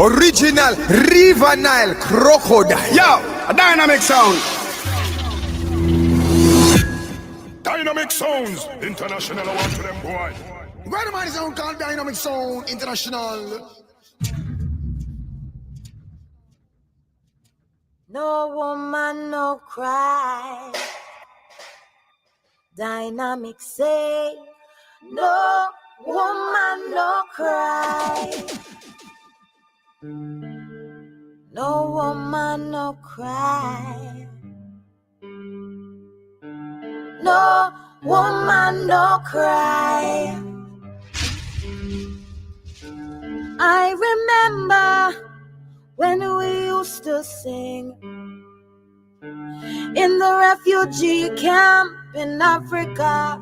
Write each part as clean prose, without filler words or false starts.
Original River Nile Crocodile. Yo, a dynamic sound. Dynamic Sounds International, I want to them boy. Where the man is on called Dynamic Sound International. No woman, no cry. Dynamic say, no woman, no cry. No woman, no cry. No woman, no cry. I remember when we used to sing in the refugee camp in Africa.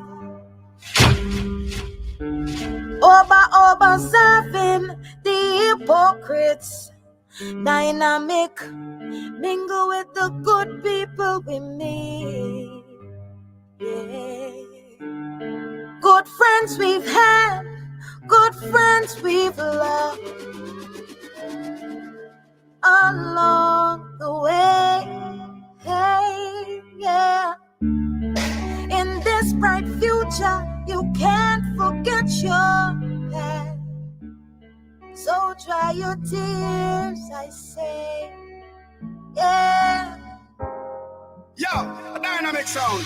Observing the hypocrites. Dynamic, mingle with the good people we meet. Yeah. Good friends we've had, good friends we've loved along the way. Hey, yeah. In this bright future, you can't forget your past. So dry your tears, I say. Yeah. Yo, a dynamic sound.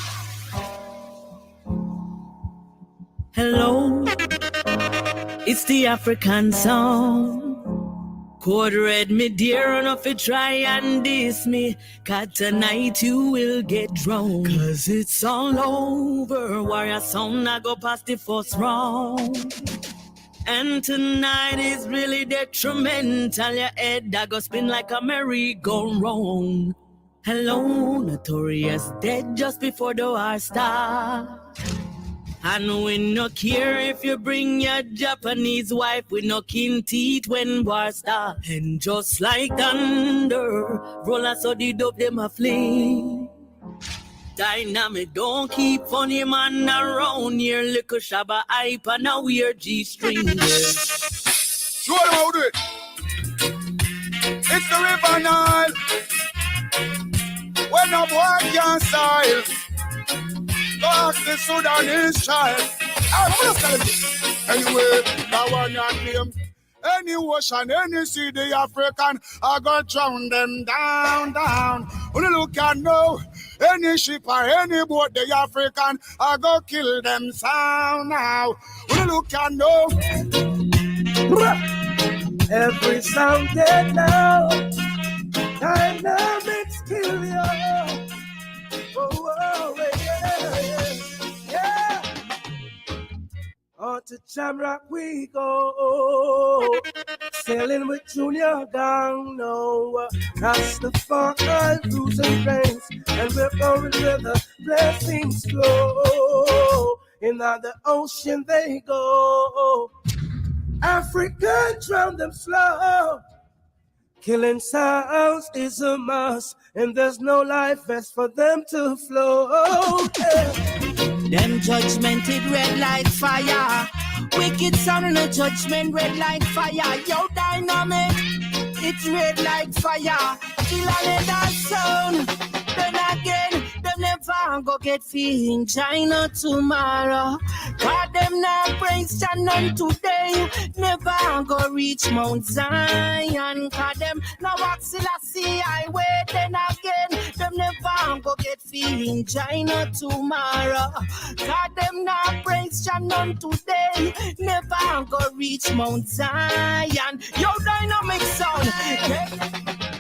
Hello, it's the African song. Code red, me dear, enough to try and diss me. Cause tonight you will get drunk. Cause it's all over. Warrior sound, I go past the first round. And tonight is really detrimental. Your head, I go spin like a merry-go-round. Hello, Notorious dead just before the war start. And we no care if you bring your Japanese wife with no kin teeth when war start. And just like thunder, roller so the dope them a fling. Dynamic, don't keep funny man around here. Little shabba hype and a weird G-string. Show them how to do it. It's the River Nile. When a boy can't style, go ask the Sudanese child. Anyway, that one your name. Any ocean, any sea, the African, I go drown them down. When you look and know, any ship or any boat, the African, I go kill them sound now. When you look and know, every sound dead now, dynamics kill you. Oh, yeah. On to Jamrock we go, sailing with Junior Gang, no, Rastafari roots and reigns, and we're going where the blessings flow. In the ocean they go, Africa drown them slow. Killing sounds is a must, and there's no life vest for them to flow. Yeah. Them judgmented red like fire. Wicked sound in a judgment red like fire. Yo, Dynamic, it's red like fire. Kill a leather sound. Then again, them never go get feeling China tomorrow. Cause them not praise Shannon today. Never go reach Mount Zion. Cause them now walk Selassie highway. Then again, them never go get feeling China tomorrow. Cause them not praise Shannon today. Never go reach Mount Zion. Yo, Dynamic sound.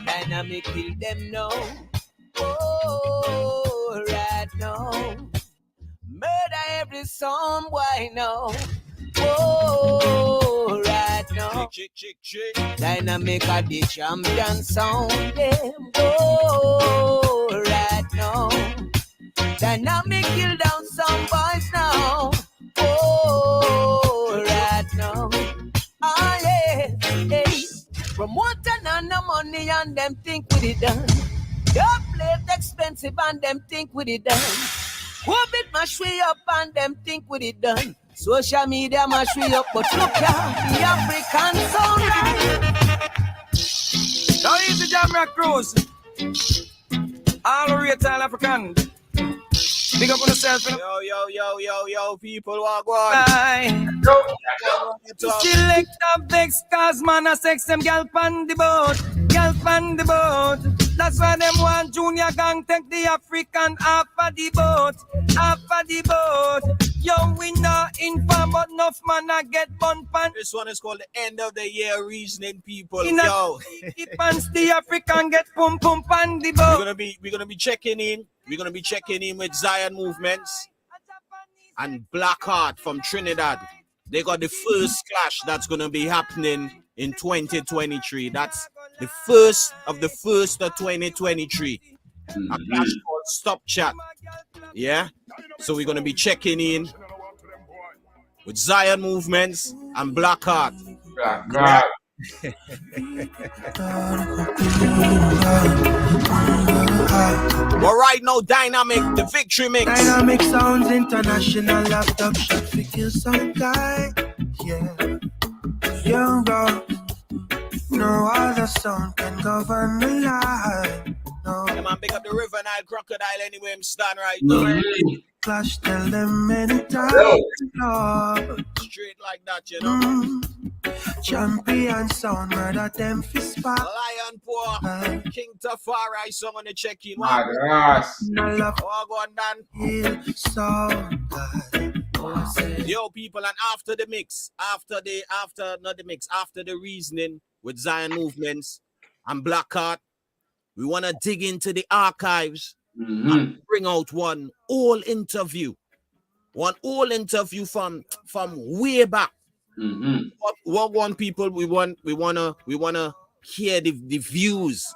Dynamic kill them now. Oh, right now. Murder every song, why now? Oh, right now. Dynamic are the champion sound, them. Oh, right now. Dynamic kill down some boys now. Oh, right now. Ah, yeah, hey. Promoter and no money and them think with it done. Your plate expensive and them think with it done. COVID mash we up and them think with it done. Social media mash we up, but look at the African sound. Jamrock Cruise. All rate all African. Big up on yourself. Yo, people, walk on. Select a vex, cause man a sex them gal pan the boat. Gal pan the boat. That's why them want Junior Gang take the African off of the boat. Off of the boat. Yo, we not inform, but enough man a get bun pan. This one is called the end of the year reasoning, people. In Yo, the pants, the African get pum pum pan the boat. we're gonna be checking in. We're gonna be checking in with Zion Movements and Blackheart from Trinidad. They got the first clash that's gonna be happening in 2023. That's the first of 2023. A clash called Stop Chat. Yeah. So we're gonna be checking in with Zion Movements and Blackheart. Blackheart. But right now, Dynamic, the Victory Mix. Dynamic Sounds International laptop shot to kill some guy. Yeah. Young girl. No other sound can govern the line. No. Yeah, man, big up the River Nile Crocodile anyway, I'm stand right now. Clash, tell them anytime. Straight like that, you know. Champion sound, murder them fist back. Lion Poor, King Tafari song on the check-in. My gosh. No love, Oh, go on, Dan. so good. Yo, people, and after the mix, after the reasoning with Zion Movements and Blackheart, we want to dig into the archives and bring out one all interview from way back. What one people we wanna hear the views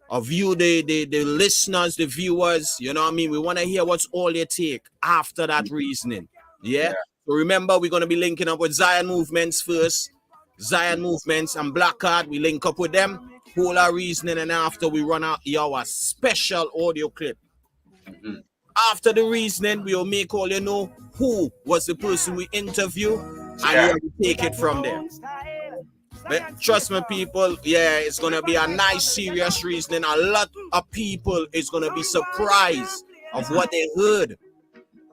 of you, the listeners, the viewers. You know what I mean? We want to hear what's all your take after that reasoning. Yeah. So remember, we're gonna be linking up with Zion Movements first. Zion Movements and Blackheart. We link up with them. Whole our reasoning, and after we run out our special audio clip. After the reasoning, we'll make all you know who was the person we interview, and we'll take it from there. But trust me, people, it's gonna be a nice, serious reasoning. A lot of people is gonna be surprised of what they heard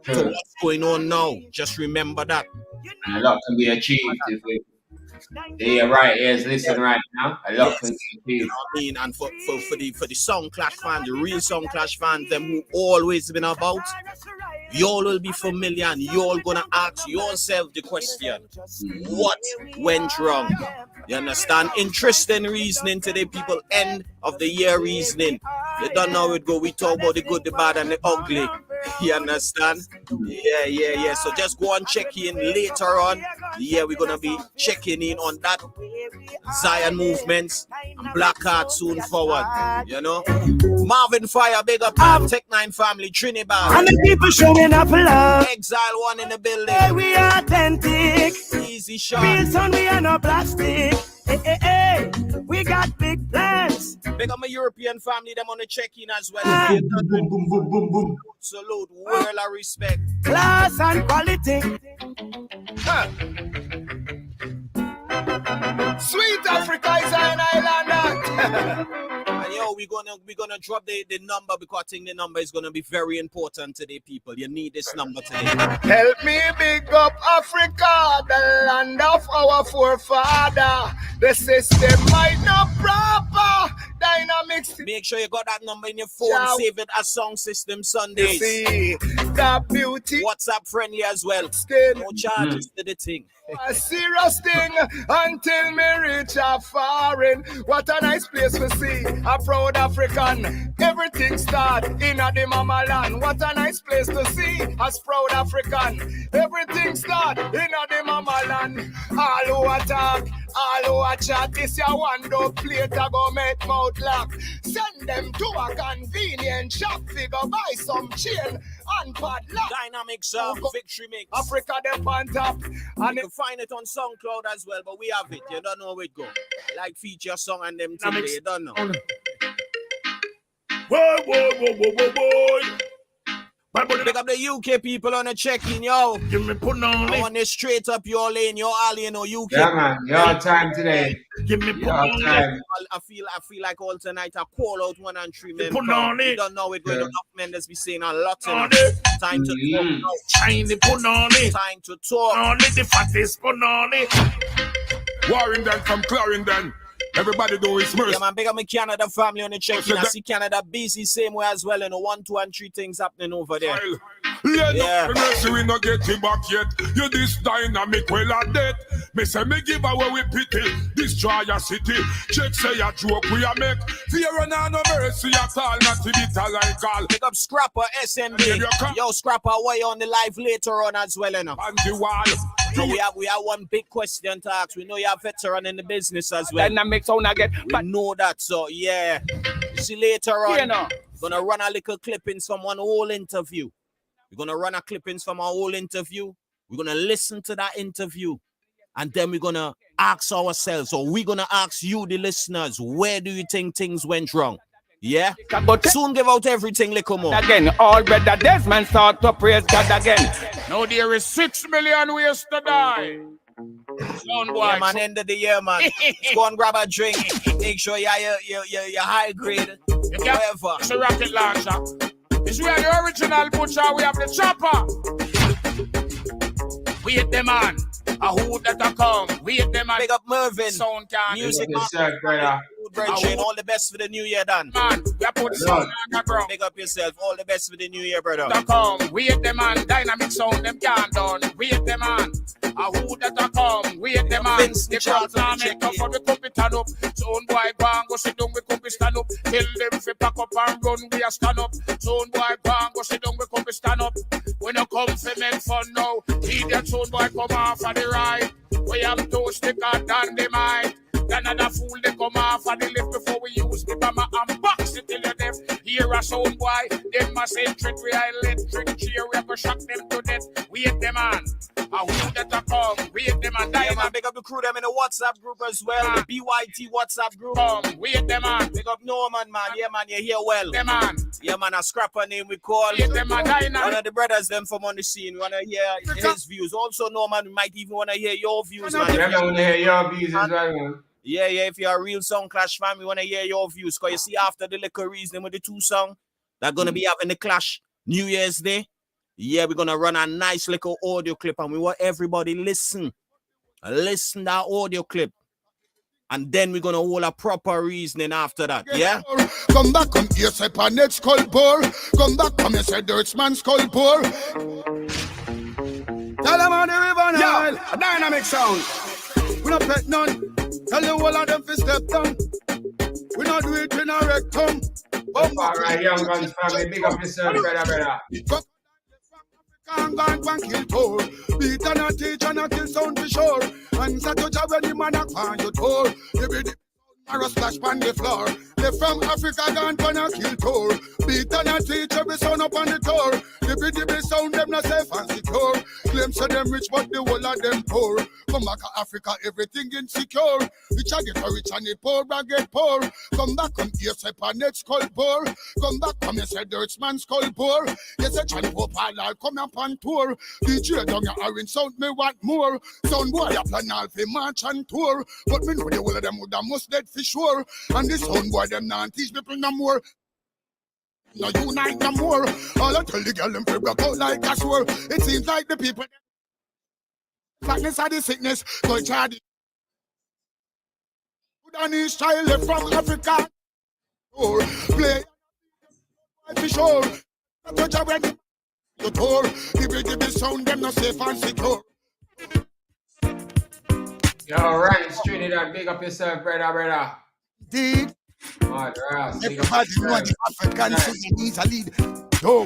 to what's going on now. Just remember that. And a lot can be achieved if we right ears listen right now. A lot can be achieved. You know what I mean? And for the Sound Clash fans, the real Sound Clash fans, them who always been about, you all will be familiar and you all gonna ask yourself the question, what went wrong? You understand? Interesting reasoning today, people. End of the year reasoning. You don't know how it go. We talk about the good, the bad, and the ugly. You understand? Yeah. So just go and check in later on. Yeah, we're gonna be checking in on that Zion Movements and Blackheart soon forward. You know, Marvin Fire, big up Tech 9 family, Trinidad. And the people showing up love. Exile One in the building. Hey, we authentic. Easy shot. Real son, we are no plastic. Hey, we got big plans. Big up my European family, them on the check-in as well. Boom. Salute, world of respect. Class and quality. Sweet Africa is an island. And yo, we're gonna drop the number, because I think the number is gonna be very important today, people. You need this number today. Help me big up Africa, the land of our forefather. The system might not proper. Dynamics. Make sure you got that number in your phone. Save it as Song System Sundays. See the beauty. WhatsApp friendly as well. Skin. No charges to the thing. A serious thing until me reach a foreign. What a nice place to see. A proud African. Everything start in the mama land. What a nice place to see. As proud African. Everything start in the mama land. All who attack, all who chat. This your one dog plate a go make mouth lock. Send them to a convenient shop. Figure buy some chain and padlock. Dynamic Sound, Victory Mix. Africa them on top. And you can find it on SoundCloud as well, but we have it. You don't know where it go. Like feature song and them things, you don't know. Whoa. Pick up the UK people on the check-in, yo. Give me put on I want this straight up your lane, your alley, you know, UK. Yeah, man. Your time today. Give me put Your on time. I feel like all tonight I call out 1 and 3 men. Put on We it. don't know it. We don't know men that's be saying a lot. On it. Time to talk now. Shiny put on it. Time to talk. On it, the fattest put on it. Warrington from Clarendon. Everybody do his mercy. Yeah, man, big up my Canada family on the check-in. I see Canada busy same way as well. You know, 1, 2, and 3 things happening over there. Yeah. Mercy, we not get it back yet. You this dynamic, well at that. Me say me give away with pity. Destroy your city. Check say a joke we a make. Fear and no mercy at all. Not to it like all. Big up Scrapper, SMB. Yo, Scrapper, why you on the live later on as well, you know? On the wall. So we have one big question to ask. We know you are a veteran in the business as well. Dynamic sound again. We know that, so yeah. See later on, You know. gonna run a little clippings from one whole interview. We're gonna run a clippings from our whole interview. We're gonna listen to that interview, and then we're gonna ask ourselves, or we're gonna ask you, the listeners, where do you think things went wrong? Yeah? Soon give out everything, little more. Again, all better Desmond start to praise God again. Now there is 6 million ways to die. Yeah, man, end of the year, man. Go and grab a drink. Make sure you're high grade. Whatever. It's a rocket launcher. It's where the original butcher, we have the chopper. Wait them on. A who that a come. Wait them on. Big up Mervin. Sound can. Music yourself, brother. All the best for the new year, Dan. Man, we have put sound on the ground. Big up yourself. All the best for the new year, brother. That come. Wait them on. Dynamic sound them can't done. Wait them on. A who that a come. Wait them on. The crowd now make up for the cup it stand up. Sound boy bang go sit down we cup it stand up. Tell them fi pack up and run we a stand up. Sound boy bang go sit down we cup it stand up. We no come for make fun now. Idiot sound boy come off of the right. We have two sticker than the mic. Another fool they come off of the lift before we use the bomber and box it till you're deaf. Here a sound boy, them must say trick we electric cheer, we have to shock them to death. Wait them on. A who that a come, wait them on. Yeah, man, big up the crew them in the WhatsApp group as well. The BYT WhatsApp group. Come, wait them on. Big up Norman, man. Yeah, man, you're here well. Them on. Yeah, man, a Scrapper name we call. Wait them on. One of the brothers them from on the scene. We want to hear his views. Also, Norman, we might even want to hear your views, man. Yeah, I want to hear your views as well, man. Yeah, if you're a real Sound Clash fan, we want to hear your views. Because you see, after the Liquor Reasoning with the 2 songs, they're going to be having the clash New Year's Day. Yeah, we're going to run a nice little audio clip, and we want everybody listen that audio clip. And then we're going to hold a proper reasoning after that, yeah? Come back, come here, say Panet skull pour. Come back, come here, say Dirtsman skull pour. Tell them on the river Nile, a dynamic sound. We not pet none. Tell the whole of them fi step down. We not do it in a rectum. Alright, young guns family, big up yourself, brother. Can't go and kill tour. Beat and a teach and a kill sound for sure. And such a job when the man a find you tour. You be the or a splash on the floor. They from Africa gone gonna kill tour. Beat and a teach every sound up on the tour. The sound them not safe and secure. Claim so them rich but the whole of them poor. Come back to Africa everything insecure. Rich a get rich and the poor a get poor. Come back come here say Panet skull poor. Come back come here say Dirtsman skull poor. Yes a John Pope all come up on tour. DJ down your orange sound me want more. Sound boy a plan all fi march and tour. But me know the whole of them would have must dead for sure. And this sound boy them not teach people no more. No unite no more. All I tell the girl them feel broke out like a swore. It seems like the people fatness of the sickness. Culture the Sudanese child from Africa. Or play for sure. Touch a when you tour. The sound them no safe and secure. Yo, right, Trinidad, big up yourself, brother. Indeed. Everybody know the African Sudanese a lead. No,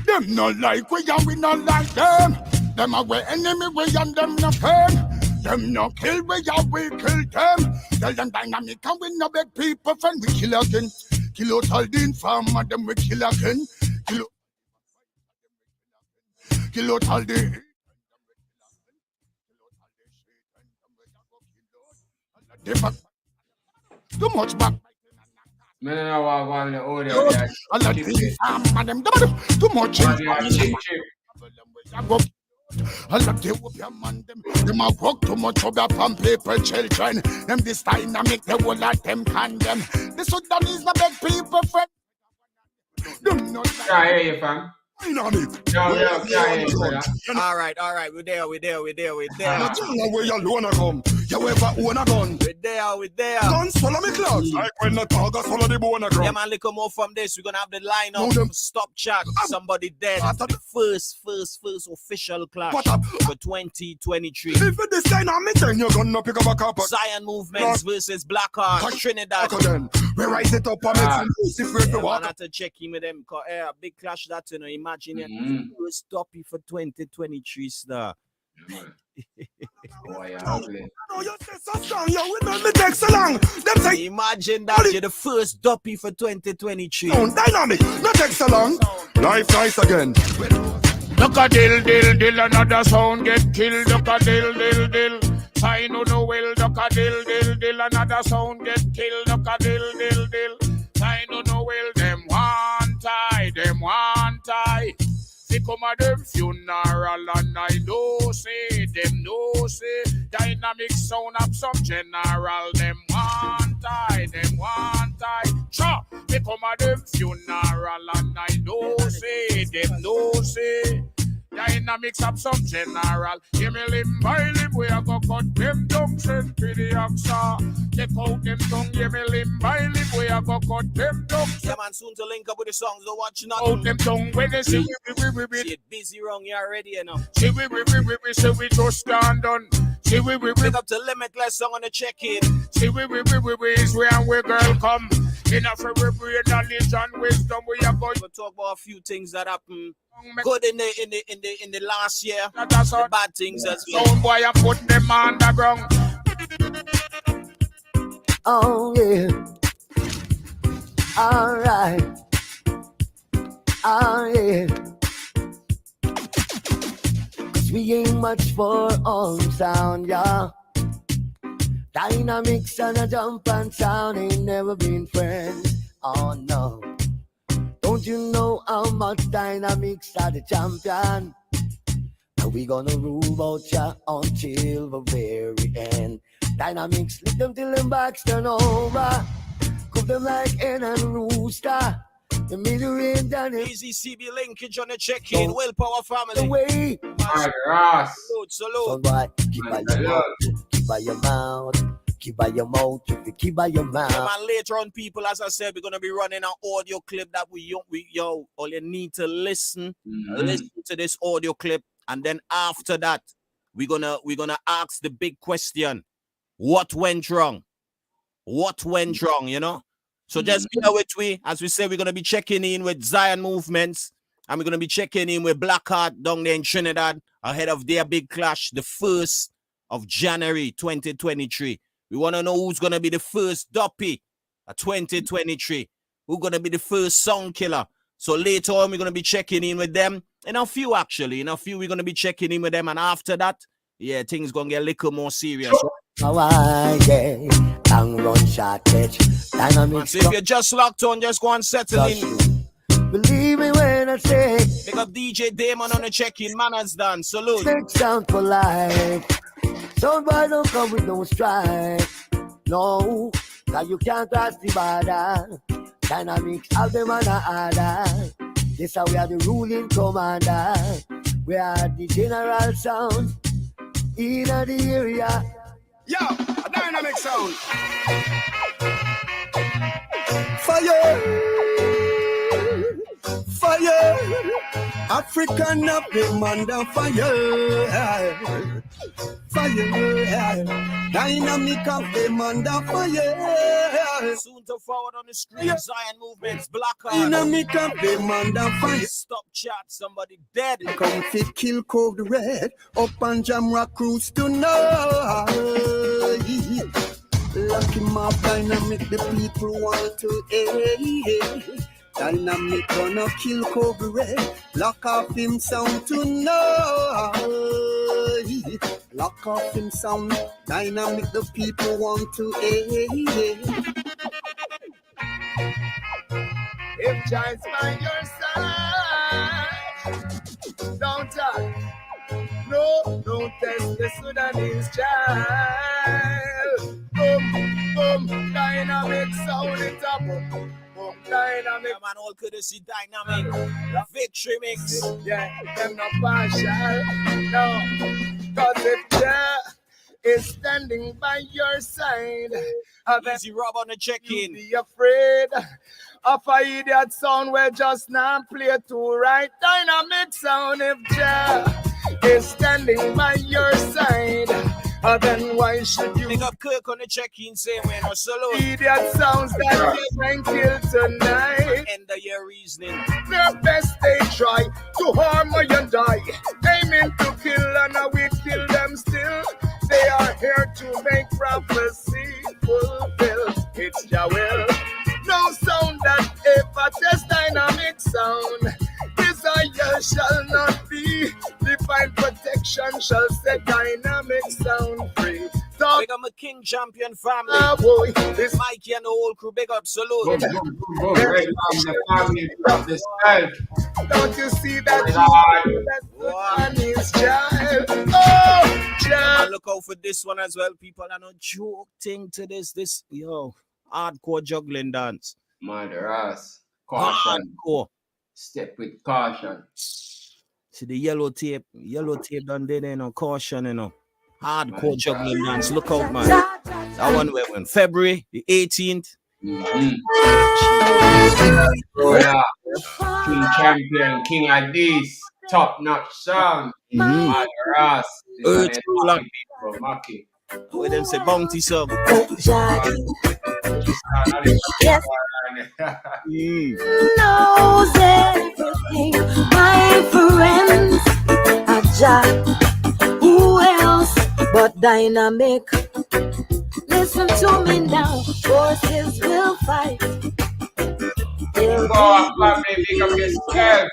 them not like we and we not like them. Them are we enemy we and them not firm. Them no kill we and we kill them. Tell them dynamic and we no beg people friend we kill again. Kill out all the informer them we kill again. Kill out all the too much back. Man, I want one the audio. I let the and them too much information. I let the whoop your man them a work too much of your pump paper children. Them this dynamic they will let them condemn. The Sudanese the big people friend. Them not I hear you, fam. dynamic. All right. We're there. Not where you alone come. You ever own a gun? We're there. Guns follow me class. I when not talk, follow the bone Yeah, ground. man, little more from this. We're gonna have the line No, of them- Stop Chat. Somebody dead. After the- First official clash What up? for 2023. If it this dynamic, then you're gonna pick up a cup. Zion Movements versus Blackheart, Trinidad. Then we rise it up and make some music for Yeah, everyone. man, I had to check in with them. Cause a big clash that imagine it. First toppy for 2023 star. Boy, you're ugly. No, you say so strong, yo, we don't take so long. Them say Imagine that you're the first doppy for 2023. dynamic, not take so long. Life nice again. Duck a dill, another sound get killed. Duck a dill. Sign on no will, duck a dill, another sound get killed. Duck a dill. Sign on no will, them one tie. They come at them funeral and I know say, them no say. Dynamic sound up some general, them one tie. Sure, they come at them funeral and I know say, them no say. Dynamics up some general. Give me limb by limb, we a go cut them down, send to the oxa. Take out them tongue, give me limb by limb, we a go cut them down. Yeah, man, soon to link up with the songs. Don't watch Out nothing. them tongue, when they see See it busy wrong, you already, you know. see we just stand done. See we Pick up to Limitless song on the check-in. see we is where and where girl come. Enough for we knowledge and wisdom, we are going We'll talk about a few things that happened good in the last year. That's all. The bad things as well. Sound boy, I put them on the ground. Oh yeah. All right. Oh yeah. 'Cause we ain't much for own sound, yeah. Dynamics and a jump and sound ain't never been friends. Oh no. Don't you know how much Dynamics are the champion? And we gonna rule out ya until the very end. Dynamics, lift them till them backs turn over. Cook them like hen and rooster. The middle range and the Easy CB linkage on the check-in. Willpower family. way. Alright, Ross. Salute. So what? Keep by your mouth. Keep by your mouth. Keep by your mouth. If you keep by your Yeah, mouth. man, later on, people, as I said, we're gonna be running an audio clip that all you need to listen to this audio clip, and then after that, we're gonna ask the big question: what went wrong? What went wrong? You know. So just bear with me, as we say, we're gonna be checking in with Zion Movements, and we're gonna be checking in with Blackheart down there in Trinidad ahead of their big clash, the 1st of January 2023. We want to know who's going to be the first doppy of 2023. Who's going to be the first sound killer. So later on, we're going to be checking in with them. In a few, actually. In a few, we're going to be checking in with them. And after that, yeah, things going to get a little more serious. How I get long run shot catch. Dynamics. So if you're just locked on, just go and settle in. Believe me when I say Pick up DJ Damon on the check-in. Manners done. Salute. take sound for life. Sound boy don't come with no strike. No, cause you can't cross the border. Dynamics have them on the order. This how we are the ruling commander. We are the general sound in the area. Yo, a dynamic sound. Fire, African up them under fire. Fire, dynamic of them under fire. Soon to forward on the screen. Zion Movements. Blackheart. Dynamic of them under fire. Stop chat. Somebody dead. Come fit kill code red up on Jamrock cruise tonight. Lucky my dynamic, the people want to Dynamic gonna kill Kobe Red. Lock off him sound tonight. Lock off him sound. Dynamic, the people want to shines by your side. Don't talk. No, don't test the Sudanese child. Boom, boom, dynamic sound it up. Boom, boom, dynamic. Yeah, man, all courtesy Dynamic. Victory mix. Yeah, them not partial. No, cause if Jah is standing by your side, Easy Rob on the check-in. be afraid of a idiot sound where just now play to right dynamic sound. If Jah is standing by your side, then why should you Pick up Kirk on the check-in, same way, no salute. idiot sounds that you can kill tonight? End of your reasoning. Their best they try to harm you and die, aiming to kill and we kill them still. They are here to make prophecy fulfill. It's your will. No sound that ever test dynamic sound. Desire shall not be. Divine protection shall set dynamic sound free. Talk. Big up my King Champion family. Boy, this Mikey and the whole crew, big up, salute. Boom, boom, boom, boom. Right now, the family of the self. don't you see that Lord. on his child? Oh, child. And look out for this one as well, people. I know joke thing to this, yo, hardcore juggling dance. Mother ass. Caution. Hardcore. Step with caution. See the yellow tape done there, you know, caution, you know. Hardcore juggling dance. Look out, man. That one went February the 18th. Brother, King Champion, King Adis, top notch sound. Mother ass. Earth This School one and- is for Maki. Where them say bounty sub. Yes. Knows everything, my friends. Aja, who else but Dynamic? Listen to me now, forces will fight. Go up, family, big up yourself.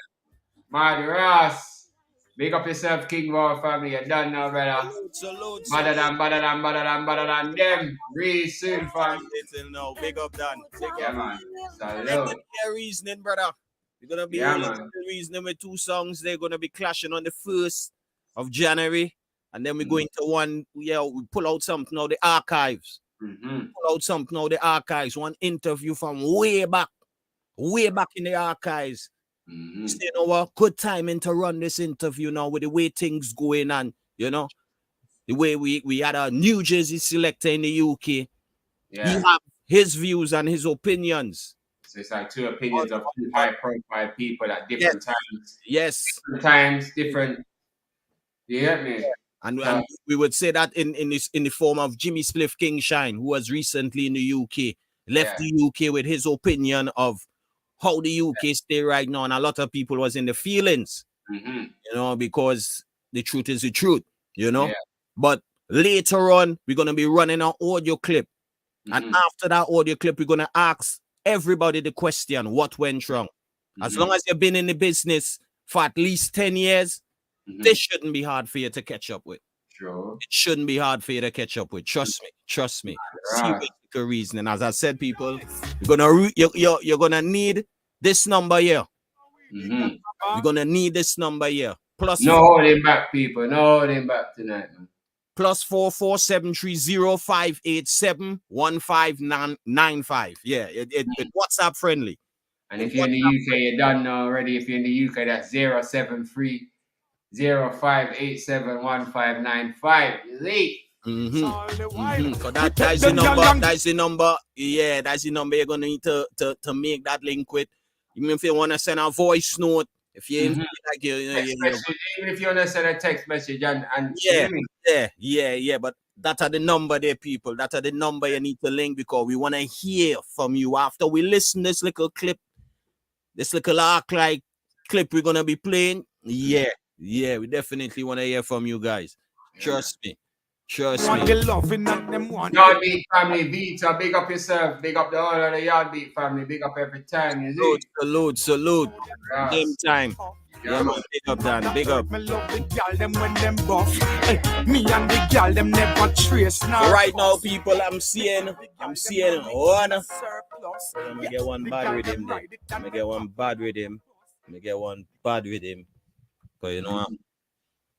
Mother ass. Big up yourself, King War family. You done now, brother. Salute. Better than them. Real soon, fam. Little now. Big up, Dan. Yeah, man. End Salute. of year reasoning, brother. We're gonna be Yeah, releasing man. the reasoning with 2 songs. They're gonna be clashing on the 1st of January. And then we go into one, we pull out something now, the archives. Pull out something now, the archives. One interview from way back in the archives. So, you know what? Good timing to run this interview now with the way things going on, you know. The way we had a New Jersey selector in the UK. Yeah. He have his views and his opinions. So it's like 2 opinions of 2 high profile people at different times. Yes. Different times, different. You get me? And we would say that in the form of Jimmy Spliff King Shine, who was recently in the UK, left the UK with his opinion of how the UK stay right now. And a lot of people was in the feelings, you know, because the truth is the truth, you know. Yeah. But later on, we're going to be running an audio clip. And after that audio clip, we're going to ask everybody the question, what went wrong? As long as you've been in the business for at least 10 years, this shouldn't be hard for you to catch up with. Sure. It shouldn't be hard for you to catch up with. Trust me. Right. Serious reasoning. As I said, people, you're gonna need this number here. You're gonna need this number here. Plus No holding back, people. No holding back tonight, man. plus 4473058715995. Yeah, it WhatsApp friendly. And if you're in the UK, you're done now already. If you're in the UK, that's 073 05871595. See? So that's the number. That's the number. Yeah, that's the number you're gonna need to make that link with. Even if you want to send a voice note, if you like Text message, even if you want to send a text message and yeah. But that are the number there, people. That are the number you need to link because we want to hear from you after we listen this little clip, this little arc-like clip we're gonna be playing. Yeah, we definitely want to hear from you guys. Trust me. Yard Beat family, Vita, big up yourself, big up the whole of the Yard Beat family, big up every time. You see? Salute. Game time. Yeah, man. Big up, Dan. Big up. Me love the gal them when them buff. Hey, me and the gal them never trace now. So right now, people, I'm seeing one. Let me get one bad with him. Let me get one bad with him. Cause you know,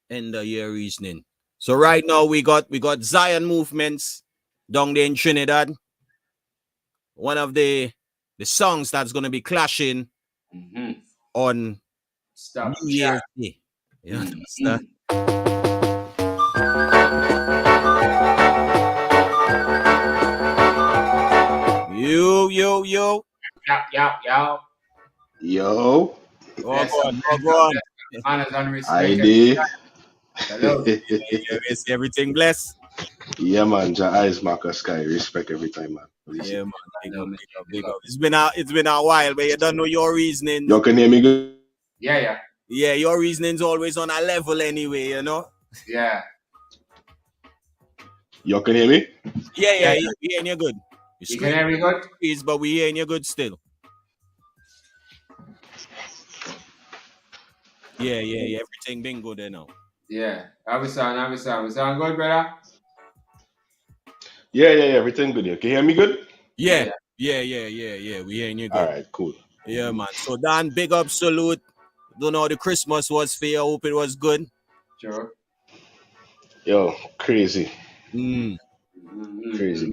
end of year reasoning. So right now we got Zion movements down there in Trinidad. One of the songs that's gonna be clashing on New Year's Day. You understand? Yo. Yo. Go on. ID. Hello. Is everything blessed? Yeah, man. Your eyes, Marcus Sky. Respect every time, man. Yeah, man. Big up. It's been a while, but you don't know your reasoning. You can hear me good? Yeah. Yeah, your reasoning's always on a level anyway, you know? Yeah. You can hear me? Yeah, we hearing you good. You can hear me good? But we hearing you good still. Yeah. Everything been good there now. Yeah. How we sound? We sound good, brother? Yeah. Everything good here. Can you hear me good? Yeah. We hearing you good. All right, cool. Yeah, man. So Dan, big up, salute. Don't know how the Christmas was for you. I hope it was good. Sure. Yo, crazy. Crazy.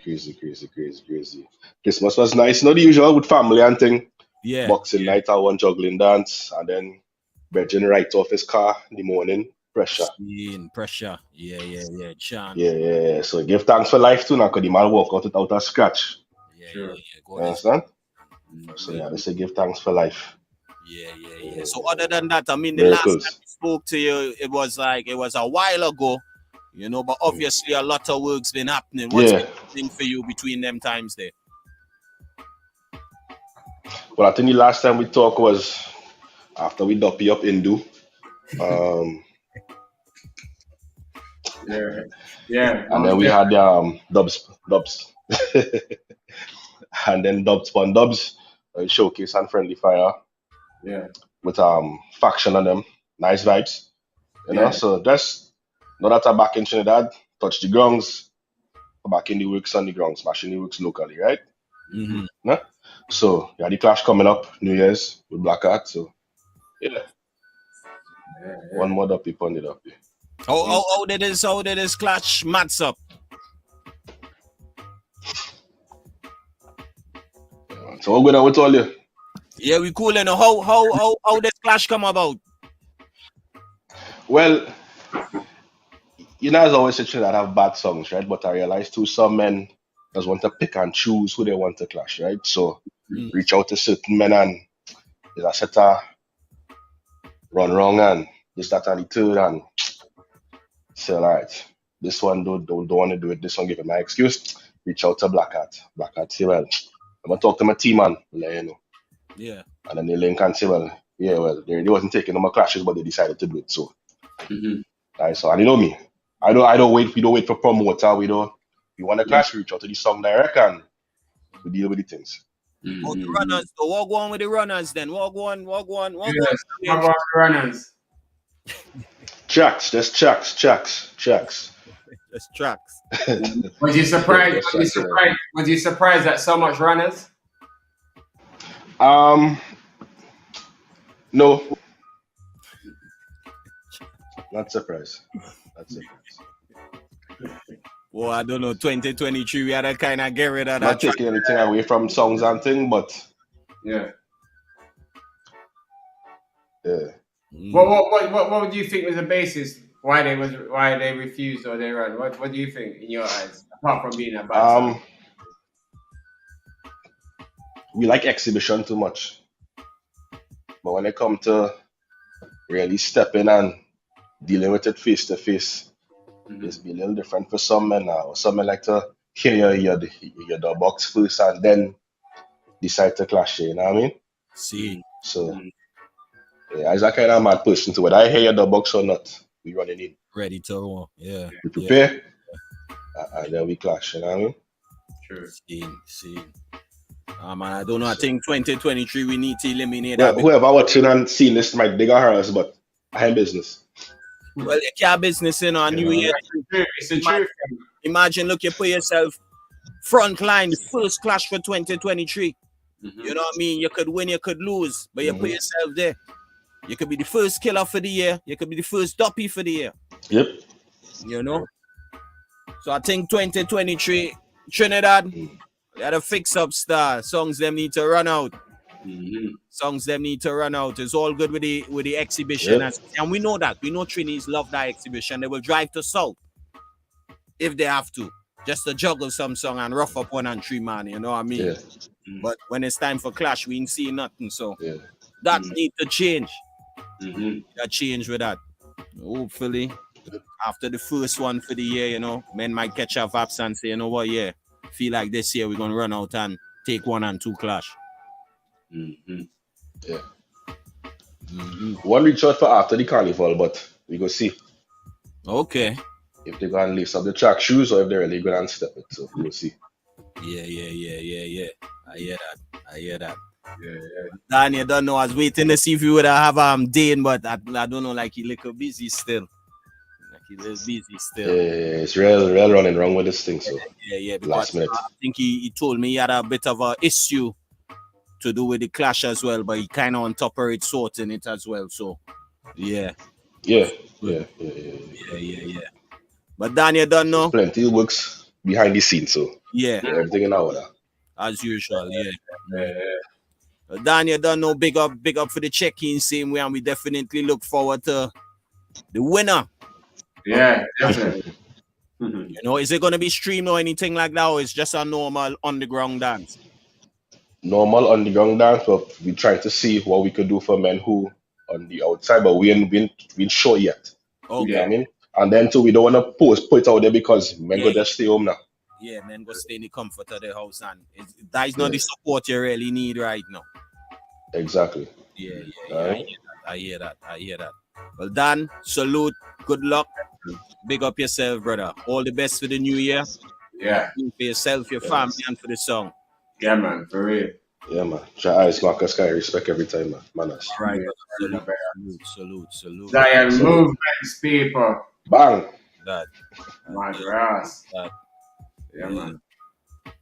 Christmas was nice. Not the usual with family and thing. Yeah. Boxing night, I won juggling dance, and then Virgin right off his car in the morning. Pressure. Yeah. Chan. Yeah. So give thanks for life too now, because the man walk out without a scratch. Yeah. You understand? So yeah, they say give thanks for life. Yeah. So other than that, I mean, the last time I spoke to you, it was a while ago, you know, but obviously a lot of work's been happening. What's been happening for you between them times there? Well, I think the last time we talked was after we duppy up Indu. Yeah. And then we had Dubs. And then Dubs Pun Dubs, Showcase and Friendly Fire. Yeah. With Faction on them. Nice vibes. You know, so just now that I'm back in Trinidad, touch the grounds, back in the works on the ground, smashing the works locally, right? No? So yeah, the clash coming up, New Year's with Black Hat. So yeah. One more duppy pun it up. How did this clash mats up? So what going on with all you? Yeah, we cool. And how this clash come about? Well, you know, as I always say, that have bad songs, right? But I realize too, some men just want to pick and choose who they want to clash, right? So reach out to certain men and there's a set of run wrong and this, that, and the third, and say, all right, this one don't want to do it. This one give him my excuse. Reach out to Black Hat. Black Hat say, well, I'm gonna talk to my team man, let you know. Yeah. And then they link and say, well, they wasn't taking no more clashes, but they decided to do it. So, right, so and you know me, I don't wait. We don't wait for promoter. We want to clash. We reach out to the song direct and we deal with the things. Oh, the runners. So walk on with the runners then. Walk on. Yes, walk on the runners. Tracks. Just tracks. Just tracks. Was you surprised? Was you surprised at so much runners? No. Not surprised. Well, I don't know. 2023, we had to kind of get rid of that. Not taking anything away from songs and thing, but yeah. What would you think was the basis why they refused or they ran? What do you think in your eyes, apart from being a bad song? We like exhibition too much, but when it comes to really stepping and dealing with it face to face, it's be a little different for some men now. Some men like to hear your box first and then decide to clash. You know what I mean? See. So yeah, I'm that kind of mad person too. Whether I hear your box or not, we running in. Ready to run. Yeah. We prepare and then we clash. You know what I mean? True. See. Man, I don't know. I think 2023 we need to eliminate Well, that. whoever watching and seeing this might dig our hers, but I am business. Well, you can't business in on New Year. It's the truth. Imagine, look, you put yourself front line, the first clash for 2023. You know what I mean? You could win, you could lose, but you put yourself there. You could be the first killer for the year. You could be the first duppy for the year. Yep. You know? So I think 2023, Trinidad, they had a fix-up star. Songs them need to run out. Songs them need to run out. It's all good with the exhibition. Yep. And we know that. We know Trinis love that exhibition. They will drive to South if they have to. Just to juggle some song and rough up 1 and 3 man, you know what I mean? Yeah. But when it's time for clash, we ain't see nothing. So that need to change. That change with that. Hopefully, after the first one for the year, you know, men might catch up vibes and say, you know what, yeah, feel like this year we're gonna run out and take 1 and 2 clash. Yeah. One reach out for after the carnival, but we go see. Okay. If they're gonna lace up the track shoes or if they're really gonna unstep it. So we'll see. Yeah. I hear that. Yeah. Dan, you don't know. I was waiting to see if you would have Dane, but I don't know, like he little busy still. Yeah, it's real running wrong with this thing. So yeah. Last minute. I think he told me he had a bit of a issue to do with the clash as well, but he kind of on top of it, sorting it as well. So yeah. But Dan, you don't know. Plenty of works behind the scenes, so everything in order. As usual, Dan, you don't know. Big up for the check-in same way, and we definitely look forward to the winner. Yeah, definitely. You know, is it going to be streamed or anything like that, or it's just a normal underground dance? Normal underground dance, but we trying to see what we could do for men who on the outside, but we ain't been sure yet. Okay. You know what I mean? And then too, we don't want to put it out there because men go just stay home now. Yeah, men go stay in the comfort of their house, and that is not the support you really need right now. Exactly. Yeah. I hear that. Well, Dan, salute. Good luck. Big up yourself, brother. All the best for the new year. Yeah. For yourself, your family, and for the song. Yeah, man. For real. Yeah, man. Try eyes, Marcus Sky. Respect every time, man. Manners. Right. Salute. Zion movements, people. Bang. That. My grass. Yeah, man.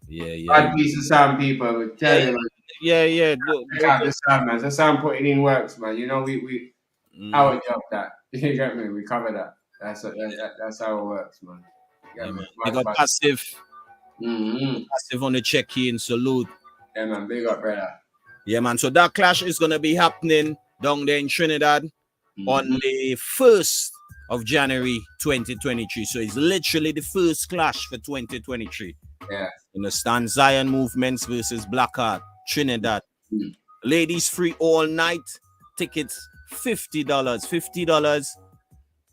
Yeah. Bad piece of sound, people. We tell you, man. Yeah. The sound, man. The sound putting in works, man. You know, we our job that. You get me? We cover that. That's how it works, man. Yeah, man. Big up Passive. Passive on the check-in. Salute. Yeah, man. Big up, brother. Yeah, man. So that clash is gonna be happening down there in Trinidad on the 1st of January 2023. So it's literally the first clash for 2023. Yeah. Understand? Zion Movements versus Blackheart, Trinidad. Ladies free all night. Tickets $50. $50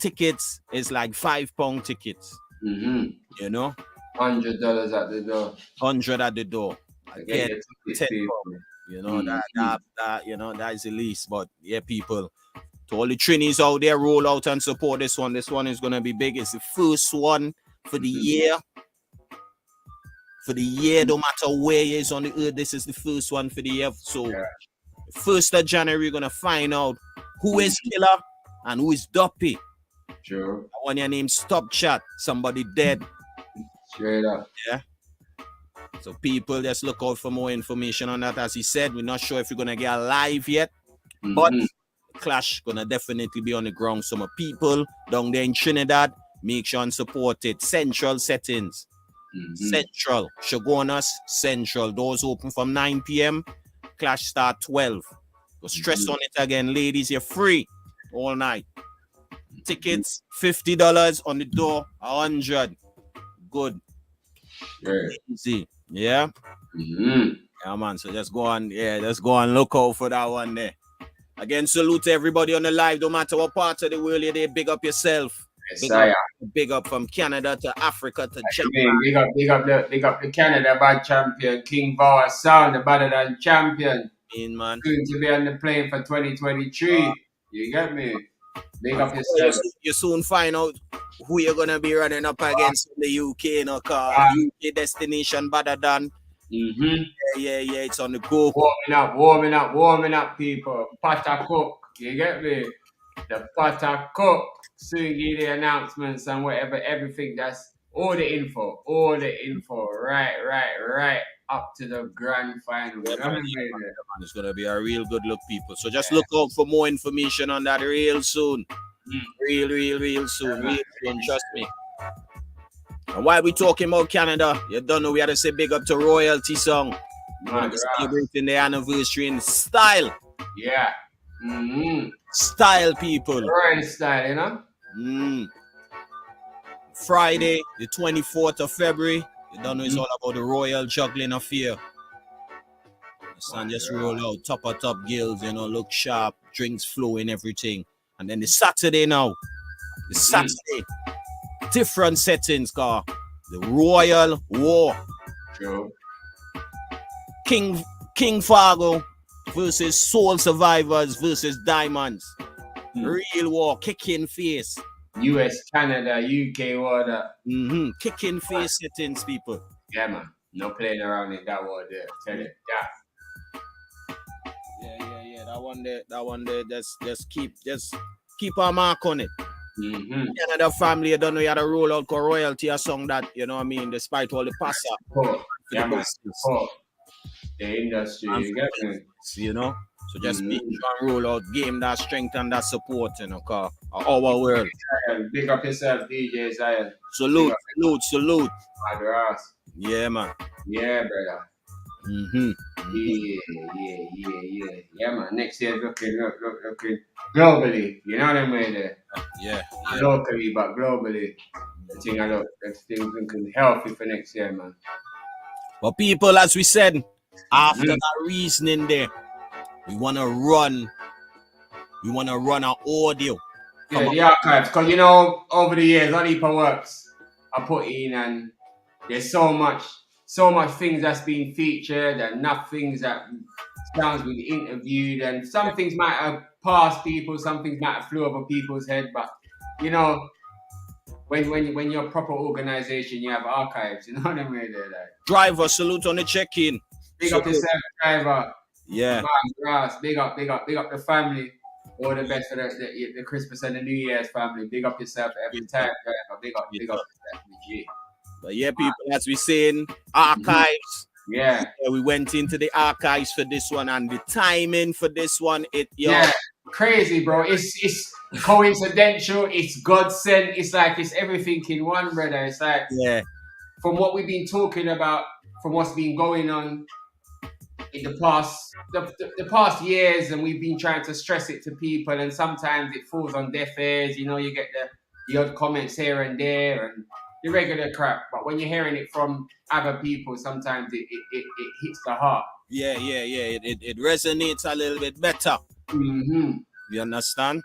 tickets is like £5 tickets. You know? $100 at the door. 100 at the door. Again, £10. You know, that is the least. But yeah, people. To all the Trinis out there, roll out and support this one. This one is going to be big. It's the first one for the year. For the year, no matter where it is on the earth, this is the first one for the year. So, 1st of January, we're going to find out who is killer and who is duppy. Sure. I want your name Stop Chat. Somebody dead. Straight up. Yeah. So, people, just look out for more information on that. As he said, we're not sure if we're going to get live yet, but clash gonna definitely be on the ground. Some people down there in Trinidad, make sure and support it. Central settings. Central. Shogunas Central. Doors open from 9 p.m. Clash start 12. So stress on it again. Ladies, you're free all night. Tickets $50 on the door, 100. Good. Easy. Yeah. Yeah, man. So just go on. Yeah, just go and look out for that one there. Again, salute to everybody on the live. No matter what part of the world you're there, big up yourself. Big up from Canada to Africa to Japan. Big up the Canada bad champion, King Bauer Sound, the better than champion. Man. Soon to be on the plane for 2023. You get me? Big up yourself. You soon find out who you're gonna be running up against in the UK, UK destination better than Yeah, it's on the go. Warming up, people. Pata cook, you get me? The Pata cook. Soon give the announcements and whatever, everything. That's all the info. Right. Up to the grand final. It's gonna be a real good look, people. So just look out for more information on that real soon. Real soon. Real soon, trust me. And while we talking about Canada, you don't know we had to say big up to Royalty Song. We're gonna be celebrating the anniversary in style. Yeah. Style, people. Royal style, you know? Friday, the 24th of February. You don't know it's all about the Royal Juggling Affair. The sun just roll out, top gills, you know, look sharp, drinks flowing, everything. And then the Saturday now. The Saturday. Different settings, car. The Royal War. True. King Fargo versus Soul Survivors versus Diamonds. Real war, kicking face. US, Canada, UK war. Kicking face settings, people. Yeah, man. No playing around in that war there. Tell it. Yeah. That one there. Just keep our mark on it. Canada family, you don't know you had to roll out Royalty, a song that, you know what I mean, despite all the passer. The industry, you get me? You know? So just make sure and roll out, game that strength and that support, you know, cause our world. Big up yourself, DJ Zion. Salute. Madras. Yeah, man. Yeah, brother. Yeah, man. Next year looking globally. You know what I mean? There. Yeah. Locally, but globally. I think everything's looking healthy for next year, man. But people, as we said, after that reasoning there, we wanna run our audio. Yeah, the archives. Because you know, over the years, all heap of works I put in, and there's so much things that's been featured, and enough things that sounds been interviewed, and some things might have passed people, some things might have flew over people's head, but you know, when you're a proper organization, you have archives, you know what I mean? Like, Driver, salute on the check-in. Big up yourself, Driver. Yeah. Big up the family. All the best for the Christmas and the New Year's family. Big up yourself every time, Driver. Big up yourself, G. But yeah, people, as we saying, archives. Yeah, we went into the archives for this one, and the timing for this one, crazy, bro. It's coincidental. It's God sent. It's like it's everything in one, brother. It's like from what we've been talking about, from what's been going on in the past years, and we've been trying to stress it to people, and sometimes it falls on deaf ears. You know, you get the odd comments here and there, and the regular crap. But when you're hearing it from other people, sometimes it hits the heart. Yeah. It resonates a little bit better. You understand?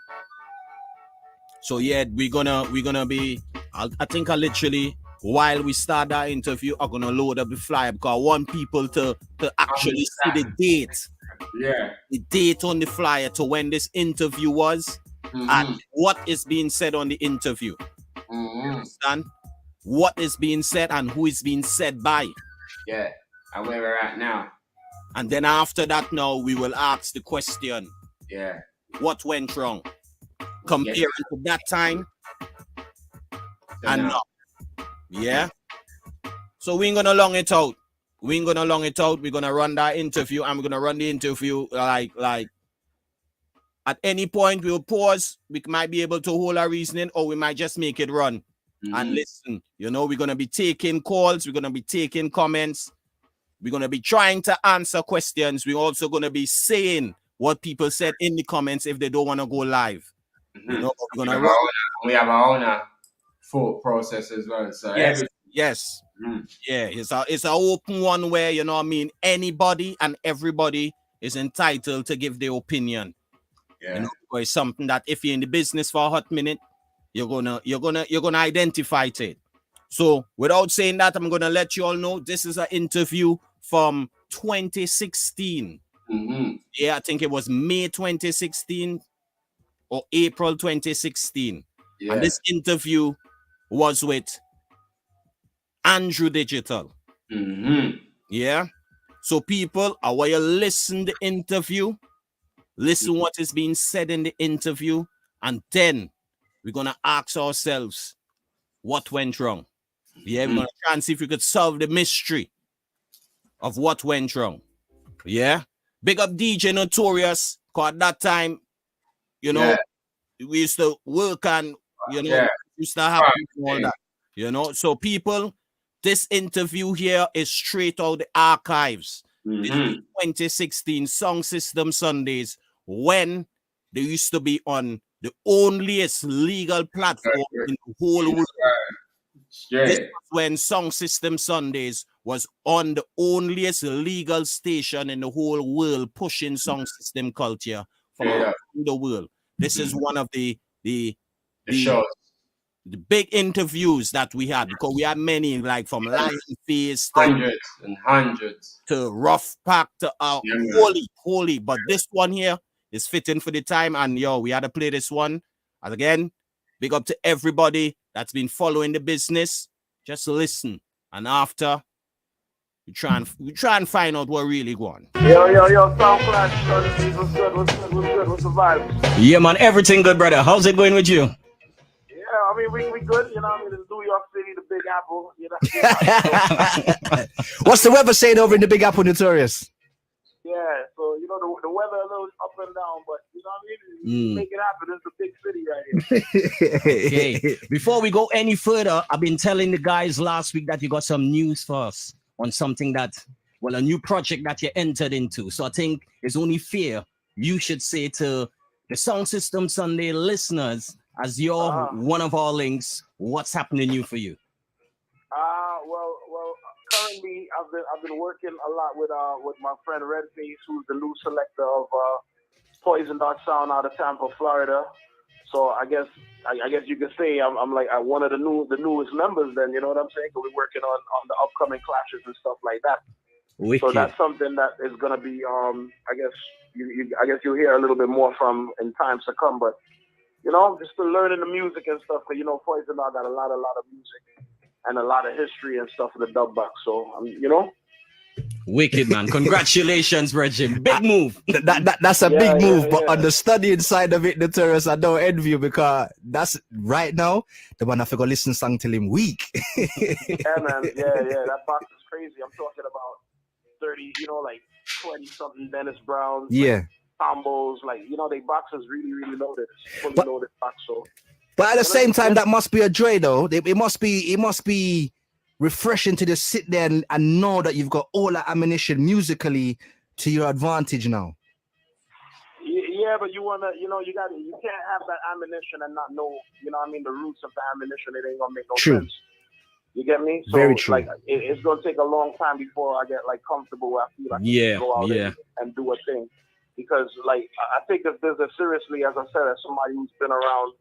So yeah, we're gonna be. I think I literally, while we start that interview, I'm gonna load up the flyer because I want people to actually see the date. Yeah. The date on the flyer to when this interview was and what is being said on the interview. Understand? What is being said and who is being said by. Yeah. And where we're at now. And then after that, now we will ask the question. Yeah. What went wrong? Comparing to that time and now. Yeah. So we ain't gonna long it out. We're gonna run that interview, and we're gonna run the interview like at any point we'll pause. We might be able to hold our reasoning, or we might just make it run and listen. You know, we're gonna be taking calls, we're gonna be taking comments, we're gonna be trying to answer questions. We're also gonna be saying what people said in the comments if they don't want to go live. You know, we have our own thought process as well. So yes. Yeah, it's an open one where, you know what I mean, anybody and everybody is entitled to give their opinion. Yeah. You know, it's something that if you're in the business for a hot minute, you're gonna identify it. So without saying that, I'm gonna let you all know this is an interview from 2016. Yeah, I think it was May 2016 or April 2016. Yeah. And this interview was with Andrew Digital. Yeah. So people, I want you to listen the interview, listen what is being said in the interview, and then we're gonna ask ourselves what went wrong. Yeah, we're gonna try and see if we could solve the mystery of what went wrong. Yeah. Big up DJ Notorious, because at that time, you know, we used to work and, you know, used to have all that, you know. So people, this interview here is straight out the archives. This is 2016 Song System Sundays, when they used to be on the onlyest legal platform in the whole world. This was when Song System Sundays was on the onlyest legal station in the whole world, pushing song system culture from around the world. This is one of the shows, the big interviews that we had, because we had many, like from Lion Face to hundreds to Rough Pack to Holy. But this one here is fitting for the time, and we had to play this one. And again, big up to everybody that's been following the business. Just listen, and after we try and find out what really going. Yo, Sound Clash, what's good? What's the vibe? Yeah, man, everything good, brother. How's it going with you? Yeah, I mean, we good, you know. I mean, it's New York City, the Big Apple, you know. What's the weather saying over in the Big Apple, Notorious? Yeah, so you know the weather a little up and down, but you know what I mean. Make it happen. It's a big city right here. Okay. Before we go any further, I've been telling the guys last week that you got some news for us on something a new project that you entered into. So I think it's only fair you should say to the Sound System Sunday listeners, as you're one of our links, what's happening new for you? Well, currently I've been working a lot with my friend Redface, who's the new selector of Poison Dart Sound out of Tampa, Florida. So I guess you could say I'm like one of the newest members. Then you know what I'm saying? So we're working on the upcoming clashes and stuff like that. Wicked. So that's something that is gonna be I guess you'll hear a little bit more from in times to come. But you know, just to learning the music and stuff. Cause you know, Poison Dart got a lot of music and a lot of history and stuff in the dub box. So you know. Wicked, man. Congratulations, Reggie. Big move. That's a big move, but on the studying side of it, Notorious, I don't envy you, because that's right now, the one I have to go listen song till him weak. Yeah, man. Yeah. That box is crazy. I'm talking about 30, you know, like 20 something Dennis Browns. Yeah. Combos, like, you know, they box is really, really loaded. It's fully loaded box. So. But at the same time, that must be a joy, though. It must be refreshing to just sit there and know that you've got all that ammunition musically to your advantage now. Yeah, but you can't have that ammunition and not know, you know what I mean, the roots of the ammunition. It ain't gonna make no sense. You get me? So, very true. Like, it's gonna take a long time before I get like comfortable where I feel like I can go out and do a thing. Because like I take this business seriously, as I said, as somebody who's been around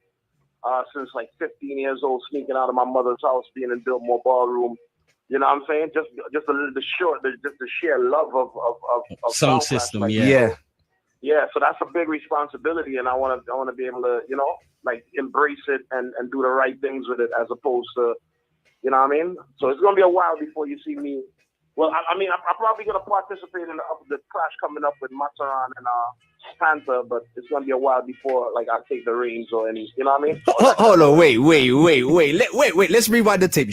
since like 15 years old, sneaking out of my mother's house, being in Biltmore Ballroom. You know what I'm saying? Just the sheer love of sound system. Like, yeah. So that's a big responsibility, and I want to be able to, you know, like embrace it and do the right things with it, as opposed to, you know what I mean? So it's gonna be a while before you see me. Well, I mean, I'm probably gonna participate in the clash coming up with Mataran and Panther, but it's gonna be a while before like I take the reins or any, you know what I mean? Hold on, wait. Let's rewind the tape.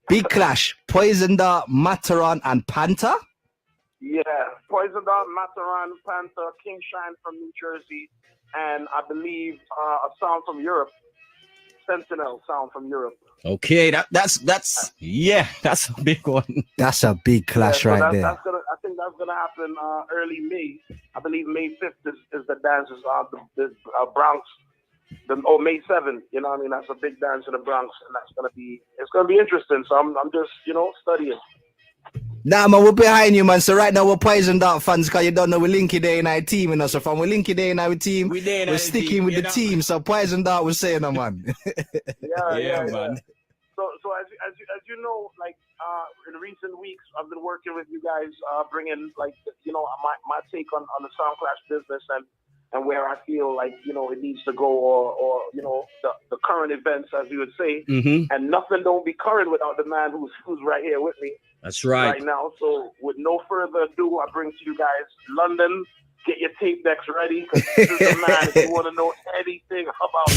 Big clash. Poison Dart, Mataran, and Panther. Yeah, Poison Dart, Mataran, Panther, King Shine from New Jersey, and I believe a sound from Europe, Sentinel sound from Europe. Okay, that's a big one. That's a big clash there. I think that's gonna happen early May. I believe May 5th is the dances the Bronx. May 7th. You know what I mean? That's a big dance in the Bronx, and it's gonna be interesting. So I'm just, you know, studying. Nah, man, we're behind you, man. So right now we're Poison Dart fans, because you don't know we're Linky Day in our team, you know. So from we're Linky Day in our team, we're sticking with the team. So Poison Dart was saying, no, man. yeah, man. So as you know, like in recent weeks, I've been working with you guys, bringing like, you know, my take on the Sound Clash business, and and where I feel like, you know, it needs to go, or you know, the current events, as you would say. And nothing don't be current without the man who's right here with me. That's right. Right now. So with no further ado, I bring to you guys London. Get your tape decks ready, because this is the man. If you want to know anything about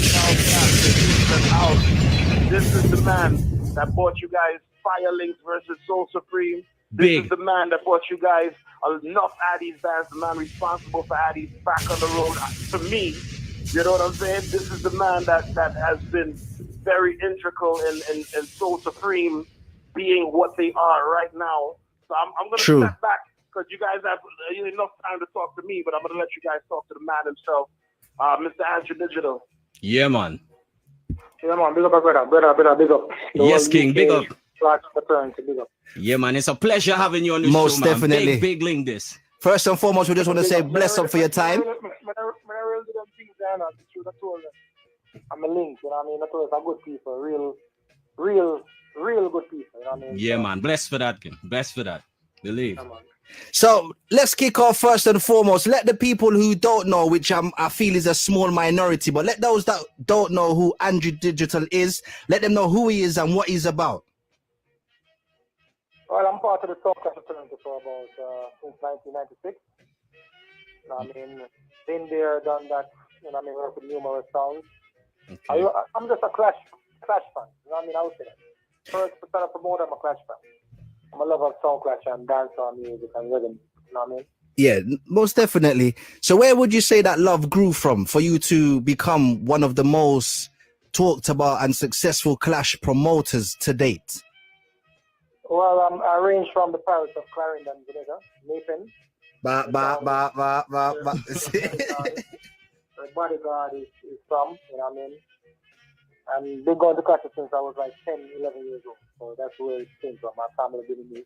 South, this is the man that brought you guys Fire Links versus Soul Supreme. This is the man that brought you guys enough Addies bands, the man responsible for Addies back on the road. For me, you know what I'm saying? This is the man that has been very integral in Soul Supreme being what they are right now. So I'm going to step back, because you guys have enough time to talk to me, but I'm going to let you guys talk to the man himself, Mr. Andrew Digital. Yeah, man. Yeah, man. Big up, brother. Big up. Yes, King. Big up. Big up. Yeah, man. It's a pleasure having you on the show, man. Most definitely. Big link this. First and foremost, we just want to say bless up for your time. I'm a link, you know what I mean? That's a good people, real good people, you know what I mean? Yeah, man. Blessed for that, King. Blessed for that. Believe. So let's kick off first and foremost. Let the people who don't know, which I feel is a small minority, but let those that don't know who Andrew Digital is, let them know who he is and what he's about. Well, I'm part of the Soul Clash fraternity for about since 1996. You know what I mean? Been there, done that. You know what I mean? Worked with numerous sounds. Okay. I'm just a Clash fan. You know what I mean? I would say that. First, to promote, I'm a Clash fan. I'm a lover of Soul Clash and dancehall music and rhythm. You know what I mean? Yeah, most definitely. So where would you say that love grew from for you to become one of the most talked about and successful Clash promoters to date? Well, I range from the Pirates of Clarendon, Jamaica, Nathan. The Bodyguard is from, you know what I mean? And been going to Clash since I was like 10, 11 years old. So that's where it came from. My family giving me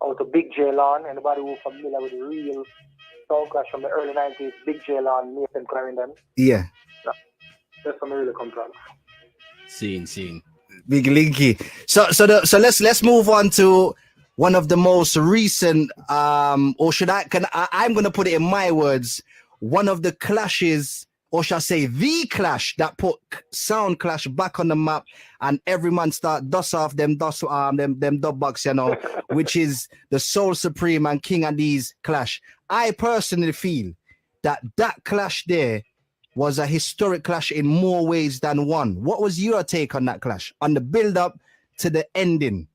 out to Big J Lawn. Anybody who's familiar with the real Soul Clash from the early 90s, Big J Lawn, Nathan Clarendon. Yeah. That's where I really come from. Scene. Big Linky. So let's move on to one of the most recent, I'm going to put it in my words, one of the clashes, or shall I say the clash that put Sound Clash back on the map, and every man start dust off them dub box, you know, which is the Soul Supreme and King Addies clash. I personally feel that clash there was a historic clash in more ways than one. What was your take on that clash, on the build-up to the ending?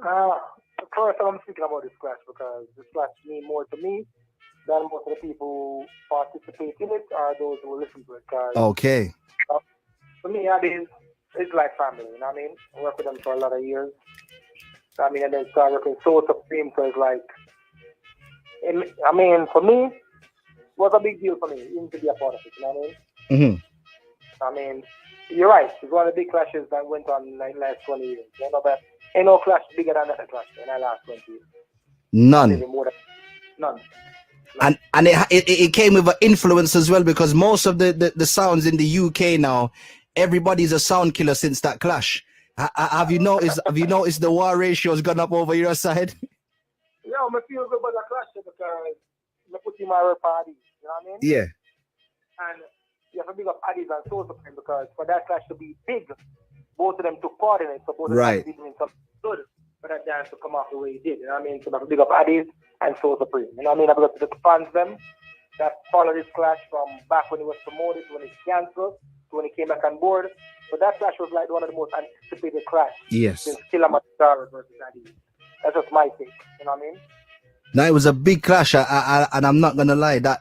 First, I'm speaking about this clash because this clash means more to me than most of the people who participate in it or those who listen to it. Okay. For me, it's like family, you know what I mean? I worked with them for a lot of years. I mean, and then start working Soul Supreme, so it's like, I mean, for me, it was a big deal for me even to be a part of it, you know what I mean? Mm-hmm. I mean, you're right. It's one of the big clashes that went on in the last 20 years. You know, but ain't no clash bigger than that clash in the last 20 years. None. None. And it came with an influence as well, because most of the sounds in the UK now, everybody's a sound killer since that clash. Have you noticed the war ratio has gone up over your side? Yeah, I feel good about the clash because I put in my rep Addies, you know what I mean? Yeah. And you have to big up Addies and Soul Supreme because for that clash to be big, both of them took part in it, so both of them did doing something good for that dance to come off the way it did, you know what I mean? So I have to big up Addies and Soul Supreme, you know what I mean? I've got the fans them that followed this clash from back when it was promoted, when it canceled, to when it came back on board. But that clash was like one of the most anticipated clash since Killer Matara versus Addies. That's just my take, you know what I mean? Now it was a big clash, and I'm not gonna lie, that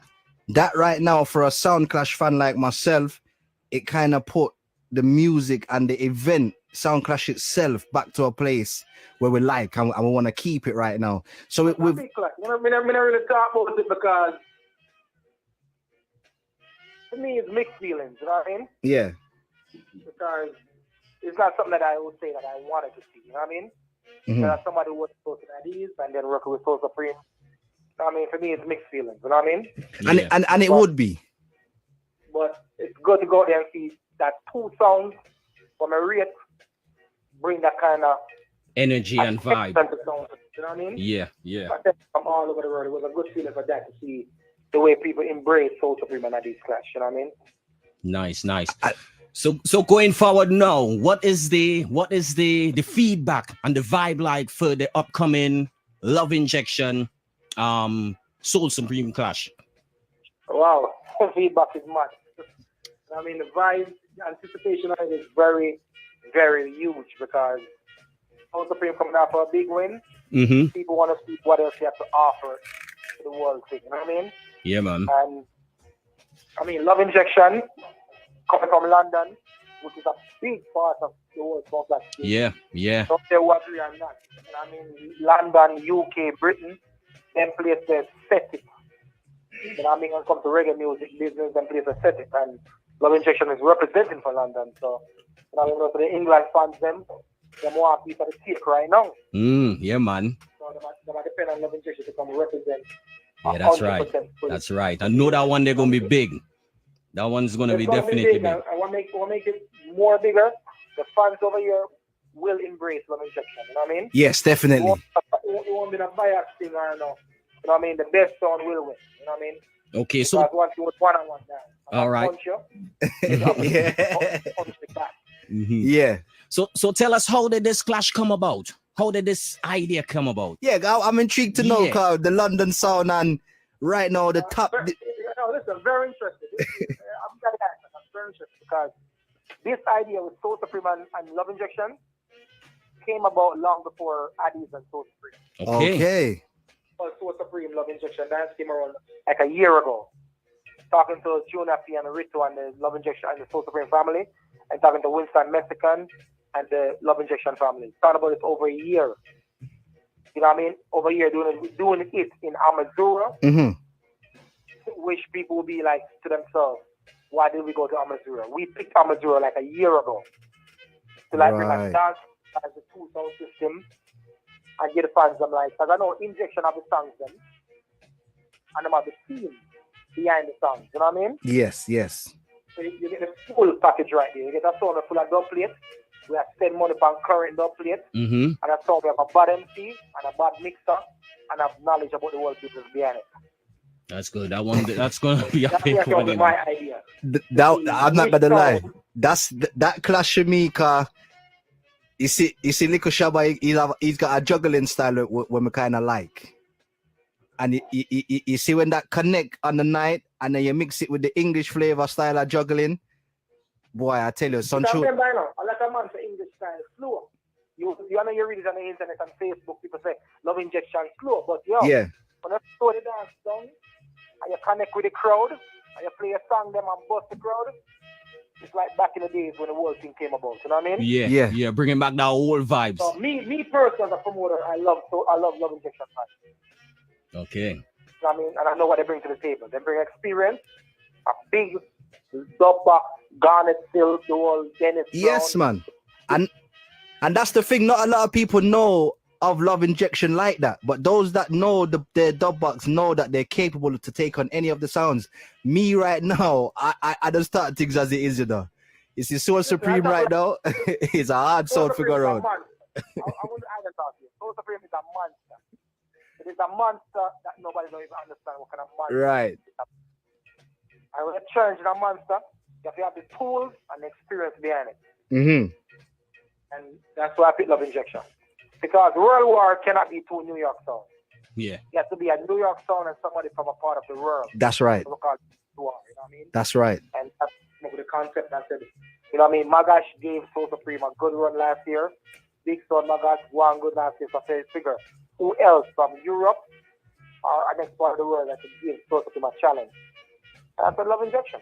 right now for a Sound Clash fan like myself, it kind of put the music and the event, Sound Clash itself, back to a place where we like and we want to keep it right now. So it with big clash. I mean, I really talk about it because to me it's mixed feelings, you know what I mean? Yeah. Because it's not something that I would say that I wanted to see, you know what I mean? Mm-hmm. Somebody who was supposed to Addies and then working with Soul Supreme. I mean, for me, it's mixed feelings. You know what I mean? And it would be. But it's good to go there and see that two songs from a rate bring that kind of energy and vibe. You know what I mean? Yeah. From all over the world, it was a good feeling for that to see the way people embrace Soul Supreme and these clash. You know what I mean? Nice. So going forward now, what is the feedback and the vibe like for the upcoming Love Injection Soul Supreme clash? Wow, feedback is mad. I mean, the vibe, the anticipation of it is very, very huge because Soul Supreme coming out for a big win. Mm-hmm. People want to see what else they have to offer to the world. You know what I mean? Yeah, man. And I mean, Love Injection coming from London, which is a big part of the world song like this. Yeah. Don't say what we are not. You know what I mean? London, UK, Britain, them places set it. You know what I mean? When it comes to reggae music business, them places set it. And Love Injection is representing for London. So, you know, when the England fans, them want a piece of the cake right now. Yeah, man. So, they might depend on Love Injection to come represent. Yeah, that's right. That's right. I know that one they're going to be big. That one's going to be definitely big. I want to make it more bigger. The fans over here will embrace Love Injection. You know what I mean? Yes, definitely. It won't be a bias thing or no. You know what I mean? The best sound will win. You know what I mean? Okay, so because once you was one-on-one now. All right. Punch you, punch the back. Yeah. So tell us, how did this clash come about? How did this idea come about? Yeah, I'm intrigued to know the London sound and right now the top. Listen, very interested. I'm very interested because this idea with Soul Supreme and Love Injection came about long before Addies and Soul Supreme. Okay. Well, Soul Supreme Love Injection dance came around like a year ago. Talking to Junior P and Rito and the Love Injection and the Soul Supreme family, and talking to Winston Mexican and the Love Injection family. Talking about it over a year. You know what I mean? Over a year doing it in Amazura. Mm-hmm. Which people will be like to themselves, why did we go to Amazura? We picked Amazura like a year ago to like bring like dance as a two sound system and get the fans them like, because I know Injection of the songs them and them have the theme behind the songs. You know what I mean? Yes. So you get the full package right there. You get a sound full of dub plate. We have spent money on current dub plate. Mm-hmm. And a sound we have a bad MC and a bad mixer and have knowledge about the world business behind it. That's good. That's going to be a big one. That's my idea. I'm not gonna lie. That clash of me, cause you see, Little Shabba, he's got a juggling style when we kind of like, and you see when that connect on the night, and then you mix it with the English flavor style of juggling. Boy, I tell you, son, true. I like a man for English style slow. You know you read it on the internet and Facebook. People say Love Injection slow, but when you slow the dance down. And you connect with the crowd, and you play a song them and bust the crowd. It's like back in the days when the whole thing came about. You know what I mean? Yeah. Bringing back that old vibes. So me personally as a promoter, I love Love Injection fans. Okay. You know what I mean? And I know what they bring to the table. They bring experience, a big dub box, Garnet Silk, the whole Dennis. Yes, man. And that's the thing. Not a lot of people know of Love Injection like that, but those that know their dub box know that they're capable to take on any of the sounds. Me right now, I don't start things as it is, you know. You see, Soul Supreme right now is a hard sound figure out. I want to add that to you. Soul Supreme is a monster. It is a monster that nobody don't even understand what kind of monster. Right. And when you change in a monster, you have to have the tools and the experience behind it. Mm-hmm. And that's why I pick Love Injection. Because World War cannot be two New York sounds. Yeah. You have to be a New York sound and somebody from a part of the world. That's right. You know what I mean? That's right. And that's the concept that said, you know what I mean? Magash gave Soul Supreme a good run last year. Big Son Magash won good last year. So I figure, who else from Europe or next part of the world that could give Soul Supreme a challenge? And I said Love Injection.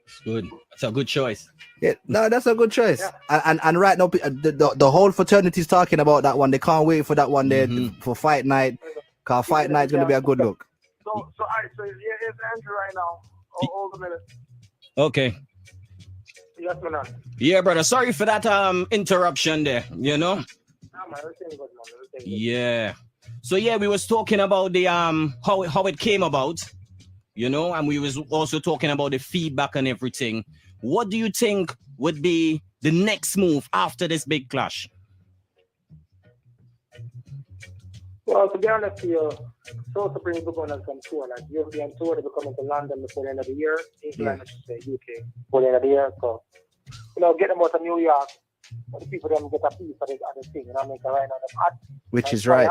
It's good. That's a good choice. Yeah, no, that's a good choice. Yeah. And right now, the whole fraternity is talking about that one. They can't wait for that one there for fight night. Cause fight night's gonna be a good look. So all right, so here's Andrew right now. Hold a minute. Okay. Yes, man. Yeah, brother. Sorry for that interruption there. You know. Nah, man, everything good, man. Everything good. Yeah. So yeah, we was talking about the how it came about. You know, and we was also talking about the feedback and everything. What do you think would be the next move after this big clash? Well, to be honest with you, Soul Supreme is going on some tour, like European tour. They're coming to London before the end of the year. England, I should say, UK, before the end of the year. So, get them out of New York. The people them get a piece of the thing, make a right on the hot. Which is right.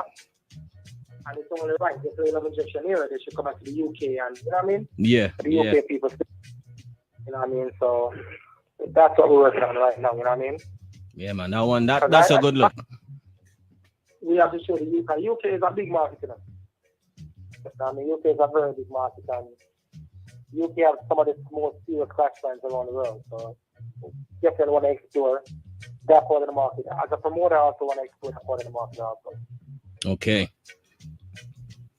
And it's only right. They play Love Injection here. They should come back to the UK, and you know what I mean? Yeah. The UK people, you know what I mean? So that's what we're working on right now. You know what I mean? Yeah, man. That's a good look. We have to show the UK. UK is a big market, you know. I mean, UK is a very big market, and UK have some of the most serious clash bands around the world. So definitely want to explore that part of the market. As a promoter, I also want to explore that part of the market also. Okay.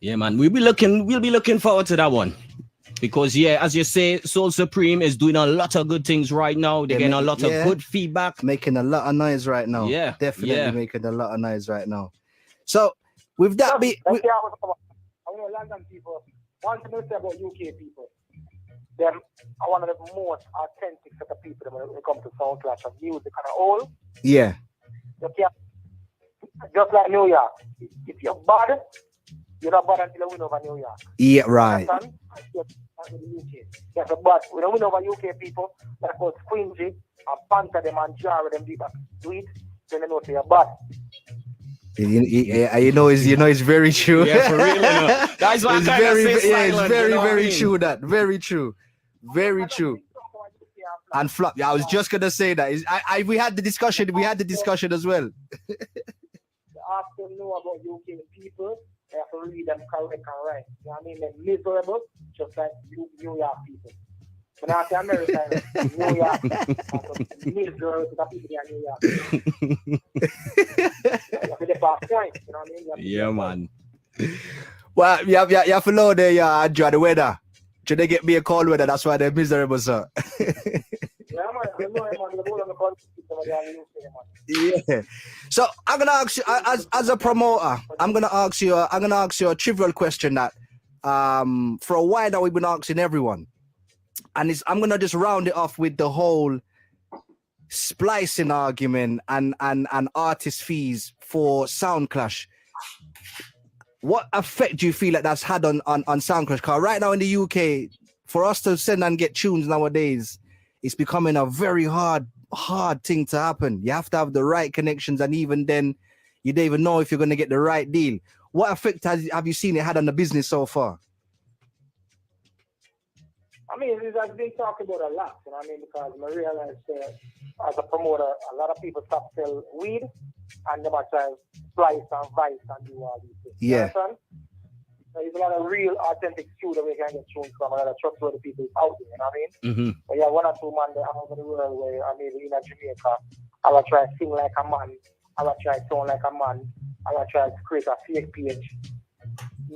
Yeah, man. We'll be looking forward to that one. Because as you say, Soul Supreme is doing a lot of good things right now. They're getting a lot of good feedback. Making a lot of noise right now. Yeah. Definitely making a lot of noise right now. So with that I know London people, one thing to say about UK people, them are one of the most authentic set of people when it comes to sound clash of music and all. Yeah. Just like New York. If you're bad, you're not bad until you win over New York. Yeah, right. Yes, but when you win over UK people, that goes Quincy and Panther them and jar them deep back to it, then they know you're bad. You know it's very true. Yeah, for real. That's why it's very true. That very true. And flop. Yeah, I was just gonna say that. We had the discussion. We had the discussion as well. You have to know about UK people. You have to read them correct and right. You know what I mean? They're miserable, just like New York people. When I say America, New York, miserable to the people in New York. You have to get past point. You know what I mean? Yeah, man. Well, you have to know they enjoy the weather. Should they get me a cold weather? That's why they're miserable, sir. Yeah. So I'm gonna ask you as a promoter. I'm gonna ask you a trivial question that for a while now we've been asking everyone, and I'm gonna just round it off with the whole splicing argument and artist fees for Soundclash. What effect do you feel like that's had on Soundclash? Because right now in the UK, for us to send and get tunes nowadays, it's becoming a very hard thing to happen. You have to have the right connections, and even then, you don't even know if you're going to get the right deal. What effect have you seen it had on the business so far? I mean, I've been talking about a lot, you know what I mean? Because I realized as a promoter, a lot of people stop sell weed and they might try splice and vice and do all these things. Yeah. There's a lot of real authentic studio where you can get tunes from, a lot of trustworthy people out there, you know what I mean? Mm-hmm. But yeah, one or two man all over the world where I maybe in Jamaica, I will try to sing like a man, I will try to sound like a man, I will try to create a fake page.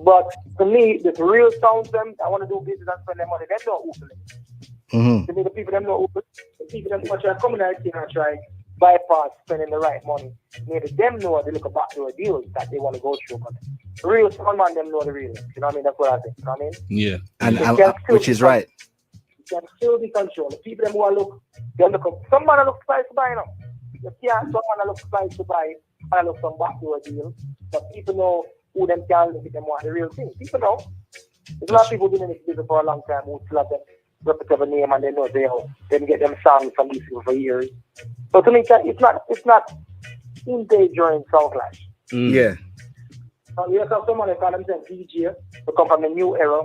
But to me, the real sounds them, I want to do business and spend their money, they don't open it. Mm-hmm. To me, the people them don't open, the people them try to come in and try bypass spending the right money. Maybe them know they look back to a deal that they want to go through. But real sound man, them know the real. You know what I mean? That's what I think. You know what I mean? Yeah. And which is right. You can still be controlled. The people them who look, they look up. Some man look price to buy now. You can't, some man look price to buy and look some back to a deal. But people know who them can look at them want the real thing. People know. There's a lot of people been in this business for a long time who still have them reputable name and they know they get them songs from these people for years. So to me, it's not endangering Soundclash. Yeah. You have someone who call themselves DJ, who come from the new era,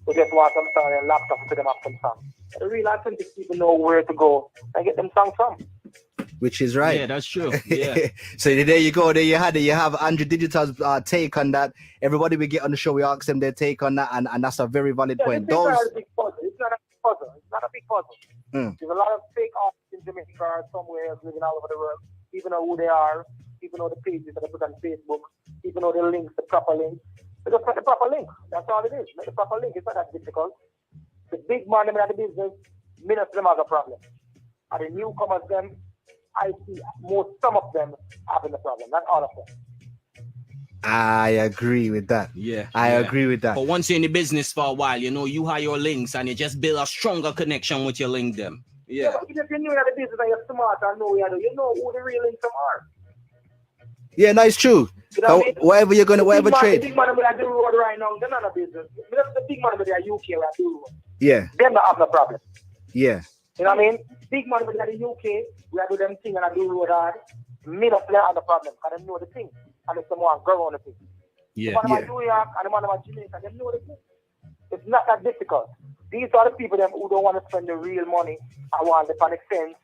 who just want some song and laptop and put them up some songs. The real authentic people know where to go and get them songs from. Which is right. Yeah, that's true. Yeah. So there you go. There you had it. You have Andrew Digital's take on that. Everybody we get on the show, we ask them their take on that, and that's a very valid point. It's not a big puzzle. It's not a big puzzle. There's a lot of fake artists in Jamaica or somewhere else living all over the world. People know who they are. People know the pages that they put on Facebook. People know the links, the proper links. They just make the proper link. That's all it is. Make the proper link. It's not that difficult. The big man in the business, many of them have a problem. And the newcomers, them, I see some of them having the problem, not all of them. I agree with that. Yeah. I agree with that. But once you're in the business for a while, you have your links and you just build a stronger connection with your link them. Yeah. But if you're new in the business and you're smart and know you know who the real links are. Yeah, no, it's true. You know what I mean? Whatever you're gonna, whatever trade. The big man with the road right now, they're not a business. The big man with the UK where I do road. Yeah. Them not have no problem. Yeah. You know what I mean? Big man with the UK, we do them thing and I do road hard. Me not play on the problem because they know the thing. And if someone go on the thing. Yeah. The man of New York and the man of Jamaica, they know the thing. It's not that difficult. These are the people them who don't want to spend the real money and want the panic fence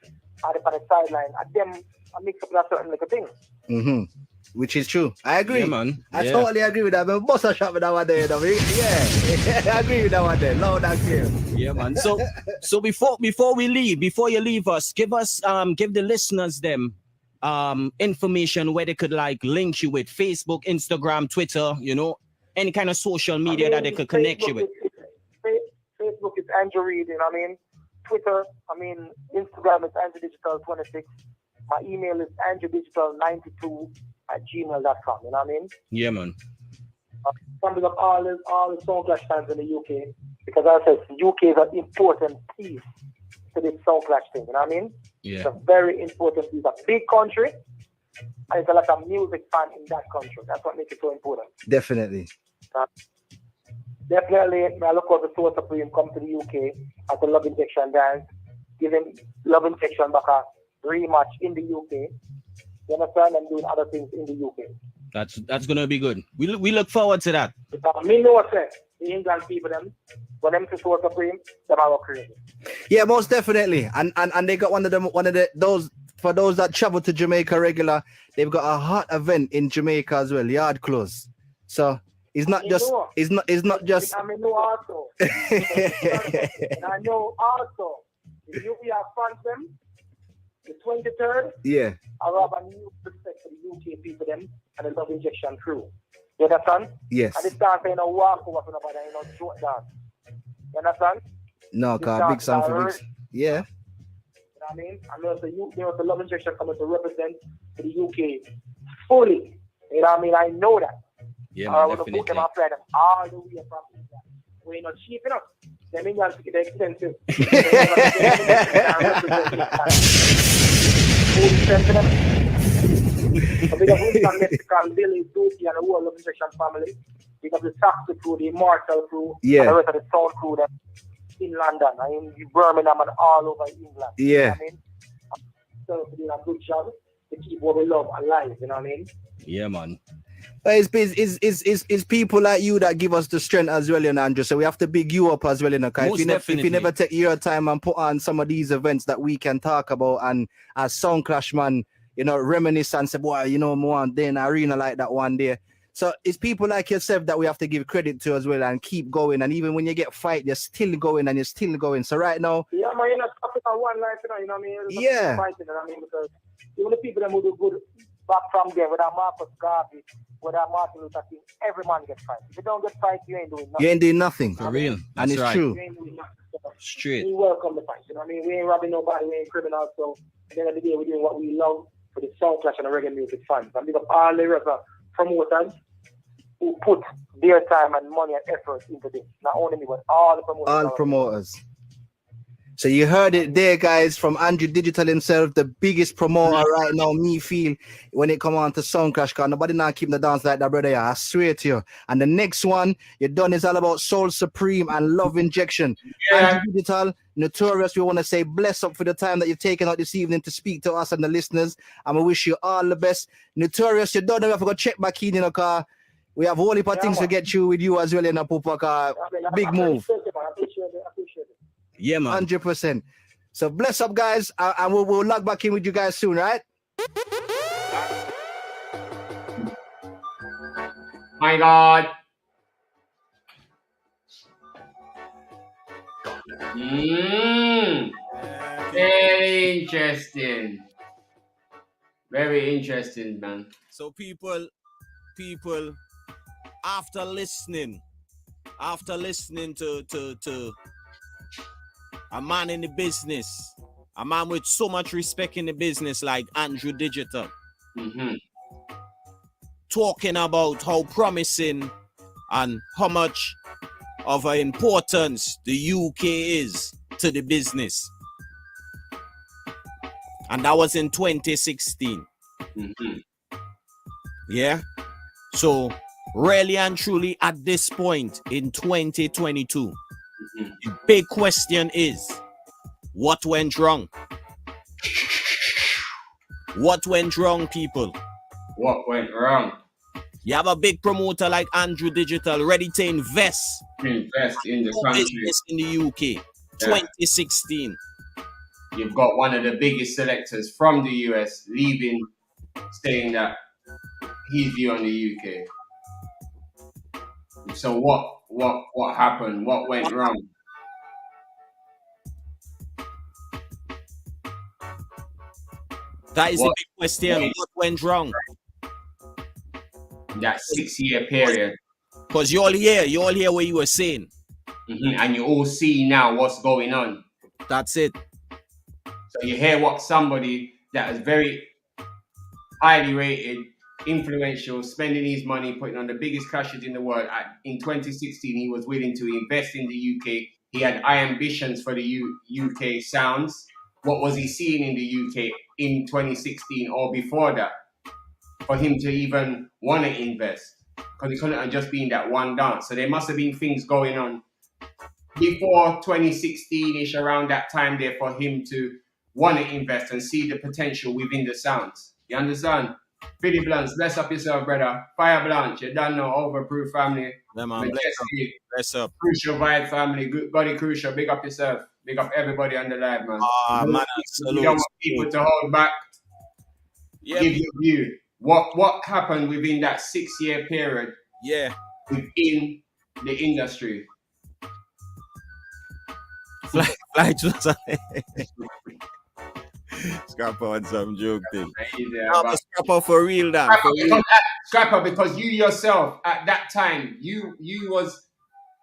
or the panic sideline. And them mix up that certain little thing. Mm-hmm. Which is true. I agree. Yeah, man. I Yeah. totally agree with that. But boss a shot with that one there, you know? Yeah. I agree with that one there. Loud and clear. Yeah, man. So before we leave, before you leave us, give the listeners them information where they could like link you with Facebook, Instagram, Twitter, you know, any kind of social media that they could connect you with. Facebook is Andrew Reid, you know what I mean? Twitter, Instagram is AndrewDigital26. My email is andrewdigital92@gmail.com, you know what I mean? Yeah, man. Summing up all the Sound Clash fans in the UK, because as I said, the UK is an important piece to this Sound Clash thing, you know what I mean? Yeah. It's a very important piece. It's a big country, and it's a lot of music fan in that country. That's what makes it so important. Definitely. Definitely, I look out the Soul Supreme come to the UK at the Love Injection dance, giving Love Injection back a rematch in the UK. You understand? And doing other things in the UK. That's gonna be good. We look forward to that. Me know what the England people them when them to Soul Supreme, them are crazy. Yeah, most definitely. And they got one of those for those that travel to Jamaica regular, they've got a hot event in Jamaica as well, Yard Close. So it's not just it's not just I know also. And I know also if you have fans them, the 23rd, yeah. I have a new respect for the UK people them and the Love Injection crew. You understand? Yes. And this dance ain't no walk over for nobody, ain't no short dance. You understand? No, This cause dance big sound is for big. alright. Yeah. You know what I mean? I know the Love Injection coming to represent the UK fully. You know what I mean? I know that. Yeah, I man, want to put definitely. them up them all the way from England. We're not cheap enough. Them Indians get expensive. A bit of Winston Mexican, Billy, Dookie, and the whole Love Injection family. Because the Saxo crew, the Immortal crew, Yeah. and the rest of the Sound crew them in London, and in Birmingham, and all over England. Yeah. You know what I mean? So, doing a good job to keep what we love alive, you know what I mean? Yeah, man. But it's people like you that give us the strength as well, you know, Andrew. So we have to big you up as well, you know. 'Cause Most if you definitely. never take your time and put on some of these events that we can talk about, and as Sound Clash man, you know, reminisce and say, boy, you know, more day in arena like that one day. So it's people like yourself that we have to give credit to as well and keep going. And even when you get fight, you're still going and you're still going. So right now, Yeah, man, you're not stopping on one life, you know what I mean? You're Yeah. not fighting, you know what I mean? Because even the people that who do good back from there, whether Marcus Garvey, whether Martin Luther King, every man gets fight. If you don't get fight, you ain't doing nothing. you ain't doing nothing. For real. And That's it's right. true. You ain't doing nothing. So Straight. we welcome the fight, you know what I mean? We ain't robbing nobody, we ain't criminals, so at the end of the day, we're doing what we love for the Sound Clash and the reggae music fans. And big up all the rest of promoters who put their time and money and effort into this. Not only me, but all the promoters. All promoters. So you heard it there, guys, from Andrew Digital himself, the biggest promoter right now, me feel, when it come on to Sound Clash, because nobody now keep the dance like that, brother. Yeah, I swear to you. And the next one you done is all about Soul Supreme and Love Injection. Yeah. Andrew Digital, Notorious, we want to say bless up for the time that you've taken out this evening to speak to us and the listeners. And we wish you all the best. Notorious, you don't know if we go check back in your car. We have a whole heap of things to get you with you as well in a Pupa car. Big move. I appreciate it. Yeah, man. 100%. So bless up, guys, and we'll log back in with you guys soon, right? My God. Very interesting. Very interesting, man. So people, after listening to a man in the business, a man with so much respect in the business like Andrew Digital, talking about how promising and how much of an importance the UK is to the business. And that was in 2016. Yeah. So really and truly at this point in 2022, the big question is, what went wrong? What went wrong, people? What went wrong? You have a big promoter like Andrew Digital ready to invest in the country, in the UK. 2016. You've got one of the biggest selectors from the US leaving, saying that he's view on the UK. So what happened? What went wrong? That is the big question. What went wrong? That 6-year period. Because you all hear what you were saying. And you all see now what's going on. That's it. So you hear what somebody that is very highly rated, influential, spending his money, putting on the biggest clashes in the world. In 2016, he was willing to invest in the UK. He had high ambitions for the UK sounds. What was he seeing in the UK in 2016 or before that for him to even want to invest? Because it couldn't have just been that one dance. So there must have been things going on before 2016-ish, around that time there, for him to want to invest and see the potential within the sounds. You understand? Philly Blunts, bless up yourself, brother. Fire Blanche, you don't know, Overproof family. Yeah, man, bless up. Crucial Vibe family, Body Crucial, big up yourself. Big up everybody on the live, man. Man, you don't want people to hold back. Yeah, give your view. What happened within that 6-year period? Yeah. Within the industry. Fly to Scrapper on some joke thing. Scrapper for real, Dan. Scrapper, because you yourself at that time, you was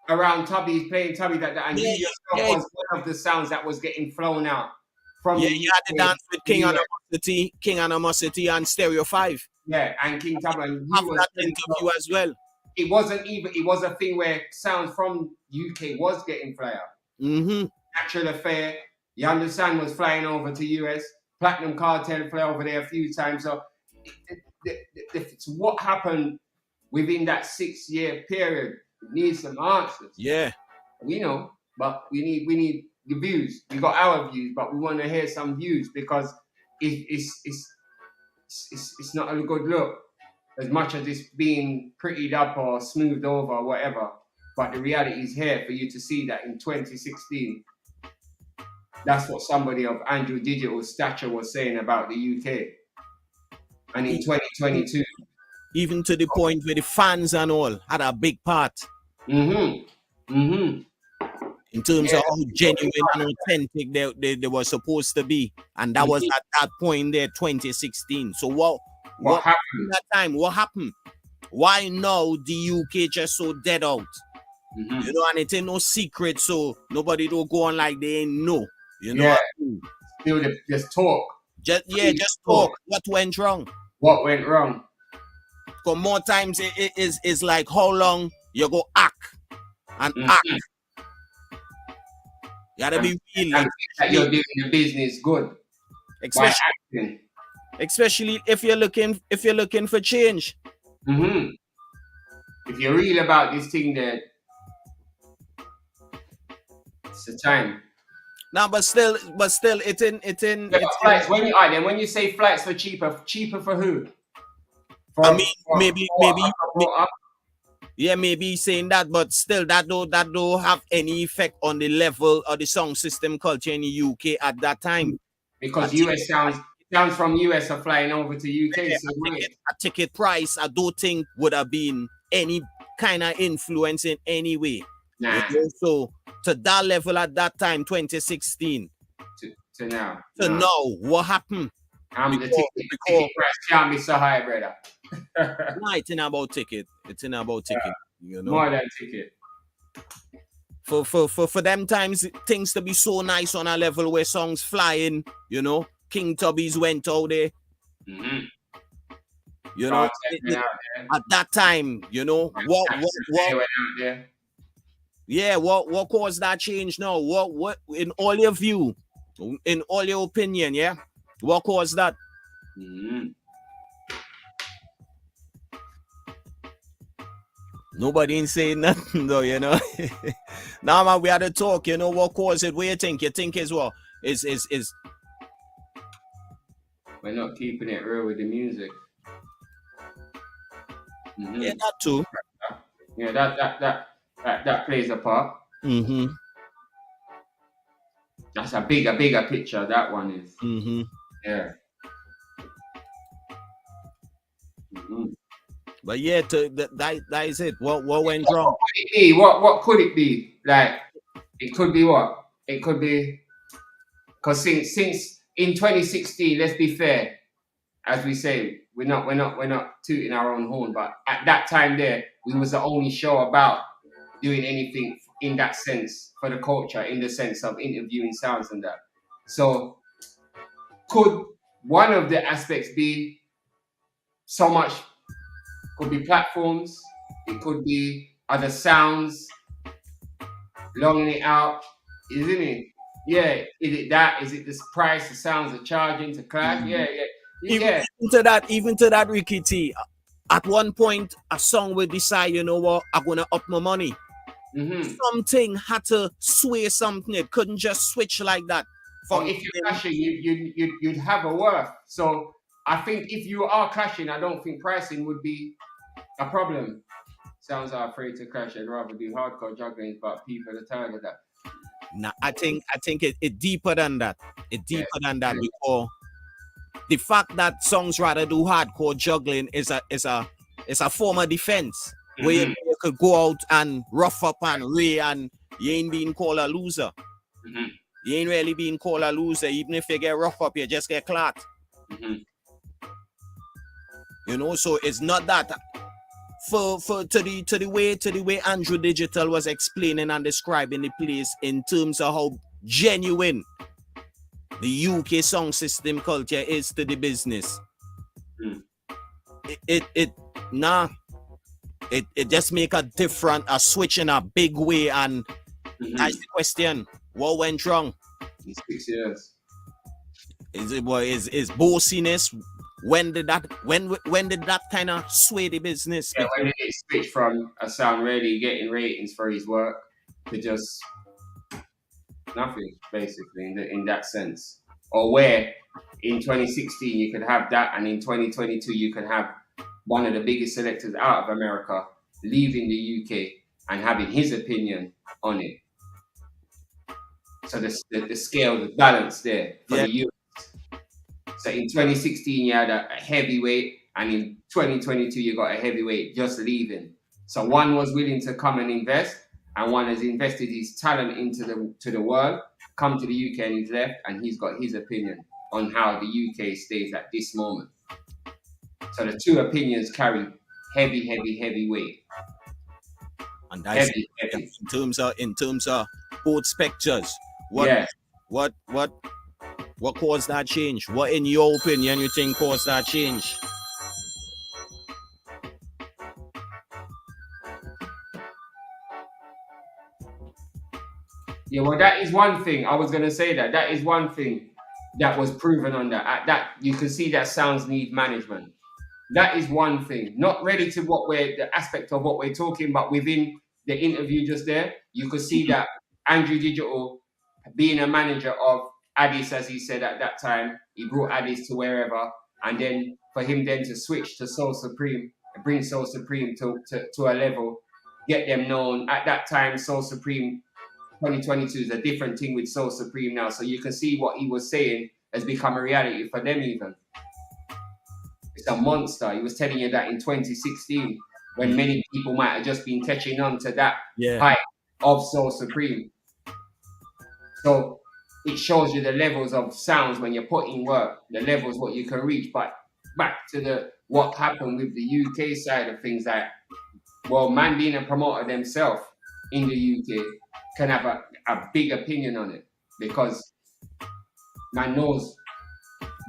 around Tubby, playing Tubby and you yourself was one of the sounds that was getting flown out from. Yeah, you had the dance with King Animosity and Stereo 5. Yeah, and King Tubby. And you was that interview as well. It wasn't even. It was a thing where sounds from UK was getting fly out. Natural Affair, You Understand, was flying over to US. Platinum Cartel flew over there a few times. So it's what happened within that 6-year period. We need some answers. Yeah. We know, but we need the views. We got our views, but we want to hear some views because it's not a good look. As much as it's being prettied up or smoothed over or whatever. But the reality is here for you to see that in 2016, that's what somebody of Andrew Digital's stature was saying about the UK. And in 2022. Even to the point where the fans and all had a big part. In terms of how genuine and authentic they were supposed to be. And that was at that point there, 2016. So what happened that time? What happened? Why now the UK just so dead out? You know, and it ain't no secret, so nobody don't go on like they ain't know. You know, just talk. Just talk. What went wrong? What went wrong? Because more times it is like how long you go act and act. You gotta be real. That you're doing the business good. Especially if you're looking for change. If you're real about this thing, then it's the time. No, but still, it's in. Flights, when you say flights for cheaper for who? Maybe saying that, but still that don't have any effect on the level of the sound system culture in the UK at that time. Because US sounds from US are flying over to UK. A ticket price, I don't think would have been any kind of influence in any way. Nah. So to that level at that time, 2016. To now. What happened? The ticket price can't be so high, brother. No, it's not about ticket. It's not about ticket. You know? More than ticket. For them times, things to be so nice on a level where songs flying, you know. King Tubby's went out there. You know, at that time, you know, what caused that change now? What in all your view, in all your opinion, what caused that? Nobody ain't saying nothing though, you know. Now man, we had to talk, you know, what caused it? What you think? You think is what? Is We're not keeping it real with the music. Yeah, that too. Yeah, that plays a part. Mm-hmm. That's a bigger picture. That one is. Mm-hmm. Yeah. Mm-hmm. But yeah, that is it. What went wrong? What could it be? Like, it could be what? It could be because since in 2016, let's be fair, as we say, we're not tooting our own horn, but at that time there, we was the only show about doing anything in that sense for the culture, in the sense of interviewing sounds and that. So could one of the aspects be so much? Could be platforms, it could be other sounds, longing it out, isn't it? Yeah, is it that? Is it this price the sounds are charging to clash? Yeah. Even to that, Ricky T. At one point, a song would decide, you know what, I'm gonna up my money. Mm-hmm. Something had to sway something. It couldn't just switch like that. Or if you're clashing, you'd have a worth. So I think if you are clashing, I don't think pricing would be a problem. Sounds are afraid to clash. I'd rather do hardcore juggling, but people are tired of that. Nah, I think it deeper than that. It's deeper than that because the fact that songs rather do hardcore juggling is a form of defense where you could go out and rough up and ray and you ain't being called a loser. Mm-hmm. You ain't really being called a loser. Even if you get rough up, you just get clot. Mm-hmm. You know, so it's not that to the way Andrew Digital was explaining and describing the place in terms of how genuine the UK song system culture is to the business. It just make a switch in a big way, and that's the question. What went wrong? In 6 years. Is bossiness? When did that kind of sway the business? Yeah, when did it switch from a sound really getting ratings for his work to just nothing, basically, in that sense? Or where in 2016 you could have that, and in 2022 you can have one of the biggest selectors out of America leaving the UK and having his opinion on it. So the scale, the balance there for the US. So in 2016 you had a heavyweight, and in 2022 you got a heavyweight just leaving. So one was willing to come and invest, and one has invested his talent into the world, come to the UK and he's left, and he's got his opinion on how the UK stays at this moment. So the two opinions carry heavy weight. And that's heavy. in terms of both specters. What caused that change? What, in your opinion, you think caused that change? Yeah, well, that is one thing. I was going to say that is one thing that was proven on that. That you can see that sounds need management. That is one thing. Not ready to the aspect of what we're talking, but within the interview just there, you could see that Andrew Digital, being a manager of Addis, as he said at that time, he brought Addis to wherever, and then for him then to switch to Soul Supreme, bring Soul Supreme to a level, get them known. At that time, Soul Supreme 2022 is a different thing with Soul Supreme now, so you can see what he was saying has become a reality for them even. It's a monster. He was telling you that in 2016, when many people might have just been catching on to that hype of Soul Supreme. So it shows you the levels of sounds when you're putting work, the levels what you can reach. But back to what happened with the UK side of things, that man being a promoter themselves in the UK can have a big opinion on it, because man knows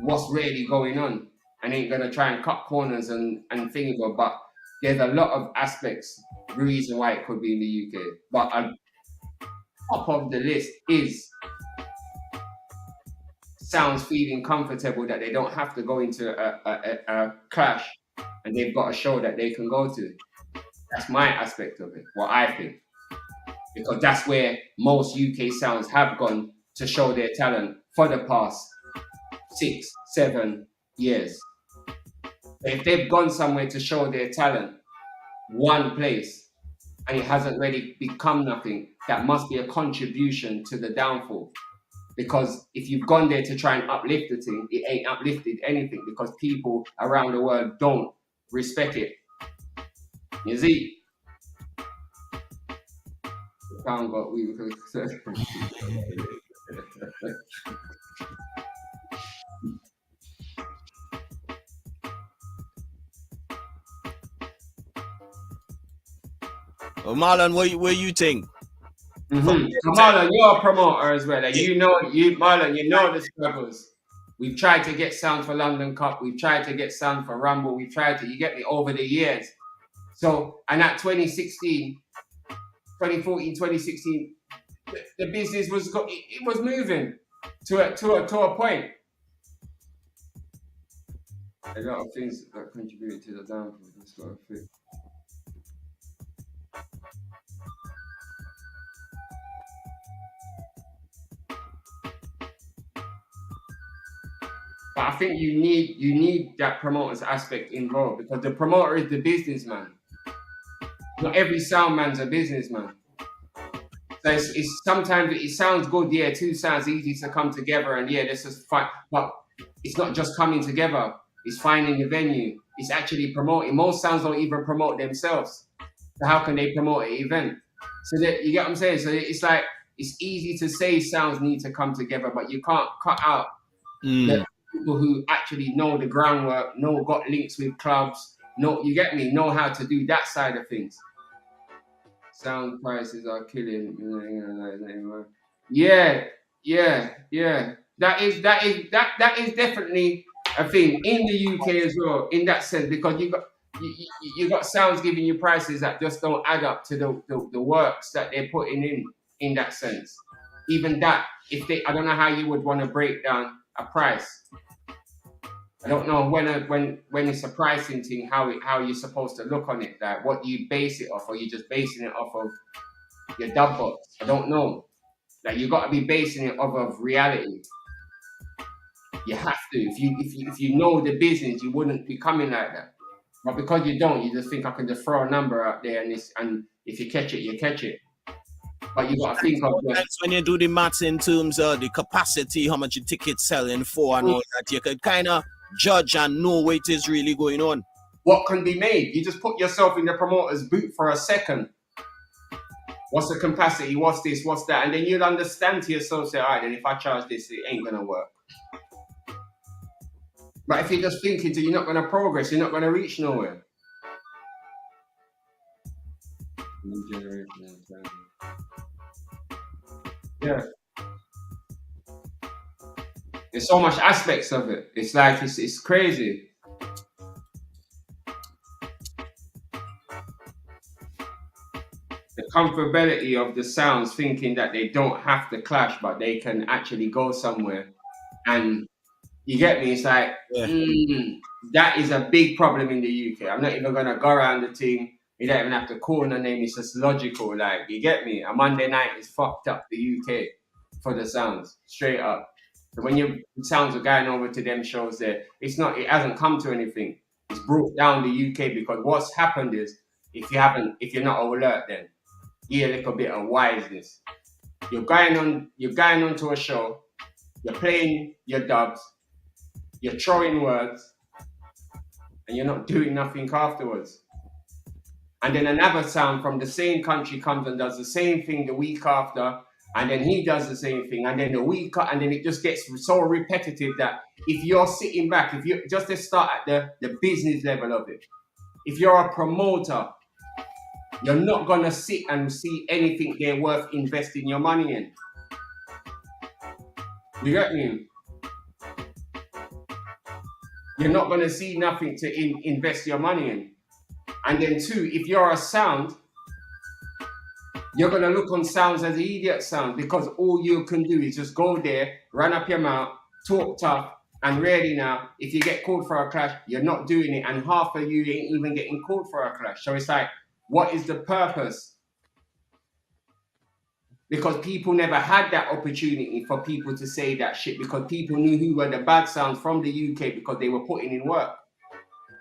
what's really going on and ain't gonna try and cut corners and things. But there's a lot of aspects, reason why it could be in the UK. But top of the list is sounds feeling comfortable that they don't have to go into a clash, and they've got a show that they can go to. That's my aspect of it, what I think. Because that's where most UK sounds have gone to show their talent for the past 6-7 years. If they've gone somewhere to show their talent, one place, and it hasn't really become nothing, that must be a contribution to the downfall. Because if you've gone there to try and uplift the thing, it ain't uplifted anything because people around the world don't respect it. You see? Marlon, what you think? Mm-hmm. So Marlon, you're a promoter as well. Marlon, you know the struggles. We've tried to get sound for London Cup. We've tried to get sound for Rumble. We've tried to, you get me, over the years. So, and at 2014, 2016, the business was moving to a point. A lot of things that contributed to the downfall. That's what I think. But I think you need that promoter's aspect involved because the promoter is the businessman. Not every sound man's a businessman. So it's sometimes it sounds good, yeah, two sounds easy to come together and yeah, this is fine. But it's not just coming together, it's finding a venue. It's actually promoting. Most sounds don't even promote themselves. So how can they promote an event? So that you get what I'm saying? So it's like it's easy to say sounds need to come together, but you can't cut out the people who actually know the groundwork, got links with clubs, you get me, know how to do that side of things. Sound prices are killing. Yeah. That is definitely a thing in the UK as well, in that sense, because you got sounds giving you prices that just don't add up to the works that they're putting in that sense. Even that, I don't know how you would want to break down a price. I don't know when it's a pricing thing, how you're supposed to look on it. Like what do you base it off, or you just basing it off of your dub box? I don't know. Like you got to be basing it off of reality. You have to. If you know the business, you wouldn't be coming like that. But because you don't, you just think I can just throw a number out there and if you catch it, you catch it. But you got to think of that's when you do the maths in terms of the capacity, how much your ticket's selling for, and all that. You could kind of judge and know what is really going on. What can be made? You just put yourself in the promoter's boot for a second. What's the capacity? What's this? What's that? And then you'll understand to yourself, say, all right, then if I charge this, it ain't going to work. But if you're just thinking, you're not going to progress, you're not going to reach nowhere. Yeah. There's so much aspects of it. It's like, it's crazy. The comfortability of the sounds, thinking that they don't have to clash, but they can actually go somewhere. And you get me? It's like, that is a big problem in the UK. I'm not even going to go around the team. You don't even have to call the name. It's just logical. Like, you get me? A Monday night is fucked up the UK for the sounds, straight up. So when your sounds are going over to them shows there, it hasn't come to anything. It's brought down the UK because what's happened is, if you're not alert, then hear a little bit of wiseness. You're going on to a show, you're playing your dubs, you're throwing words, and you're not doing nothing afterwards. And then another sound from the same country comes and does the same thing the week after, and then he does the same thing, and then and then it just gets so repetitive that if you're sitting back, if you just to start at the business level of it, if you're a promoter, you're not gonna sit and see anything there worth investing your money in. You get me? You're not gonna see nothing to invest your money in. And then two, if you're a sound, you're going to look on sounds as an idiot sound because all you can do is just go there, run up your mouth, talk tough, and really now, if you get called for a clash, you're not doing it, and half of you ain't even getting called for a clash. So it's like, What is the purpose? Because people never had that opportunity for people to say that shit, because people knew who were the bad sounds from the UK because they were putting in work.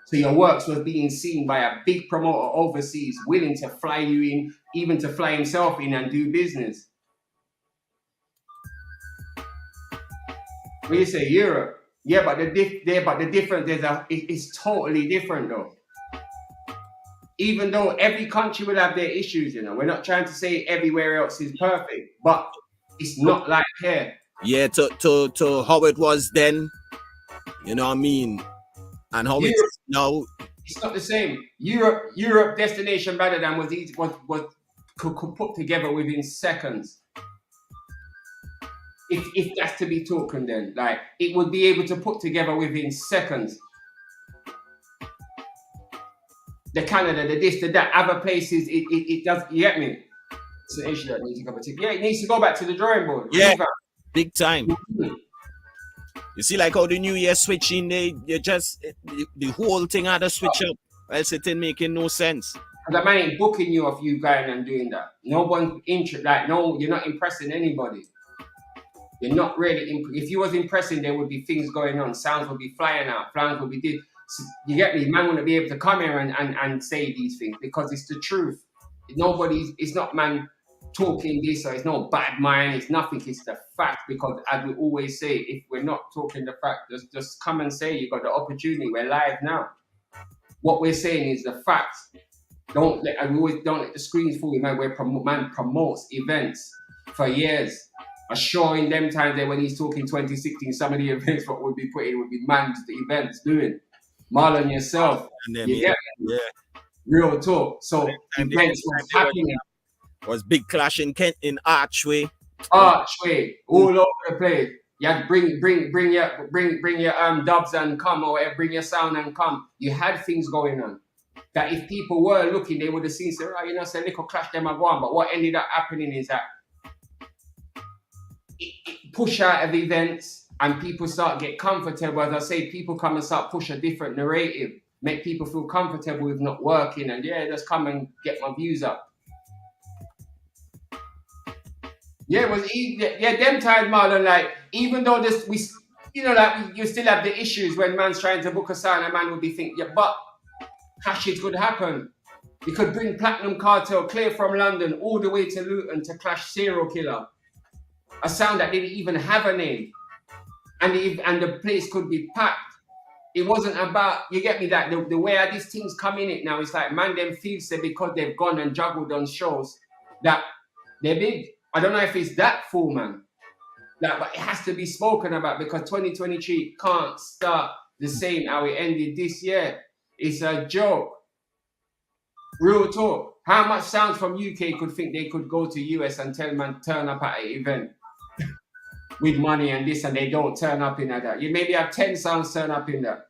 So your works was being seen by a big promoter overseas, willing to fly you in, even to fly himself in and do business. When you say Europe, yeah, but the difference it's totally different though. Even though every country will have their issues, you know, we're not trying to say everywhere else is perfect, but it's not like here. Yeah, to how it was then, you know what I mean, and how it is now. It's not the same. Europe destination better than was could put together within seconds. If that's to be talking, then like it would be able to put together within seconds. The Canada, the this, the that, other places, it does. You get me? It's an issue that needs to go back to. Yeah, it needs to go back to the drawing board. Yeah, big time. You see, like how the New Year switching, the whole thing had to switch up. Else it ain't making no sense. The man ain't booking you if you going and doing that. No one interested. Like, no, you're not impressing anybody. You're not really. If you was impressing, there would be things going on. Sounds would be flying out. Plans would be did. So, you get me? Man wouldn't be able to come here and say these things because it's the truth. It's not man talking this, or it's no bad mind. It's nothing. It's the fact. Because as we always say, if we're not talking the fact, just come and say you got the opportunity. We're live now. What we're saying is the facts. Don't let the screens fool you, man. Man promotes events for years. I'm sure in them times there when he's talking 2016, some of the events what would be putting would be man's the events doing. Marlon yourself. And then, real talk. So events was happening. Was big clash in Kent in Archway. Archway, all over the place. You had to bring your dubs and come, or whatever, bring your sound and come. You had things going on that if people were looking, they would have seen, say, right, you know, say little clash them are going. But what ended up happening is that it push out of events and people start get comfortable. As I say, people come and start push a different narrative, make people feel comfortable with not working, and just come and get my views up. Yeah, it was them times, Marlon, like, even though you still have the issues when man's trying to book a sound, a man would be thinking, yeah, but clashes could happen. You could bring Platinum Cartel clear from London all the way to Luton to clash Serial Killer. A sound that didn't even have a name. And the place could be packed. It wasn't about, you get me, that the way these things come in it now, it's like, man, them thieves say because they've gone and juggled on shows that they're big. I don't know if it's that full, man. Like, but it has to be spoken about because 2023 can't start the same how it ended this year. It's a joke. Real talk. How much sounds from UK could think they could go to US and tell man turn up at an event with money and this, and they don't turn up in that. You maybe have 10 sounds turn up in that.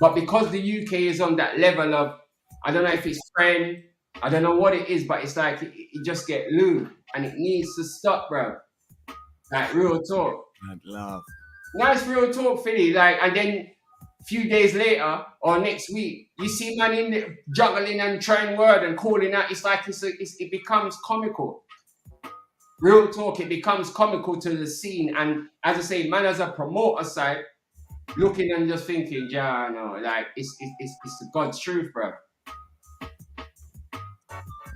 But because the UK is on that level of, I don't know if it's trend, I don't know what it is, but it's like it just get lewd and it needs to stop, bro. Like, real talk. I'd love. Nice real talk, Philly. Like, and then a few days later or next week, you see man in the juggling and trying word and calling out. It's like it becomes comical. Real talk, it becomes comical to the scene. And as I say, man, as a promoter side, looking and just thinking, yeah, no, like it's God's truth, bro.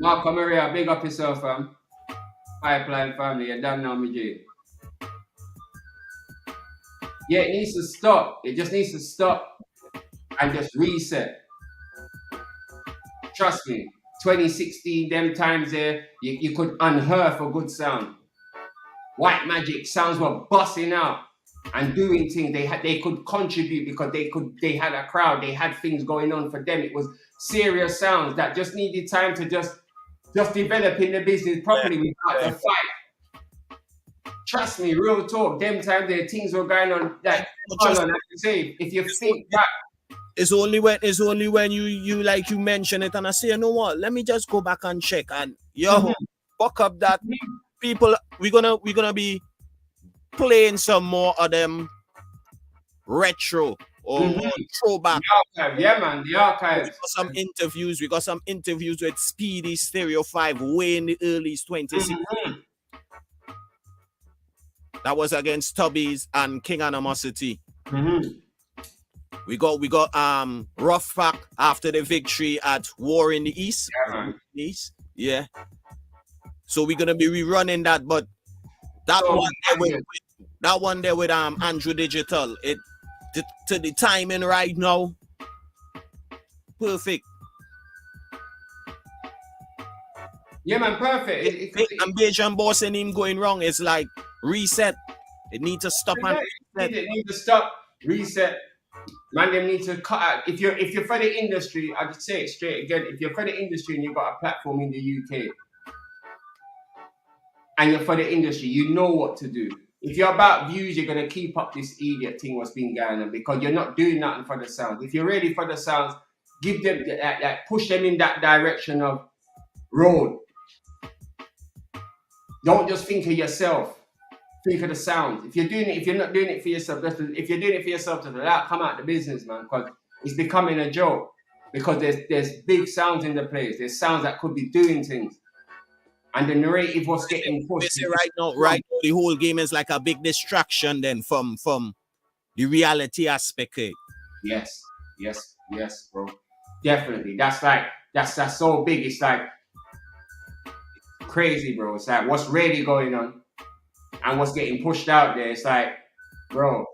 Marco Maria, big up yourself, fam. Pipeline family, you're done now, G. Yeah, it needs to stop. It just needs to stop and just reset. Trust me, 2016, them times there, you could unearth a good sound. White Magic sounds were busting out and doing things. They could contribute because they had a crowd. They had things going on for them. It was serious sounds that just needed time to just developing the business properly without the fight. Trust me, real talk. Them times there things were going on. Like, hold on, I can say, if you think that. It's only when you like you mention it and I say, you know what? Let me just go back and check and fuck up that people. We're gonna be playing some more of them retro or throwback. The archive, yeah, man, the archives. We got some interviews with Speedy Stereo 5 way in the early 2016. That was against Tubbies and King Animosity. We got Rough Pack after the victory at War in the East. Yeah. So we're gonna be rerunning that, but that one there with Andrew Digital. To the timing right now, perfect. Yeah, man, perfect. And Bajan Boss and him going wrong. It's like reset. It needs to stop and reset. It needs to stop, reset. Man, they need to cut out. If you're for the industry, I could say it straight again. If you're for the industry and you've got a platform in the UK, and you're for the industry, you know what to do. If you're about views, you're gonna keep up this idiot thing what's been going on because you're not doing nothing for the sounds. If you're ready for the sounds, give them push them in that direction of road. Don't just think of yourself. Think of the sounds. If you're not doing it for yourself, if you're doing it for yourself, just come out the business, man, because it's becoming a joke. Because there's big sounds in the place. There's sounds that could be doing things. And the narrative was getting pushed. Right now, the whole game is like a big distraction then from the reality aspect. Yes, bro. Definitely. That's so big. It's like crazy, bro. It's like what's really going on and what's getting pushed out there. It's like, bro,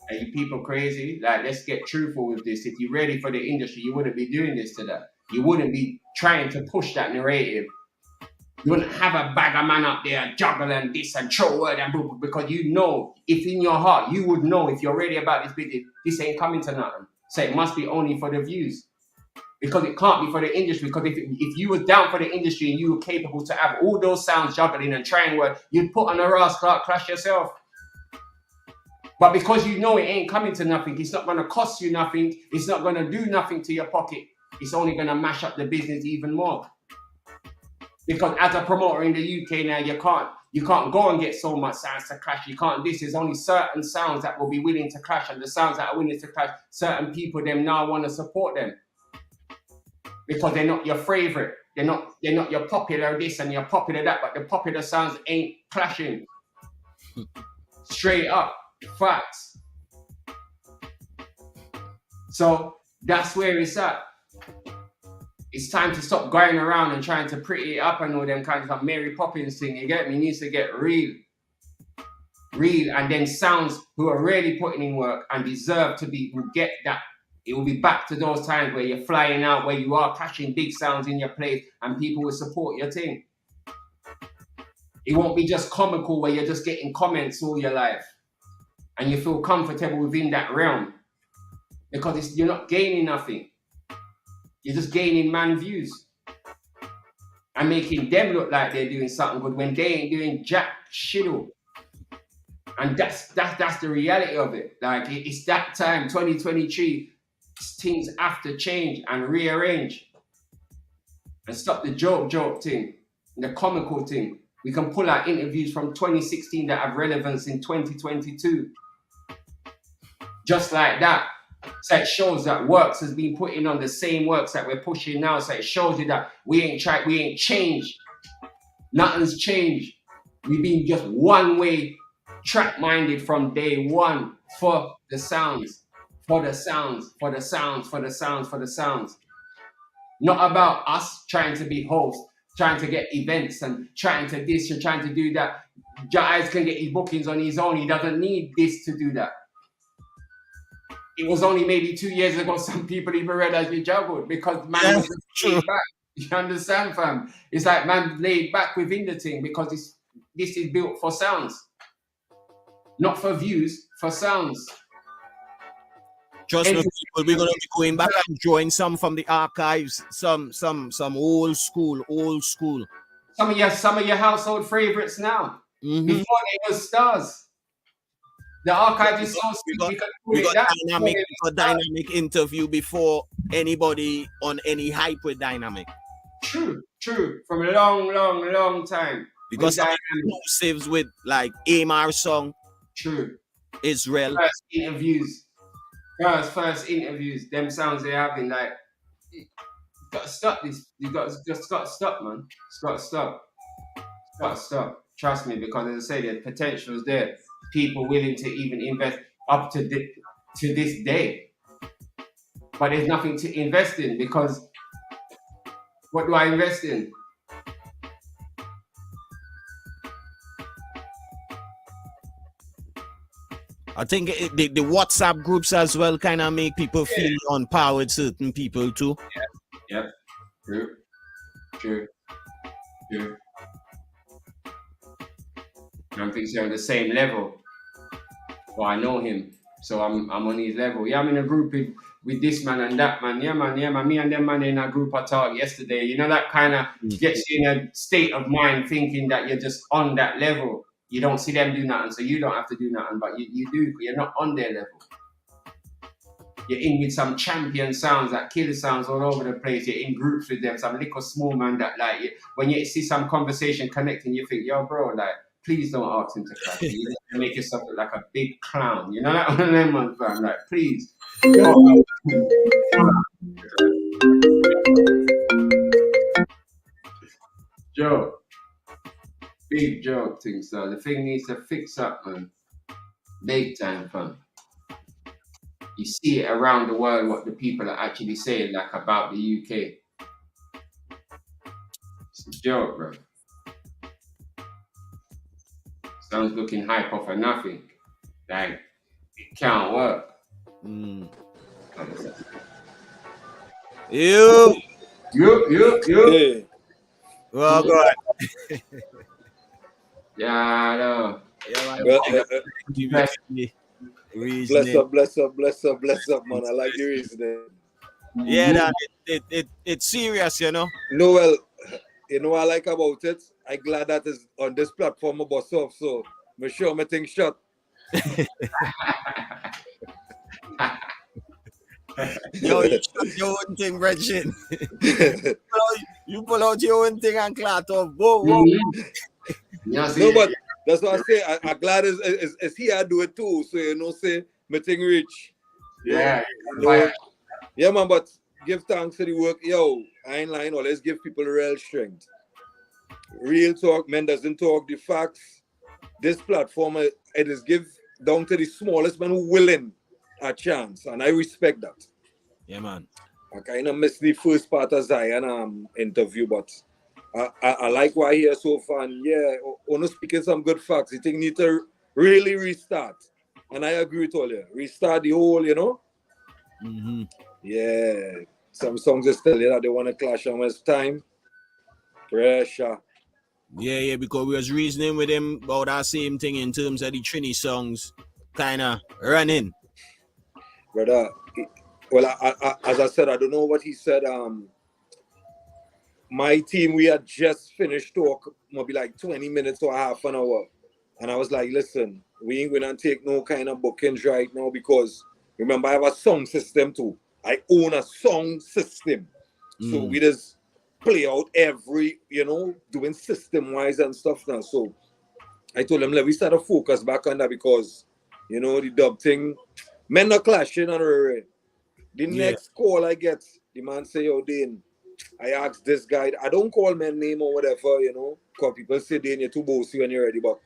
are you people crazy? Like, let's get truthful with this. If you're ready for the industry, you wouldn't be doing this to that. You wouldn't be trying to push that narrative. You wouldn't have a bag of man up there juggling this and throw word and boo, because you know, if in your heart, you would know if you're ready about this business, this ain't coming to nothing. So it must be only for the views. Because it can't be for the industry. Because if you were down for the industry and you were capable to have all those sounds juggling and trying word, you'd put on a Ross Clark clash yourself. But because you know it ain't coming to nothing, it's not going to cost you nothing, it's not going to do nothing to your pocket, it's only going to mash up the business even more. Because as a promoter in the UK now, you can't go and get so much sounds to clash. You can't. This is only certain sounds that will be willing to clash, and the sounds that are willing to clash, certain people them now want to support them because they're not your favorite. They're not your popular this and your popular that, but the popular sounds ain't clashing. Straight up, facts. So that's where it's at. It's time to stop going around and trying to pretty it up and all them kinds of Mary Poppins thing. You get me? It needs to get real, and then sounds who are really putting in work and deserve to be will get that. It will be back to those times where you're flying out, where you are catching big sounds in your place, and people will support your thing. It won't be just comical where you're just getting comments all your life, and you feel comfortable within that realm because you're not gaining nothing. You're just gaining man views and making them look like they're doing something good when they ain't doing jack shiddle. And that's the reality of it. Like it's that time, 2023, things have to change and rearrange and stop the joke thing, the comical thing. We can pull out interviews from 2016 that have relevance in 2022. Just like that. So it shows that works has been putting on the same works that we're pushing now. So it shows you that we ain't changed. Nothing's changed. We've been just one way, track-minded from day one for the sounds, for the sounds. Not about us trying to be hosts, trying to get events and trying to this and trying to do that. Jaiz can get his bookings on his own. He doesn't need this to do that. It was only maybe 2 years ago some people even realized we juggled because man was laid back. You understand, fam? It's like man laid back within the thing because this is built for sounds. Not for views, for sounds. Just people, we're gonna be going back and drawing some from the archives, some old school. Some of your household favorites now. Mm-hmm. Before they were stars. The archive is so sweet. We got dynamic interview before anybody on any hype with dynamic. True. From a long time. Because some exclusives with like Amar song. True. Israel. First interviews. first interviews, them sounds they're having, like, you got to stop this. You got to stop, man. It's got to stop. It's got to stop. Trust me, because as I say, the potential is there. People willing to even invest up to this day, but there's nothing to invest in, because what do I invest in? I think the WhatsApp groups as well kind of make people feel empowered, certain people too. Yeah. True. I don't think they're on the same level. Well, I know him, so I'm on his level. Yeah, I'm in a group with this man and that man. Yeah, man. Me and them man in a group I talked yesterday. You know, that kind of gets you in a state of mind thinking that you're just on that level. You don't see them do nothing, so you don't have to do nothing, but you do, but you're not on their level. You're in with some champion sounds, that killer sounds all over the place. You're in groups with them, some little small man that, like, when you see some conversation connecting, you think, yo, bro, like, please don't ask him to clash. You make yourself look like a big clown. You know that one of them ones, fam? Like, please. Joe. Big joke thing, so the thing needs to fix up, man. Big time, fam. You see it around the world what the people are actually saying, like, about the UK. It's a joke, bro. Sounds looking hype off of nothing. Like, it can't work. You. Hey. Well, go ahead. Yeah, I know. Bless up, man. I like the reasoning. Yeah, it's serious, you know. No, well, you know what I like about it? I'm glad that is on this platform about stuff, so I'm sure my thing shut. Yo, you shut your own thing, Bridget. You pull out your own thing and clat off. Whoa. No, but that's what I say. I'm glad is he I do it too. So you know, say my thing reach. Yeah. Yeah, man. But give thanks for the work. Yo, I ain't lying. Let's give people real strength. Real talk. Man doesn't talk the facts. This platform, it is give down to the smallest man who willing a chance, and I respect that. Yeah, man. I kind of missed the first part of Zion interview, but I like what I hear so far. And yeah, Ono speaking some good facts. You think need to really restart. And I agree with all you. Restart the whole, you know? Mm-hmm. Yeah. Some songs just tell you that they want to clash on his time. Pressure. Yeah, because we was reasoning with him about that same thing in terms of the Trini songs kind of running. Brother, well, I, as I said, I don't know what he said. My team, we had just finished talk, maybe like 20 minutes or half an hour. And I was like, listen, we ain't going to take no kind of bookings right now because, remember, I have a song system too. I own a song system. So we just play out every, you know, doing system-wise and stuff now. So I told him, let me start to focus back on that because, you know, the dub thing, men not clashing on the next call I get, the man say, yo, Dane, I asked this guy, I don't call men name or whatever, you know, because people say, Dane, you're too bossy when you're ready, but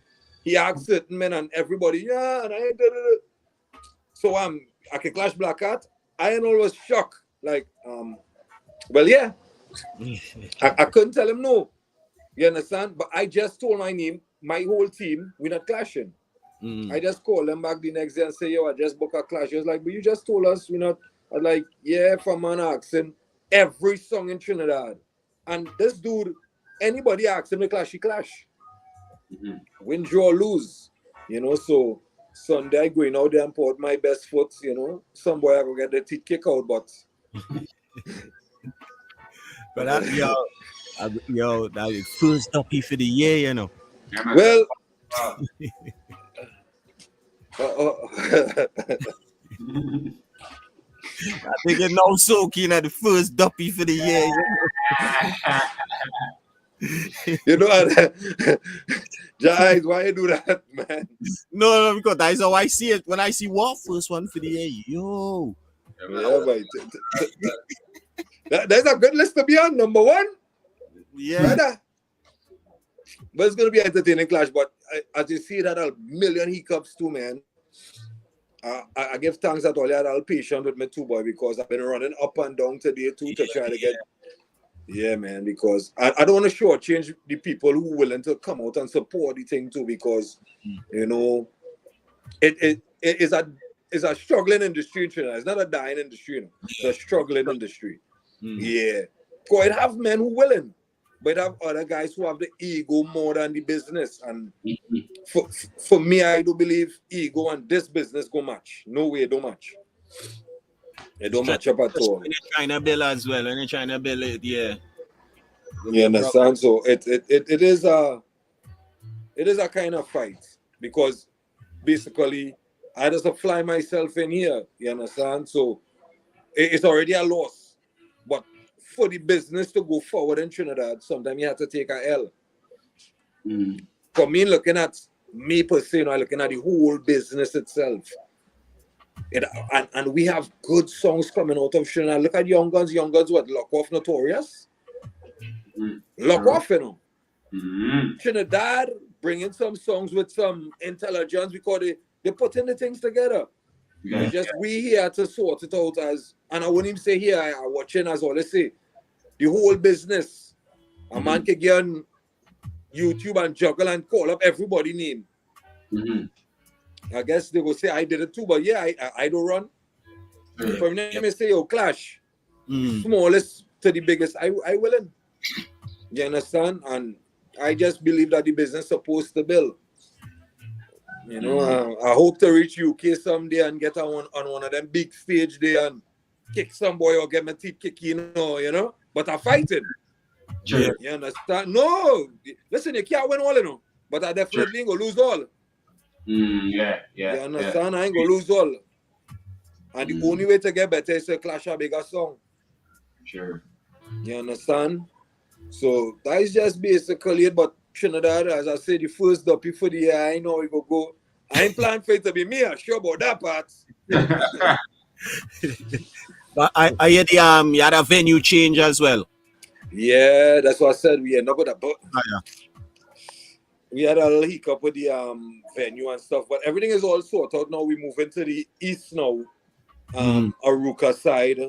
he asked certain men and everybody, yeah, and I did it. So I can clash Black Hat. I ain't always shocked, like, well, yeah, I couldn't tell him no, you understand? But I just told my name, my whole team, we're not clashing. I just called them back the next day and say, yo, I just booked a clash. He was like, but you just told us we're not. I was like, yeah, from man asking every song in Trinidad. And this dude, anybody asks him to clash, he clash. Win, draw, lose. You know, so Sunday I going out there and put my best foot, you know. Some boy I go get the teeth kick out, but but that, yo, that is first duppy for the year, you know. Well, I think you're now so keen at the first duppy for the year. You know, Jais, why you do that, man? No, because that's how I see it. When I see what first one for the year, yo. Yeah, but that's a good list to be on, number one. Yeah. Brother. But it's going to be an entertaining clash. But as you see, that a million hiccups too, man. I give thanks that all you had all patient with me too, boy, because I've been running up and down today too to try to get. Yeah, man, because I don't want to shortchange the people who are willing to come out and support the thing too, because you know, it is a struggling industry in Trinidad. It's not a dying industry, you know. It's a struggling industry. Yeah, because it have men who willing, but it have other guys who have the ego more than the business. And for me, I do believe ego and this business go match. No way, don't match. They don't match up at all. When you're trying to build as well, when you're trying to build it, yeah. You understand? So it is a kind of fight, because basically I just fly myself in here. You understand? So it's already a loss. But for the business to go forward in Trinidad, sometimes you have to take a L. For me, looking at me per se, you know, looking at the whole business itself. And we have good songs coming out of Trinidad. Look at Young Guns. Young Guns, what? Lock Off Notorious? Lock Off, you know. Trinidad bringing some songs with some intelligence, because they're putting the things together. Yeah. We here to sort it out as, and I wouldn't even say here, I watching as always say, the whole business. A man can get on YouTube and juggle and call up everybody name. I guess they will say I did it too, but yeah, I don't run. From them they say, yo, clash. Smallest to the biggest, I willing. You understand? And I just believe that the business is supposed to build. You know, I hope to reach UK someday and get on one of them big stage there and kick some boy or get my teeth kicked, you know. But I'm fighting. Sure. You understand? No, listen, you can't win all, you know. But I definitely ain't gonna lose all. Yeah. You understand? I ain't gonna lose all. And the only way to get better is to clash a bigger song. Sure. You understand? So that is just basically it. But Trinidad, as I said, the first duppy for the year, I know we go. I ain't planning for it to be me, I'm sure about that part. But I hear you had a venue change as well. Yeah, that's what I said. We end up with we had a little hiccup with the venue and stuff, but everything is all sorted out now. We move into the east now, Aruka side.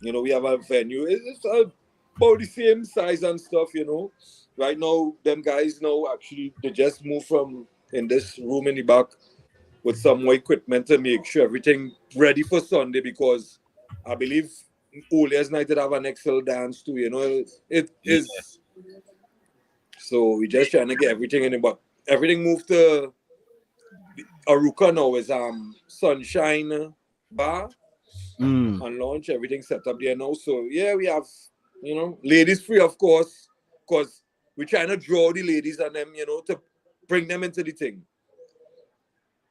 You know, we have a venue. It's about the same size and stuff, you know. Right now, them guys now actually, they just moved from in this room in the back with some more equipment to make sure everything ready for Sunday, because I believe Olia's night to have an Excel dance too, you know. It is. So we just trying to get everything in it, but everything moved to Aruka now is Sunshine Bar and launch, everything set up there now. So yeah, we have, you know, ladies free, of course, because we're trying to draw the ladies and them, you know, to bring them into the thing.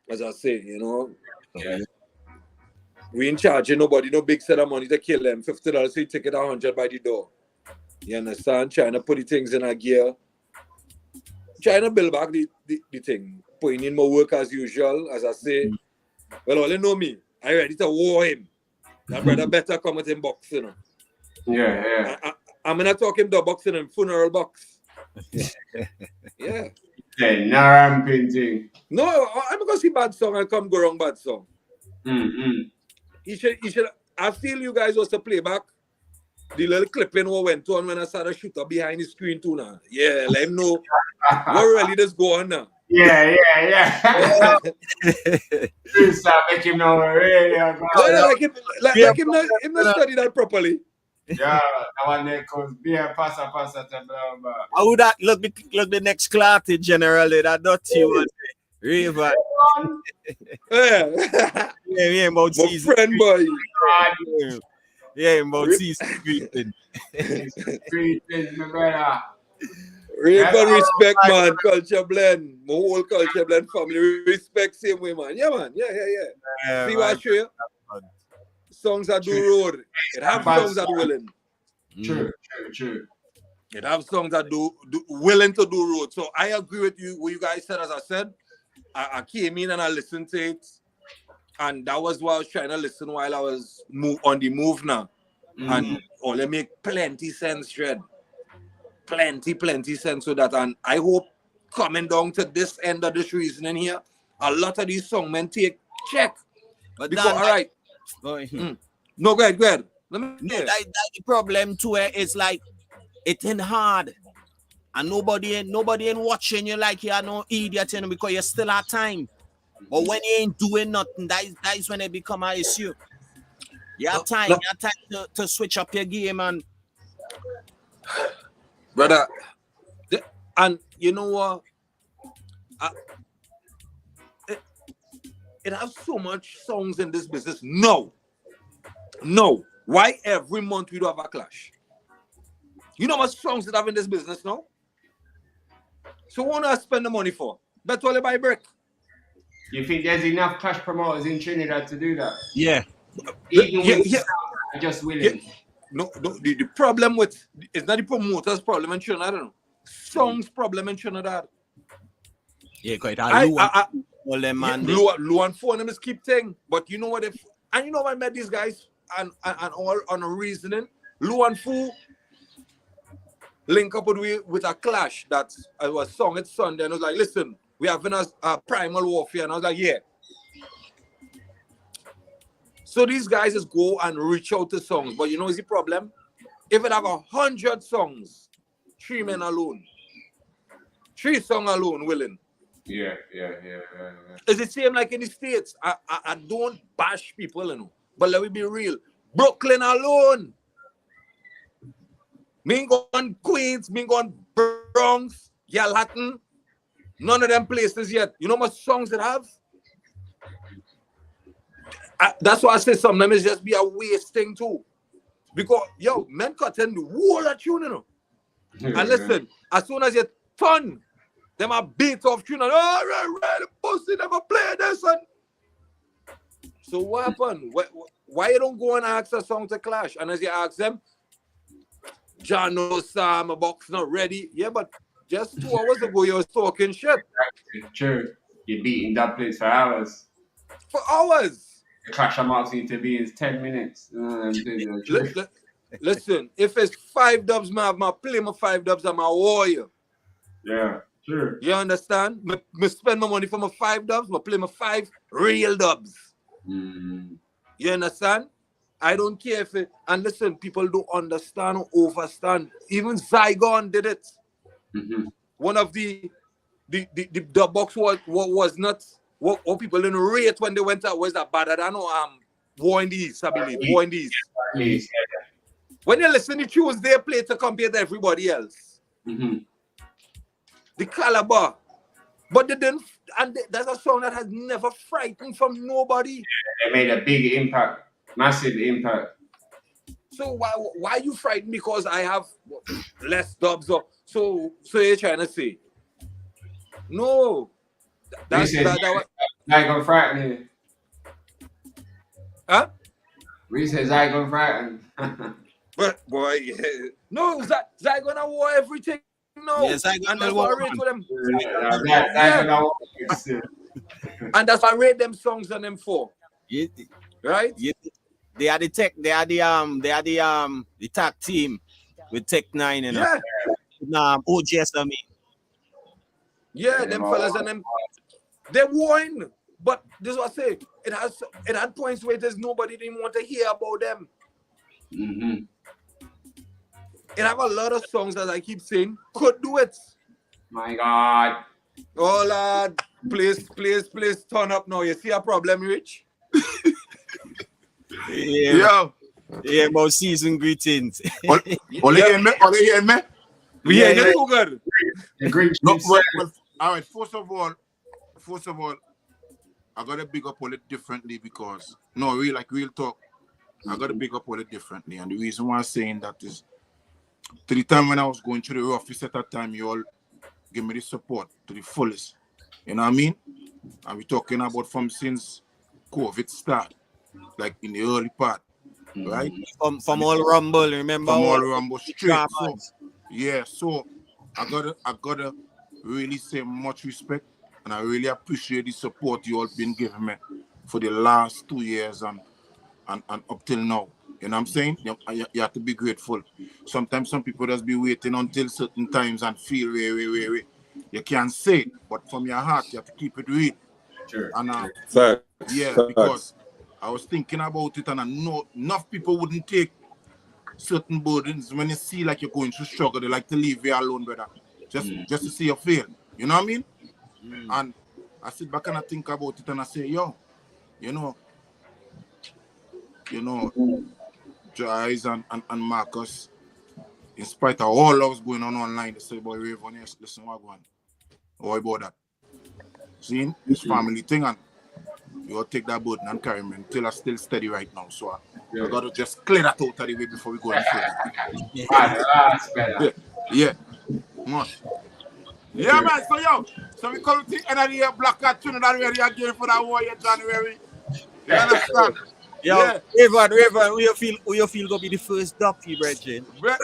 As I say, you know. Yeah. We ain't charging nobody no big set of money to kill them. $50, so you take it 100 by the door. You understand? Trying to put the things in a gear. Trying to build back the thing. Putting in more work as usual, as I say. Well, all you know me. I ready to war him. That brother better come with him boxing. Yeah. I'm not talking the boxing and funeral box. Yeah. Hey, ramping thing. No, I'm gonna see bad song and come go wrong bad song. He should. I feel you guys was to play back the little clipping what went on when I started shoot up behind the screen too now. Yeah, let him know what really just go on now. Yeah. You start make him know radio. Like him not study that properly. Yeah, that one there comes beer passa to blah blah. How would that look the next clarity generally that dirty one? River. Yeah, about my season. Friend boy. Yeah, about season greeting. Greetings, my brother. River respect, man. Culture blend. My whole culture blend family respect same way, man. Yeah, man. Yeah. See what I show you? Songs that do road. It have songs that willing. True. It have songs that do willing to do road. So I agree with you. What you guys said, as I said, I came in and I listened to it, and that was what I was trying to listen while I was on the move now. And it make plenty sense, Dread. Plenty sense with that. And I hope coming down to this end of this reasoning here, a lot of these songmen take check. But because, Dan, all right. No, go ahead. Let me that the problem too is like it ain't hard. And nobody ain't watching you like you're no idiot, you know, because you still have time. But when you ain't doing nothing, that is when it become an issue. You have time. You have time to switch up your game, and brother. And you know what? It has so much songs in this business. No. Why every month we do have a clash? You know how much songs that have in this business now? So what do I spend the money for? Bet only buy brick. You think there's enough clash promoters in Trinidad to do that? Yeah. Just willing. No, the problem with it's not the promoters' problem in Trinidad. I don't know. Songs problem in Trinidad. Yeah, quite. Luan phone them is keep thing. But you know what? And you know I met these guys and all on a reasoning. Luan Fu link up with a clash that I was sung it Sunday, and I was like, listen, we have been a primal warfare, and I was like, yeah. So these guys just go and reach out to songs, but you know what's the problem? If it have 100 songs, 3 men alone, 3 songs alone willing. Yeah. It's the same like in the States. I don't bash people, you know, but let me be real. Brooklyn alone. Me going Queens, me going Bronx, Yalaton. None of them places yet. You know how much songs it have? That's why I say sometimes it's just be a wasting too. Because, men cut in the whole of tune, you know. And listen, as soon as you turn, them are beat off tune and, the pussy never play this. And so what happened? Why you don't go and ask a song to clash? And as you ask them, John knows Sam, a box not ready. Yeah, but just 2 hours ago, you was talking shit. True. You're beating that place for hours. For hours. The clash I'm asking to be is 10 minutes. Listen, if it's 5 dubs, I play my 5 dubs, I'm a warrior. Yeah, sure. You understand? Me spend my money for my 5 dubs, I play my 5 real dubs. You understand? I don't care if it, and listen, people don't understand or overstand. Even Zygon did it. One of the box was not what people didn't rate when they went out was that bad. I don't know, War in the East, I believe. War in the East. When you listen to tunes, they play to compare to everybody else. The caliber. But they didn't, and that's a song that has never frightened from nobody. Yeah, they made a big impact. Massive impact. So why you frightened because I have less dubs? Or so you're trying to say? No. That I gonna frighten you. Huh? We says I gonna frighten. But boy, no, Zai gonna war everything. No, yes, and that's why I rate for them. And that's why I rate them songs on them for. Right? They are the tag team with Tech 9 and OGS, I mean. Yeah, them fellas and them, they won. But this is what I say. It had points where there's nobody didn't want to hear about them. It have a lot of songs that I keep saying could do it. My God. Oh Lord, please turn up now. You see a problem, Rich? Yeah, about season greetings. Only hear me? We hear you too good. No, all right, first of all, I gotta big up all it differently because real talk. I gotta big up all it differently, and the reason why I'm saying that is to the time when I was going through the office at that time, you all give me the support to the fullest. You know what I mean? And we're talking about from since COVID start, like in the early part, right? From all Rumble, remember? From all Rumble straight. So, Yeah, so I gotta really say much respect, and I really appreciate the support you all been giving me for the last 2 years and up till now. You know what I'm saying? You have to be grateful. Sometimes some people just be waiting until certain times and feel way. You can't say it, but from your heart you have to keep it real. Sure. And Facts. because I was thinking about it, and I know enough people wouldn't take certain burdens when you see like you're going through struggle. They like to leave you alone, brother, just to see you fail. You know what I mean? And I sit back and I think about it, and I say, yo, you know, Jais and Marcus, in spite of all that was going on online, they say, boy, Rayvon, yes, listen, what going on? What about that? See, it's family thing, and you will take that burden and carry me until I'm still steady right now. So I got to just clear that out of the way before we go any further. Yeah. Much. Yeah, man. So we come to the end of the year, Black Cat Trinidad ready again for that warrior January. You understand? Yo, Rayvon, who you feel gonna be the first ducky, Bridget? Well,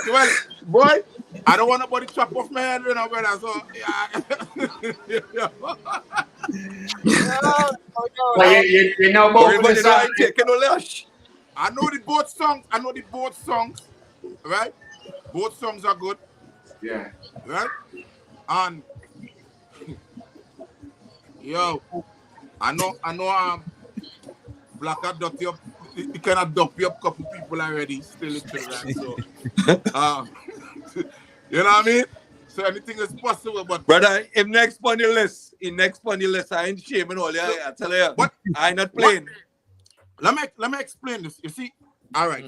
boy, I don't want nobody chop off my head, brother. So you know both the songs. I know the both songs. Right? Both songs are good. Yeah. Right? And yo, I know Black Cat duck you up. He kind of dump you up a couple people already, still in Trinidad. So you know what I mean? So anything is possible, but brother, if next on your list, I ain't shaming all you. I tell you, but I ain't not playing. Let me explain this. You see, all right.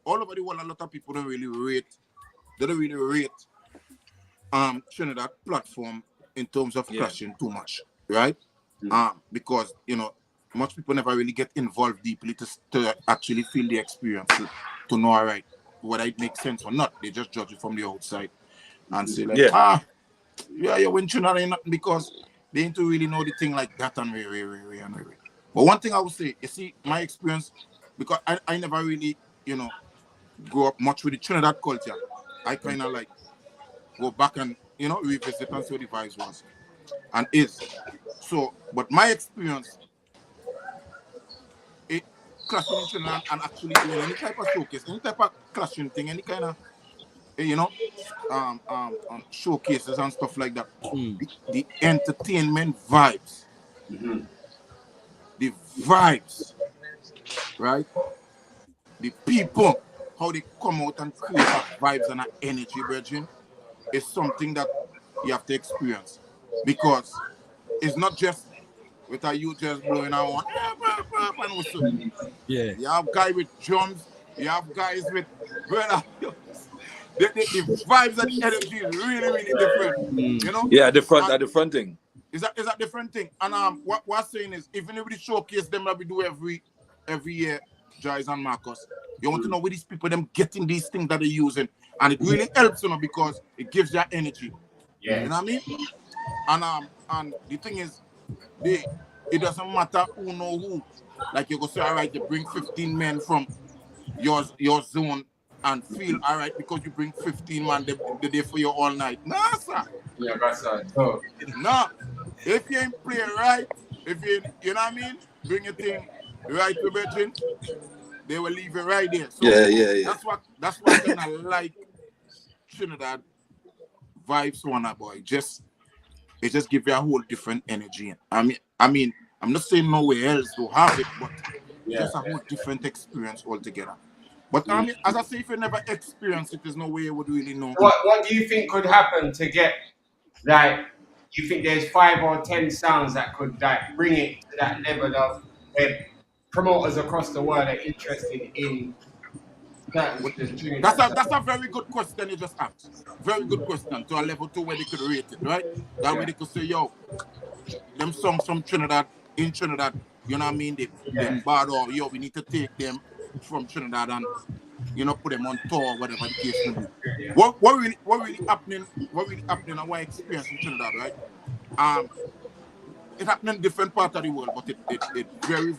All over the world, a lot of people don't really rate Trinidad platform in terms of clashing too much, right? Because much people never really get involved deeply to actually feel the experience, to know, all right, whether it makes sense or not. They just judge it from the outside and say, like, you win Trinidad and nothing, because they ain't to really know the thing like that and way. But one thing I would say, you see, my experience, because I never really, grow up much with the Trinidad culture. I kind of like go back and, revisit and see what the vibes was and is. So, but my experience, clashing in Trinidad and actually doing any type of showcase, any type of clashing thing, any kind of, showcases and stuff like that. The entertainment vibes, the vibes, right? The people, how they come out and create that vibes and that energy, brethren, is something that you have to experience, because it's not just with a youth just blowing out. Yeah. You have guys with drums, you have guys with brother. The vibes and the energy is really different. Yeah, the front thing. Is that different thing? And what we're saying is, even if we showcase them that we do every year, Jais and Marcus, you want to know where these people them getting these things that they're using, and it really helps because it gives their energy. Yeah. You know what I mean? And the thing is, it doesn't matter who know who. Like you go say, all right, you bring 15 men from your zone and feel all right because you bring 15 man the day for you all night. Nah, sir. Yeah, that's right. Oh. No. If you ain't play right, if you know what I mean, bring your thing right to Virgin, they will leave it right there. So yeah. That's what kind of like Trinidad vibes, one boy. It just gives you a whole different energy. I mean, I'm not saying nowhere else to have it, but just a whole different experience altogether. But I mean, as I say, if you never experience it, there's no way you would really know. What do you think could happen to get, like, you think there's 5 or 10 sounds that could like bring it to that level of where promoters across the world are interested in that? That's a very good question you just asked. Very good question, to a level 2 where they could rate it, right? That way they could say, yo, them songs from Trinidad, in Trinidad, you know what I mean? Them bad, or yo, we need to take them from Trinidad and put them on tour, whatever the case may be. What really happening in our experience in Trinidad, right? It happening in different parts of the world, but it very,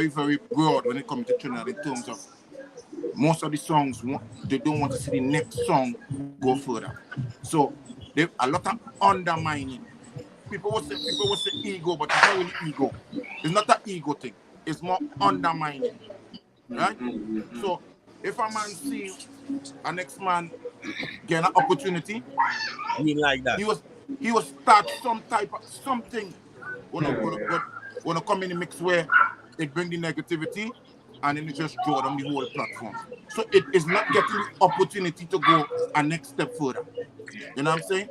very broad when it comes to Trinidad in terms of most of the songs, they don't want to see the next song go further. So they a lot of undermining. People will say ego, but it's not really ego. It's not an ego thing. It's more undermining, right? So if a man see a next man get an opportunity, like that. He will start some type of something when come in the mix where it bring the negativity and then it just draw down the whole platform. So it is not getting the opportunity to go a next step further. You know what I'm saying?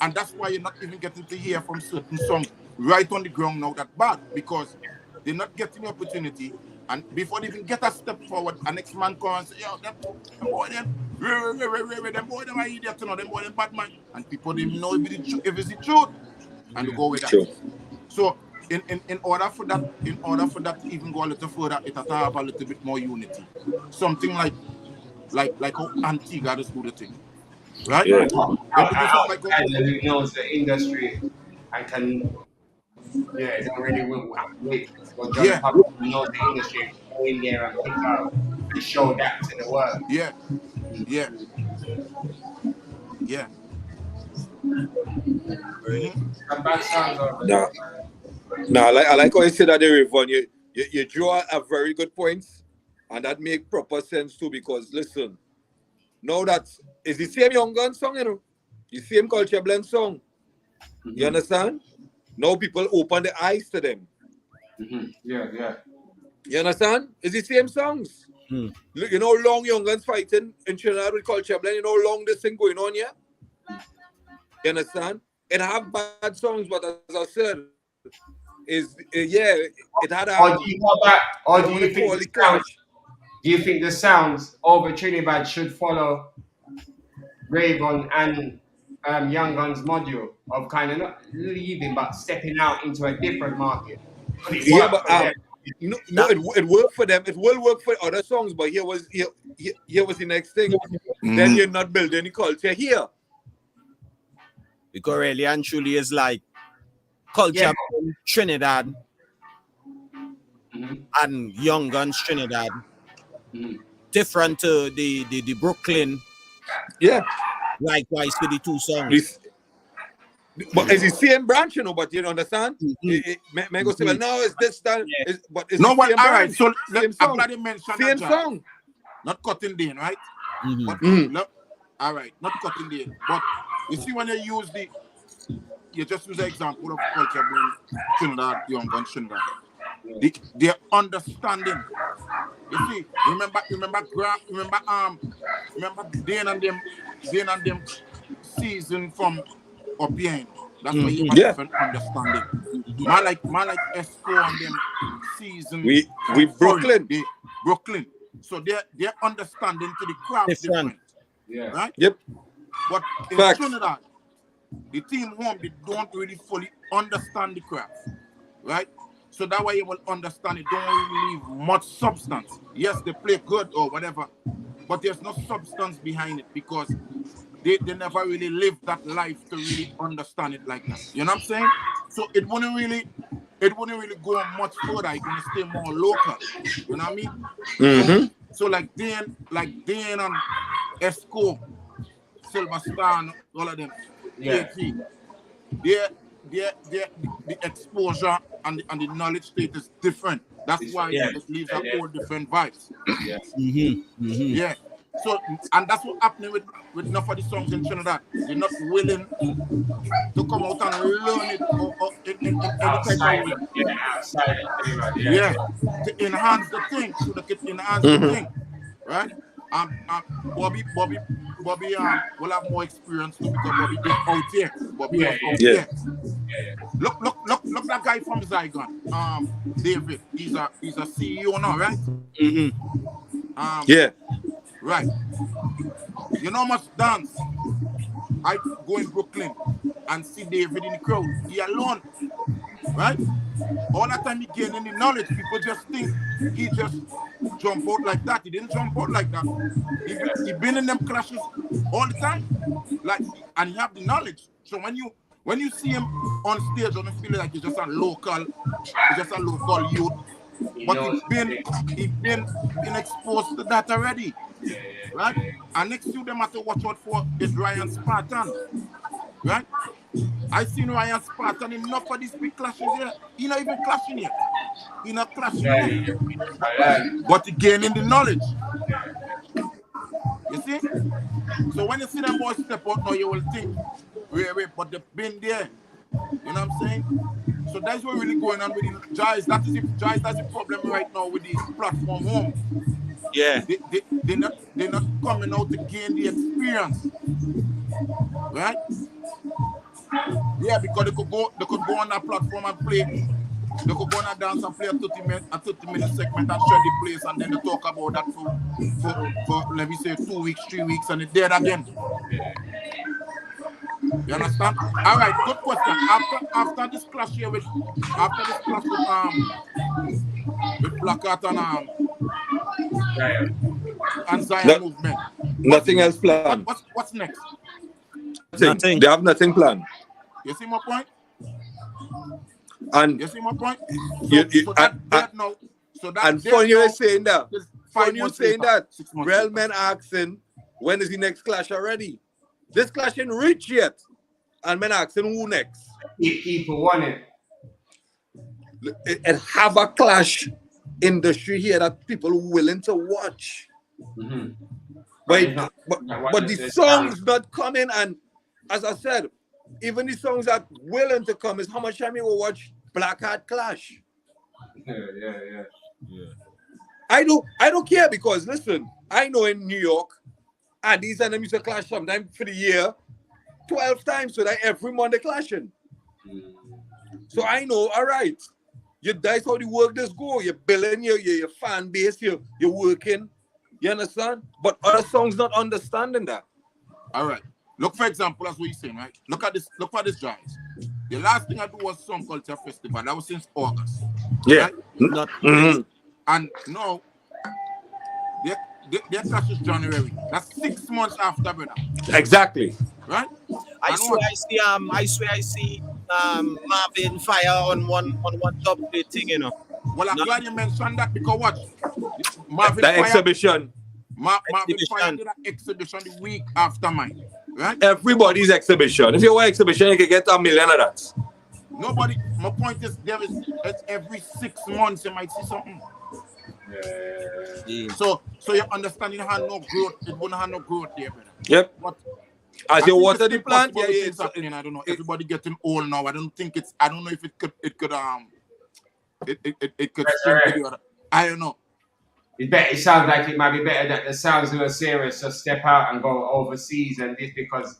And that's why you're not even getting to hear from certain songs right on the ground now that bad, because they're not getting the opportunity. And before they even get a step forward, a next man comes and say, yo, them boy, them are idiots, you know, them boy, them bad man. And people didn't know if it's the truth. And they go with that. True. So in order for that to even go a little further, it has to have a little bit more unity. Something like how Antigua does do the thing. Right? Yeah. Who knows the industry and can don't really wait. John Pablo knows the industry, go in there and pick out and show that to the world. Yeah. No, I like how you said that there, Yvonne. You draw a very good point, and that make proper sense too, because listen, now that is the same Young Gun song, you know, the same Culture Blend song. You understand? Now people open the eyes to them. Yeah. You understand? It's the same songs. Look, you know how long Young Guns fighting in Trinidad with Culture Blend, you know how long this thing going on here? You understand? It have bad songs, but as I said, it had a... Or do you go back, or do you think the sounds over Trinidad should follow Raygun and Young Guns module of kind of not leaving but stepping out into a different market? It worked for them. It will work for other songs, but here was the next thing. Then you're not building the culture here. Because really and truly is like Culture from Trinidad and Young Guns Trinidad. Different to the Brooklyn. Yeah. Likewise to the two songs. But it's the same branch, you know, but you understand? May go say, well, no, it's this time. But it's no, the same all right, branch. so same let me mention same that, song. Not cutting Dean, right? But, look, all right, not cutting Dean. But you see when you just use the example of Culture Blend Trinidad, Young Guns Trinidad. Their understanding. You see, remember Dean and them season from up behind. That's why you have different understanding. Man like S4 and them season. We Brooklyn. Brooklyn. So their understanding to the craft different. Yeah. Right? Yep. But in Trinidad, the team home, they don't really fully understand the craft. Right? So that way you will understand it. Don't really leave much substance. Yes, they play good or whatever, but there's no substance behind it because they never really live that life to really understand it like that. You know what I'm saying? So it wouldn't really go much further. It's gonna stay more local. You know what I mean? So like Dan and Esco, Silver Star, and all of them, the exposure and the knowledge state is different. That's why it leaves a whole different vibes. Yeah. So, and that's what's happening with enough of the songs in Trinidad. They're not willing to come out and learn it in outside to enhance the thing, so they can enhance the thing, right? Bobby will have more experience too because Bobby did out here. Bobby was out here. Look that guy from Zygon, David. He's a CEO now, right? Right. You know much dance. I go in Brooklyn and see David in the crowd. He alone. Right? All the time he gaining the knowledge, people just think he just jump out like that. He didn't jump out like that. He been in them clashes all the time. Like, and he have the knowledge. So when you see him on stage, don't feel like he's just a local youth. But he's been exposed to that already. Right? And next to them have to watch out for is Ryan Spartan. Right? I seen Ryan Spartan enough of these big clashes here. He not even clashing yet. He not clashing yet. But he gaining the knowledge. You see? So when you see them boys step out now, you will think, wait, but they've been there. You know what I'm saying? So that's what really going on with the Jais. That's the problem right now with the platform home. Yeah. They're not coming out to gain the experience. Right? Yeah, because they could go on that platform and play. They could go on and dance and play a 30-minute segment and share the place, and then they talk about that for let me say 2 weeks, 3 weeks, and it's dead again. You understand? All right, good question. After this clash here with Black Art and Zion movement. Nothing else planned. What's next? Nothing. They have nothing planned. You see my point? And you see my point? Funny you saying that. Funny you saying that. Real men asking, when is the next clash already? This clash ain't reach yet. And men asking who next. People want it. And have a clash industry here that people are willing to watch. Mm-hmm. But the songs not coming, and as I said, even the songs that willing to come is how much time you will watch Black Heart clash. Yeah. I don't care, because listen, I know in New York, and these and them used to clash sometime for the year 12 times, so that every month they clashing. So I know, all right, that's how the work does go. You're building your fan base, you're working. You understand? But other songs not understanding that. All right. Look, for example, that's what you're saying, right? Look for this, guys. The last thing I do was Song Culture Festival. That was since August. Yeah. Right? And no, their clash is January. That's 6 months after, brother. Exactly. Right? I swear I see Marvin Fire on one top thing, you know. Well, I'm glad you mentioned that, because what? The exhibition. Marvin Fire did an exhibition the week after mine. Right? Everybody's exhibition. If you want exhibition, you can get $1 million of that. Nobody. My point is, it's every 6 months you might see something. Yeah. So you understand, you have no growth. It wouldn't have no growth there, brother. Yep. But as you water the plant, it's happening. I don't know. Everybody getting old now. I don't know if it could I don't know. It sounds like it might be better that the sounds who are serious just step out and go overseas, and this because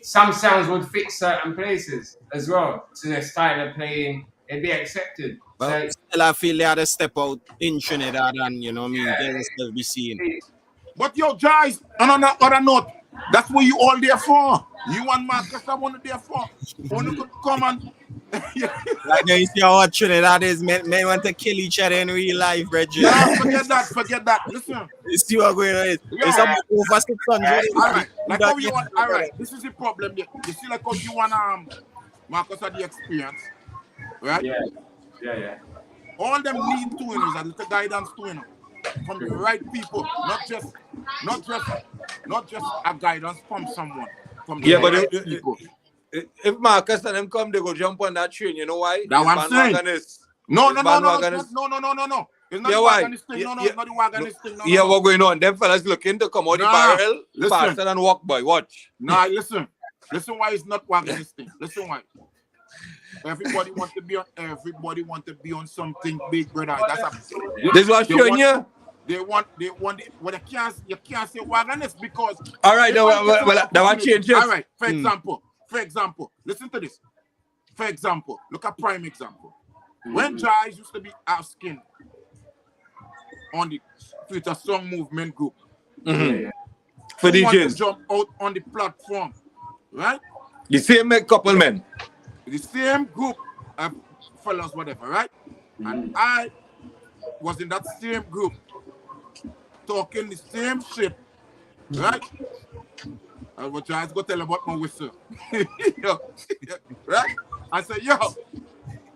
some sounds would fit certain places as well. So their style of playing, it'd be accepted. Well, still I feel they had to step out in Trinidad, and you know what I mean, they still be seen. But yo, guys, on that other note, that's what you all there for. You and Marcus are one there for. Only could come and like you see how Trinidad is, men want to kill each other in real life, Reggie. No, forget that. Listen. You see what going on? It's over 600. Alright. Like how you want, alright. This is the problem here. You see like how you want Marcus had the experience. Right? Yeah. All them need to, you know, is a little guidance to, you know, from the right people, not just a guidance from someone. From the right people. If Marcus and them come, they go jump on that train. You know why? That's what I'm saying. No. It's not the wagonist thing. No, it's not the wagonist thing. Yeah, what's going on? Them fellas looking to come out the barrel faster than walk by. Watch. Nah, listen why it's not wagonist thing. Listen why. Everybody want to be on something big, brother. This is what I'm showing you. They want it. Well, you can't say wagonist because. All right, that will change it. All right, for example, listen to this. For example, look at prime example. When Jais used to be asking on the Future Song Movement group for DJs to jump out on the platform, right? The same couple men. The same group of fellas, whatever, right? And I was in that same group talking the same shit, right? And what Jais go tell about my whistle. Right? I said, yo,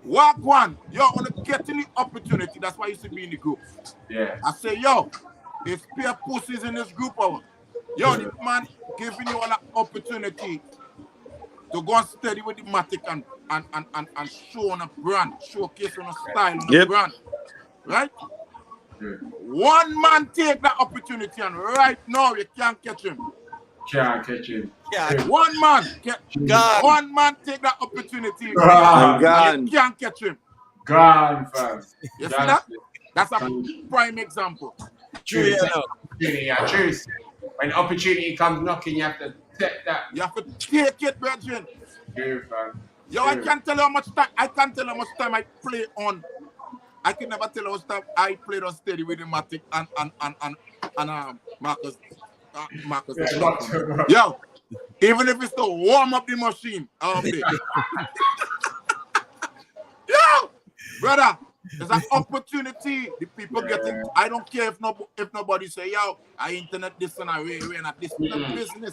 Walk one, yo, on the getting the opportunity. That's why you should be in the group. Yeah. I say, yo, it's peer pussies in this group. Yo, this man giving you all an opportunity to go and steady with the Matic and show on a brand, showcase on a style on a brand. Right? One man take that opportunity and right now you can't catch him. Can't catch him. One man take that opportunity and you can't catch him. Gone, fam. You see that? That's a prime example. True. True. When opportunity comes knocking, you have to take that. You have to take it, brethren. True, fam. Yo, I can't tell you how much time I play on. I can never tell you how much time I played on steady with the Matic and Marcus. Yo, even if it's to warm up the machine, yo, brother, there's an opportunity. The people get it. I don't care if nobody say, yo, I internet this and I we're not this business.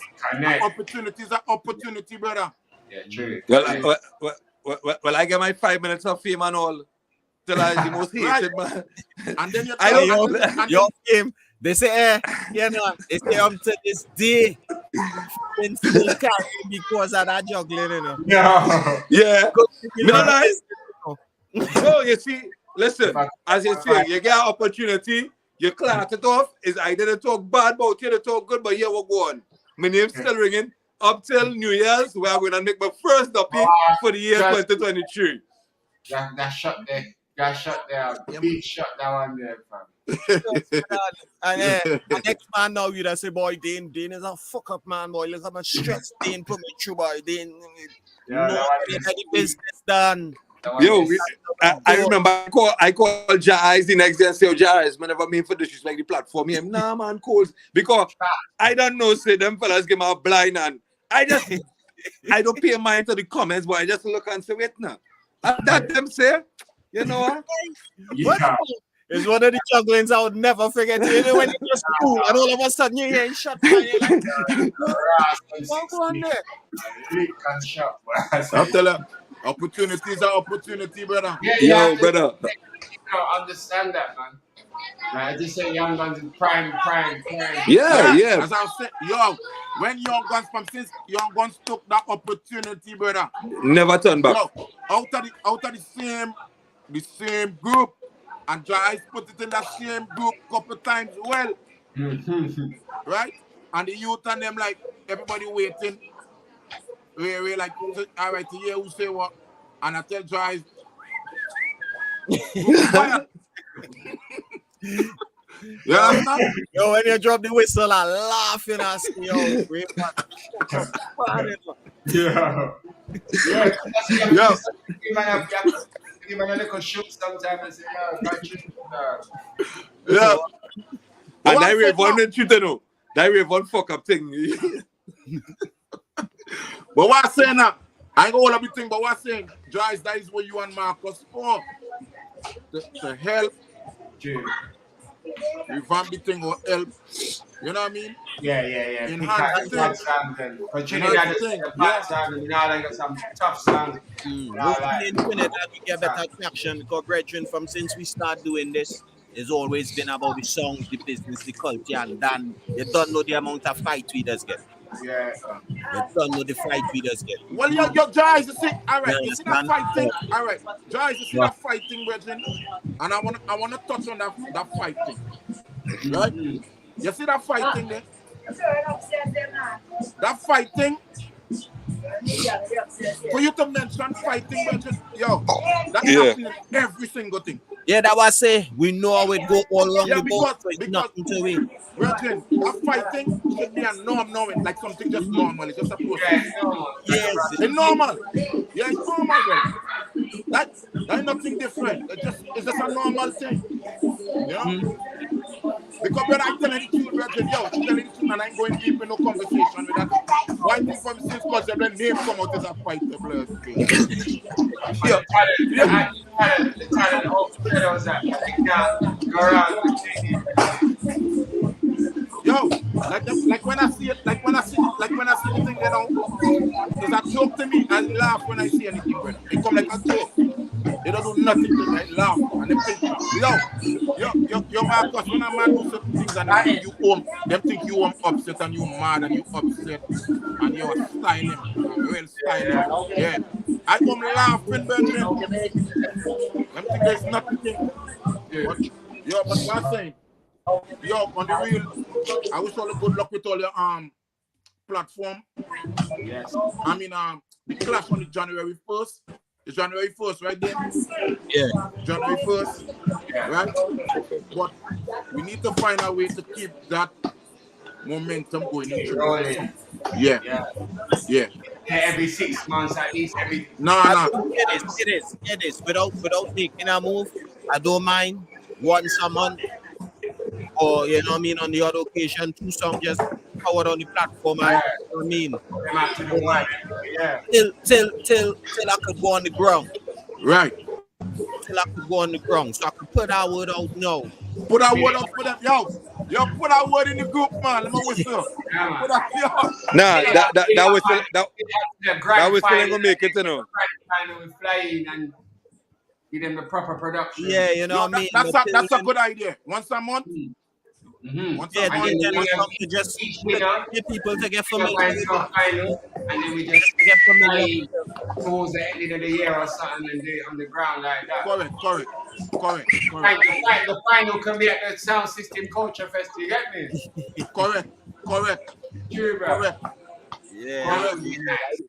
Opportunities are opportunity, brother. Yeah, true. Well, I get my 5 minutes of fame and all. Till I the most hated man. And then your game. They say, you know, they say up to this day, because of that juggling, you know. Yeah. So you see, listen, as you say, you get an opportunity, you clap it off. Is I didn't talk bad about you, they talk good, but here we go on. My name's still ringing up till New Year's, where I'm gonna make my first duppy for the year 2023. That shot there. Got shot there. Big shot that one there, fam. And next man now you say, boy, Dane is a fuck up man, boy. Look how much stress Dane put me through, boy. Dane, the business done. Yo, I remember I called Jais the next day and say, Jais, man, never mean for disrespect the platform. Him, nah, man, calls because I don't know, say them fellas give me a blind and I don't pay mind to the comments, but I just look and say, wait now. That them say, you know what? It's one of the jugglings I would never forget. You know, when you're school and all of a sudden you're getting shot by you like, what's on there? I'm telling you, opportunities are opportunity, brother. Yo, brother. You don't understand that, man. I just say Young Guns is prime. Yeah. As I was saying, yo, when Young Guns since Young Guns took that opportunity, brother. Never turn back. Yo, out of the same group, and Jais put it in that same group a couple times well. Right? And the youth and them like everybody waiting. We like, all right, to hear who say what. And I tell Jais, you understand? Yo, when you drop the whistle, I laughing at yo. Give a little shoot sometimes and say, yeah. And I will one shoot, you know. That will one fuck up thing. But what I'm saying now, I ain't all everything, but what I'm saying, Joyce, that is what you and Marcus for. To help. Revamp the thing or help. You know what I mean? Yeah. Enhance the thing. But Trinidad is a bad song, and now I got some tough songs. We get better traction because, brethren, from since we start doing this, it's always been about the songs, the business, the culture, and then you don't know the amount of fight we just get. Yeah. You don't know the fight we just get. Well, your Joyce, you see, all right, you see that fighting, all right, Joyce, you see that fighting, brethren, and I want to touch on that fighting, right? You see that fighting there? That fighting. For you to mention fighting, brethren, yo, that's happening every single thing. Yeah, that was say we know how it go all along the boat, so it's nothing to it. Brethren, a fighting should be a norm knowing, like something just normal. It's just a process. Yes, it's normal. Yeah, it's normal, bro. That's nothing different. It's just a normal thing. You know? Because when I'm telling the truth, brethren, yo, she's telling the truth, and I ain't going deep in no conversation with that. Why do you from since because the name come out as a fighter, bro? Yo, like when I see it, like when I see the thing, you know, it's a joke to me and laugh when I see anything, bro. It come like a joke. You They don't do nothing to like laugh. And they think, yo, Marcus, when a man do certain things and they think you home, them think you upset and you mad and you upset and you're styling, real styling. Yeah. I come laughing, brethren. Them think there's nothing. But what I'm saying, yo, on the real, I wish all the good luck with all your platform. Yes. I mean, the clash on the January 1st. It's January 1st, right there? Yeah. January 1st, right? But we need to find a way to keep that momentum going. Yeah. Every 6 months at least. It is. Without taking a move, I don't mind once a month. Or, you know what I mean, on the other occasion, 2 songs just powered on the platform. You know what I mean? Till I could go on the ground. Right. Till I could go on the ground. So I could put our word out now. Put our word out for them. Yo, put our word in the group, man. Let me whistle. Nah, that was still gonna make it, you know. With flying and give them the proper production. Yeah, you know what I mean? That's a good idea. Once a month. Once yeah, a month. Just get people to get familiar. And then we just get familiar towards the end of the year or something and do it on the ground like that. Correct. The final can be at the Sound System Culture Fest, you get me? Correct. True, bro. Correct. Yeah.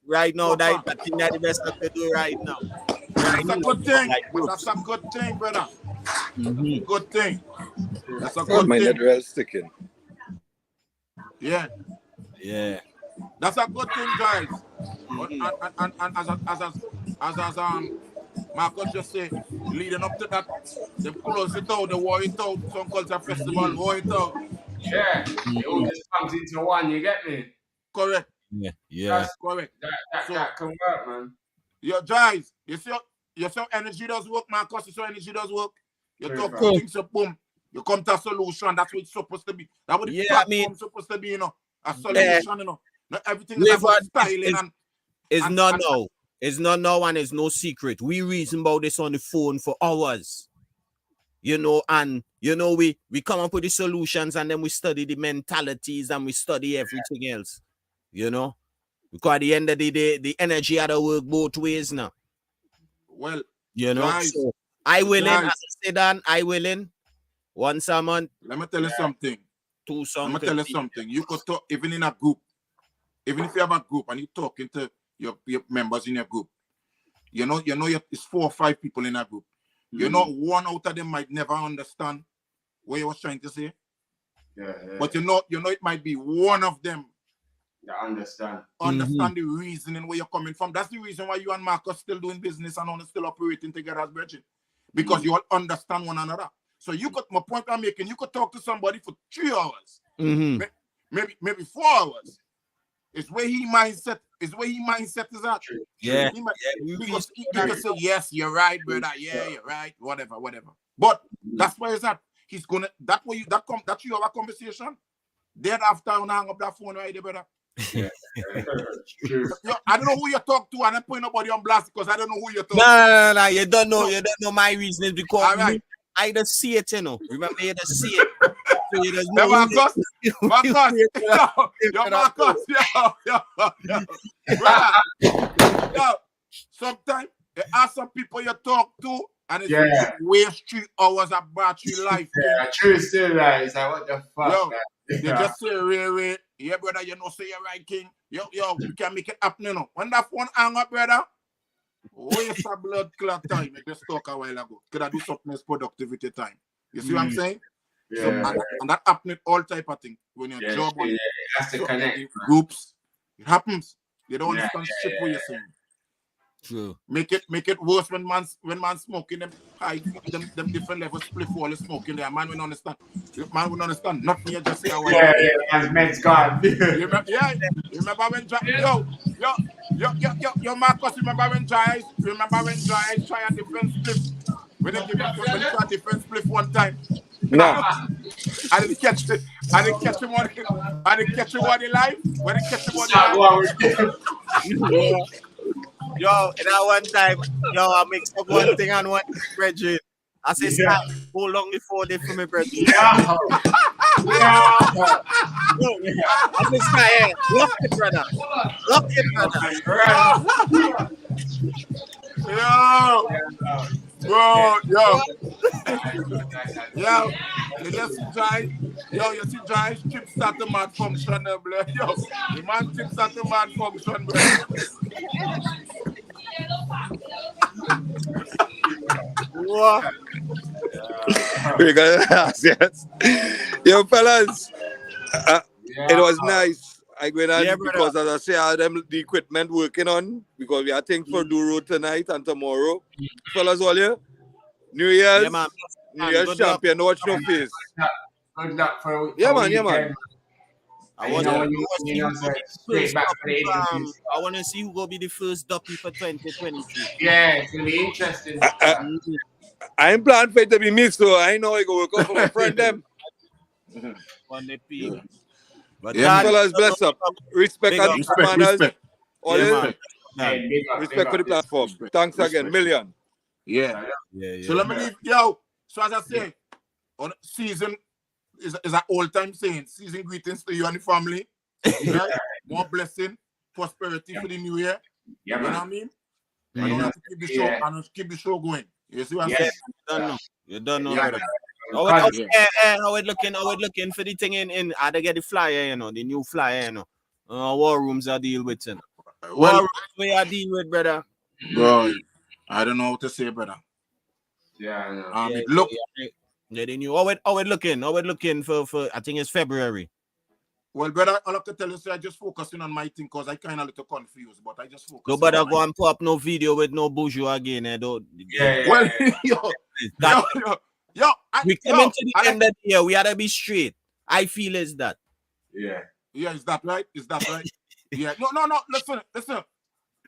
Right now, that's the best I could do right now. That's a good thing. That's a good thing, brother. Good thing. That's a good My thing. Nedrell sticking. Yeah. That's a good thing, guys. And as Marcus just said, leading up to that, they close it out, they wore it out, some culture festival, wore it out. Yeah. It all just comes into one, you get me? Correct. Yeah. That's correct. That can work, man. Yo, guys, you see how energy does work, Marcus? You see how energy does work? You talk Cool. things, so boom. You come to a solution. That's what it's supposed to be. That's what the platform's supposed to be, you know. A solution, you know. Not everything is about styling It's not now. It's not now and it's no secret. We reason about this on the phone for hours. You know, and you know, we come up with the solutions and then we study the mentalities and we study everything else. You know? Because at the end of the day, the energy had to work both ways now. Well, you know, guys, so I willing, as I said, Dan, I willing. Once a month. Let me tell you something. 2 songs. Let me tell you something. You could talk even in a group. Even if you have a group and you're talking to your members in your group, you know, it's 4 or 5 people in a group. You know, one out of them might never understand what you was trying to say. Yeah. But you know, it might be one of them that understand the reasoning where you're coming from. That's the reason why you and Marcus still doing business and still operating together as brethren. Because you all understand one another. So you could, my point I'm making, you could talk to somebody for 3 hours, maybe 4 hours. It's where he mindset is at. Yeah. Because he can say, yes, you're right, brother. Yeah, you're right. Whatever. But that's where it's at. He's gonna that you have a conversation. Then after I hang up that phone right there, brother. Yeah. I don't know who you talk to, and I'm putting nobody on blast because I don't know who you talk to. No, you don't know my reasoons because I just see it, you know. Remember, you just see it. So you just know Marcus, yo, sometimes there are some people you talk to, and it's waste 3 hours of battery life. Yeah, true, still right. It's like, what the fuck? Yo, they just say, really, yeah, brother, you know, say you're right, king. Yo, you can make it happen, you know. When that phone hang up, brother, waste a blood clot time. I just talk a while ago. Could I do something as productivity time? You see what I'm saying? Yeah. So, and that happens all type of things. When you're job on has to connect, groups, it happens. You don't understand shit what you're saying. True. Make it worse when man smoking them high, them different levels split for smoking there. Man will understand. Man will understand. Nothing you just say. As men's God. You remember when yo Marcus, remember when Dry Eyes try a different split? When they give a different split one time. No. I didn't catch him on the live. When they catch him on the live. Yo, in that one time, I mixed up one thing and one brethren. I said, stop, go long before they for me, brethren. Yeah. I said, Sky, hey, lock it, brother. Lock it, brother. Yo, bro, yo, you just see Jai, you see Jai chip start the mad function, bro. Yo, the man chip start the mad function, bro. What? Yes. Yo, fellas, it was nice. I went on because, as I say, I had them the equipment working on because we are things for Duro tonight and tomorrow. Fellas, all here. New Year's, New Year's champion. Luck. Watch no face. Good luck for yeah, man. I want to see who will be the first duppy for 2023. Yeah, it's going to be interesting. I ain't planning for it to be me, so I know I go work out for my friend them. On the P. But fellas, bless up. Respect and manners. Always. Respect for the platform. Thanks again. Million. Yeah. So let me leave. Yo, so as I say, on season is an all-time saying. Season greetings to you and the family. Right? More blessing, prosperity for the new year. Yeah, you know what I mean? I don't have to keep the show and keep the show going. You see what I'm saying? You don't know. Yeah. How it looking for the thing in I get the flyer, the new flyer, war rooms I deal with. War rooms we are deal with, brother. Bro, I don't know what to say, brother. Yeah, I know. Look. Yeah, they knew. How it looking for I think it's February. Well, brother, I'll have to tell you, I just focusing on my thing because I kind of little confused, but I just focus. No, but I go and put up no video with no bourgeois again. Well, we coming to the end of the year. We gotta be straight. I feel is that. Yeah, is that right? Yeah. No. Listen.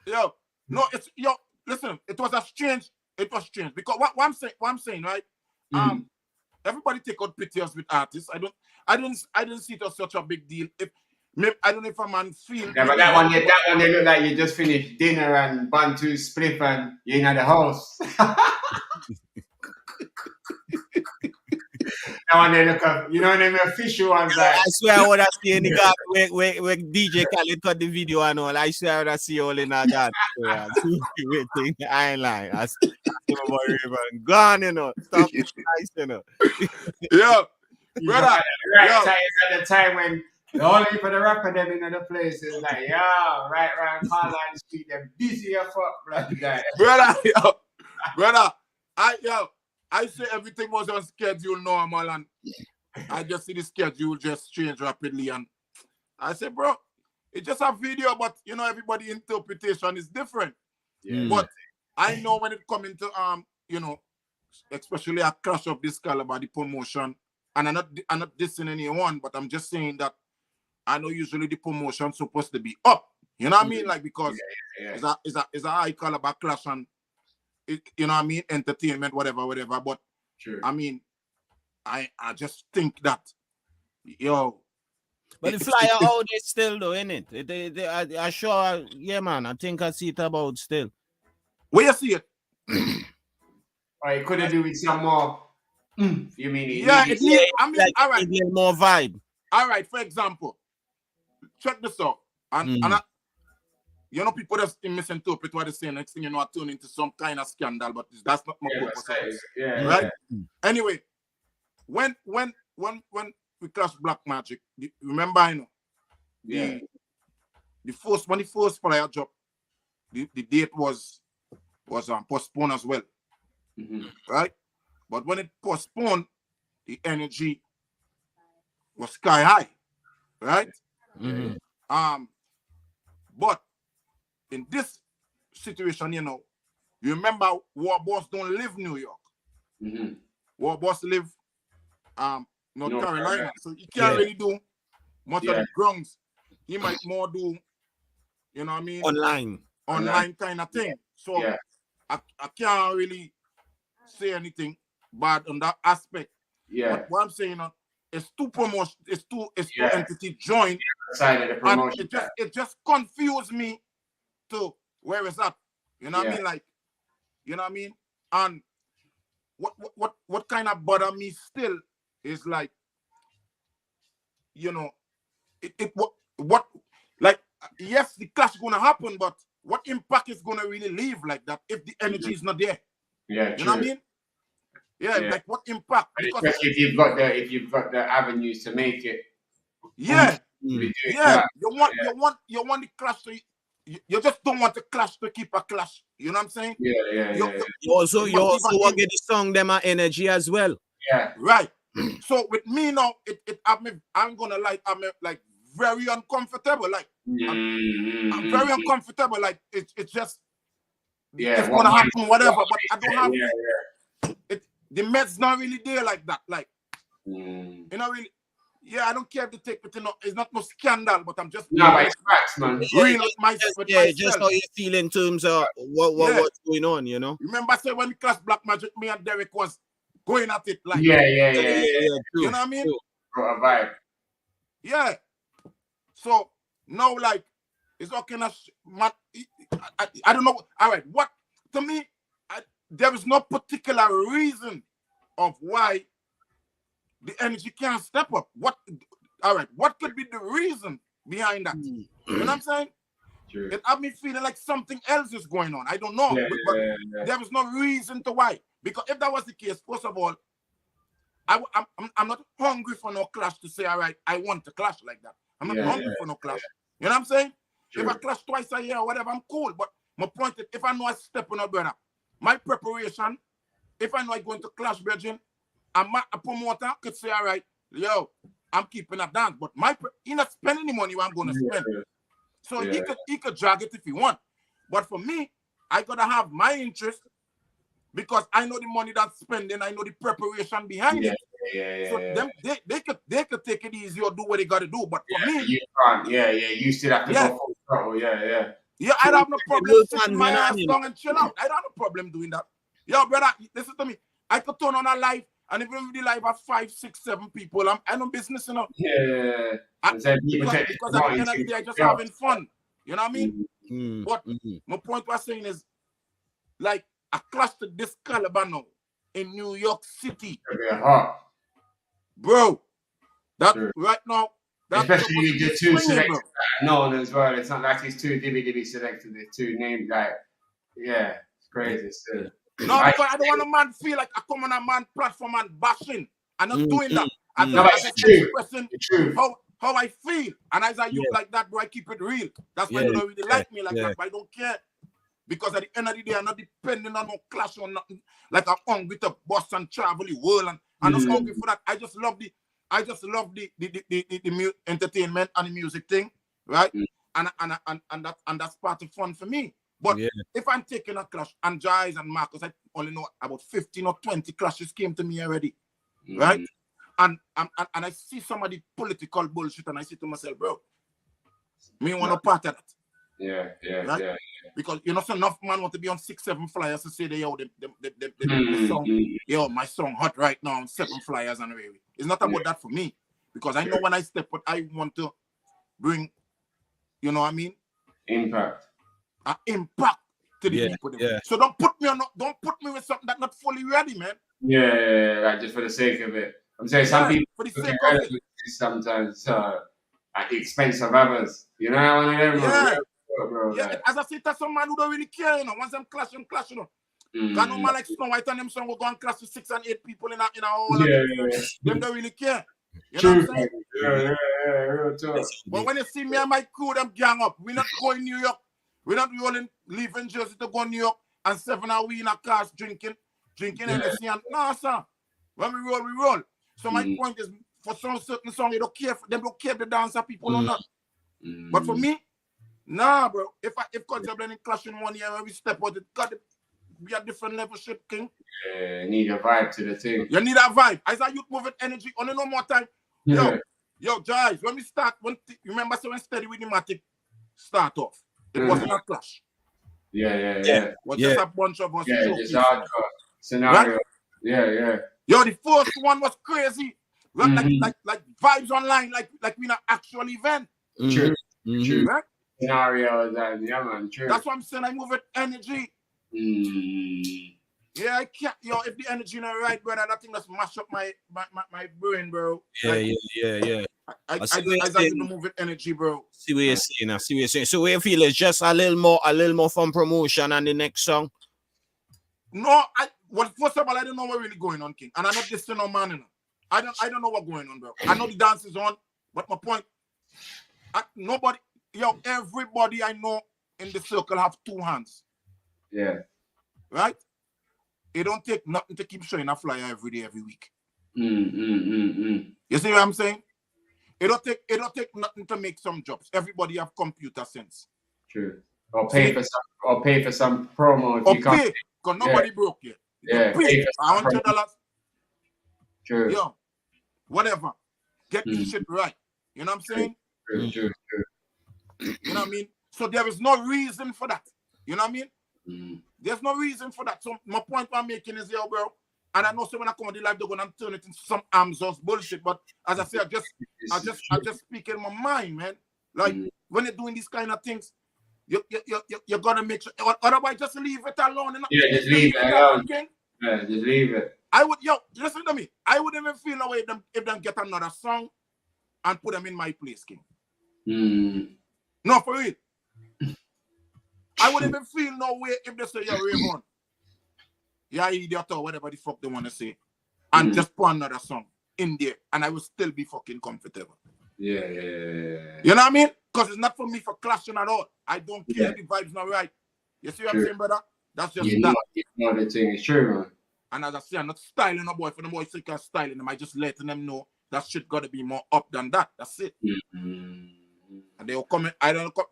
Yo, no, it's listen. It was strange because what I'm saying, right? Everybody take out pictures with artists. I didn't see it as such a big deal. I don't know if a man feel. Yeah, but that one they look like you just finished dinner and Bantu spliff and you're in the house. That one they look up, them official ones. Like. I swear I would have seen the guy where DJ Khaled cut the video and all. I swear I would have seen all in that guy. I ain't lying. I see my ribbon gone, Stop nice, Yeah. Brother, right at the time when the only for the rapper them in the place is like, right around Carline Street, they're busy as fuck, blood guy. Brother, I say everything was on schedule normal, and I just see the schedule just change rapidly, and I say, bro, it's just a video, but everybody interpretation is different. Yeah. But I know when it comes into especially a clash of this caliber, the promotion. And I'm not dissing anyone, but I'm just saying that I know usually the promotion's supposed to be up. You know what I mean? Like because it's a high caliber clash and you know what I mean, entertainment, whatever. But sure. I mean, I just think that but the flyer out there still though, innit? I sure, yeah, man. I think I see it about still. Where you see it? I couldn't do with some more. You mean it? Yeah, all right. More vibe. All right, for example, check this out. And people just misinterpret what they're saying. Next thing you know, I turn into some kind of scandal, but that's not my purpose. Right? Anyway, when we clashed Black Magic, remember, when the first flyer dropped, the date was postponed as well. Right? But when it postponed, the energy was sky high, right? But in this situation, you remember War Boss don't live New York. War Boss live North Carolina, so he can't really do much of the grounds. He might more do, you know what I mean? Online kind of thing. So I can't really say anything bad on that aspect. But what I'm saying is two promotion, it's two entity joined, and it just confused me to where is that. You know what I mean? Like, you know what I mean? And what kind of bother me still is like, you know, what like, yes, the clash gonna happen, but what impact is gonna really leave like that if the energy is not there? Yeah, you know what I mean? Yeah, like what impact? Because especially if you've got the avenues to make it. Yeah, yeah. You want the clash to. You just don't want the clash to keep a clash. You know what I'm saying? You also want to get the song them energy as well. Yeah. Right. So with me now, I'm gonna I'm like very uncomfortable. Like I'm very uncomfortable. Like it's just it's gonna happen, whatever. But I don't have the Mets not really there like that. Like you know, really. Yeah, I don't care if they take it. It's not no scandal, but I'm just but it's facts, man. Real with myself. Just how you feel in terms of what's going on, you know. Remember, say when we class Black Magic, me and Derek was going at it like yeah. You know what I mean? Got a vibe. Yeah. So now, like, it's all kind of I don't know. All right, what to me, there is no particular reason of why the energy can't step up. What could be the reason behind that? You know what I'm saying? True. It had me feeling like something else is going on. I don't know. But there was no reason to why. Because if that was the case, first of all, I'm not hungry for no clash to say, all right, I want to clash like that. I'm not hungry for no clash. You know what I'm saying? True. If I clash twice a year or whatever, I'm cool. But my point is, if I know I step on a brother, my preparation, if I know I'm going to clash, Virgin, a promoter could say, all right, yo, I'm keeping a dance, but he not spending the money I'm going to spend. So he could drag it if he want. But for me, I got to have my interest because I know the money that's spending, I know the preparation behind it. So they could take it easy or do what they got to do. But for me, you can't. You still have to go full throttle. Yeah, I don't have no problem sitting my ass down and chill out. I don't have no problem doing that. Yo, brother, listen to me. I could turn on a live. And even if the live have 5, 6, 7 people, I'm no business, you know. Because at the end of the day, I'm just having fun. You know what I mean? But my point was saying is, like, a clash to this caliber now in New York City. Bro, that right now. Especially the two selectors known as well. It's not like it's two dibby selectors. It's two names like, it's crazy still. No, because I don't want a man feel like I come on a man platform and bashing. I'm not doing that. I'm just expressing how I feel. And as I youth like that, do I keep it real? That's why you don't really like me like that. But I don't care. Because at the end of the day, I'm not depending on no clash or nothing. Like I'm hungry to bust and travel the world. And I'm not hungry for that. I just love the entertainment and the music thing. Right? And that's part of fun for me. But if I'm taking a clash, and Jais and Marcus, I only know about 15 or 20 clashes came to me already, right? And I see some of the political bullshit, and I say to myself, bro, me want no part of that. Yeah. Because you know, so enough man want to be on 6, 7 flyers to say they the song, my song hot right now on 7 flyers and away. It's not about that for me, because I know when I step out, I want to bring, you know what I mean? Impact to the people. So don't put me with something that's not fully ready, man. Like just for the sake of it. I'm saying some people for the sake of it sometimes at the expense of others. You know what I mean? Bro, as I say, that's some man who don't really care, you know. Once them clash, you know. Got no man like Snow White and them song will go and clash with 6 and 8 people in a hall. Them don't really care. You know what I'm saying? But when you see me and my crew, them gang up. We not going New York. We're not rolling, leaving Jersey to go New York and 7 hours we in a cars drinking anything. No, sir. When we roll. So my point is, for some certain song, they don't care if the dancer people or not. But for me, nah, bro. If Culture Blending clash in 1 year when we step out, it got to be a different level shit, king. Need a vibe to the thing. You need a vibe. As a youth moving energy, only no more time. Yo, Jais, when we start, remember when Steady with the Matic start off. It wasn't a clash. It was just a bunch of us. Just hardcore scenario. Right? Yo, the first one was crazy. Like vibes online, like we in an actual event. True. Right? scenarios and yeah, man, true. That's what I'm saying. I move with energy. Yeah, I can't. Yo, if the energy not right, brother, that thing just mash up my brain, bro. Yeah. I need to move with energy, bro. See what you're saying now. See what you're saying. So where you feel is just a little more from promotion and the next song. No, first of all, I don't know what's really going on, King. And I'm not listening no man, you know. I don't know what's going on, bro. I know the dance is on, but my point, everybody I know in the circle have two hands. Yeah. Right? It don't take nothing to keep showing a flyer every day, every week. You see what I'm saying? It don't take nothing to make some jobs. Everybody have computer sense. True. Or pay for some promo. Or pay, because nobody broke yet. Yeah. Pay $100. True. Yo, whatever. Get this shit right. You know what I'm saying? True. You know what I mean? So there is no reason for that. You know what I mean? There's no reason for that. So my point I'm making is, yo, bro, and I know so when I come on the live, they're gonna turn it into some Amazon bullshit. But as I say, I just speak in my mind, man. Like when you're doing these kind of things, you're gonna make sure. Otherwise, just leave it alone. Just leave it alone. Yeah, just leave it. I would, listen to me. I wouldn't even feel no way if them get another song and put them in my place, King. No, for real. I wouldn't even feel no way if they say, yo, Rayvon, yeah, idiot or whatever the fuck they want to say, and just put another song in there, and I will still be fucking comfortable. Yeah. You know what I mean? Because it's not for me for clashing at all. I don't care if the vibe's not right. You see what I'm saying, brother? That's just that. No, the thing is true, man. And as I say, I'm not styling a boy for the boy sick of styling them. I just letting them know that shit gotta be more up than that. That's it. And they'll come in,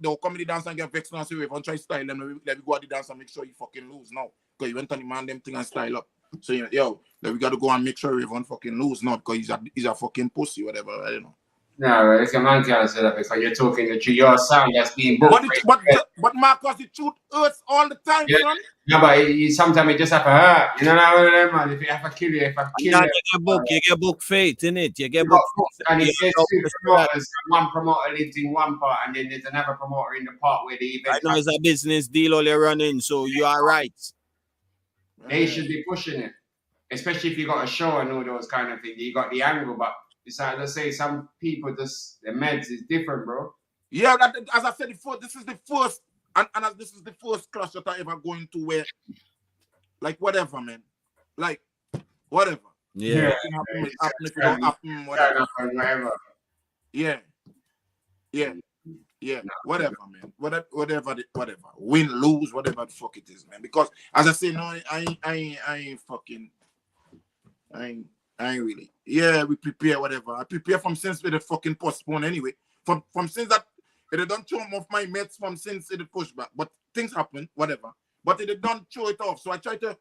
they'll come in the dance and get vexed and say, if I try to style them, let me go at the dance and make sure you fucking lose now. Because you went on the man them thing and style up. So yo, then we gotta go and make sure everyone fucking lose now because he's a fucking pussy, whatever, I don't know. No, it's a man can't say that because you're talking the truth. Your sound that's being booked. But Marcus, the truth hurts all the time, son. No, but sometimes it just have to hurt. You know what I mean, man? If you have to kill you, you get book faith, innit? You get book faith. And it says two promoters, one promoter lives in one part, and then there's another promoter in the part where the event. I know it's a business deal all you're running, so you are right. They should be pushing it, especially if you got a show and all those kind of things. You got the angle, but it's like, let's say some people just the meds is different, bro. Yeah, as I said before, this is the first, and this is the first clash that I ever go into where, like, whatever, man, like, whatever. Yeah. Happen, if it don't happen, whatever. Yeah. Whatever, man. Whatever. Win, lose, whatever the fuck it is, man. Because as I say, no, I ain't really. Yeah, we prepare whatever. I prepare from since we fucking postpone anyway. From since that it don't throw off my mates from since it push back. But things happen, whatever. But it don't throw it off. So I try to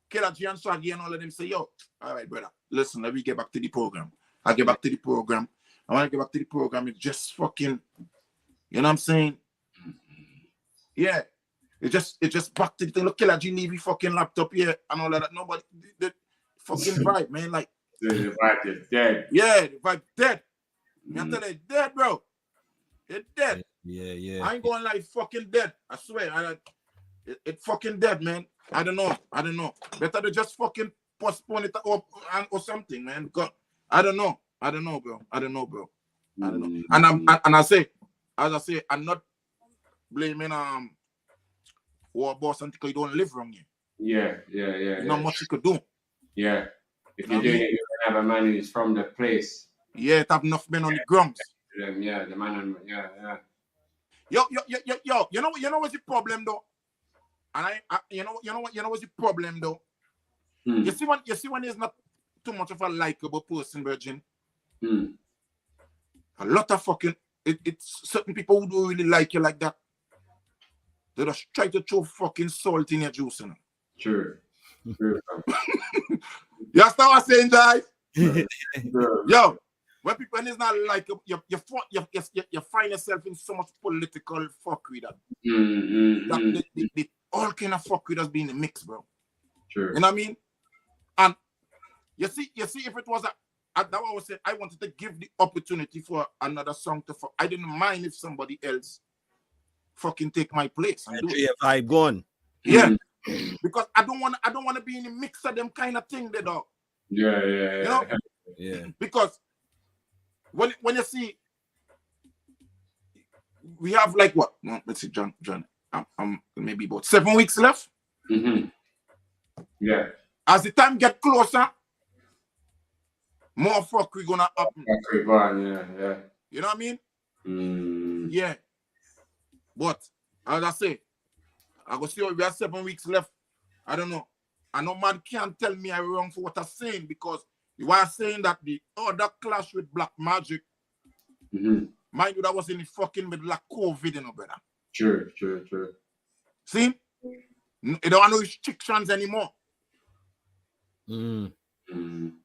kill a G and Shaggy and all of them say, yo, all right, brother, listen, let me get back to the program. I get back to the program. I want to get back to the program. It's just fucking, you know what I'm saying? Yeah. It just back to the thing. Look, Killer G leave fucking laptop here and all of that. Nobody the fucking vibe, man. Like the vibe is dead. Yeah, the vibe dead. You tell you, dead, bro. It's dead. Yeah. I ain't going like fucking dead. I swear. It fucking dead, man. I don't know. Better to just fucking postpone it or something, man. Because I don't know, bro. And I say, as I say, I'm not blaming War Boss because you don't live wrong here. Yeah. Not much you could do. Yeah. If you're doing it, you can have a man who's from the place. Yeah, it have enough men on the grounds. Yeah, the man on Yo, you know what's the problem though? And you know what's the problem though? You see when there's not too much of a likable person, Virgin. A lot of fucking it's certain people who don't really like you like that. They just try to throw fucking salt in your juice, you know? True. You understand what I'm saying, guys? Yo, when it's not like you find yourself in so much political fuckery that the all kind of fuckery that's being in the mix, bro. True. You know what I mean? And you see, if it was that I was saying, I wanted to give the opportunity for another song to fuck. I didn't mind if somebody else fucking take my place and do it. it. Vibe gone. Yeah. Because I don't want to be in the mix of them kind of thing, they dog. Yeah. You know? Yeah. Because when you see, we have like what? No, let's see, John. Maybe about 7 weeks left. Yeah. As the time get closer, more fuckery gonna happen. Yeah. You know what I mean? Yeah. But as I say, I go see we have 7 weeks left. I don't know. I know man can't tell me I'm wrong for what I'm saying, because you are saying that the other clash with Black Magic, mind you, that was in the fucking middle of COVID, you know, brother. True. See? You don't have no restrictions anymore. And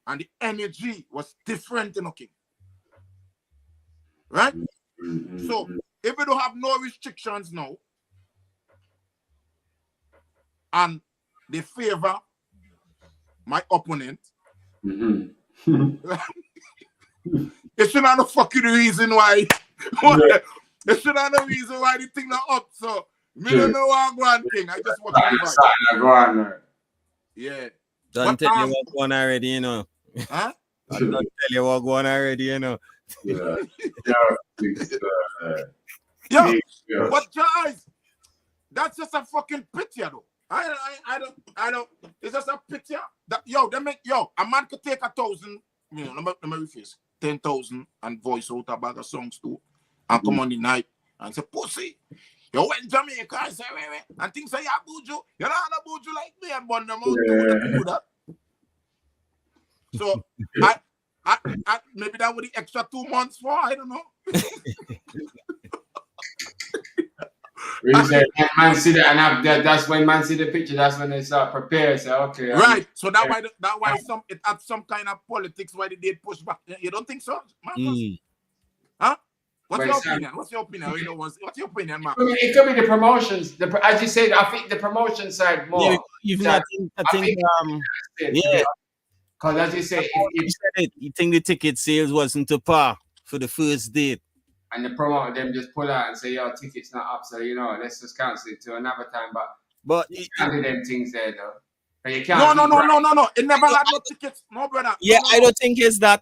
the energy was different, you know, King. Right? So, if we don't have no restrictions now, and they favor my opponent, it should not no fucking reason why. It should not no reason why the thing not up. So, me don't know what I'm going to think. I just want to go on. Yeah. Don't tell you what going already, you know. Huh? Don't tell you what going already, you know. Yeah. But guys, that's just a fucking picture, though. I don't. It's just a picture. That a man could take 1,000. You know, let me rephrase. 10,000 and voice out a bag of songs too, and come on the night and say, "Pussy, you went to Jamaica and say, wait, and things say, yeah, Buju, you're not a Buju like me, and burn them out do that." So I maybe that would the extra 2 months for, I don't know. Really say, man see that, and that's when man see the picture. That's when they start prepare. Say, okay, right. So that why it had some kind of politics why they did push back. You don't think so, man? Huh? What's your opinion? What's your opinion? What's your opinion, man? It could be the promotions. As you said, I think the promotion side more. Yeah, I think yeah. Because as you say, you said it, you think the ticket sales wasn't to par for the first date. And the promoter them just pull out and say, "Yo, ticket's not up, so you know, let's just cancel it to another time." But you can't do them things there, though. But you can't. No. It never had no tickets, no, brother. Yeah, no. I don't think it's that.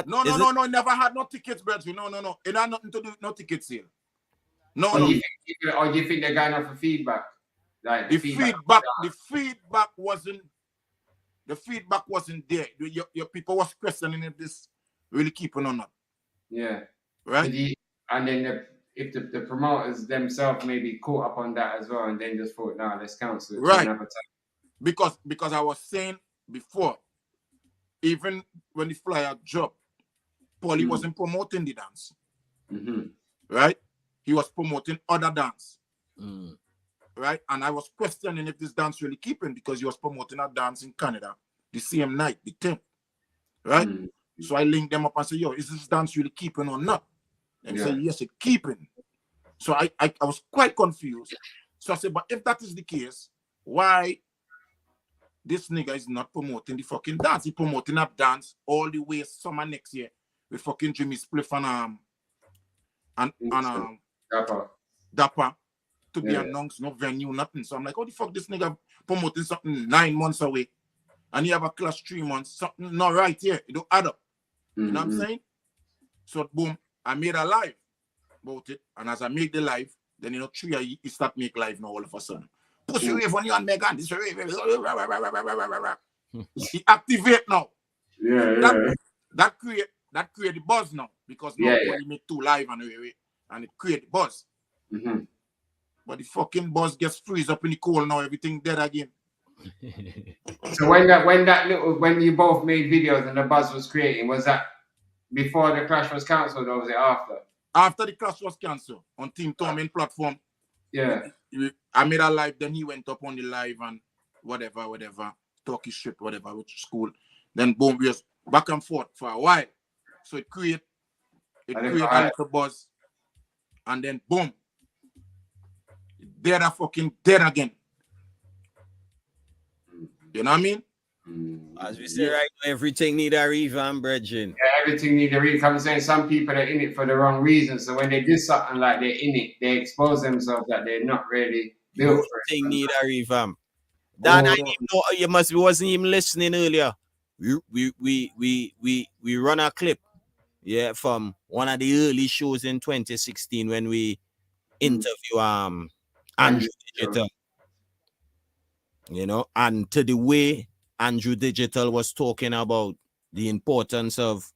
No. It never had no tickets, brother. No. It had nothing to do with no ticket sale. No. Or you think they're going off for feedback? Like the feedback wasn't. The feedback wasn't there. Your people was questioning if this really keeping or not. Yeah. Right. And then if the promoters themselves maybe caught up on that as well, and then just thought, "Nah, let's cancel it." Right. Because I was saying before, even when the flyer dropped, Paulie wasn't promoting the dance. Right? He was promoting other dance. Right? And I was questioning if this dance really keeping, because he was promoting a dance in Canada the same night, the 10th. Right? So I linked them up and said, "Yo, is this dance really keeping or not?" And he said, "Yes, it's keeping." So I was quite confused. So I said, but if that is the case, why this nigga is not promoting the fucking dance? He promoting a dance all the way summer next year with fucking Jimmy Spliff and Dapper to be announced, no venue, nothing. So I'm like, how the fuck this nigga promoting something 9 months away? And he have a clash 3 months, something not right here. It don't add up. You know what I'm saying? So boom, I made a live about it. And as I make the live, then 3 he start make live now all of a sudden. Pussy rave on you and Megan. This rave. He activate now. That create the buzz now. Because now he make 2 live and it create the buzz. But the fucking buzz gets freeze up in the cold now, everything dead again. So when you both made videos and the buzz was creating, was that before the clash was cancelled, or was it after? After the clash was cancelled on Team Torment platform. Yeah. I made a live, then he went up on the live and whatever, talking shit, whatever, which is cool. Then boom, we was back and forth for a while. So it create a little buzz. And then boom. Dead again. You know what I mean? As we say right now, everything need a revamp, brethren. Yeah, everything need a revamp. I'm saying some people are in it for the wrong reasons. So when they do something like they're in it, they expose themselves that they're not really built for it. Everything need a revamp. Dan, I didn't know you wasn't even listening earlier. We run a clip, from one of the early shows in 2016 when we interview Andrew Digital. And to the way Andrew Digital was talking about the importance of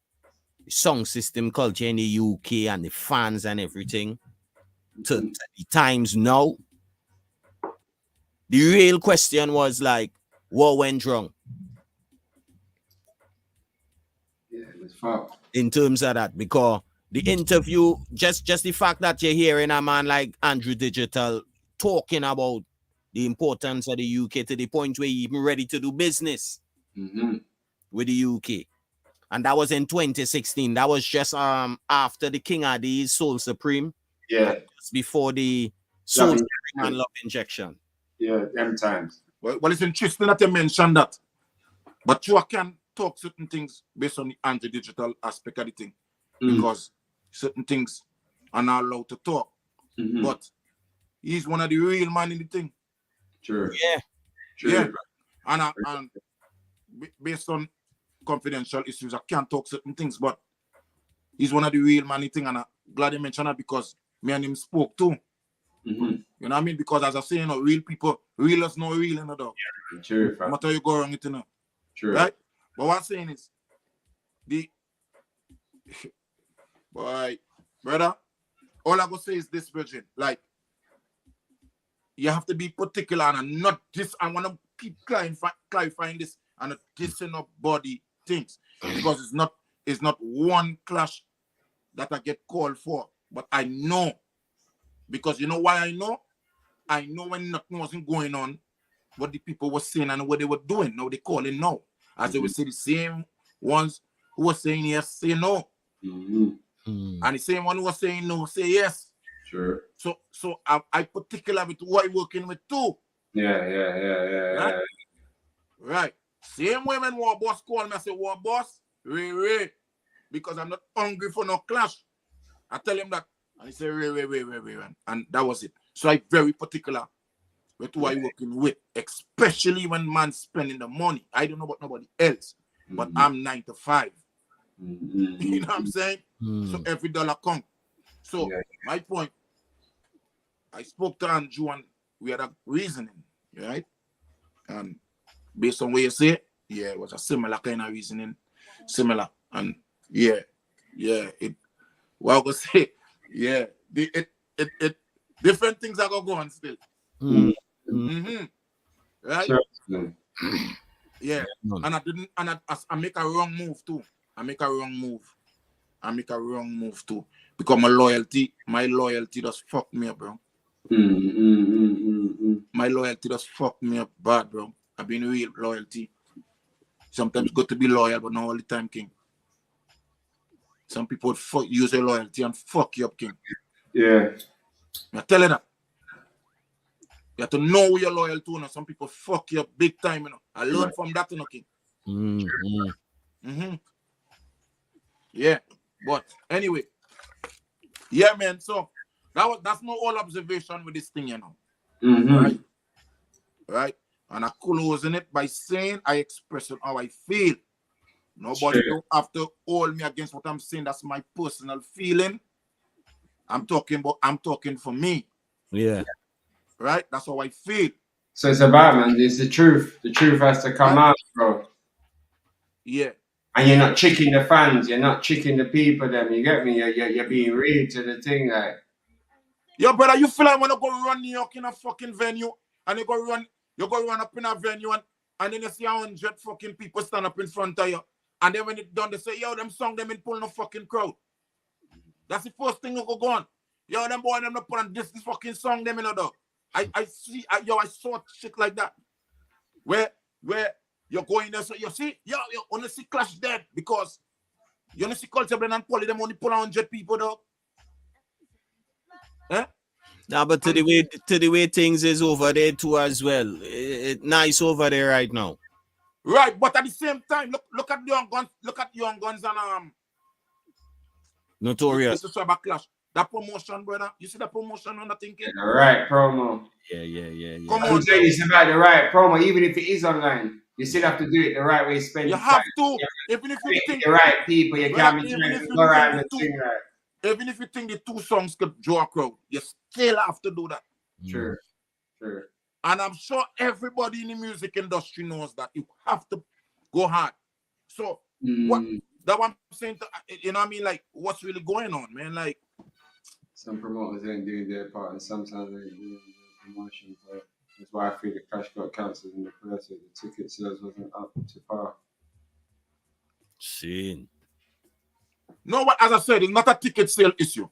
song system culture in the UK and the fans and everything to the times now. The real question was like, what went wrong? Yeah, it's fucked. In terms of that, because the interview, just the fact that you're hearing a man like Andrew Digital talking about the importance of the UK to the point where he's even ready to do business with the UK. And that was in 2016. That was just after the King Addies Soul Supreme. Yeah. Just before the Soul Supreme and Love Injection. Yeah, them times. Well, it's interesting that you mentioned that. But you can talk certain things based on the anti-digital aspect of the thing. Because certain things are not allowed to talk. But he's one of the real man in the thing. True. Yeah. True. Yeah. And based on confidential issues, I can't talk certain things, but he's one of the real man in the thing, and I'm glad you mentioned that because me and him spoke too. You know what I mean? Because as I say, real people, real is no real, dog. Yeah, true. No matter you go wrong, it, True. Right? But what I'm saying is, boy, brother, all I go say is this, virgin, like, you have to be particular and not this. I want to keep clarifying this and not dissing up body things because it's not one clash that I get called for. But I know, because you know why I know? I know when nothing wasn't going on, what the people were saying and what they were doing. Now they call it no. As they would say, the same ones who were saying yes say no, and the same one who was saying no say yes. Sure. So I particular with who I working with too. Yeah. Right. Same way when War Boss call me, I say, War Boss, Ray, because I'm not hungry for no clash. I tell him that, and he say, Ray, and that was it. So I very particular with who I working with, especially when man's spending the money. I don't know about nobody else, but I'm 9 to 5. You know what I'm saying? So every dollar counts. So my point, I spoke to Andrew and we had a reasoning, right? And based on what you say, it was a similar kind of reasoning, similar. And it well I go say, it different things are gonna go on still. Right? Sure. Yeah. And I make a wrong move too. I make a wrong move too. Because my loyalty just fucked me up, bro. My loyalty just fucked me up bad, bro. I've been real loyalty. Sometimes good to be loyal, but not all the time, King. Some people use your loyalty and fuck you up, King. Yeah. I tell you that. You have to know who you're loyal to. Now. Some people fuck you up big time, I learned from that, King. Yeah. But anyway. Yeah, man. So that's my whole observation with this thing, Right? And I closing it by saying I express it how I feel. Nobody don't have to hold me against what I'm saying. That's my personal feeling. I'm talking for me. Yeah. Right? That's how I feel. So it's about, man, it's the truth. The truth has to come out, bro. Yeah. And you're not tricking the fans. You're not tricking the people. Them, you get me? You're being real to the thing, like. Yo, brother, you feel like when you go run New York in a fucking venue, and you go run up in a venue, and then you see 100 fucking people stand up in front of you, and then when it's done, they say, yo, them song them in pulling a fucking crowd. That's the first thing you go on. Yo, them boy, them not put on this fucking song them in the dog. I saw shit like that, where you're going there, so you see, you only see Clash dead because you only see Culture Blend and Poly, them only pull 100 people, dog. Nah, but to the way things is over there too as well. It's nice over there right now. Right, but at the same time, look at Young Guns, and Notorious. This is a backlash. That promotion, brother. You see the promotion on the thinking? The right promo. Yeah. Come I'm on, saying it's about the right promo, even if it is online. You still have to do it the right way. Spend you your have time. to. Even if you think the right people, you can't be even trying if to you go around and think sing right. even if you think the two songs could draw a crowd, you still have to do that. Sure. And I'm sure everybody in the music industry knows that you have to go hard. So what I'm saying, you know what I mean? Like, what's really going on, man? Like, some promoters ain't doing their part, and sometimes they ain't doing their promotion. But that's why I feel the Clash got cancelled in the press. The ticket sales wasn't up to par. Scene. No, what? As I said, it's not a ticket sale issue,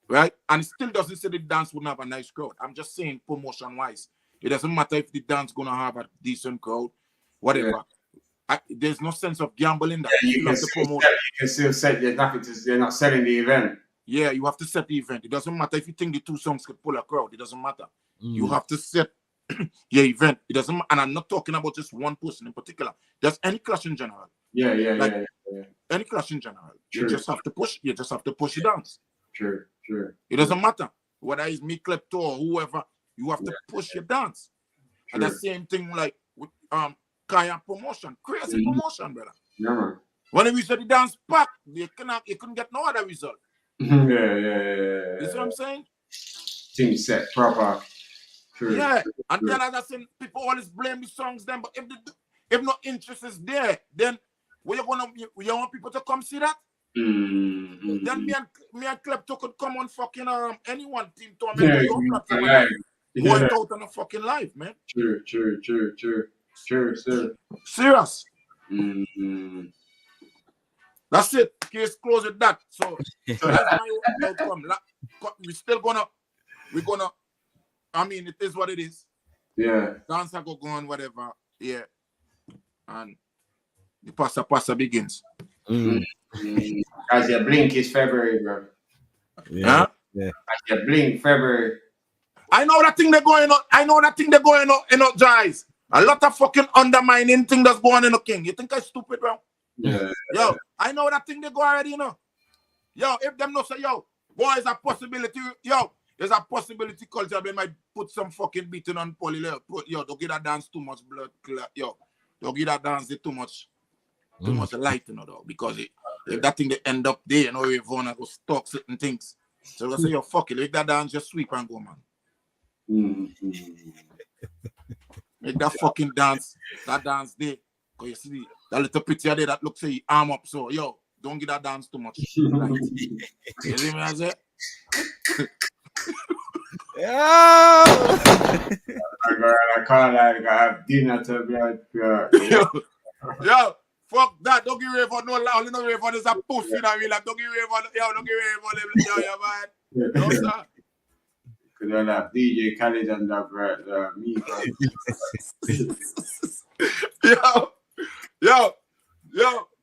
right? And it still doesn't say the dance wouldn't have a nice crowd. I'm just saying, promotion-wise, it doesn't matter if the dance gonna have a decent crowd, whatever. Yeah. There's no sense of gambling that. You can still set. There's nothing to. They're not selling the event. Yeah, you have to set the event. It doesn't matter if you think the two songs could pull a crowd. It doesn't matter. You have to set your event. It doesn't. And I'm not talking about just one person in particular. There's any clash in general. Yeah. Any clash in general. True. You just have to push. You just have to push it down. Sure. It doesn't matter whether it's me, Klepto, or whoever. You have to push your dance. And the same thing like with Kaya promotion, crazy promotion, brother. Yeah, man. When we said the dance pack, you couldn't get no other result. Yeah. You see what I'm saying? Team set proper. True. Yeah, and then as I said, people always blame the songs then, but if no interest is there, then you want people to come see that? Then me and Klepto could come on fucking anyone team tournament your platform going out on a fucking live, man. True. Serious. That's it. Case closed with that. So that's my outcome. We're gonna. I mean, it is what it is. Yeah. Dance go on, whatever. Yeah. And the passa begins. As you blink, it's February, bro. Yeah. As you blink, February. I know that thing they're going on. Energize. A lot of fucking undermining thing that's going on in the king. You think I'm stupid, bro? Yeah. Yo, I know that thing they go already, you know. Yo, if them not say, yo, boy, is a possibility. Yo, there's a possibility culture. They might put some fucking beating on Polly. Yo, don't give that dance too much blood. Yo, don't give that dance too much light, you know, though. Because if that thing they end up there, you know, you're gonna go stalk certain things. So they say, yo, fuck it. Make that dance just sweep and go, man. Make that fucking dance, that dance there. Because you see that little picture there that looks like he arm up. So, yo, don't give that dance too much. Like, you see me, I say? I can't like I have dinner to be Yo, fuck that. Don't give away for no loud. No way for this a pussy that we like. Don't give away for don't give away for them. Yo, man. No, sir. Could have DJ Khaled and that me. Yo,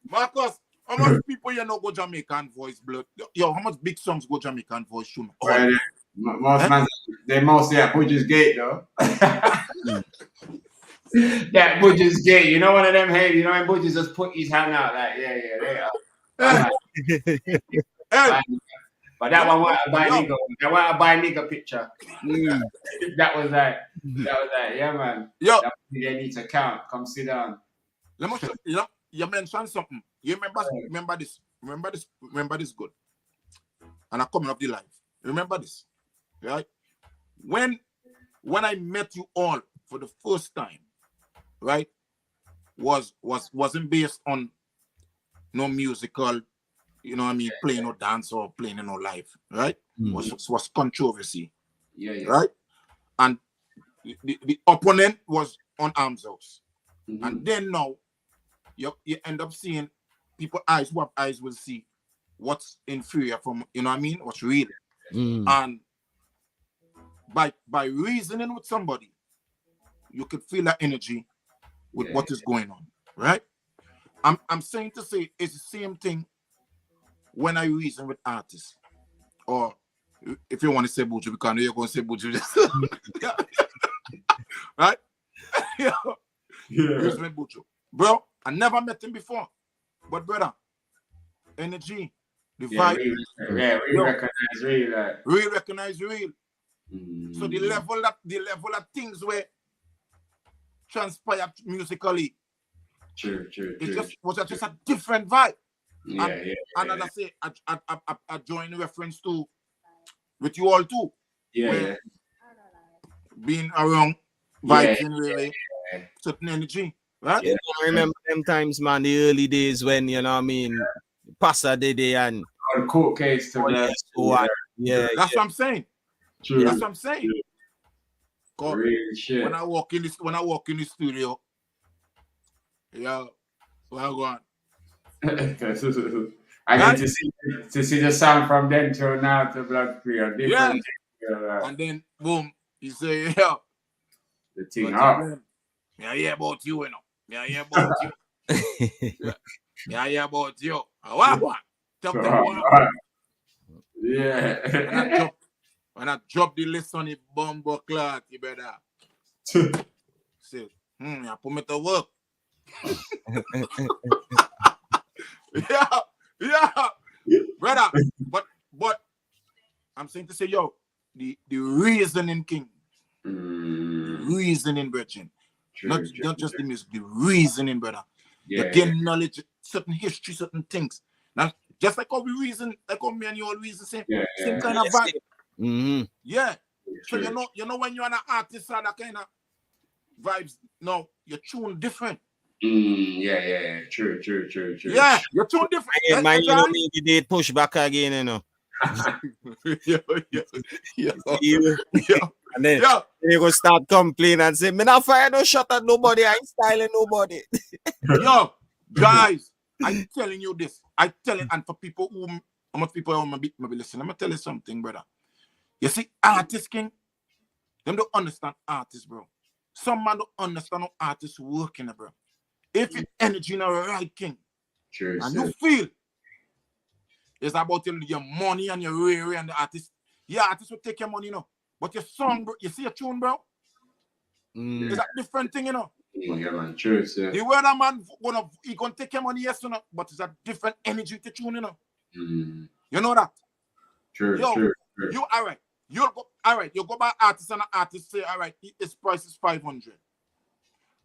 Marcus, how much people you know go Jamaican voice, blood? Yo, how much big songs go Jamaican voice, Shuma? Well, most man, they mostly at Butcher's Gate, though. That Butcher's Gate, you know one of them head, you know when Butcher's just put his hand out like, they are. But that one want to buy nigga. That want to buy nigga picture. That was that. Yeah, man. Yo, they need to count. Come sit down. Let me show you. You mentioned something. You remember this good. And I'm coming up the live. Remember this, right? When I met you all for the first time, right, wasn't based on no musical. You know what I mean? Playing no dance or playing no live, right? Was controversy. Yeah. Right? And the opponent was on Arms House. And then now, you end up seeing people eyes, who have eyes will see what's inferior from, you know what I mean? What's real. And by reasoning with somebody, you could feel that energy with what is going on, right? I'm saying to say it's the same thing when I reason with artists, or if you want to say Buju, because you're going to say Buju, right? Real Smith Bucho. Bro, I never met him before. But brother, energy, the vibe. We recognize real. We recognize real. So the level of things where transpired musically. True. Was just a different vibe. Yeah. And as I say, I join reference to with you all too. Yeah. Being around vibes and really certain energy. Right? Yeah, I remember them times, man, the early days when, you know what I mean, Passa Dede and court case to that's what I'm saying. True. That's what I'm saying. Real shit. When I walk in the studio, well go on. I get to see the sound from then till now to Blood Free. And then boom, you say, the thing up. Yeah, hear about you, you know. Yeah, hear about you. Yeah, hear about you. What? Yeah. When I drop the list on the bumbo clock, you better say, I put me to work. Yeah. Brother, but I'm saying to say, the reasoning king. Reasoning, brethren. Not just the music, the reasoning, brother. You gain knowledge, certain history, certain things. Now, just like how we reason, like how me and you all reason, same kind of vibe. Yeah. So you know when you're an artist, that kind of vibes. No, your tune different. Yeah. True. Yeah, your tune different. Yeah, man, you know me, the date push back again, you know. And then you go start complaining and say, "Me not fire no shot at nobody. I ain't styling nobody." Yo, guys, I'm telling you this. I tell it, and for people who, how much people maybe listen, I'm gonna tell you something, brother. You see, artists, king, them don't understand artists, bro. Some man don't understand how artists working, bro. If it's energy in a right, king, and you feel it's about your money and your rare and the artist. Yeah, artists will take your money, you know. But your song, bro, you see your tune, bro? It's a different thing, you know. Yeah, man, true, sir. The way that man he gonna take your money, yes or no, but it's a different energy to tune, you know. You know that? True. You all right. You go by artist and an artist say, all right, his price is 500.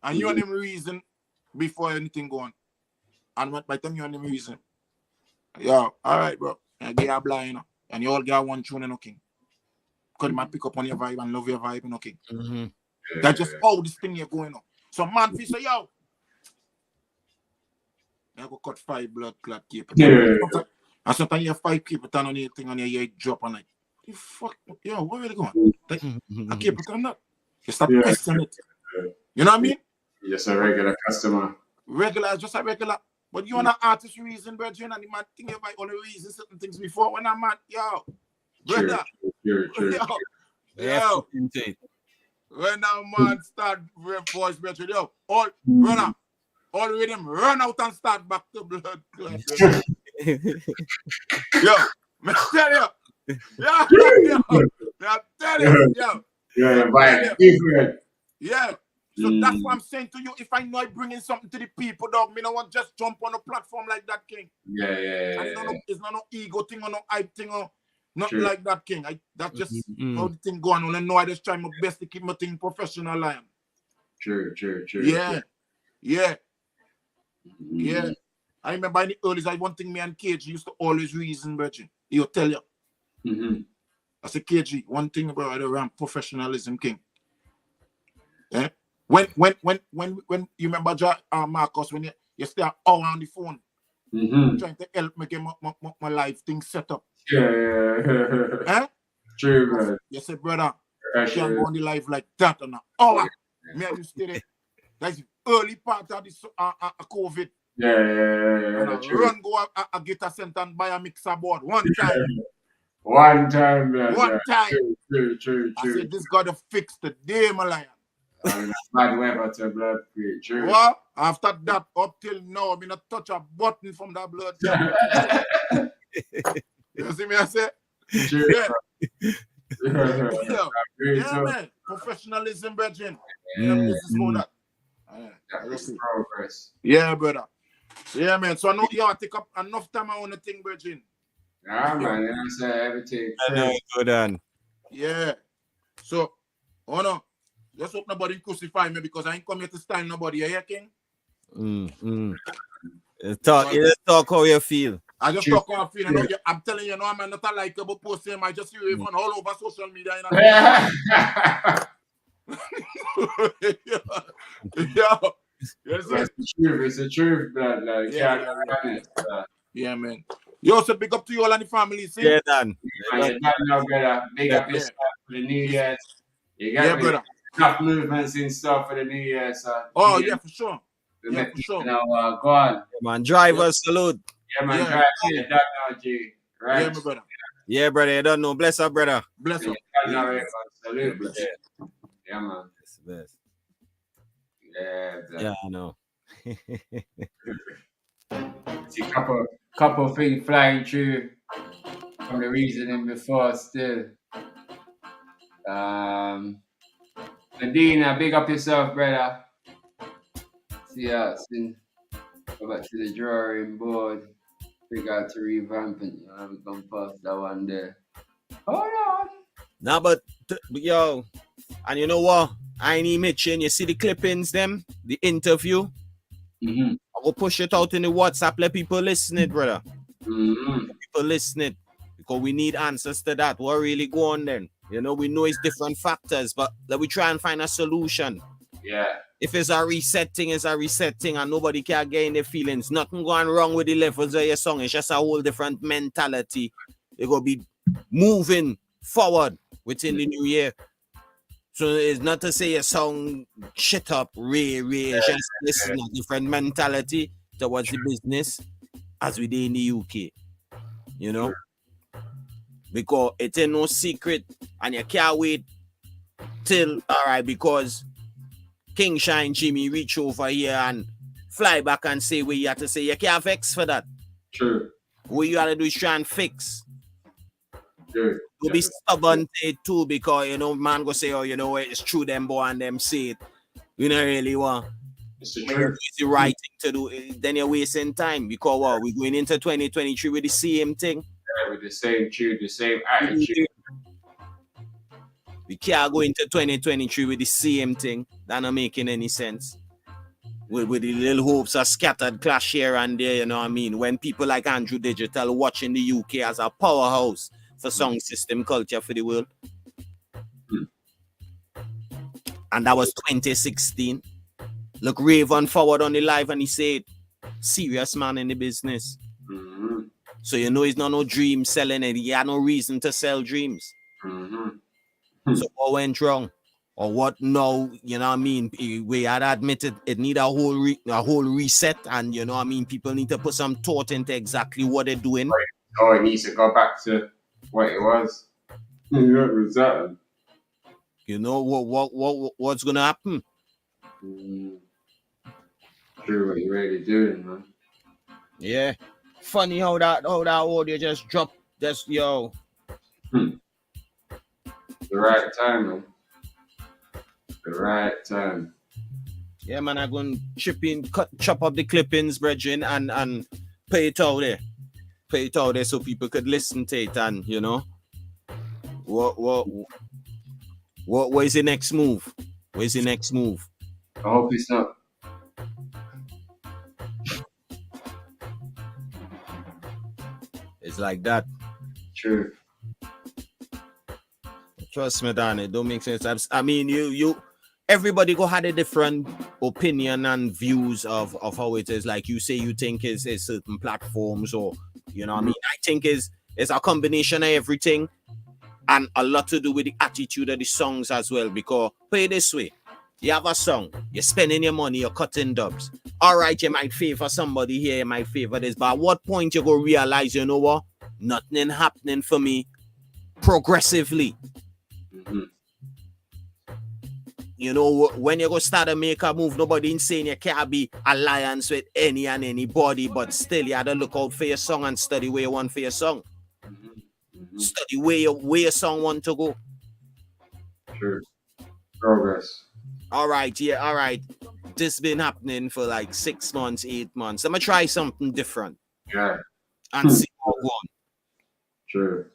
And you and him reason before anything go on. And by the time you and him reason, all right, bro. And get a blind, you know. And you all get one tune, you know, king. Because you might pick up on your vibe and love your vibe, you know, king. That's just how this thing you're going on. So man, say, yo, I go cut 5 blood clot keep. And sometimes you have 5 keep it on your thing and you drop and like, you fuck, yo, where are you going? Like, I keep it on that. You start questioning it. You know what I mean? Just a regular customer. Regular, just a regular. But you want an artist reason, brethren, and the man think about only reason certain things before when I'm mad, yo, brother. Yo. When that man start voice, brethren, yo, all brother, all with him run out and start back to blood. Yo, man, tell you. Yeah. So that's what I'm saying to you. If I know I'm bringing something to the people, dog, me no want just jump on a platform like that, king. Yeah. And it's not no ego thing or no hype thing or nothing like that, king. That's just how the thing going on. I know I just try my best to keep my thing professional. I am. True. Yeah. I remember in the early days, one thing me and KG used to always reason, Virgin. He'll tell you. I say, KG, one thing about around professionalism, king. Yeah? When you remember Marcus, when you stay all on the phone, trying to help me get my life thing set up. Yeah. True, man. You say, brother, you can't go on the life like that or not. Me and you stay there. That's the early part of this COVID. Yeah. And I run go a guitar center and buy a mixer board one time. One time. True. I said, this got to fix the day, my lion. Bad weather to blood free. True. Well, after that, up till now, I'm not touch a button from that blood. You see me, I say? True. Yeah, man. Professionalism, brethren. This is for that. progress. Yeah, brother. Yeah, man. So I know you want to take up enough time on the thing, Virgin. Nah, man. You know what I'm saying? Everything. I know, good on. Yeah. So, oh no. Just hope nobody crucify me because I ain't come here to stand nobody. You hear, King? Talk how you feel. I just talk how I feel. I'm telling you, no, I'm not a likable person. I just see you even all over social media. It's the truth. It's the truth, blood. Like, yeah, man. You also big up to you all and the family. See? Yeah, Dan. Brother. Big up yourself for the New Year's. You got brother. Enough movements and stuff for the New Year. So yeah, for sure. Yeah, for sure. Now, go on. Yeah, man, drivers, salute. Yeah, man, drive. Yeah, that now, G. Right? Yeah, my brother. Yeah, brother, you don't know. Bless up, brother. Bless up. Salute. Yeah, man. That's the best. Yeah, I know. See, couple things flying through from the reasoning before still. Medina, big up yourself, brother. See ya, go back to the drawing board. Figure out to revamp it. We come past that one there. Hold on. Nah, but yo, and you know what? I ain't mention. You see the clippings, them, the interview. I will push it out in the WhatsApp. Let people listen it, brother. Let people listen it because we need answers to that. What really go on then? You know, we know it's different factors, but let we try and find a solution. Yeah. If it's a reset thing, it's a reset thing, and nobody can get in their feelings. Nothing going wrong with the levels of your song. It's just a whole different mentality. You're going to be moving forward within the new year. So it's not to say your song shit up, it's just this is a different mentality towards the business as we did in the UK. You know? Because it ain't no secret, and you can't wait till, all right, because King Shine Jimmy reach over here and fly back and say what you have to say. You can't vex for that. True. What you have to do is try and fix. True. To be stubborn too, because, you know, man go say, oh, you know what, it's true, them boy and them say it. You don't really want. It's the right thing to do. Then you're wasting time because what, we're going into 2023 with the same thing. Yeah, with the same tune, the same attitude. We can't go into 2023 with the same thing. That not making any sense. With the little hopes are scattered, clash here and there, you know what I mean? When people like Andrew Digital watching the UK as a powerhouse for sound system culture for the world. And that was 2016. Look, Raven forward on the live and he said, serious man in the business. So you know he's not no dream selling it. He had no reason to sell dreams. So what went wrong? Or what now, you know what I mean? We had admitted it need a whole reset, and you know what I mean? People need to put some thought into exactly what they're doing. Oh, it needs to go back to what it was. What was that? You know what's gonna happen? True, what you're really doing, man. Yeah. Funny how that audio just dropped. Just yo. The right time, man. The right time. Yeah, man, I'm going to chop up the clippings, brethren, and pay it out there. Pay it out there so people could listen to it, and you know, what is the next move? Where's the next move? I hope it's not. It's like that. True. Trust me, Dan, it don't make sense. I mean, you everybody go had a different opinion and views of how it is. Like you say, you think is certain platforms, or you know what I mean? I think it's a combination of everything, and a lot to do with the attitude of the songs as well. Because play this way, you have a song, you're spending your money, you're cutting dubs. All right, you might favor somebody here, you might favor this, but at what point you go realize, you know what, nothing happening for me progressively. You know, when you go start to make a move, nobody ain't saying you can't be alliance with any and anybody, but still you have to look out for your song and study where you want for your song. Study where your song want to go. Sure. Progress. All right, yeah, all right. this been happening for like 6 months, 8 months. I'm gonna try something different. Yeah. And see how it goes. True.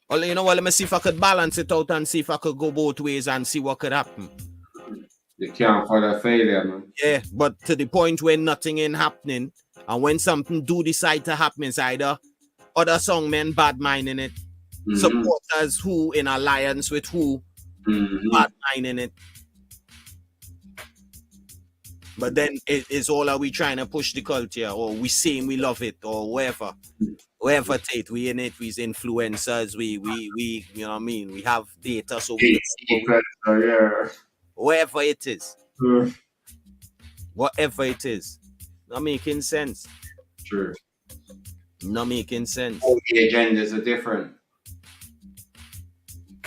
Well, you know what? Let me see if I could balance it out and see if I could go both ways and see what could happen. You can't for the failure, man. Yeah, but to the point where nothing ain't happening, and when something do decide to happen, it's either other songmen bad minding it, supporters who in alliance with who bad minding it. But then it's all, are we trying to push the culture, or we saying we love it, or whatever. Wherever it, we in it, we's influencers, we you know what I mean, we have data, so we whatever it is. Whatever it is. Not making sense. True. Not making sense. All the agendas are different.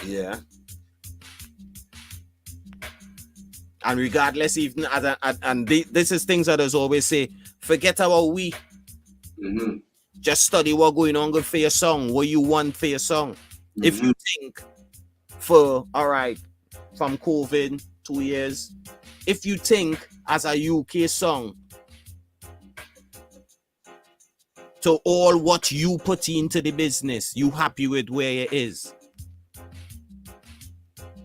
Yeah. And regardless, even this is things that I always say, forget about we. Just study what's going on good for your song, what you want for your song. If you think for, all right, from COVID, 2 years, if you think as a UK song, to all what you put into the business, you happy with where it is.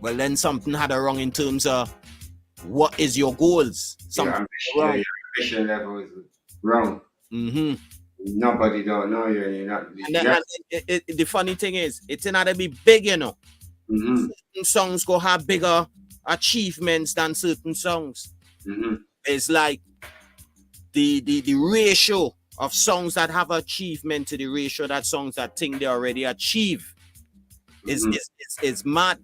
Well, then something had a wrong in terms of what is your goals. Something your ambition level is wrong. Nobody don't know you. You're not, the funny thing is, it's not to be big, you know. Certain songs go have bigger achievements than certain songs. It's like the ratio of songs that have achievement to the ratio that songs that think they already achieve is mad.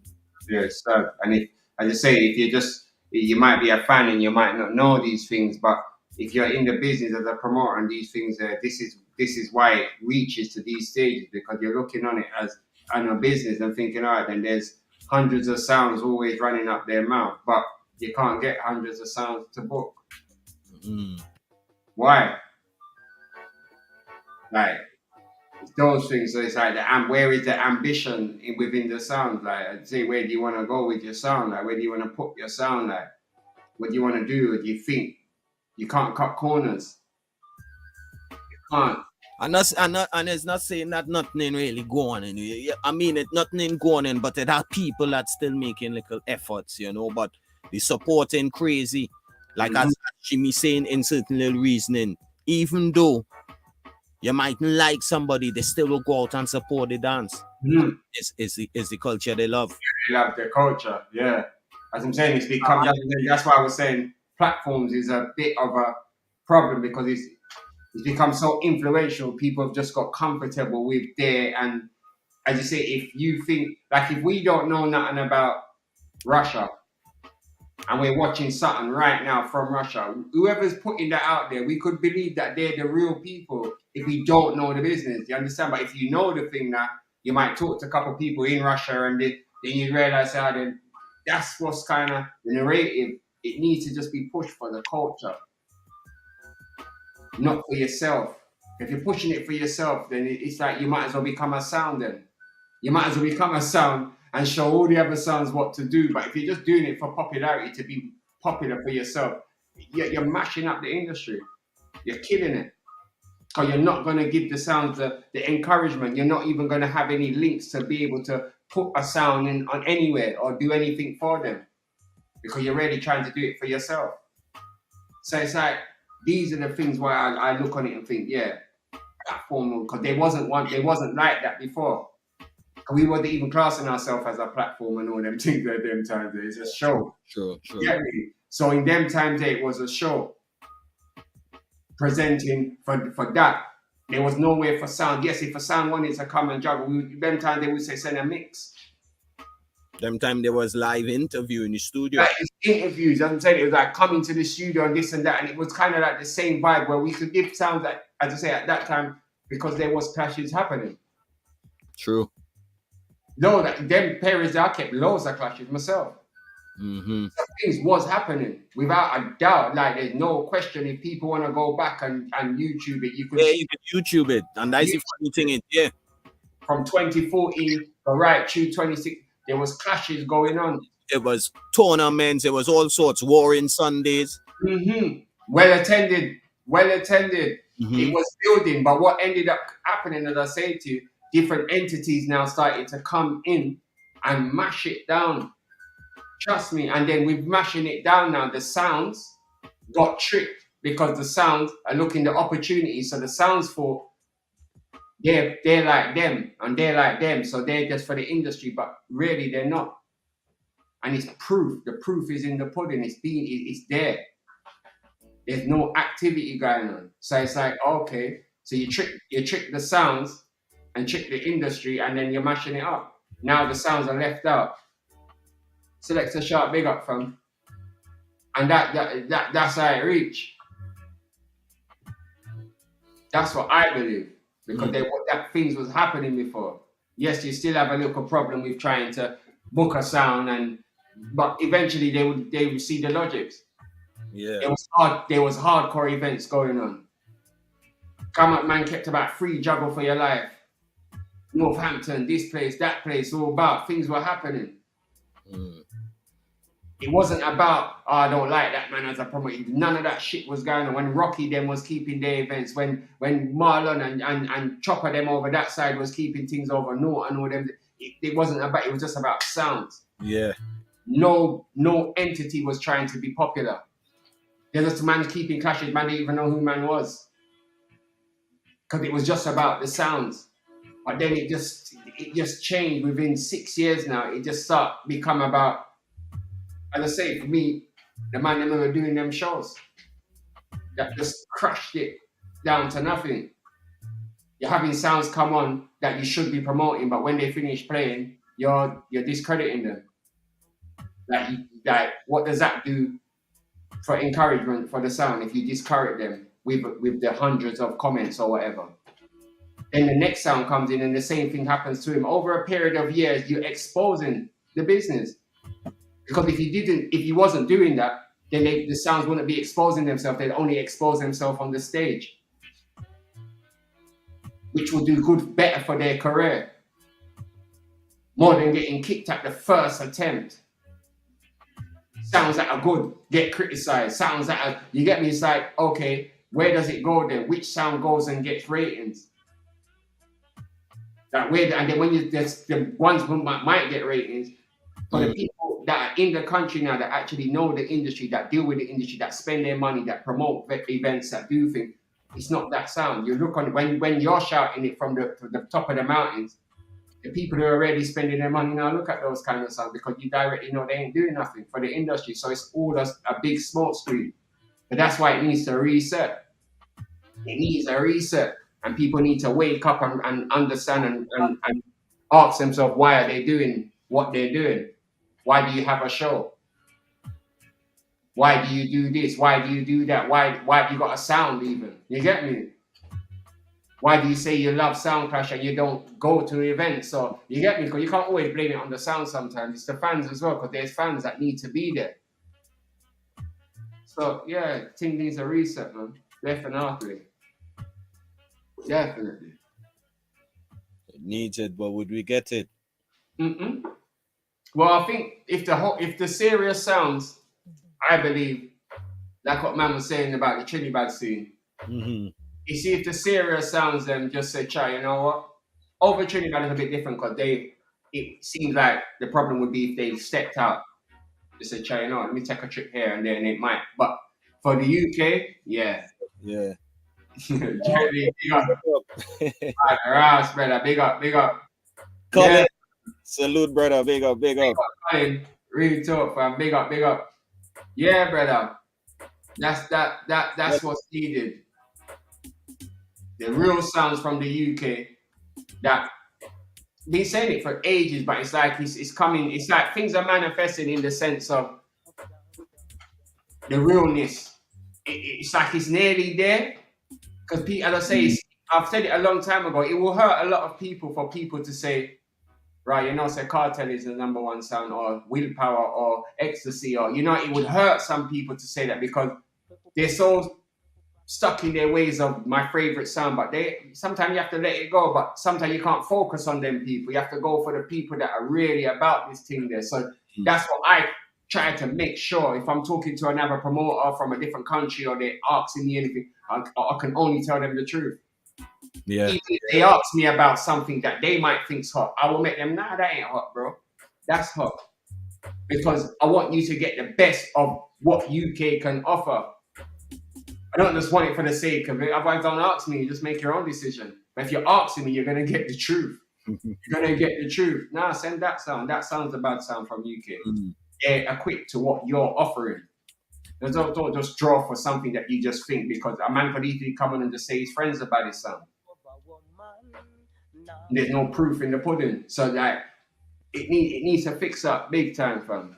Yeah, it's sad. And if, as I say, if you might be a fan and you might not know these things, but if you're in the business as a promoter and these things, this is why it reaches to these stages, because you're looking on it as a business and thinking, all right, then there's hundreds of sounds always running up their mouth, but you can't get hundreds of sounds to book. Why? Like, those things. So it's like, where is the ambition within the sound? Like, I'd say, where do you want to go with your sound? Like, where do you want to put your sound? Like, what do you want to do? What do you think? You can't cut corners. You can't. And it's not saying that nothing ain't really going on. I mean, nothing ain't going on, but there are people that still making little efforts, you know, but the support ain't crazy. Like as Jimmy saying in certain little reasoning, even though you mightn't like somebody, they still will go out and support the dance. It's the culture they love. They love the culture, yeah. As I'm saying, it's become, that's why I was saying platforms is a bit of a problem, because it's become so influential. People have just got comfortable with there. And as you say, if you think, like if we don't know nothing about Russia and we're watching something right now from Russia, whoever's putting that out there, we could believe that they're the real people if we don't know the business. You understand? But if you know the thing, that you might talk to a couple of people in Russia and then you realize how then that's what's kind of the narrative. It needs to just be pushed for the culture, not for yourself. If you're pushing it for yourself, then it's like you might as well become a sound then. You might as well become a sound and show all the other sounds what to do. But if you're just doing it for popularity, to be popular for yourself, you're mashing up the industry. You're killing it. Because you're not going to give the sounds the encouragement. You're not even going to have any links to be able to put a sound in on anywhere or do anything for them, because you're really trying to do it for yourself. So it's like, these are the things why I look on it and think, yeah, platform, because they wasn't like that before. We weren't even classing ourselves as a platform and all them things at them times. It's a show. Sure. Yeah. So in them times, it was a show presenting for that. There was nowhere for sound. Yes, if a sound wanted to come and juggle, them times they would say send a mix. Them time there was live interview in the studio. Like interviews, as I'm saying, it was like coming to the studio and this and that, and it was kind of like the same vibe where we could give sounds that, as I say, at that time, because there was clashes happening. True. No, that them periods I kept loads of clashes myself. Some things was happening without a doubt. Like there's no question. If people want to go back and YouTube it, you could. Yeah, you could YouTube it, and that's the funny thing. From 2014, right through 26, there was clashes going on It was tournaments. It was all sorts. Warring Sundays. Well attended. Mm-hmm. It was building, but what ended up happening, as I say to you, different entities now started to come in and mash it down. Trust me. And then with mashing it down now, the sounds got tricked because the sounds are looking the opportunity. So the sounds for they're like them and they're like them. So they're just for the industry, but really they're not. And it's proof. The proof is in the pudding. It's there. There's no activity going on. So it's like, okay, so you trick the sounds and trick the industry, and then you're mashing it up. Now the sounds are left out. Selector Sharp, big up, fam. And that's how it reach. That's what I believe. Because that things was happening before. Yes, you still have a little problem with trying to book a sound, but eventually they would see the logics. Yeah. There was hardcore events going on. Come up, man, kept about 3 juggle for your life. Northampton, this place, that place, all about things were happening. It wasn't about, I don't like that man as a promoter. None of that shit was going on. When Rocky them was keeping their events, when Marlon and Chopper them over that side was keeping things over Norton or them, it wasn't about, it was just about sounds. Yeah. No entity was trying to be popular. There's just man keeping clashes, man didn't even know who man was. Because it was just about the sounds. But then it just changed within 6 years now. It just started become about, as I say, for me, the man them were doing them shows that just crushed it down to nothing. You're having sounds come on that you should be promoting, but when they finish playing, you're discrediting them. Like what does that do for encouragement for the sound if you discourage them with the hundreds of comments or whatever? Then the next sound comes in and the same thing happens to him. Over a period of years, you're exposing the business. Because if you wasn't doing that, then the sounds wouldn't be exposing themselves. They'd only expose themselves on the stage, which will do better for their career. More than getting kicked at the first attempt. Sounds that are good get criticized. Sounds that are, you get me? It's like, okay, where does it go then? Which sound goes and gets ratings? And then when the ones who might get ratings, for the people that are in the country now that actually know the industry, that deal with the industry, that spend their money, that promote events, that do things, it's not that sound. You look on when you're shouting it from the top of the mountains, the people who are already spending their money now look at those kind of sounds because you directly know they ain't doing nothing for the industry. So it's all a big smoke screen. But that's why it needs to reset. It needs a reset. And people need to wake up and understand and ask themselves, why are they doing what they're doing? Why do you have a show? Why do you do this? Why do you do that? Why have you got a sound even? You get me? Why do you say you love Sound Clash and you don't go to events? So you get me? Because you can't always blame it on the sound sometimes. It's the fans as well, because there's fans that need to be there. So yeah, thing needs a reset, man. Definitely. Definitely. It needs it, but would we get it? Well, I think if the serious sounds, I believe, like what man was saying about the Trinidad scene. You see, if the serious sounds them just say, "Try, you know what?" Over Trinidad is a bit different because it seems like the problem would be if they stepped out. They said, "Try, you know, let me take a trip here and there," and it might. But for the UK, yeah. Jeremy, big up. Ross, brother, big up. Colin, yeah. Salute, brother, big up. Colin, real talk, fam, big up. Yeah, brother, that's what's needed. The real sounds from the UK that been saying it for ages, but it's like it's coming. It's like things are manifesting in the sense of the realness. It's like it's nearly there. Because as I say, I've said it a long time ago, it will hurt a lot of people for people to say, right, you know, say Cartel is the #1 sound, or Willpower, or Ecstasy, or, you know, it would hurt some people to say that because they're so stuck in their ways of my favorite sound. But sometimes you have to let it go, but sometimes you can't focus on them people. You have to go for the people that are really about this thing there. So That's what I try to make sure. If I'm talking to another promoter from a different country or they're asking me anything, I can only tell them the truth. Yeah. Even if they ask me about something that they might think's hot, I will make them, nah, that ain't hot, bro. That's hot. Because I want you to get the best of what UK can offer. I don't just want it for the sake of it. Otherwise, don't ask me. You just make your own decision. But if you're asking me, you're going to get the truth. You're going to get the truth. Nah, send that sound. That sounds a bad sound from UK. They're equipped to what you're offering. Don't just draw for something that you just think, because a man could easily come on and just say his friends about his sound. There's no proof in the pudding. So that it needs to fix up big time, fam.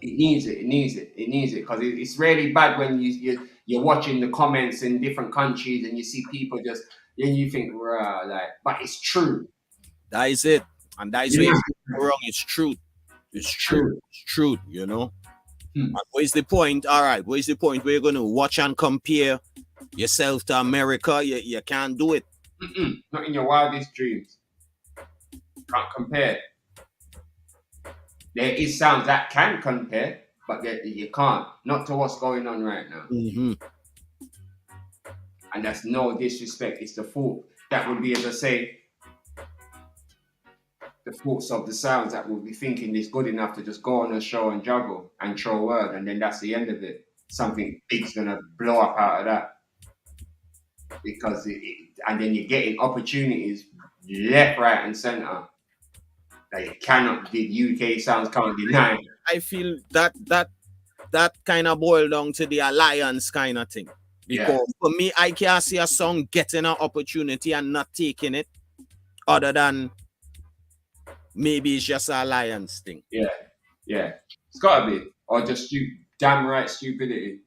It needs it. Because it's really bad when you're watching the comments in different countries and you see people just, then you think, rah, like, but it's true. That is it. And that is where it's wrong. It's truth. It's true. It's truth, you know? And where's the point? All right, where's the point where you're going to watch and compare yourself to America? You can't do it. Not in your wildest dreams. Can't compare. There is sounds that can compare, but you can't. Not to what's going on right now. And that's no disrespect. It's the fault. That would be, as I say, the faults of the sounds that will be thinking it's good enough to just go on a show and juggle and throw a word, and then that's the end of it. Something big's gonna blow up out of that. Because and then you're getting opportunities left, right, and centre that you cannot. The UK sounds can't deny. I feel that kind of boil down to the alliance kind of thing. Because for me, I can't see a song getting an opportunity and not taking it, other than maybe it's just an alliance thing. Yeah. It's gotta be, or just damn right stupidity.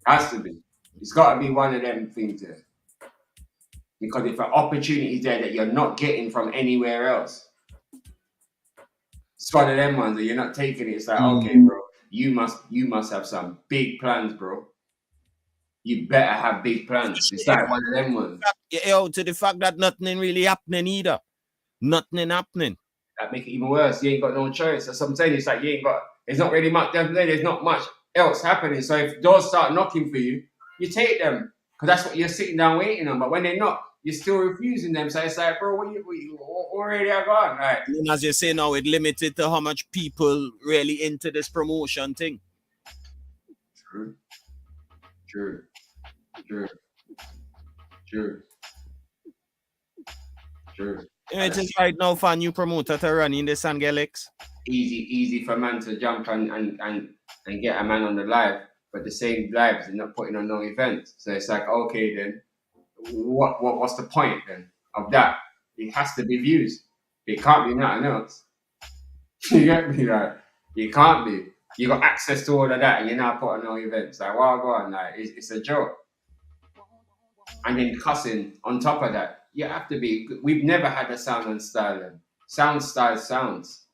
Has to be. It's gotta be one of them things there. Because if an opportunity is there that you're not getting from anywhere else, it's one of them ones that you're not taking it. It's like, okay, bro, you must have some big plans, bro. You better have big plans. It's like one of them ones. To the fact that nothing really happening either. Nothing happening. That make it even worse. You ain't got no choice. That's what I'm saying. It's like there's not really much. There's not much else happening. So if doors start knocking for you, you take them, because that's what you're sitting down waiting on. But when they knock, you're still refusing them. So it's like, bro, what you already are gone, right? And as you say now, it's limited to how much people really into this promotion thing. True. It is right now for a new promoter to run in the Sanghelix. Easy for man to jump and get a man on the live, but the same lives are not putting on no events. So it's like, okay, then what's the point then of that? It has to be views. It can't be nothing else. You get me? Like, it can't be. You got access to all of that and you're not putting on no events. Like, well, go on, like it's a joke. And then cussing on top of that. You have to be. We've never had a sound and style. Sounds.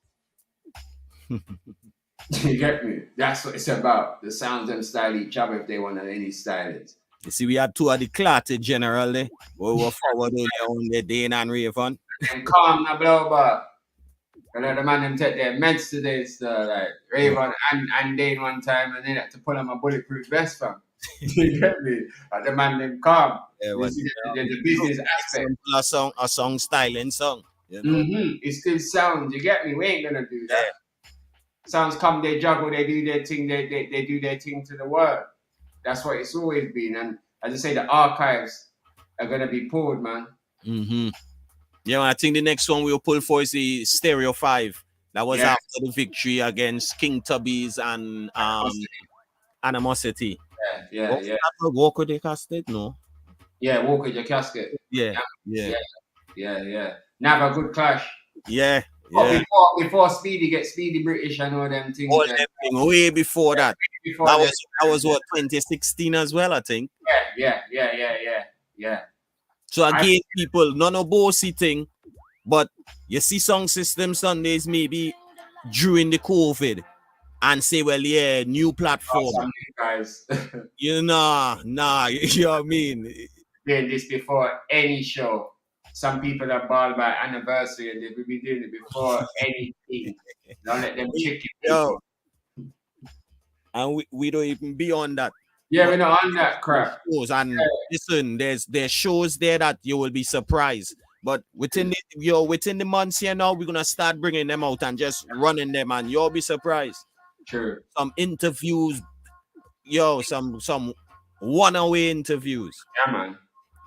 You get me? That's what it's about. The sounds and style each other if they want any stylings. You see, we had two of the Clarty general there. We were forward on the Dane and Raven. And calm the blow back. And then the man them take their meds today, so like Raven and Dane one time, and they had to pull on my bulletproof vest fam. You get me? Like the man them calm. Yeah, the business aspect. A song styling song. You know? It still sounds, you get me? We ain't gonna do that. Sounds come, they juggle, they do their thing, they do their thing to the world. That's what it's always been. And as I say, the archives are gonna be pulled, man. Yeah, I think the next one we'll pull for is the Stereo 5. That was after the victory against King Tubby's and Animosity. Yeah. Walk with the casket, no? Yeah, walk with your casket. Yeah. Now have a good clash. Yeah. Before Speedy gets Speedy British and all them things. All them things, way before that. That was what, 2016 as well, I think. Yeah. So again, people, none of bossy thing, but you see Sound System Sundays maybe during the COVID and say, well, yeah, new platform. Guys. You know what I mean? Doing this before any show. some people are ball by anniversary and they've been doing it before anything. Don't let them chicken people. And we don't even be on that. Yeah, we're not on that crap. Shows. And listen, there's shows there that you will be surprised. But within the months here now, we're gonna start bringing them out and just running them, and you'll be surprised. True. Some interviews, some one-away interviews. Yeah, man.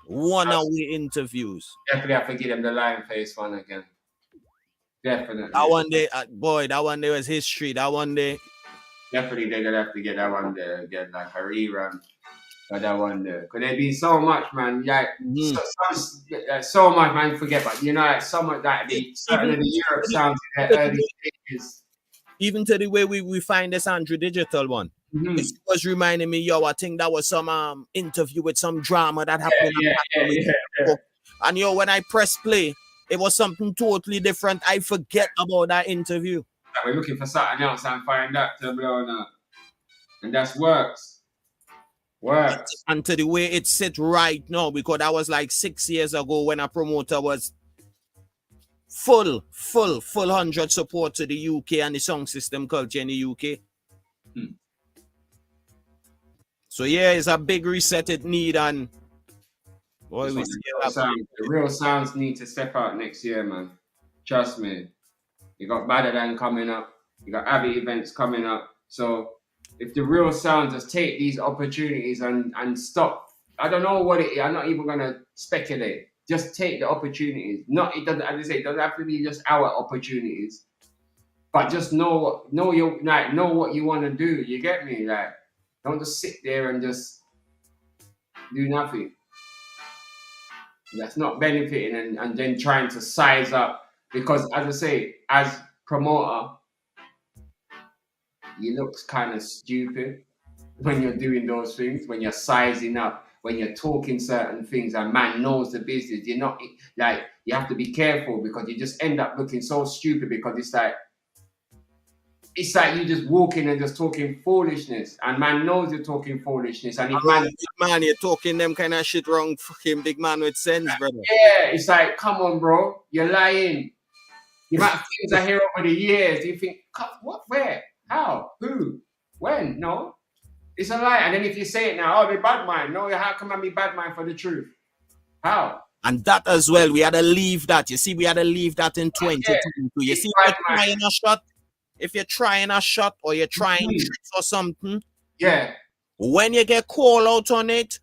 One-away interviews. Definitely have to give them the lion face one again. Definitely. That one day, boy, that one day was history. That one day. Definitely, they're gonna have to get that one there again, like a rerun. That one there, because there be so much, man. Like so much, man. Forget, but like so much that certainly the Europe sounds in the early stages. Even to the way we find this Andrew Digital one, it was reminding me, I think that was some interview with some drama that happened. Yeah. And when I press play, it was something totally different. I forget about that interview. We're looking for something else and find that to blow up, and that's works. And to the way it sit right now, because that was like 6 years ago when a promoter was full 100 support to the UK and the sound system culture in the UK. So it's a big reset it need, and the real sounds need to step out next year, man. Trust me. You got Badadan coming up, you got Abbey events coming up. So if the real sound just take these opportunities and stop, I don't know what it is. I'm not even gonna speculate. Just take the opportunities. It doesn't have to be just our opportunities, but just know what you want to do. You get me? Like, don't just sit there and just do nothing. That's not benefiting and then trying to size up, because as I say, as promoter, you look kind of stupid when you're doing those things, when you're sizing up, when you're talking certain things, and man knows the business. You're not like, you have to be careful, because you just end up looking so stupid, because it's like you just walking and just talking foolishness, and man knows you're talking foolishness. And if man, you're talking them kind of shit wrong, fucking big man with sense, brother. Yeah, it's like, come on, bro, you're lying. The amount of things I hear over the years, you think, what, where, how, who, when? No, it's a lie. And then if you say it now, they bad mind. No, how come I be bad mind for the truth? How? And that as well, we had to leave that. You see, we had to leave that in 2022. You see, if you're trying a shot or you're trying tricks or something, when you get called out on it,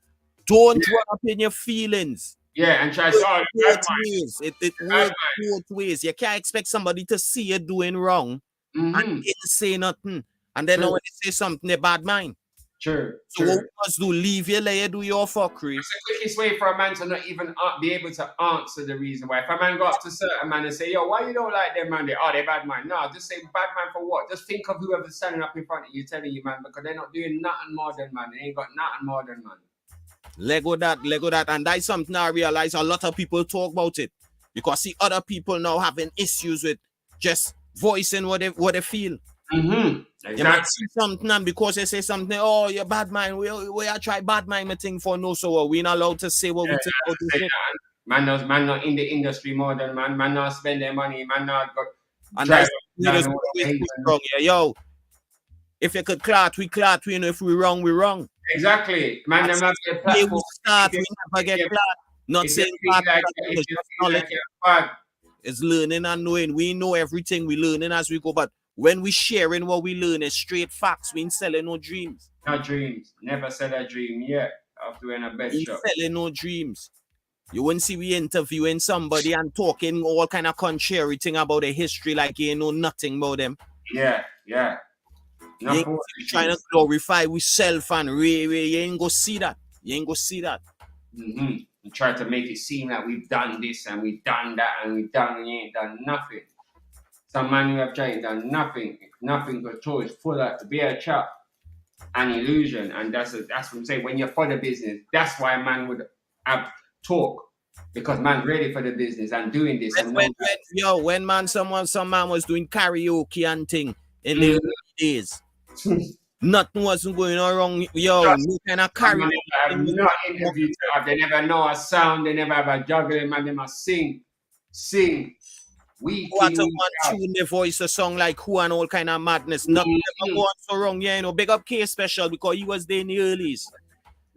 don't run up in your feelings. Yeah, and try to it works both ways. You can't expect somebody to see you doing wrong and didn't say nothing. And then when they say something, they bad mind. True. So what we must do, leave you, let you do your fuckery. It's the quickest way for a man to not even be able to answer the reason why. If a man go up to certain man and say, yo, why you don't like them, man? They bad mind. No, just say bad mind for what? Just think of whoever's standing up in front of you telling you, man, because they're not doing nothing more than man. They ain't got nothing more than man. Lego that. And that's something I realize a lot of people talk about it. Because see other people now having issues with just voicing what they feel. Exactly. You might see something, and because they say something, oh, you're bad mind. We are try bad mind my thing for no, so we're not allowed to say what we think about this. Man not in the industry more than man. Man not spend their money. Man not got. And that's wrong. Yo, if you could clot, we clot. We know if we wrong, we wrong. Exactly. Man, them have their platform. We start, we never get clot. Not saying it's learning and knowing. We know everything. We learning as we go, but when we sharing what we learn, it's straight facts. We ain't selling no dreams. No dreams. Never sell a dream yet. After in a bed we shop. Selling no dreams. You wouldn't see we interviewing somebody and talking all kind of contrary thing about their history like you know nothing about them. Yeah. You ain't trying to glorify self and you ain't go see that. You try to make it seem like we've done this and we've done that and we ain't done nothing. Some man who have tried done nothing but choice for that to be a chat, an illusion, and that's what I'm saying. When you're for the business, that's why a man would have talk, because man's ready for the business and doing this. Some man was doing karaoke and thing in the days. Nothing wasn't going on wrong. Yo, no kind of carry. I've not interviewed them. They never know a sound. They never have a juggling, man. They must sing. What a one tune the voice a song like who and all kind of madness. Nothing ever going so wrong. Yeah, you know, big up K Special because he was there in the earlys.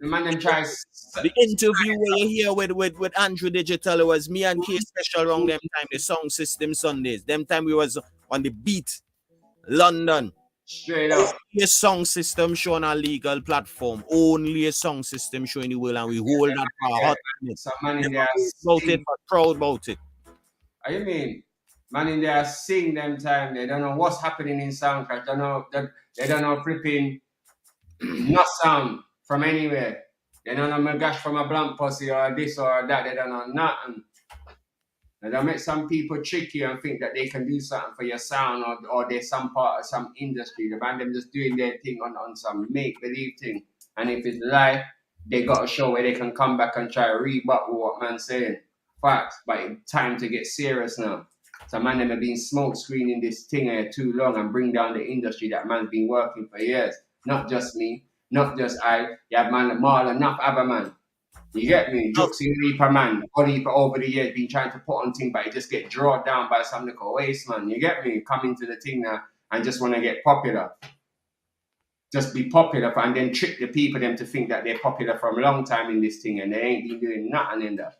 The man them tries. The interview where you hear with Andrew Digital, it was me and K Special around them time, the Sound System Sundays. Them time we was on the beat, London. Straight up. Only a sound system show on a legal platform. Only a sound system show in the world, and we hold that for a hot minute. Some man in there about it, but proud about it. What you mean? Man in there sing them time. They don't know what's happening in SoundCloud. They don't know flipping no sound from anywhere. They don't know my gosh from a blunt pussy or this or that. They don't know nothing. They don't make some people trick you and think that they can do something for your sound or they're some part of some industry. The band them just doing their thing on some make-believe thing. And if it's lie, they got a show where they can come back and try to rebut what man's saying. Facts, but it's time to get serious now. So man them have been smoke screening this thing here too long and bring down the industry that man's been working for years. Not just me, not just I. You have man more than enough other man. You get me? Juxie Reaper man, Reaper over the years been trying to put on thing, but it just get drawn down by some little waste man. You get me? Come into the thing now and just want to get popular. Just be popular and then trick the people them to think that they're popular from a long time in this thing and they ain't been doing nothing in there.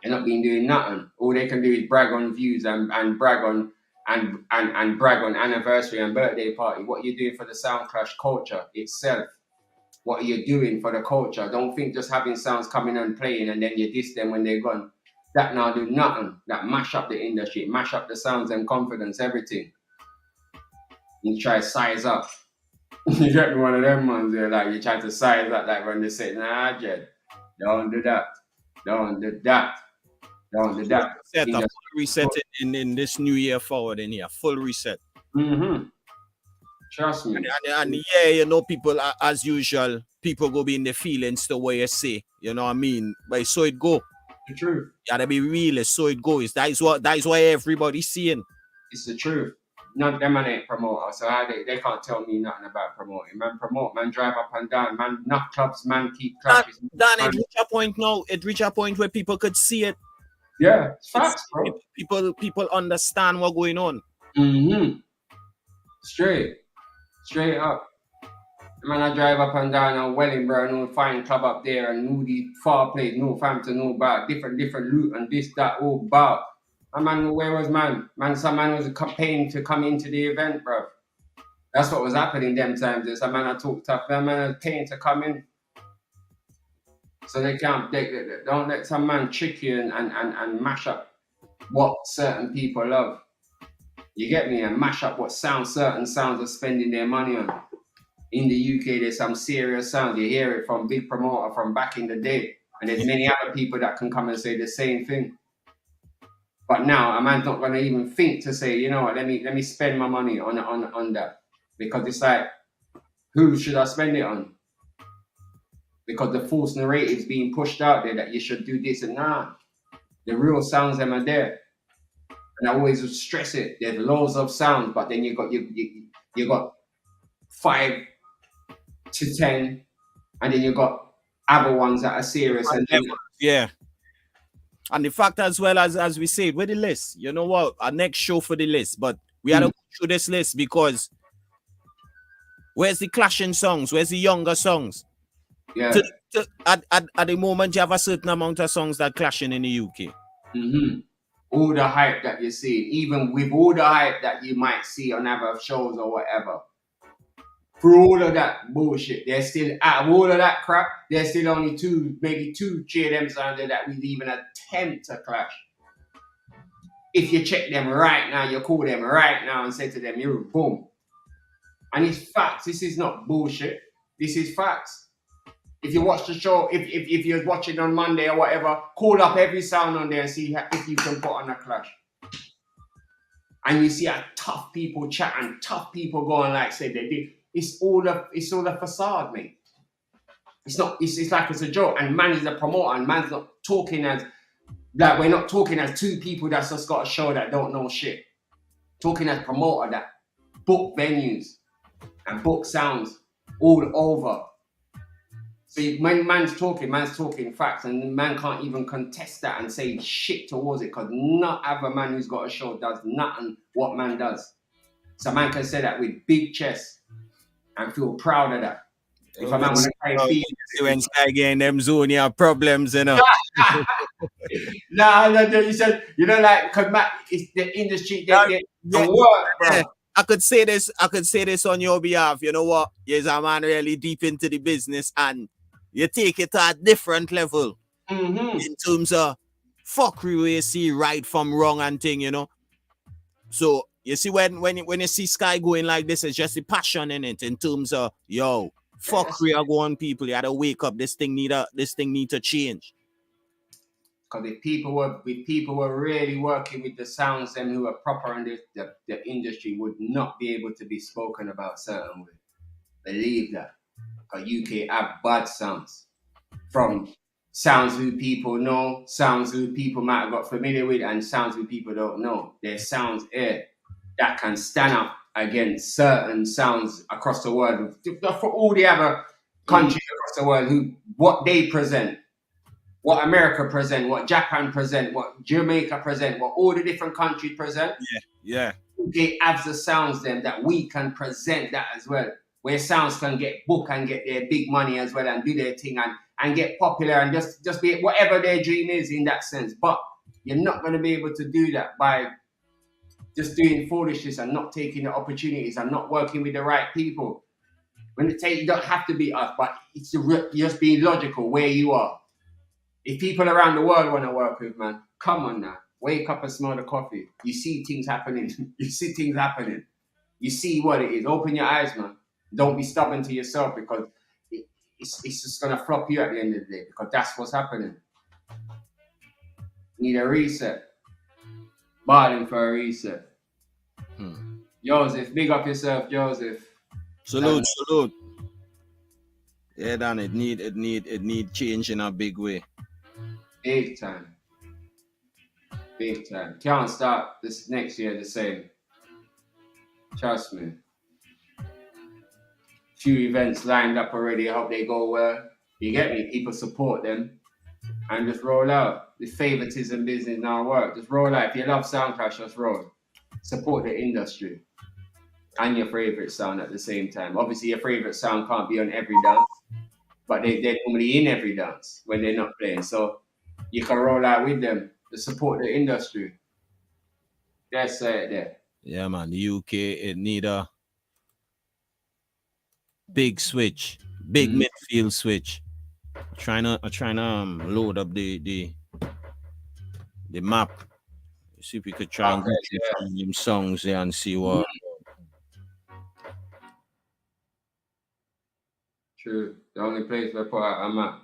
They're not been doing nothing. All they can do is brag on views and brag on and brag on anniversary and birthday party. What are you doing for the Sound Clash culture itself? What are you doing for the culture? Don't think just having sounds coming and playing and then you diss them when they're gone. That now do nothing. That mash up the industry, mash up the sounds and confidence, everything. You try to size up. You get me one of them ones there, like you try to size up like when they say, nah, Jed, don't do that. Don't do that. Don't do that. Set up, full reset in this new year forward in here. Full reset. Mm-hmm. Trust me. And yeah, you know, people, as usual, people go be in the feelings the way you say. You know what I mean? But so it go. The truth. You gotta be real, so it goes. That is why everybody's seeing. It's the truth. Not them man ain't promoter, so they can't tell me nothing about promoting. Man promote, man drive up and down, man knock clubs, man keep clashes. Dan, it reach a point now. It reach a point where people could see it. Yeah, it's facts, bro. People understand what's going on. Mm-hmm. Straight up. Man, I drive up and down on Wellingborough, no fine club up there, and no the far place, no Fampton, no bar, different loot and this, that, all bar. And man, where was man? Man, some man was paying to come into the event, bro. That's what was happening them times. There's a man I talk tough, that man was paying to come in. So they can't, don't let some man trick you and mash up what certain people love. You get me? And mash up what certain sounds are spending their money on. In the UK, there's some serious sounds. You hear it from big promoter from back in the day. And there's many other people that can come and say the same thing. But now, a man's not going to even think to say, you know what, let me spend my money on that. Because it's like, who should I spend it on? Because the false narrative's being pushed out there that you should do this and nah. The real sounds them are there. And I always stress it. There's loads of sounds, but then you got 5 to 10, and then you got other ones that are serious. And then, yeah. And the fact as well as we said, with the list, you know what? Our next show for the list, but we had to go through this list because where's the clashing songs? Where's the younger songs? Yeah. At the moment, you have a certain amount of songs that clashing in the UK. Mm-hmm. All the hype that you see, even with all the hype that you might see on other shows or whatever, through all of that bullshit, there's still, out of all of that crap, there's still only maybe two, 3 of them sounds that we'd even attempt to clash. If you check them right now, you call them right now and say to them, you're boom. And it's facts. This is not bullshit. This is facts. If you watch the show, if you're watching on Monday or whatever, call up every sound on there and see if you can put on a clash. And you see how tough people chat and tough people going like say they did. It's all a facade, mate. It's not. It's like it's a joke. And man is a promoter, and man's not talking as like we're not talking as 2 people that's just got a show that don't know shit. Talking as promoter that book venues, and book sounds all over. So when man's talking facts, and man can't even contest that and say shit towards it, because not other man who's got a show does nothing what man does. So man can say that with big chest and feel proud of that. If a man want to try and feel when Sky getting them zone, you have problems, you know. No, you said, you know, like, because it's the industry, the work, bro. I could say this on your behalf. You know what? You're a man really deep into the business, and you take it to a different level in terms of fuckery where you see right from wrong and thing, you know. So you see when you see Sky going like this, it's just the passion in it in terms of fuckery are going people. You gotta wake up. This thing need to change. Because if people were really working with the sounds, them who are proper in the industry would not be able to be spoken about certain way. Believe that. Because UK have bad sounds. From sounds who people know, sounds who people might have got familiar with, and sounds who people don't know. There's sounds here that can stand up against certain sounds across the world. For all the other countries across the world, what they present, what America present, what Japan present, what Jamaica present, what all the different countries present. Yeah. They have the sounds then that we can present that as well. Where sounds can get booked and get their big money as well and do their thing and get popular and just be whatever their dream is in that sense. But you're not going to be able to do that by just doing foolishness and not taking the opportunities and not working with the right people. You don't have to be us, but it's just being logical where you are. If people around the world want to work with, man, come on now. Wake up and smell the coffee. You see things happening. You see what it is. Open your eyes, man. Don't be stubborn to yourself, because it's just going to flop you at the end of the day, because that's what's happening. Need a reset. Balling for a reset. Joseph, big up yourself, Joseph. Salute. Yeah, Dan, it need change in a big way. Big time. Can't start this next year the same. Trust me. Few events lined up already. I hope they go well. You get me? People support them and just roll out. The favoritism business now work. Just roll out. If you love Sound Clash, just roll. Support the industry and your favorite sound at the same time. Obviously, your favorite sound can't be on every dance, but they're normally in every dance when they're not playing. So you can roll out with them to support the industry. That's it there. Yeah, man. The UK, it need a big switch, big midfield switch. I'm trying to load up the map. See if we could try and get some songs there and see what. True. The only place where I put out a map.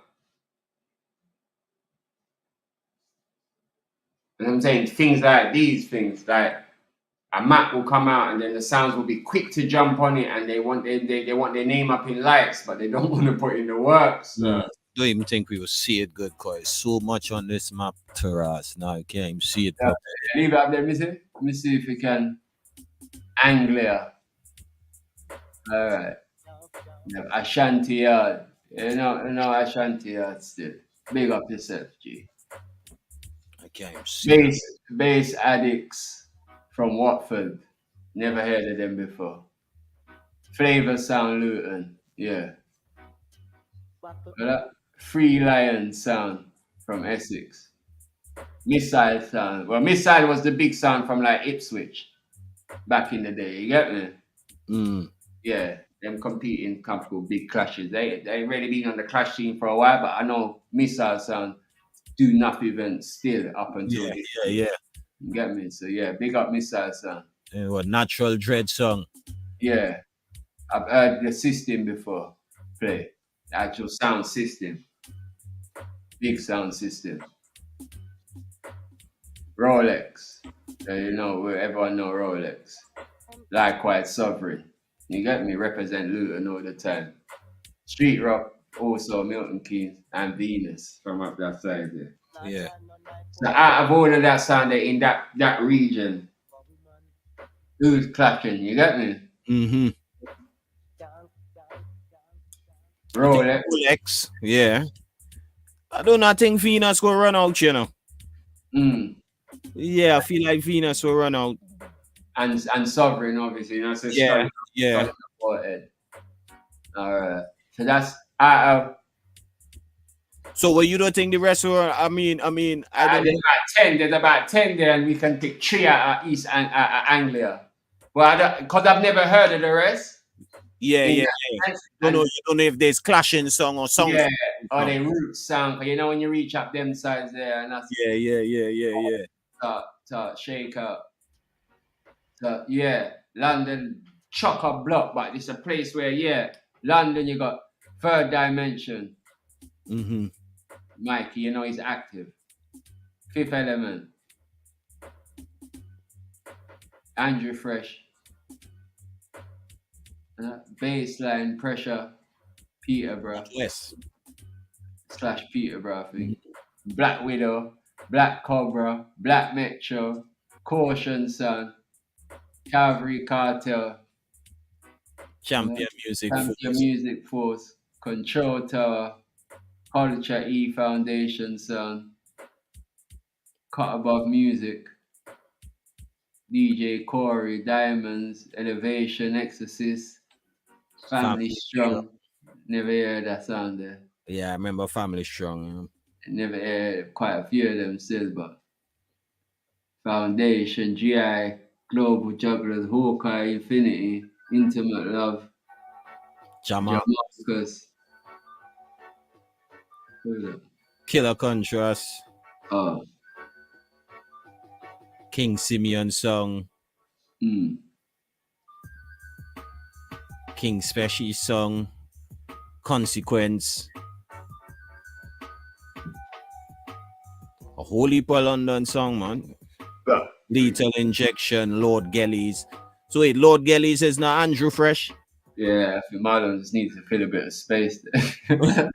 And I'm saying things like these things, like a map will come out and then the sounds will be quick to jump on it, and they want their name up in lights, but they don't want to put in the work. So. Don't even think we will see it good, because so much on this map to us now. You can't even see it. Leave it up there, Missy. Let me see if we can Anglia. All right. Ashanti Yard. You know Ashanti Yard still. Big up yourself, G. I can't even see Bass Addicts from Watford. Never heard of them before. Flavor Sound Luton. Yeah. Free Lion Sound from Essex. Missile Sound. Well, Missile was the big sound from like Ipswich back in the day. You get me? Yeah. Them competing comfortable big clashes. They ain't really been on the clash scene for a while, but I know Missile Sound do enough events still up until this. Yeah. You get me? So yeah, big up Missile Sound. What Natural Dread song? Yeah. I've heard the system before play. The actual sound system. Big sound system. Rolex. So everyone know Rolex. Likewise Sovereign. You get me? Represent Luton all the time. Street Rock, also Milton Keynes and Venus from up that side there. Yeah. So out of all of that sound in that region, who's clashing? You get me? Rolex. Yeah. I do not think Venus will run out, you know. Yeah, I feel like Venus will run out. And Sovereign, obviously, you know, so yeah. Alright. So that's so what you don't think the rest will? I mean, I don't there's about 10. There's about 10 there, and we can pick 3 out of East Anglia. Well, because I've never heard of the rest. Yeah. You don't know if there's clashing song or songs. Yeah, or the root song. You know when you reach up them sides there, and that's shake up. So yeah, London chock-a-block, but it's a place where London you got Third Dimension. Mm-hmm. Mikey, you know he's active. Fifth Element. Andrew Fresh. Baseline Pressure. Peterborough. Yes. / Peterborough, I think. Black Widow. Black Cobra. Black Metro. Caution Son. Calvary Cartel. Champion Music Force. Control Tower. Culture E Foundation Son. Cut Above Music. DJ Corey. Diamonds. Elevation. Exorcist. Family Strong. Never heard that sound there. Yeah, I remember Family Strong. Never heard quite a few of them still, but Foundation, GI, Global Jugglers, Hawkeye, Infinity, Intimate Love, Jamarcus, Killer Contrast, King Simeon Song, King Special Song, Consequence, a whole heap of London song, man. Lethal Injection, Lord Gellies. So wait, Lord Gellies is now Andrew Fresh? Yeah, I think Marlon just needs to fill a bit of space there.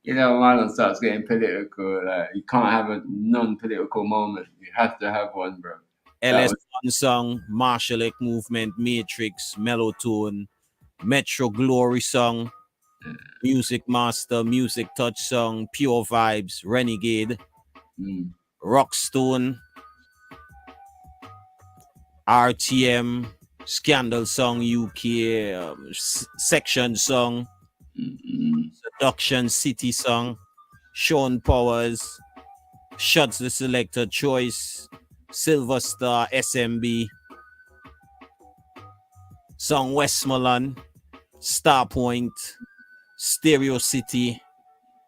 You know, Marlon starts getting political. Like, you can't have a non-political moment. You have to have one, bro. LS1 song, Marshalic Movement, Matrix, Mellowtone, Metro Glory song, Music Master, Music Touch song, Pure Vibes, Renegade, Rockstone, RTM, Scandal song, UK, Section song, Seduction City song, Sean Powers, Shots the Selector Choice, Silver Star, SMB, Song Westmoreland, Starpoint, Stereo City,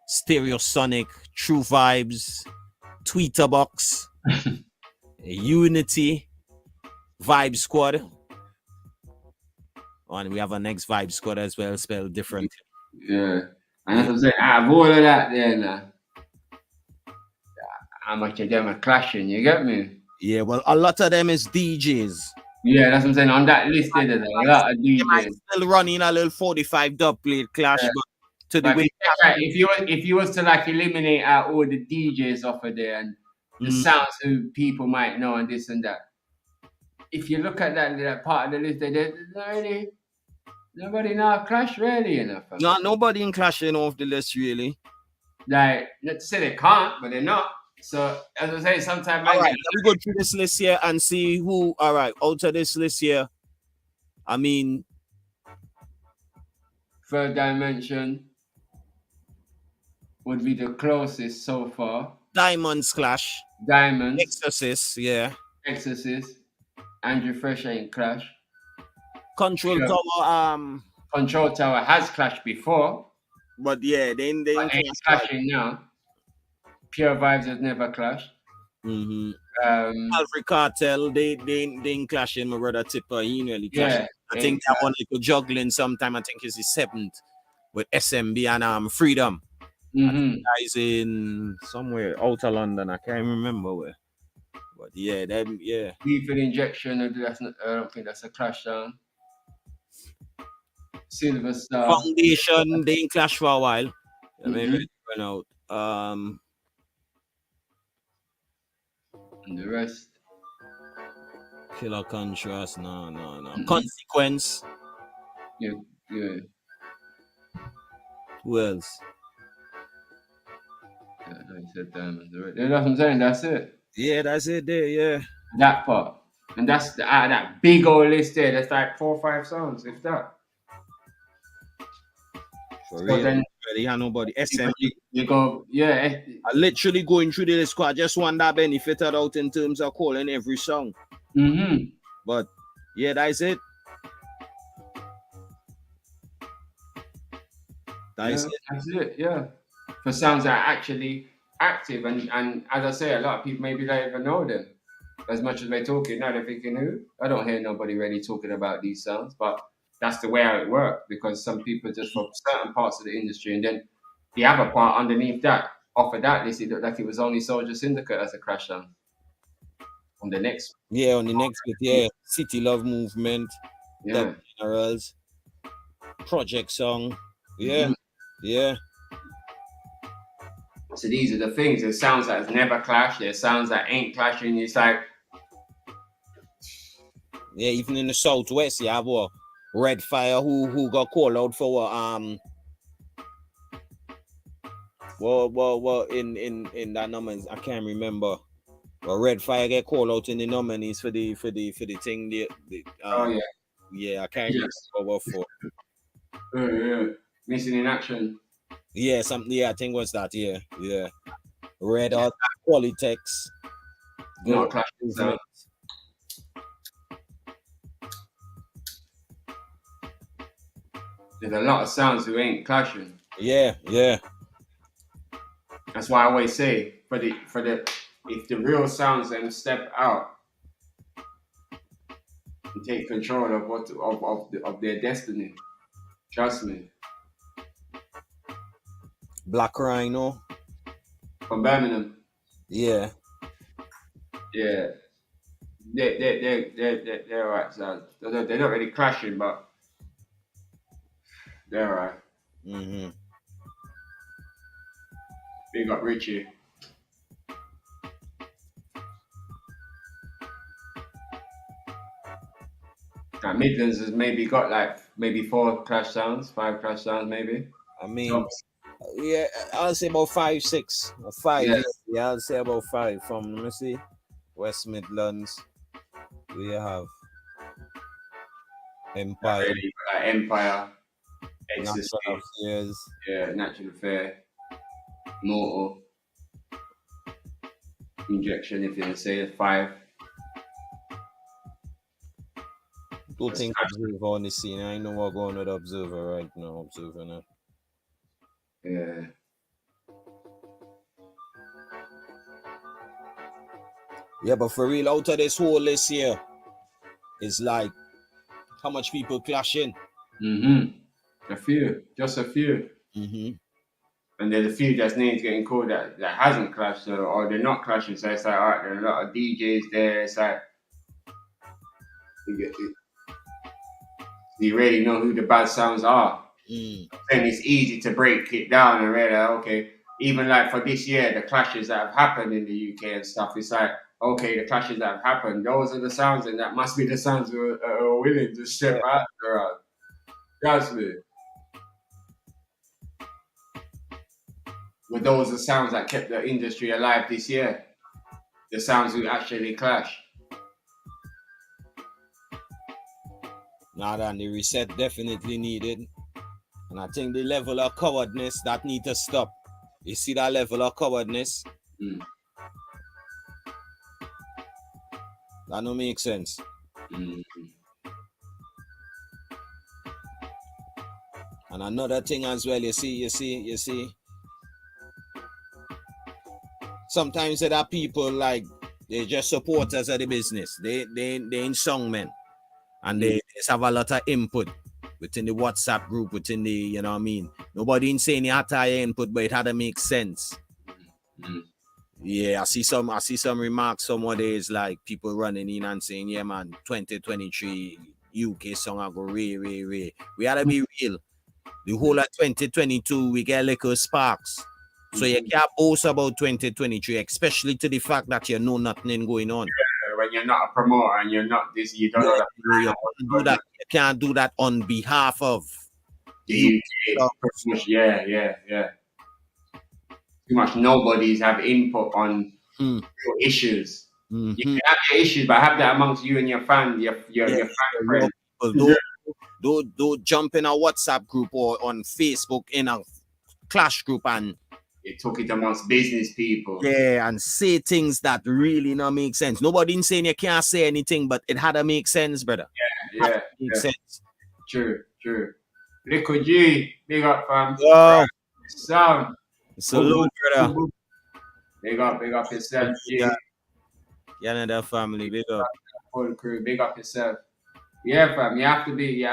Stereo Sonic, True Vibes, Tweeterbox, Unity, Vibe Squad. And we have our next Vibe Squad as well, spelled different. Yeah. And as I'm saying, out of all of that there now, how much of them are clashing, you get me? Yeah, well, a lot of them is DJs. Yeah, that's what I'm saying. On that list, there's a lot of DJs. Still running a little 45 dub plate clash, but to the way. If you was to like eliminate out all the DJs off of there and the sounds who people might know and this and that, if you look at that part of the list, there's really nobody now clash really enough. No, nobody in clashing off the list really. Like, not to say they can't, but they're not. So as I say, sometimes. All right, let me go through this list here and see who. All right, out of this list here, I mean, Third Dimension would be the closest so far. Diamonds clash. Diamonds. Exorcist, yeah. Exorcist. Andrew Fresh ain't clash. Control Tower. Control Tower has clashed before, but yeah, they ain't clashing now. Pure Vibes has never clashed. Calvary Cartel, they ain't clashing. My brother Tipper, he really clashed. Yeah, I think that one little juggling sometime. I think it's the 7th with SMB and Freedom. Guys in somewhere outer London, I can't remember where. But yeah, them Lethal Injection, I don't think that's a clash down. Silver Star. Foundation, they ain't clash for a while. Maybe run out. And the rest. Killer Contrast, no. Consequence. Yeah. Who else? Yeah, he said that's what I'm saying. That's it. Yeah, that's it there. Yeah. That part. And that's that big old list there. That's like 4 or 5 songs, if that. For So real. then Really, yeah, nobody. SM. you go, yeah. I literally going through the list. I just want that benefited out in terms of calling every song. Mm-hmm. But yeah, that's it. That's it. Yeah. For sounds that are actually active, and as I say, a lot of people maybe don't even know them. As much as they're talking, now they're thinking, who? I don't hear nobody really talking about these sounds, but that's the way how it works, because some people just from certain parts of the industry, and then the other part underneath that, off of that list, it looked like it was only Soldier Syndicate as a crash sound. On the next, on the next bit, yeah. City Love Movement, Yeah. The Generals, Project Song, yeah, yeah. So these are the things. There's sounds that has never clashed. There's sounds that ain't clashing. It's like, Yeah, even in the Southwest, you have what? Red Fire, who got called out for what in that number, I can't remember. But Red Fire get called out in the nominees for the thing. Yeah, I can't remember what for. yeah, Missing in Action. Yeah, something. Yeah, I think was that. Yeah. Red Hot, Qualitex. Not clashing sound. There's a lot of sounds who ain't clashing. Yeah. That's why I always say, if the real sounds them step out and take control of their destiny, trust me. Black Rhino from Birmingham. Yeah. They're alright. So they're not really crashing, but they're alright. Mm-hmm. Big up Richie. Now, Midlands has maybe got like 4 clash sounds, 5 clash sounds maybe. I mean, yeah, I'll say about 5, 6, or 5. Yeah, I'll say about 5 from, let me see, West Midlands. We have Empire. Empire, Ecstasy, Natural Affairs. Yeah, Natural Affair, Mortal, Injection, if you want to say it, 5. Don't think Observer on the scene. I know what's going with Observer right now. Observer now. Yeah. Yeah, but for real, out of this whole list here, it's like how much people clashing. A few, just a few. And there's a few that's names getting called that hasn't clashed or they're not clashing. So it's like, all right, there are a lot of DJs there. It's like you already know who the bad sounds are. And it's easy to break it down and realize, okay, even like for this year, the clashes that have happened in the UK and stuff, it's like, okay, the clashes that have happened, those are the sounds, and that must be the sounds who are willing to step out there. Trust me. But those are sounds that kept the industry alive this year. The sounds who actually clash. Now then, the reset definitely needed. And I think the level of cowardness that need to stop. You see that level of cowardness? That don't make sense. And another thing as well, you see. Sometimes there are people like they're just supporters of the business. They ain't songmen. And they just have a lot of input within the WhatsApp group, within the, you know what I mean? Nobody ain't saying you had to input, but it had to make sense. Yeah, I see some remarks some more days, like people running in and saying, yeah man, 2023 UK song I go ray. We had to be real. The whole of 2022 we get little sparks. So you can't boast about 2023, especially to the fact that you know nothing going on. When you're not a promoter and you're not this, you don't know that. You can't do that on behalf of. the UK. Yeah. Too much nobodies have input on your issues. You can have your issues, but have that amongst you and your fan, your fan friends. Don't jump in a WhatsApp group or on Facebook in a clash group and you talk it amongst business people. Yeah, and say things that really not make sense. Nobody saying you can't say anything, but it had to make sense, brother. Yeah. Make sense. True. Liquid G, big up, fam. Yo. Sound. Salute, brother. Big up yourself, G. Yeah, another family, big up. Full crew, big up yourself. Yeah, fam, you have to be.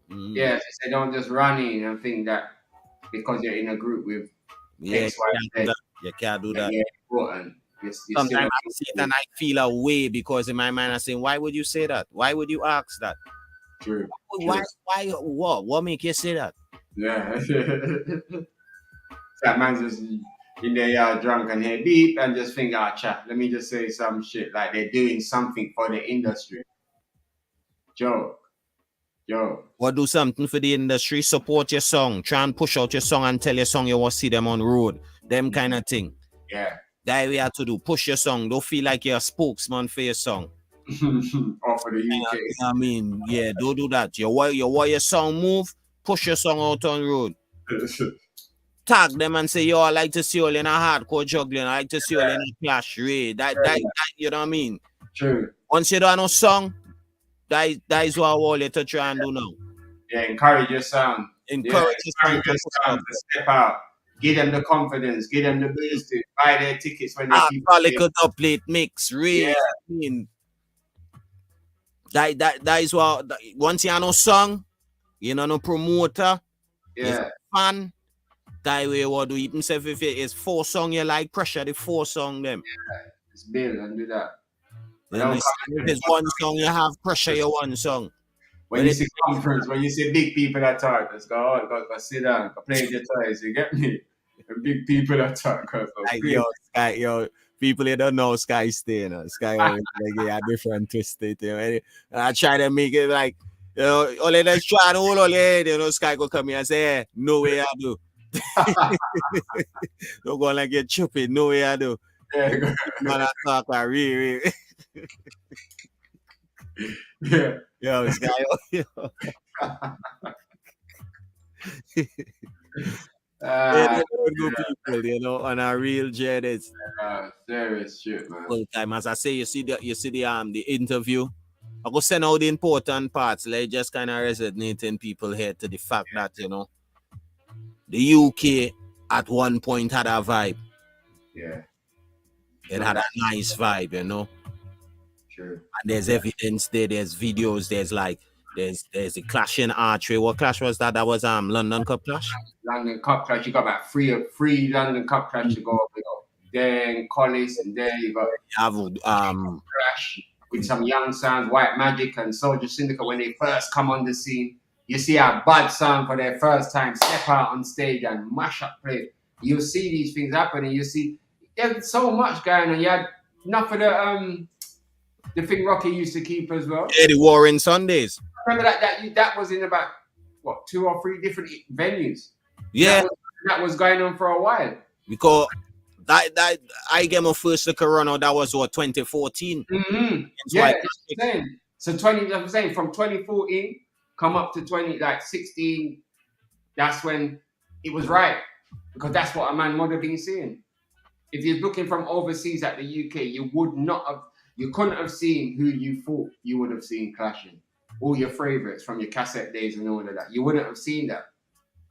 Yeah, they don't just run in and think that because you're in a group with X, Y, Z. You can't do that. Yeah, important. Sometimes I see it and I feel a way because in my mind I'm saying, why would you say that? Why would you ask that? True. Why? What make you say that? Yeah. That man's just in their yard drunk and hear beep and just think, chat, let me just say some shit like they're doing something for the industry. Joe. What do something for the industry? Support your song. Try and push out your song and tell your song you want to see them on road. Them kind of thing. Yeah. That we have to do. Push your song. Don't feel like you're a spokesman for your song. Or for the UK. I mean, yeah, don't do that. You want your song move, push your song out on road. Tag them and say, yo, I like to see you in a hardcore juggling. I like to see you in a clash raid. That, you know what I mean? True. Once you don't know song, that is what I want you to try and do now. Yeah, encourage your sound. Encourage your sound to step out. Give them the confidence. Give them the boost to buy their tickets when they keep Alcoholic plate mix, really. Yeah. I mean, that is what, once you know song, you know no promoter, yeah, fan, that way what do even say if it is 4 song you like, pressure the 4 song them. Yeah, it's build and do that. If it's 1 song you have, pressure your 1 song. When you see conference, when you see big people that talk, let's go sit down, go play your toys, you get me? The big people that talk. Yo, people you don't know Sky stay, you know. Sky always like a different twist, you know. And I try to make it like, you know, only let's try to hold on your head, you know. Sky go come here and say, hey, no way I do. Don't go like get stupid, no way I do. Yeah, man, I talk like really. Yeah. Yo, Sky, yo. Good people, you know, on a real Jedi's. Serious shit, man. Full time, as I say, you see the interview. I go send out the important parts, like just kind of resonate in people's head to the fact that, you know, the UK at one point had a vibe. Yeah. It had a nice vibe, you know. True. And there's evidence there, there's videos, there's the clash in archery. What clash was that? That was London Cup clash? London Cup clash, you got about three London Cup clash to go. Then Collis, and then you have clash with some young sounds, White Magic and Soldier Syndicate when they first come on the scene. You see a bad sound for their first time step out on stage and mash up play. You see these things happening. You see there's so much going on. You had enough of the thing Rocky used to keep as well. Yeah, the Warring Sundays. Remember that was in about 2 or 3 different venues. Yeah, that was going on for a while. Because that I gave my first look around. That was 2014. Mm-hmm. Yeah, so I'm saying from 2014 come up to 2016. That's when it was right, because that's what a man would have been seeing. If you're looking from overseas at the UK, you couldn't have seen who you thought you would have seen clashing. All your favorites from your cassette days and all of that. You wouldn't have seen that.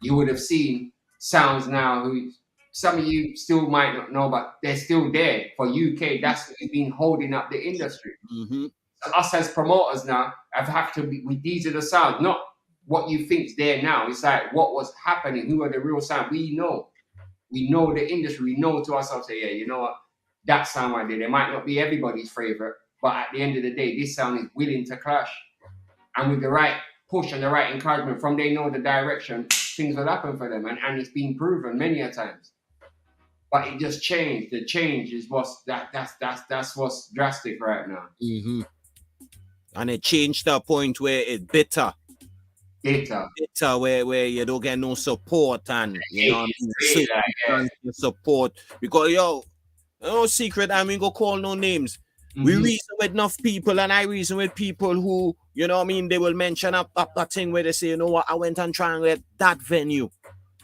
You would have seen sounds now who some of you still might not know, but they're still there for UK. That's who's been holding up the industry. Mm-hmm. So us as promoters now have to be, these are the sounds, not what you think's there now. It's like what was happening, who are the real sound. We know the industry, we know to ourselves, say, yeah, you know what? That sound right there, they might not be everybody's favorite, but at the end of the day, this sound is willing to clash. And with the right push and the right encouragement from they know the direction, things will happen for them. And it's been proven many a times. But it just changed. The change is that's what's drastic right now. Mm-hmm. And it changed to a point where it's bitter. Bitter. Where you don't get no support and you know what I mean? Support because no secret, I mean go call no names. We reason with enough people, and I reason with people who, you know what I mean, they will mention up that thing where they say, you know what, I went and tried to get that venue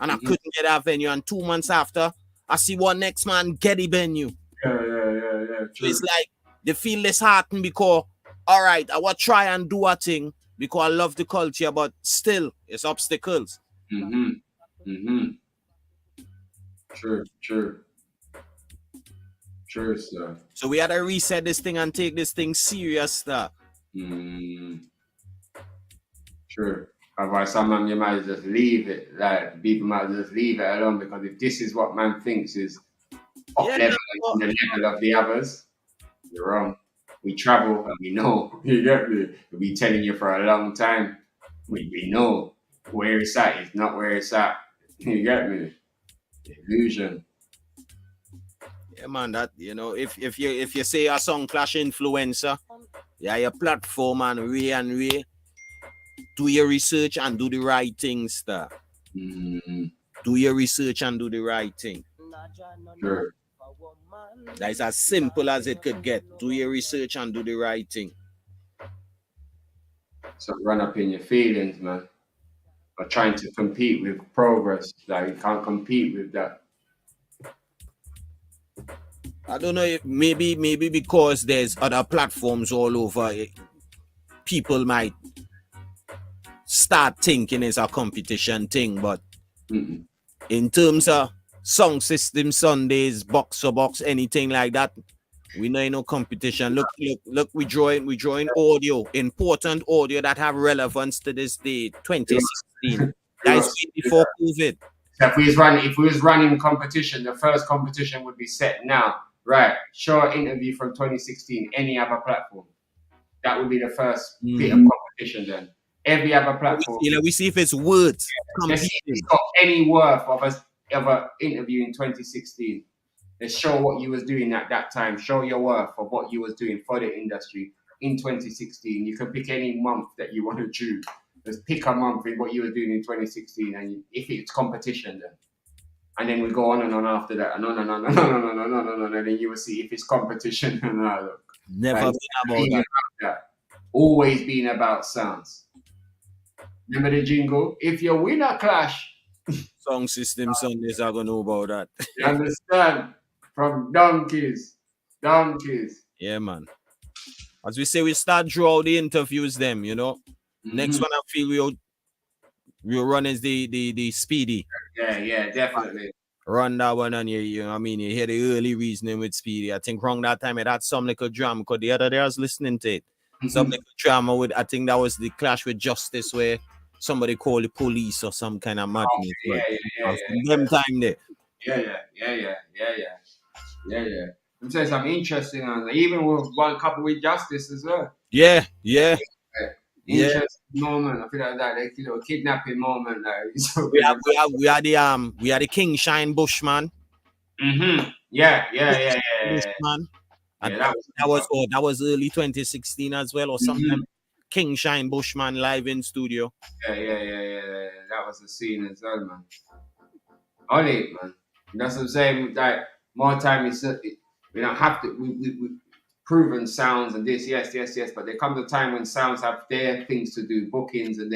and I couldn't get that venue, and 2 months after I see one next man get the venue. Yeah. So it's like they feel disheartened because all right, I will try and do a thing because I love the culture, but still it's obstacles. True, sir. So we had to reset this thing and take this thing serious, sir. True. Otherwise, someone you might just leave it. Like people might just leave it alone, because if this is what man thinks is up level on the level of the others, you're wrong. We travel and we know. You get me? We'll be telling you for a long time. We know where it's at. It's not where it's at. You get me? Illusion. Yeah, man, that, you know, if you say a song clash influencer, your platform and way, do your research and do the right things, sir. Do your research and do the right thing. Sure. That's as simple as it could get. Do your research and do the right thing. So run up in your feelings, man. But trying to compete with progress, like you can't compete with that. I don't know if maybe because there's other platforms all over, people might start thinking it's a competition thing, but in terms of Song System Sundays, box to box, anything like that, we know no competition. Look, we drawing audio, important audio that have relevance to this day, 2016. That's before COVID. So if we was running competition, the first competition would be set now. Right, show an interview from 2016, any other platform. That would be the first bit of competition then. Every other platform. We see if it's worth. If it's got any worth of an interview in 2016. Let's show what you was doing at that time. Show your worth of what you was doing for the industry in 2016. You can pick any month that you want to choose. Just pick a month in what you were doing in 2016, and if it's competition then. And then we go on and on after that. And on. And then you will see if it's competition. Never been about that. Always been about sounds. Remember the jingle? If you win a clash. Song System Sundays are going to know about that. You understand? From donkeys. Yeah, man. As we say, we start draw the interviews them, you know. Next one I feel we'll run is the Speedy. Yeah, definitely. Run that one, and you know what I mean, you hear the early reasoning with Speedy. I think wrong that time it had some little drama, because the other day I was listening to it. Some little drama with, I think that was the clash with Justice, where somebody called the police or some kind of madness. Them time there. Yeah. I'm saying something interesting on that. Even with one couple with Justice as well. Yeah. Interesting moment. I feel like that, like, you know, kidnapping moment. Like, we are the King Shine Bushman. Yeah. Bushman. And that was early 2016 as well, or something. King Shine Bushman live in studio. Yeah. That was the scene as well, man. On it, man. That's what I'm saying. Like, more time we don't have to. We proven sounds and this, yes. But there comes a time when sounds have their things to do, bookings, and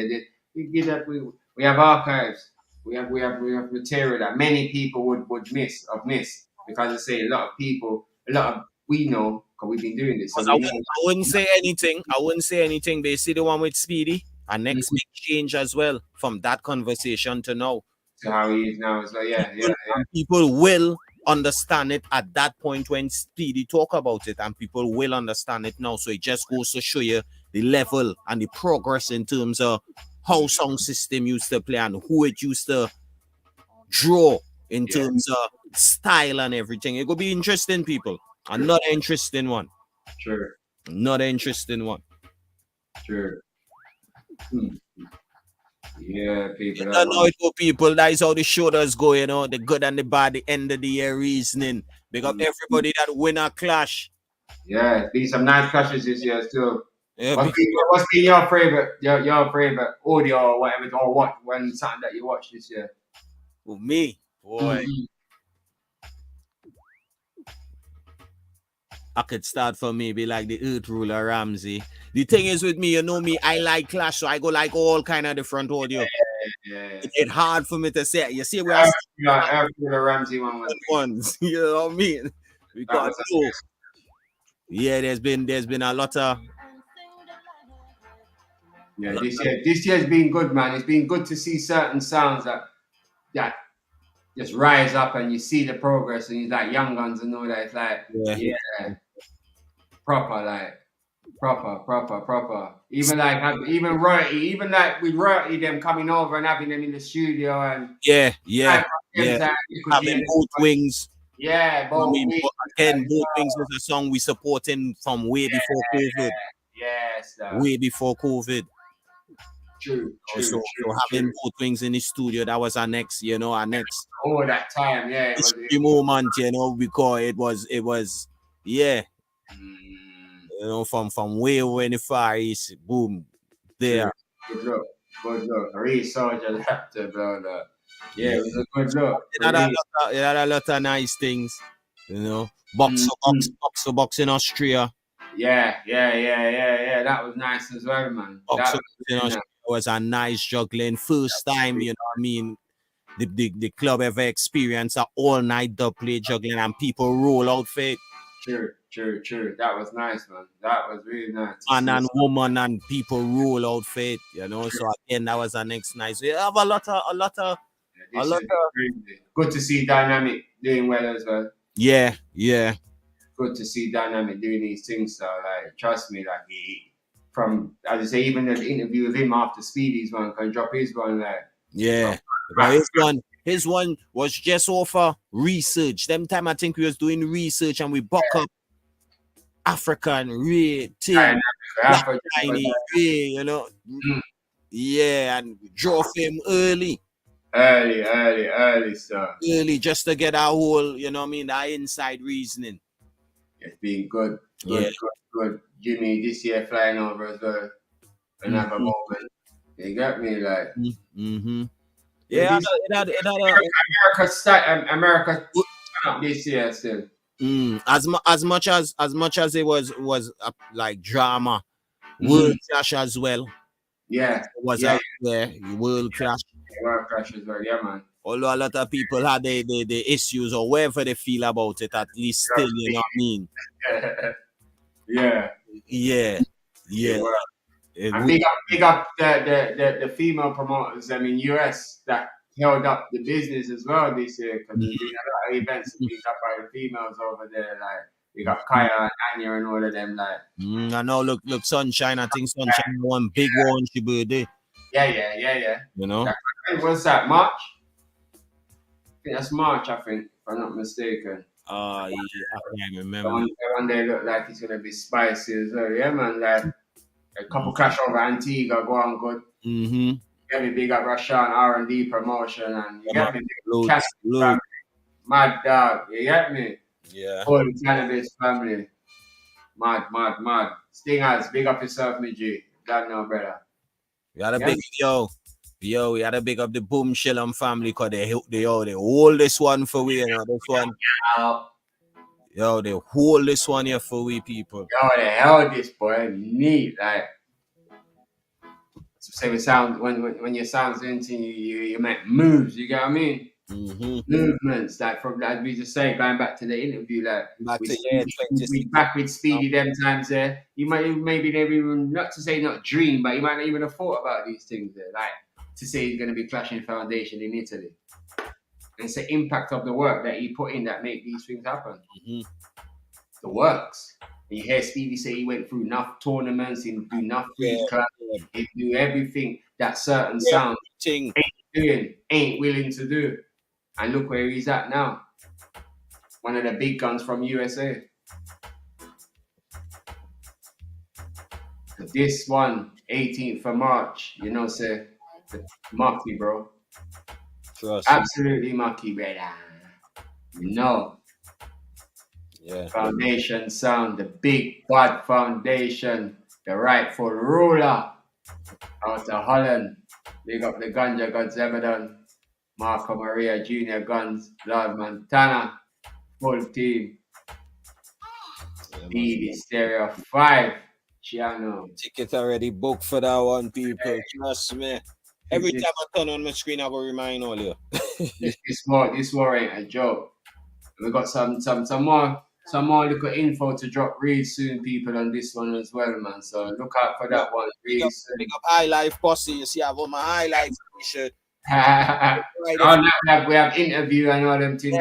we have archives. We have material that many people would miss, because I say a lot of we know, because we've been doing this. So I wouldn't say anything. They see the one with Speedy, and next big change as well from that conversation to now. To how he is now. It's like, yeah. People will understand it at that point when Speedy talk about it, and people will understand it now. So it just goes to show you the level and the progress in terms of how Song System used to play and who it used to draw in terms of style and everything. It could be interesting, people. Another interesting one. Sure. Another interesting one. Sure. Yeah, people. You don't know it for people. That is how the show does go, you know. The good and the bad, the end of the year reasoning. Big up everybody that win a clash. Yeah, been some nice clashes this year still. Yeah, what's been your favorite audio or whatever, or what when something that you watched this year? Well, me, boy. I could start from maybe like the Earth Ruler Ramsey. The thing is with me, you know me, I like Clash, so I go like all kind of different audio. Yeah. It's hard for me to say. You see where Earth Ruler Ramsey one was ones. You know what I mean? Because yeah, there's been a lot of this year's been good, man. It's been good to see certain sounds that just rise up and you see the progress and you like Young Guns and all that. It's like proper. Even royalty, even like with royalty, them coming over and having them in the studio and having both wings. Yeah, both wings. Again, both wings was a song we supporting from way before COVID. Yes, way before COVID. True. So having both wings in the studio, that was our next. Oh, that time, yeah. The moment, because it was, you know, from way over in the Far East, boom, there. Good look. Reese Soldier Raptor, brother. Yeah, it was a good look. It had a lot of nice things, Box for box in Austria. Yeah. That was nice as well, man. Box in Austria was a nice juggling. First time, you know what I mean, the club ever experienced an all-night dub play juggling and people roll out for it. True. That was nice, man. That was really nice. Man and woman and people roll out for it, So again, that was the next nice. We have a lot of. Good to see Dynamic doing well as well. Yeah. Good to see Dynamic doing these things. So, like, trust me, like from as I say, even the interview with him after Speedy's one, can drop his one, like. Yeah. His one was just over research. Them time I think we was doing research and we buck up African Ray, Tiny, Ray, Yeah, and drove him early. Early stuff. Early, just to get our whole, our inside reasoning. It's been good. Good. Jimmy this year flying over as well. Another moment. You got me, like. Yeah, America this year still. As much as it was like drama, World Clash as well. Yeah, was out there. World Clash. World Clash as well, yeah, man. Although a lot of people had the issues or whatever they feel about it, at least still, you know what I mean? Yeah. And big up the female promoters in US that held up the business as well this year, because there's been a lot of events picked up by the females over there. Like we got Kaya and Anya and all of them. Like I know. Look, Sunshine. I think Sunshine won big one. She birthday. Yeah. What's that? March? I think that's March. I think, if I'm not mistaken. I can't remember. One day look like it's gonna be spicy as well. Yeah, man. Like a couple Clash over Antigua go on good. Get me big up Rashawn R&D promotion and you get me big Mad Dog. You get me? Yeah. All the cannabis family. Mad. Stingers, big up yourself, me G. God no, brother. We had a big we had to big up the Boom Shillum family because they hold this one for we, this one. Yo, they hold this one here for we people. Yo, they held this boy neat, like. So we sound when your sound's into you make moves. You get what I mean? Movements, like from like we just say, going back to the interview, like we back with Speedy them times there. You might maybe never even not dream, but you might not even have thought about these things there, like to say he's gonna be Clashing Foundation in Italy. And it's the impact of the work that he put in that make these things happen. The works. And you hear Speedy say he went through enough tournaments, he do enough free clubs, he do everything that certain sound ain't willing to do. And look where he's at now. One of the big guns from USA. This one, 18th of March, say, mucky, bro. Trust absolutely mucky, brother. No. Yeah. Foundation sound, the big bad foundation. the rightful ruler out of Holland. Big up the Ganja Gods Zebedon, Marco Maria Junior Guns, Lord Montana, full team. BD Stereo 5. Chiano. Ticket already booked for that one, people. Trust me. Every time I turn on my screen, I will remind all you. this war ain't a joke. We got some more little info to drop real soon, people, on this one as well, man. So look out for that one. Big up High Life Posse. You see, I have on my High Life t-shirt. We have interview and all them things.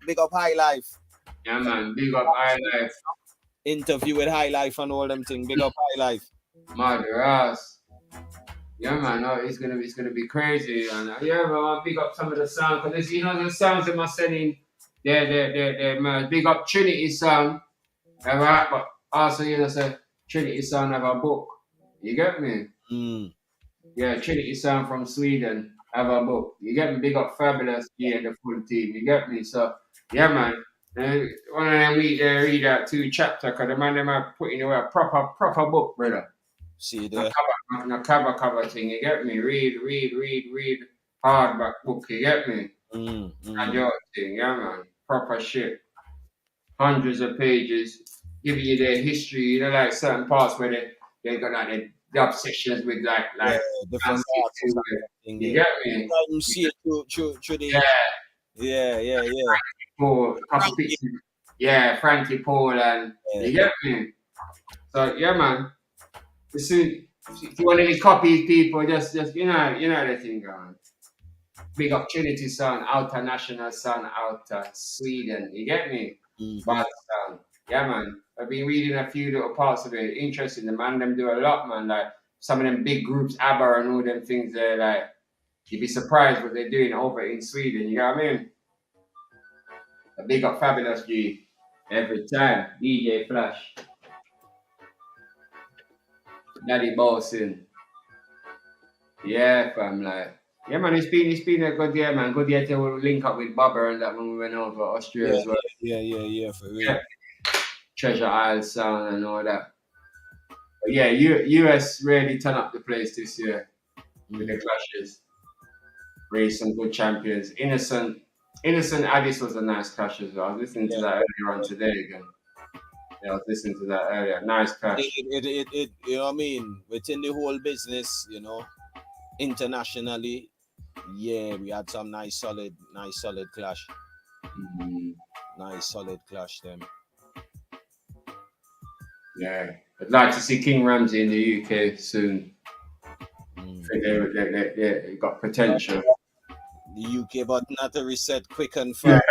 Big up High Life. Yeah, man. Big up High Life. Interview with High Life and all them things. Big up High Life. Mother ass. Yeah, man. No, it's gonna be crazy. And yeah, man. I'll big up some of the sound because the sounds that I'm sending. They're man. Big up Trinity sound. Right, but also say Trinity sound have a book. You get me? Yeah, Trinity sound from Sweden have a book. You get me? Big up Fabulous and the full team. You get me? So yeah, man. One of them read that 2 chapter because the man them are putting away a proper book, brother. See there. No cover thing, you get me? Read hardback book, you get me? And your thing, yeah, man. Proper shit. Hundreds of pages, giving you their history, like certain parts where they got like the obsessions with like different parts. You get me? You see it through the Yeah. Frankie Paul and you get me? So yeah, man. If you want any copies, people, just you know the thing going. Big up Trinity Sound, outer national sound, outer Sweden. You get me? Bad sound. Yeah, man. I've been reading a few little parts of it. Interesting. The man them do a lot, man. Like some of them big groups, ABBA and all them things. They're like, you'd be surprised what they're doing over in Sweden. You know what I mean? A big up Fabulous G every time. DJ Flash. Daddy Bossing. Yeah, fam, like. Yeah, man, it's been a good year, man. Good year to link up with Bobber and that when we went over Austria as well. Yeah, for real. Yeah. Treasure Isle sound and all that. But yeah, US really turned up the place this year with the clashes. Raised some good champions. Innocent Addis was a nice clash as well. I was listening to that earlier on today again. Yeah, I was listening to that earlier. Nice clash. It you know what I mean? Within the whole business, you know, internationally, yeah, we had some nice solid clash. Nice solid clash them. Yeah, I'd like to see King Ramsey in the UK soon. I think they got potential. The UK, but not a reset quick and fast.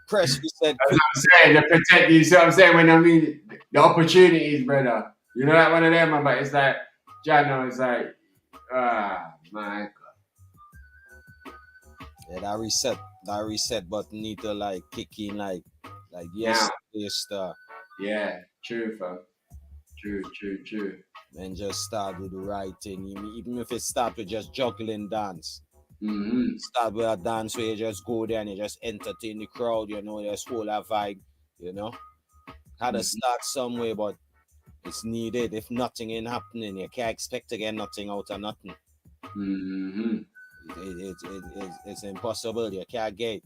Press reset. That's what I'm saying. The protect you. See what I'm saying? When I mean the opportunities, brother. You know, like one of them, but it's like Jano is like, my God. Yeah, that reset button need to like kick in like yes, star. Yeah, true, fam. True. And just start with the right thing. Even if it start with just juggling dance. Start with a dance where you just go there and you just entertain the crowd, you know, just hold a vibe, you know. Had to start somewhere, but it's needed. If nothing ain't happening, you can't expect to get nothing out of nothing. It's impossible. You can't get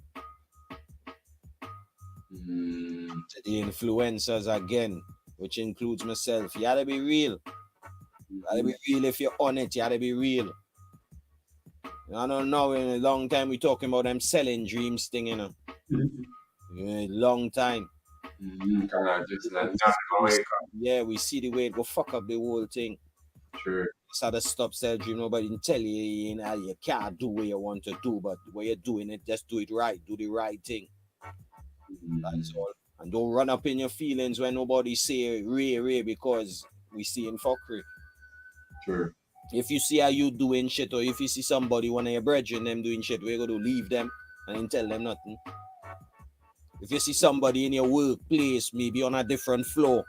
to the influencers again, which includes myself. You gotta be real. You gotta be real if you're on it. You gotta be real. I don't know. In a long time, we talking about them selling dreams thing, you know. A long time. Yeah, we see the way it go fuck up the whole thing. True. So to stop sell dream. Nobody can tell you, you know, you can't do what you want to do, but when you're doing it, just do it right. Do the right thing. That's all. And don't run up in your feelings when nobody say Ray because we see in fuckery. True. If you see how you doing shit, or if you see somebody, one of your brethren, them doing shit, we're going to leave them and then tell them nothing. If you see somebody in your workplace, maybe on a different floor,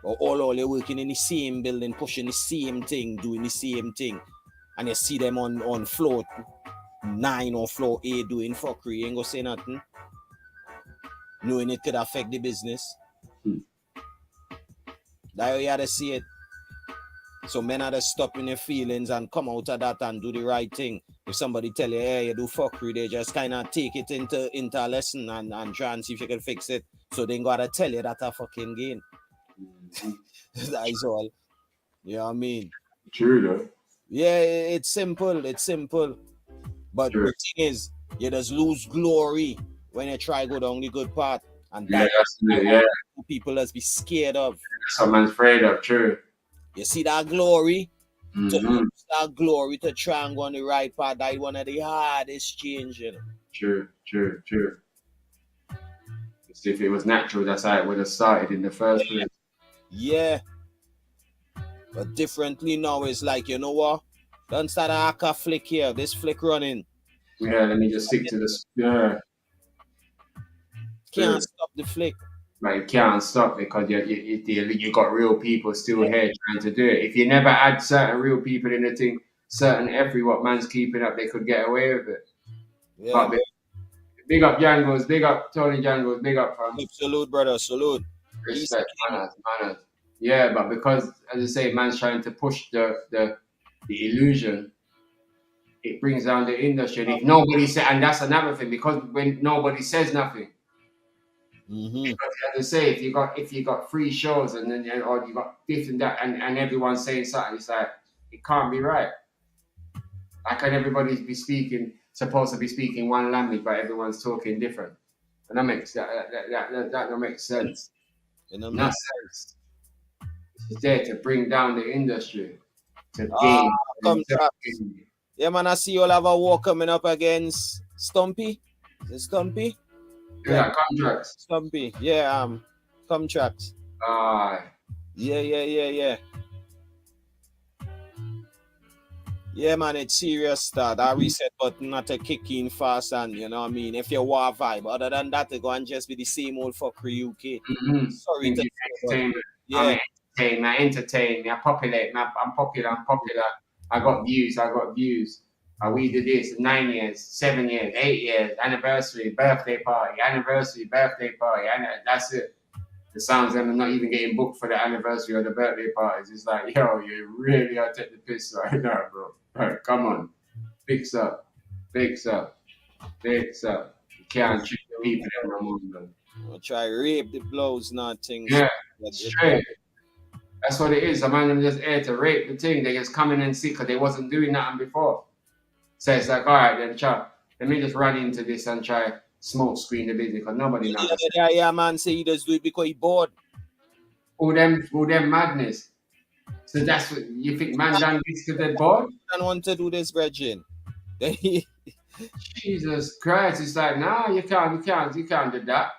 or all you're working in the same building, pushing the same thing, doing the same thing, and you see them on floor 9 or floor 8 doing fuckery, you ain't going to say nothing. Knowing it could affect the business. That's how you had to see it. So men had to stop in their feelings and come out of that and do the right thing. If somebody tell you, hey, you do fuckery, they just kind of take it into a lesson and try and see if you can fix it. So they gotta tell you that a fucking gain. That is all. You know what I mean? True though. Yeah, it's simple. It's simple. But the thing is, you just lose glory when you try go down the good path. And that's people just be scared of. Someone's afraid of, true. You see that glory? To lose that glory to try and go on the right path, that's one of the hardest changes. True. If it was natural, that's how it would have started in the first place. Yeah. But differently now, it's like, you know what? Don't start a hacker flick here. This flick running. Yeah, let me just stick to this. Yeah. Can't stop the flick. Like, you can't stop because you got real people still here trying to do it. If you never had certain real people in the thing, certain every what man's keeping up, they could get away with it. Yeah. But big up Jangles, big up Tony Jangles, big up fam. Salute, brother, salute. Respect, manners. Yeah, but because, as I say, man's trying to push the illusion, it brings down the industry. If nobody says, and that's another thing, because when nobody says nothing, because as I say, if you got free shows and then or you got this and that, and everyone's saying something, it's like it can't be right. How can everybody be supposed to be speaking one language, but everyone's talking different? And that makes that don't make sense. No sense. It's there to bring down the industry. To gain. Yeah, man, I see you all have a war coming up against Stumpy. Is it Stumpy? Yeah, Contracts. Stumpy. Yeah, Contracts. Yeah. Yeah, man, it's serious start. That reset button not to kick in fast, and you know what I mean. If you war vibe, other than that, they go and just be the same old fuckery UK. Sorry to entertainment. Yeah, I entertain. I populate. I'm popular. I got views. We did this 9 years, 7 years, 8 years, anniversary, birthday party, and that's it. The sounds them are not even getting booked for the anniversary or the birthday parties. It's like, yo, you really are taking the piss right now, bro. Right, come on. Fix up. You can't trick the people no more, bro. I'll try rape the blows, not things. Yeah, straight. That's what it is. A man them just here to rape the thing. They just come in and see because they wasn't doing nothing before. So it's like, all right, then, chap, let me just run into this and try smoke screen the business because nobody knows. Yeah, man, say he does do it because he bored. All them madness. So that's what you think, man, done this because they're bored? I don't want to do this, Virgin. Jesus Christ, it's like, nah, you can't do that.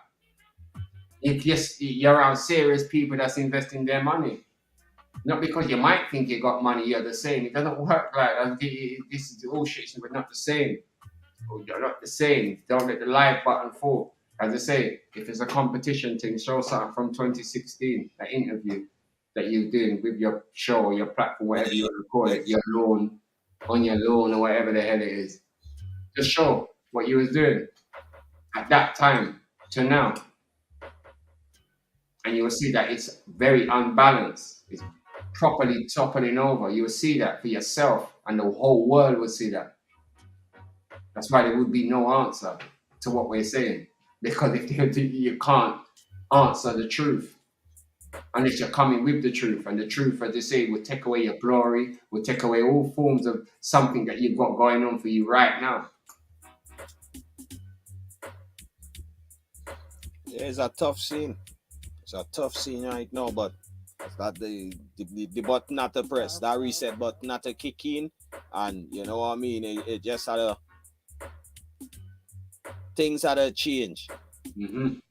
You're around serious people that's investing their money. Not because you might think you got money, you're the same. It doesn't work like that. This is all shit, but not the same. You're not the same. Don't let the live button fall. As I say, if it's a competition thing, show something from 2016, that interview that you're doing with your show or your platform, whatever you record it, on your lawn or whatever the hell it is. Just show what you was doing at that time to now. And you will see that it's very unbalanced. It's properly toppling over. You will see that for yourself, and the whole world will see that. That's why there would be no answer to what we're saying. Because if you can't answer the truth, unless you're coming with the truth, and the truth, as they say, will take away your glory, will take away all forms of something that you've got going on for you right now. Yeah, it's a tough scene. It's a tough scene right now, but that the button not to press, that reset button not to kick in, and you know what I mean. It just had things had to change. Men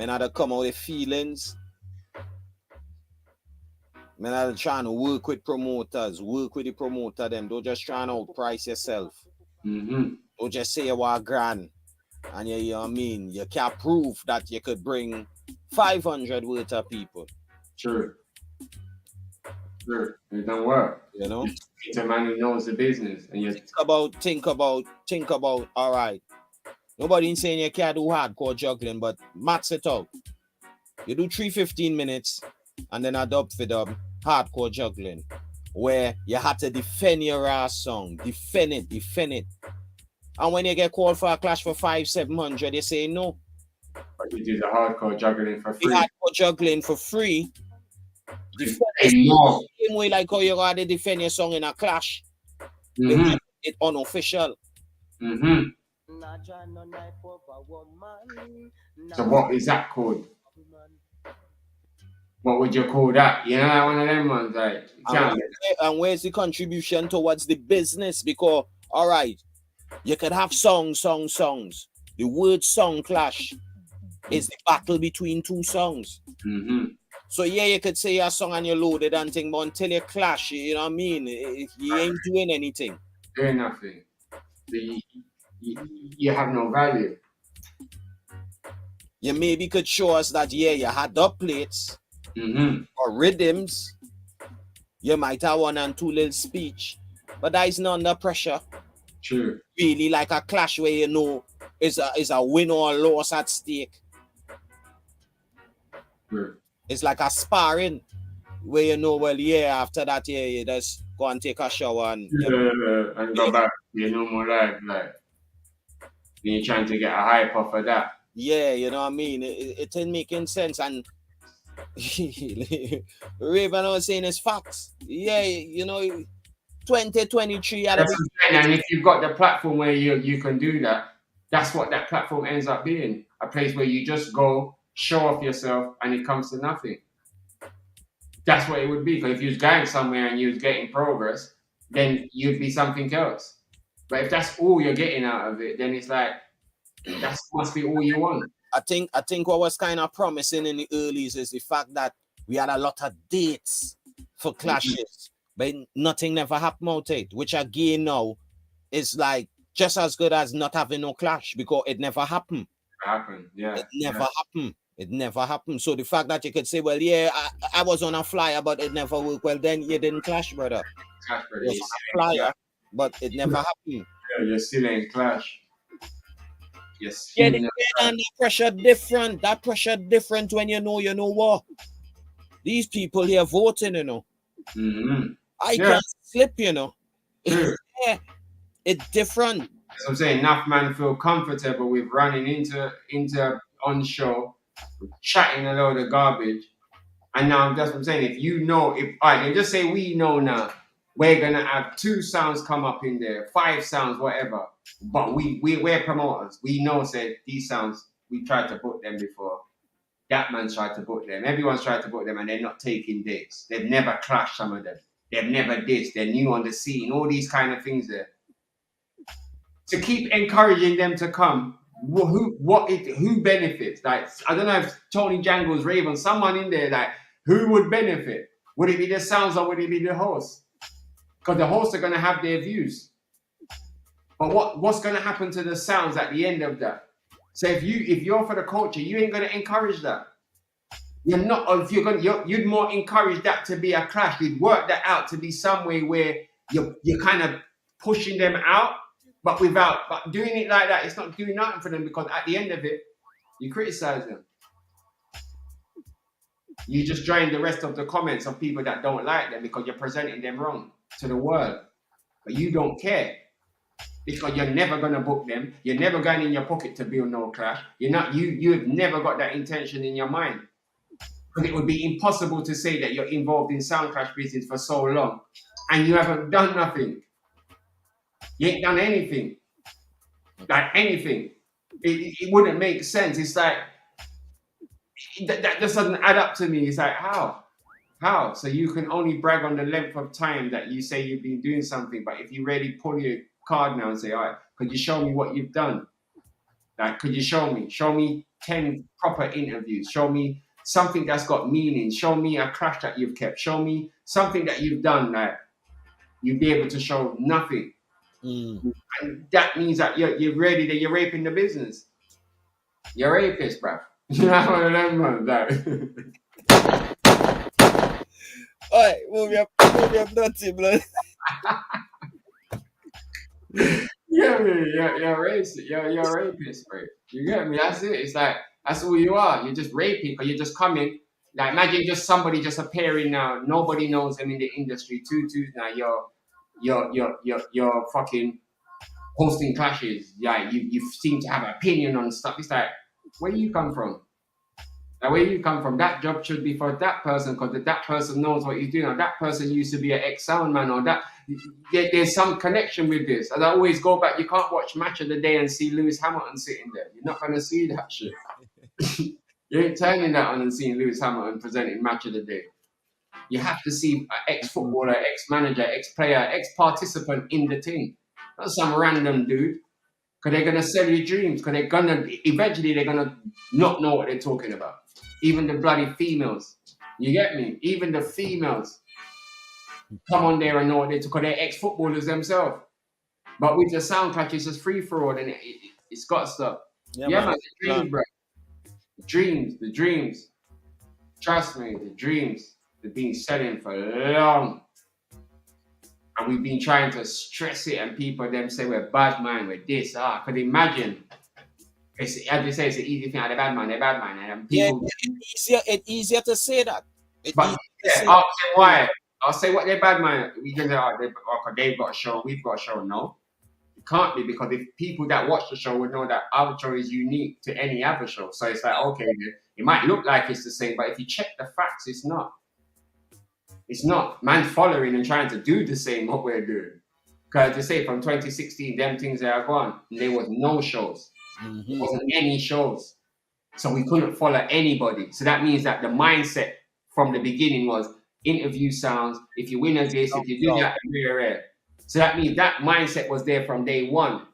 had to come out with feelings. Men had to try to work with promoters, work with the promoter. Them don't just try to outprice yourself. Don't just say you are grand, and you know what I mean. You can't prove that you could bring 500 worth of people. Sure. It don't work. You know? It's a man who knows the business. And you think about, all right. Nobody ain't saying you can't do hardcore juggling, but max it out. You do 3 15 minutes, and then a dub for the hardcore juggling, where you had to defend your ass song, defend it. And when you get called for a clash for 500-700, you say no. But you do the hardcore juggling for free. The hardcore juggling for free. Defend the same way like how you got to defend your song in a clash. Mm-hmm. It's unofficial. Mm-hmm. So what is that called? What would you call that? You know, one of them ones, like. And where's the contribution towards the business? Because, all right, you could have songs. The word song clash is the battle between two songs. Mm-hmm. So yeah, you could say your song and you're loaded and thing, but until you clash, you know what I mean? You ain't doing anything. Doing nothing. You have no value. You maybe could show us that, yeah, you had dub plates or rhythms. You might have 1 and 2 little speech, but that is not under pressure. True. Really like a clash where you know is a win or a loss at stake. True. It's like a sparring where you know, well, yeah, after that, yeah, you just go and take a shower and go back. You know more life, like you're trying to get a hype off of that. Yeah, you know what I mean? It ain't making sense. And Raven was saying it's facts. Yeah, you know, 2023. And if you've got the platform where you can do that, that's what that platform ends up being. A place where you just go, show off yourself, and it comes to nothing. That's what it would be. Because if you was going somewhere and you was getting progress, then you'd be something else. But if that's all you're getting out of it, then it's like, that must be all you want. I think what was kind of promising in the earlies is the fact that we had a lot of dates for clashes, but nothing never happened out it, which again now is like just as good as not having no clash because it never happened. It never happened. So the fact that you could say, well, yeah, I was on a flyer, but it never worked. Well, then you didn't clash, brother. Clash, brother. It was a flyer, but it never happened. Yeah, you're still in clash. Yes. Yeah, and the pressure different. That pressure different when you know what. These people here voting, you know. Mm-hmm. I can't slip, you know. Yeah, it's different. So I'm saying enough man feel comfortable with running into on show, chatting a load of garbage. And now that's what I'm saying. If you know, all right, then just say we know now. We're gonna have 2 sounds come up in there, 5 sounds, whatever. But we're promoters. We know said these sounds, we tried to book them before. That man's tried to book them. Everyone's tried to book them and they're not taking dates. They've never clashed, some of them. They've never dissed. They're new on the scene. All these kind of things there. To keep encouraging them to come, who benefits? Like, I don't know if Tony Jangles, Raven, someone in there, like, who would benefit? Would it be the sounds or would it be the host? Because the hosts are going to have their views. But what's going to happen to the sounds at the end of that? So if you're for the culture, you ain't going to encourage that. You're not. Or if you'd more encourage that to be a clash. You'd work that out to be some way where you're kind of pushing them out, but doing it like that, it's not doing nothing for them because at the end of it, you criticize them. You just drain the rest of the comments of people that don't like them because you're presenting them wrong to the world. But you don't care. Because you're never gonna book them. You're never going in your pocket to build no clash. You've never got that intention in your mind. Because it would be impossible to say that you're involved in sound clash business for so long and you haven't done nothing. You ain't done anything. Like anything. It wouldn't make sense. It's like that just doesn't add up to me. It's like how? So you can only brag on the length of time that you say you've been doing something, but if you really pull your card now and say, all right, could you show me what you've done? Like, could you show me 10 proper interviews? Show me something that's got meaning. Show me a clash that you've kept. Show me something that you've done. Like, you'd be able to show nothing. And that means that you're ready, that you're raping the business. You're a rapist, bruv. You know what I mean? All right, move your dirty blood. You're racist. You're a rapist, bro. You get me? That's it. It's like, that's who you are. You're just raping because you're just coming. Like imagine just somebody just appearing now. Nobody knows them in the industry. Tutus now. You're fucking hosting clashes. Yeah, you seem to have an opinion on stuff. It's like, where do you come from? Like, where you come from? That job should be for that person because that person knows what he's doing. Or that person used to be an ex-sound man. Or that there's some connection with this. As I always go back, you can't watch Match of the Day and see Lewis Hamilton sitting there. You're not going to see that shit. You ain't turning that on and seeing Lewis Hamilton presenting Match of the Day. You have to see an ex-footballer, ex-manager, ex-player, ex-participant in the team. Not some random dude. Because they're going to sell you dreams. Because eventually they're going to not know what they're talking about. Even the bloody females. You get me? Even the females come on there and know what they're talking about. They're ex-footballers themselves. But with the sound clash, it's just free-for-all and it's got to stop. Yeah, man. The dreams, bro. The dreams. Trust me, the dreams. They've been selling for long. And we've been trying to stress it, and people them say we're bad man, we're this. Could imagine? As they say, it's an easy thing. They're bad man. And people, it's easier to say that. I'll say why. I'll say what they're bad man. We just they've got a show, we've got a show. No, it can't be, because if people that watch the show would know that our show is unique to any other show. So it's like, okay, it might look like it's the same, but if you check the facts, it's not. It's not. Man's following and trying to do the same what we're doing. Because they say from 2016, them things are gone. And there was no shows. There wasn't any shows. So we couldn't follow anybody. So that means that the mindset from the beginning was interview sounds. If you win a this, if you do that, rare. So that means that mindset was there from day one.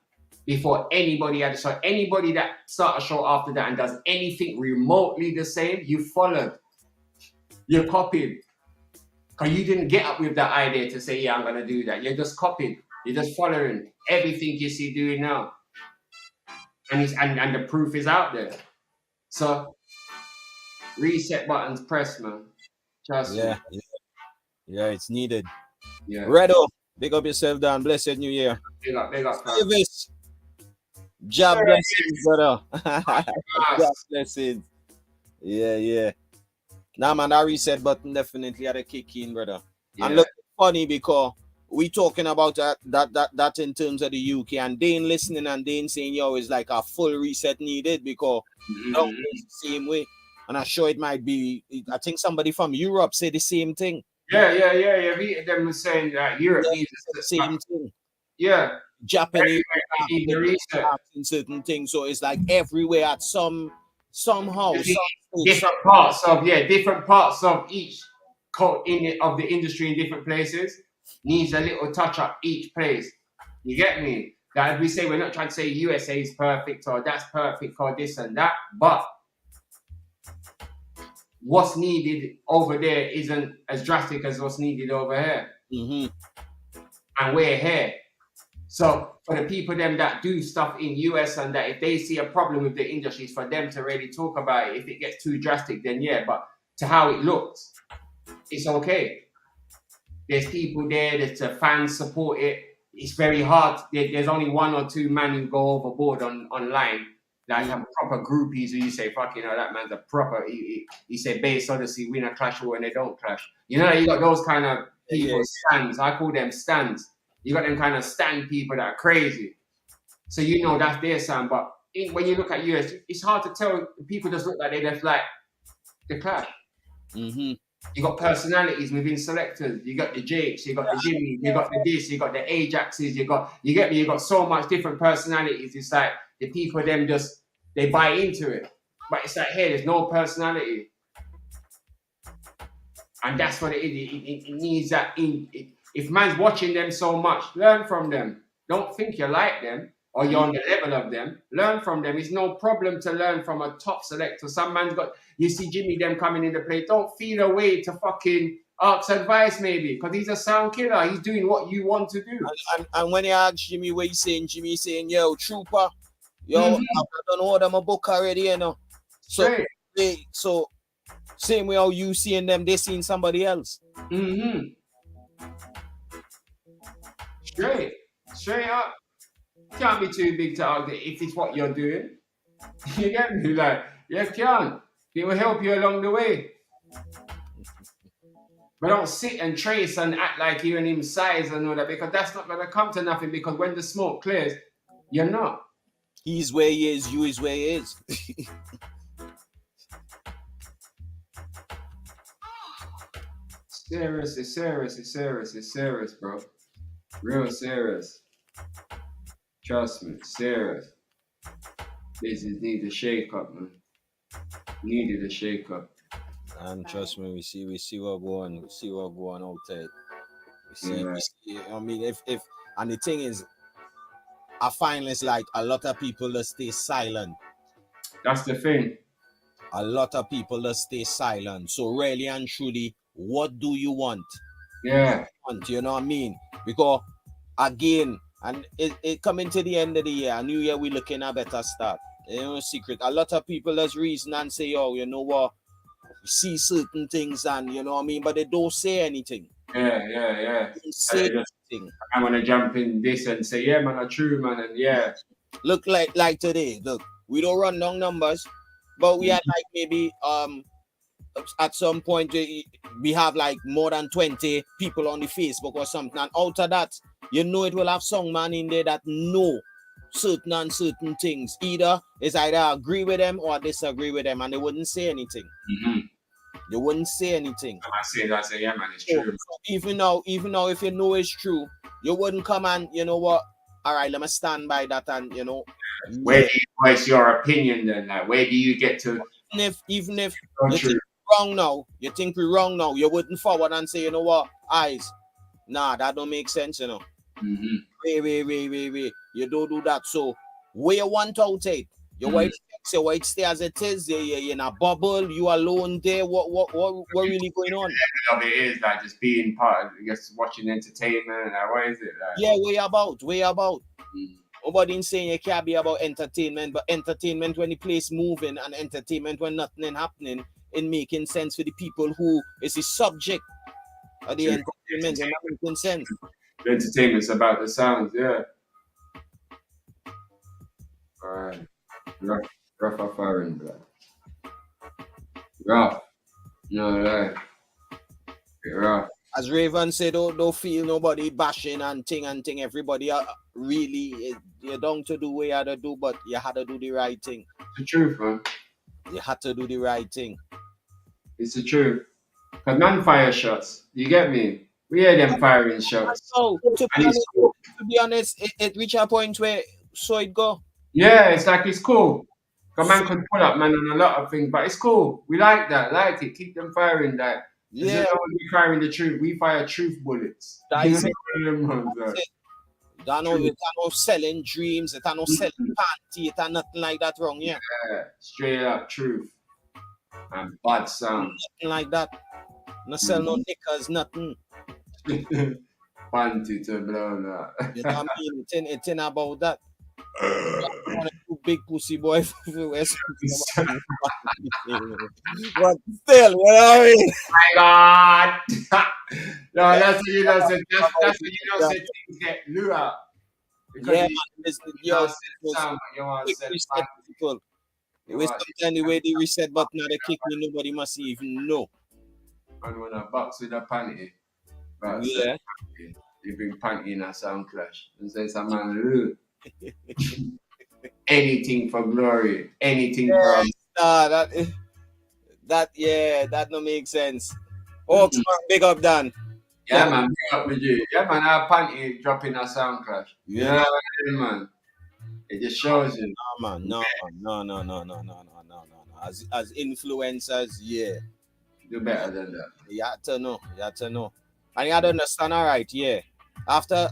Before anybody had a show. Anybody that starts a show after that and does anything remotely the same, you followed. You copied. Because you didn't get up with that idea to say, yeah, I'm going to do that. You're just copying. You're just following everything you see doing now. And the proof is out there. So, reset buttons press, man. Trust me. Yeah, it's needed. Yeah. Redo, big up yourself, Dan. Blessed New Year. Big up. Davis. Job blessings, brother. Job blessings. Yeah. Nah, man, that reset button definitely had a kick in, brother. Yeah. And look, funny because we talking about that in terms of the UK, and Dane listening and Dane saying, yo, it's like a full reset needed because no, it's the same way. And I'm sure it might be, I think somebody from Europe said the same thing. Yeah. Them was saying that Europe needs the same thing. Yeah. Japanese in certain things. So it's like everywhere at somehow. Different parts of each of the industry in different places needs a little touch up each place. You get me? That we say, we're not trying to say USA is perfect or that's perfect or this and that, but what's needed over there isn't as drastic as what's needed over here. And we're here. So for the people them that do stuff in US and that, if they see a problem with the industry, it's for them to really talk about it. If it gets too drastic, then yeah, but to how it looks, it's okay. There's people there, there's the fans support it. It's very hard. There's only one or two men who go overboard online. Like have proper groupies who you say, fuck, you know, that man's a proper, he said Bass Odyssey win a clash when they don't clash. You know, you got those kind of people, stands. I call them stands. You got them kind of stand people that are crazy. So you know that's their sound. But when you look at US, it's hard to tell. People just look like they're just like the clash. You got personalities within selectors. You got the Jakes, you got the Jimmy, you got the this, you got the Ajaxes, you get me, you got so much different personalities. It's like the people them just they buy into it. But it's like here, there's no personality. And that's what it is. It needs that if man's watching them so much, learn from them. Don't think you like them or you're on the level of them. Learn from them. It's no problem to learn from a top selector. Some man's got, you see Jimmy them coming in the play. Don't feel a way to fucking ask advice maybe, because he's a sound killer. He's doing what you want to do. And when you ask Jimmy what he's saying, Jimmy saying, yo, trooper, yo, I don't know them a book already, you know. So same way how you seeing them, they seeing somebody else. Straight up. Can't be too big to argue if it's what you're doing. You get me? Like, yeah, can. It will help you along the way. But don't sit and trace and act like you and him size and all that, because that's not gonna come to nothing, because when the smoke clears, you're not. He's where he is, you is where he is. It's serious, bro. Real serious. Trust me, serious. This need a shake up, man. Needed a shake up. And trust me, we see what going, out there. We see. I mean, if and the thing is, I find it's like a lot of people just stay silent. That's the thing. A lot of people just stay silent. So really and truly, what do you want? Yeah. You know what I mean? Because again, and it coming to the end of the year, a new year, we looking at better start. You know, secret. A lot of people just reason and say, oh, you know what? We see certain things and you know what I mean, but they don't say anything. Yeah. They don't say anything. I want to jump in this and say, yeah, man, a true man, and yeah. Look like today. Look, we don't run long numbers, but we had like maybe at some point we have like more than 20 people on the Facebook or something, and out of that, you know, it will have some man in there that know certain and certain things. Either agree with them or disagree with them, and they wouldn't say anything. They wouldn't say anything. I say, yeah, man, it's true. So even now, if you know it's true, you wouldn't come and, you know what, all right, let me stand by that, and, you know. Where do you voice your opinion then? Like, where do you get to? Even if you think we're wrong now, you wouldn't forward and say, you know what, eyes, nah, that don't make sense, you know. Wait. You don't do that. So where you want out it? Your wife stay as it is. You're in a bubble. You alone there. What really going on? Of it is like just being part of, just watching entertainment. And what is it like? Yeah, way about. Nobody saying you can't be about entertainment, but entertainment when the place moving and entertainment when nothing is happening, it making sense for the people who is the subject of the entertainment. It's not making sense. The entertainment's about the sounds, yeah. Alright. Rough off firing, blood. Rough. No lie. Rough. As Raven said, don't feel nobody bashing and ting. Everybody really, you're down to do what you had to do, but you had to do the right thing. It's the truth, man. You had to do the right thing. It's the truth. Because none fire shots. You get me? We hear them firing shots. So, to be honest, it reached a point where so it go. Yeah, it's like it's cool. Because man could pull up, man, on a lot of things, but it's cool. We like that, like it. Keep them firing that. Yeah. When we firing the truth, we fire truth bullets. That's it. That no selling dreams, it no selling panty, it nothing like that wrong, yeah. Yeah, straight up truth. And bad sound. Nothing like that. No sell no knickers, nothing. Panty to blow that. You know what I mean? It's in about that. Big pussy boy. But still, you know what I mean? My God. No, that's what you know. That's what you know. Say things get blew up. Yeah, you want to say people. It was sometimes the way they reset button now they kick me, nobody must even know. And when I box with a panty, but yeah, you bring panty in a sound clash and say some man, anything for glory, anything for that don't make sense. Oaks, big up Dan. Yeah, man, big up with you. Yeah, man, our panty dropping a sound clash. Yeah, man. It just shows you. No. As influencers, yeah. Do better than that. You have to know. And you have to understand, all right, yeah. After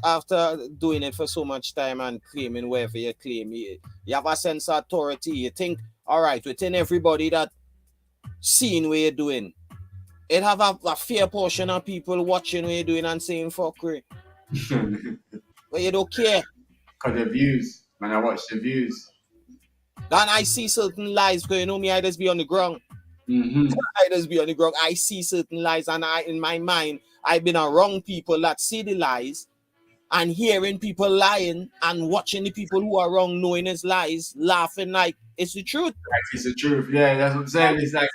doing it for so much time and claiming wherever you claim, you have a sense of authority. You think, all right, within everybody that seeing what you're doing, it have a fair portion of people watching what you're doing and saying fuckery. But you don't care. Because the views. Man, I watch the views. Then I see certain lies because you know me, I just be on the ground. I just be on the ground. I see certain lies, and in my mind, I've been around people that see the lies and hearing people lying and watching the people who are wrong knowing it's lies, laughing like it's the truth. Like it's the truth, yeah, that's what I'm saying. It's like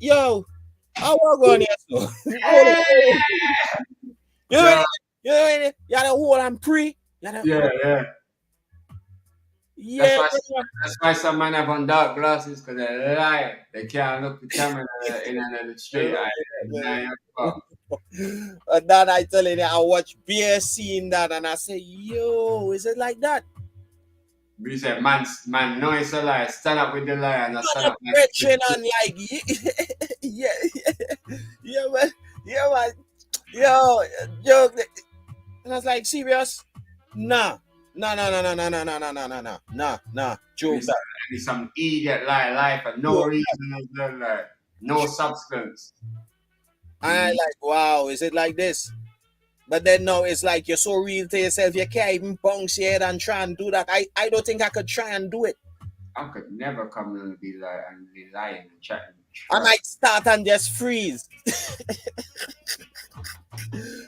yo, I walk on here, so. You know, you got a whole and pre. Yeah. Yeah. That's why some man have on dark glasses because they lie. They can't look the camera in another straight eye. And then I tell you, I watch beer seeing that, and I say, "Yo, is it like that?" We say, man, no, it's a lie. Stand up with the lie and stand up. And like, yeah, man, yo, and I was like, serious? Nah, joke that. Some idiot lie for no reason, no substance. I like, wow, is it like this? But then no, it's like you're so real to yourself, you can't even bounce your head and try and do that. I don't think I could try and do it. I could never come and be lying and chatting. I might start and just freeze.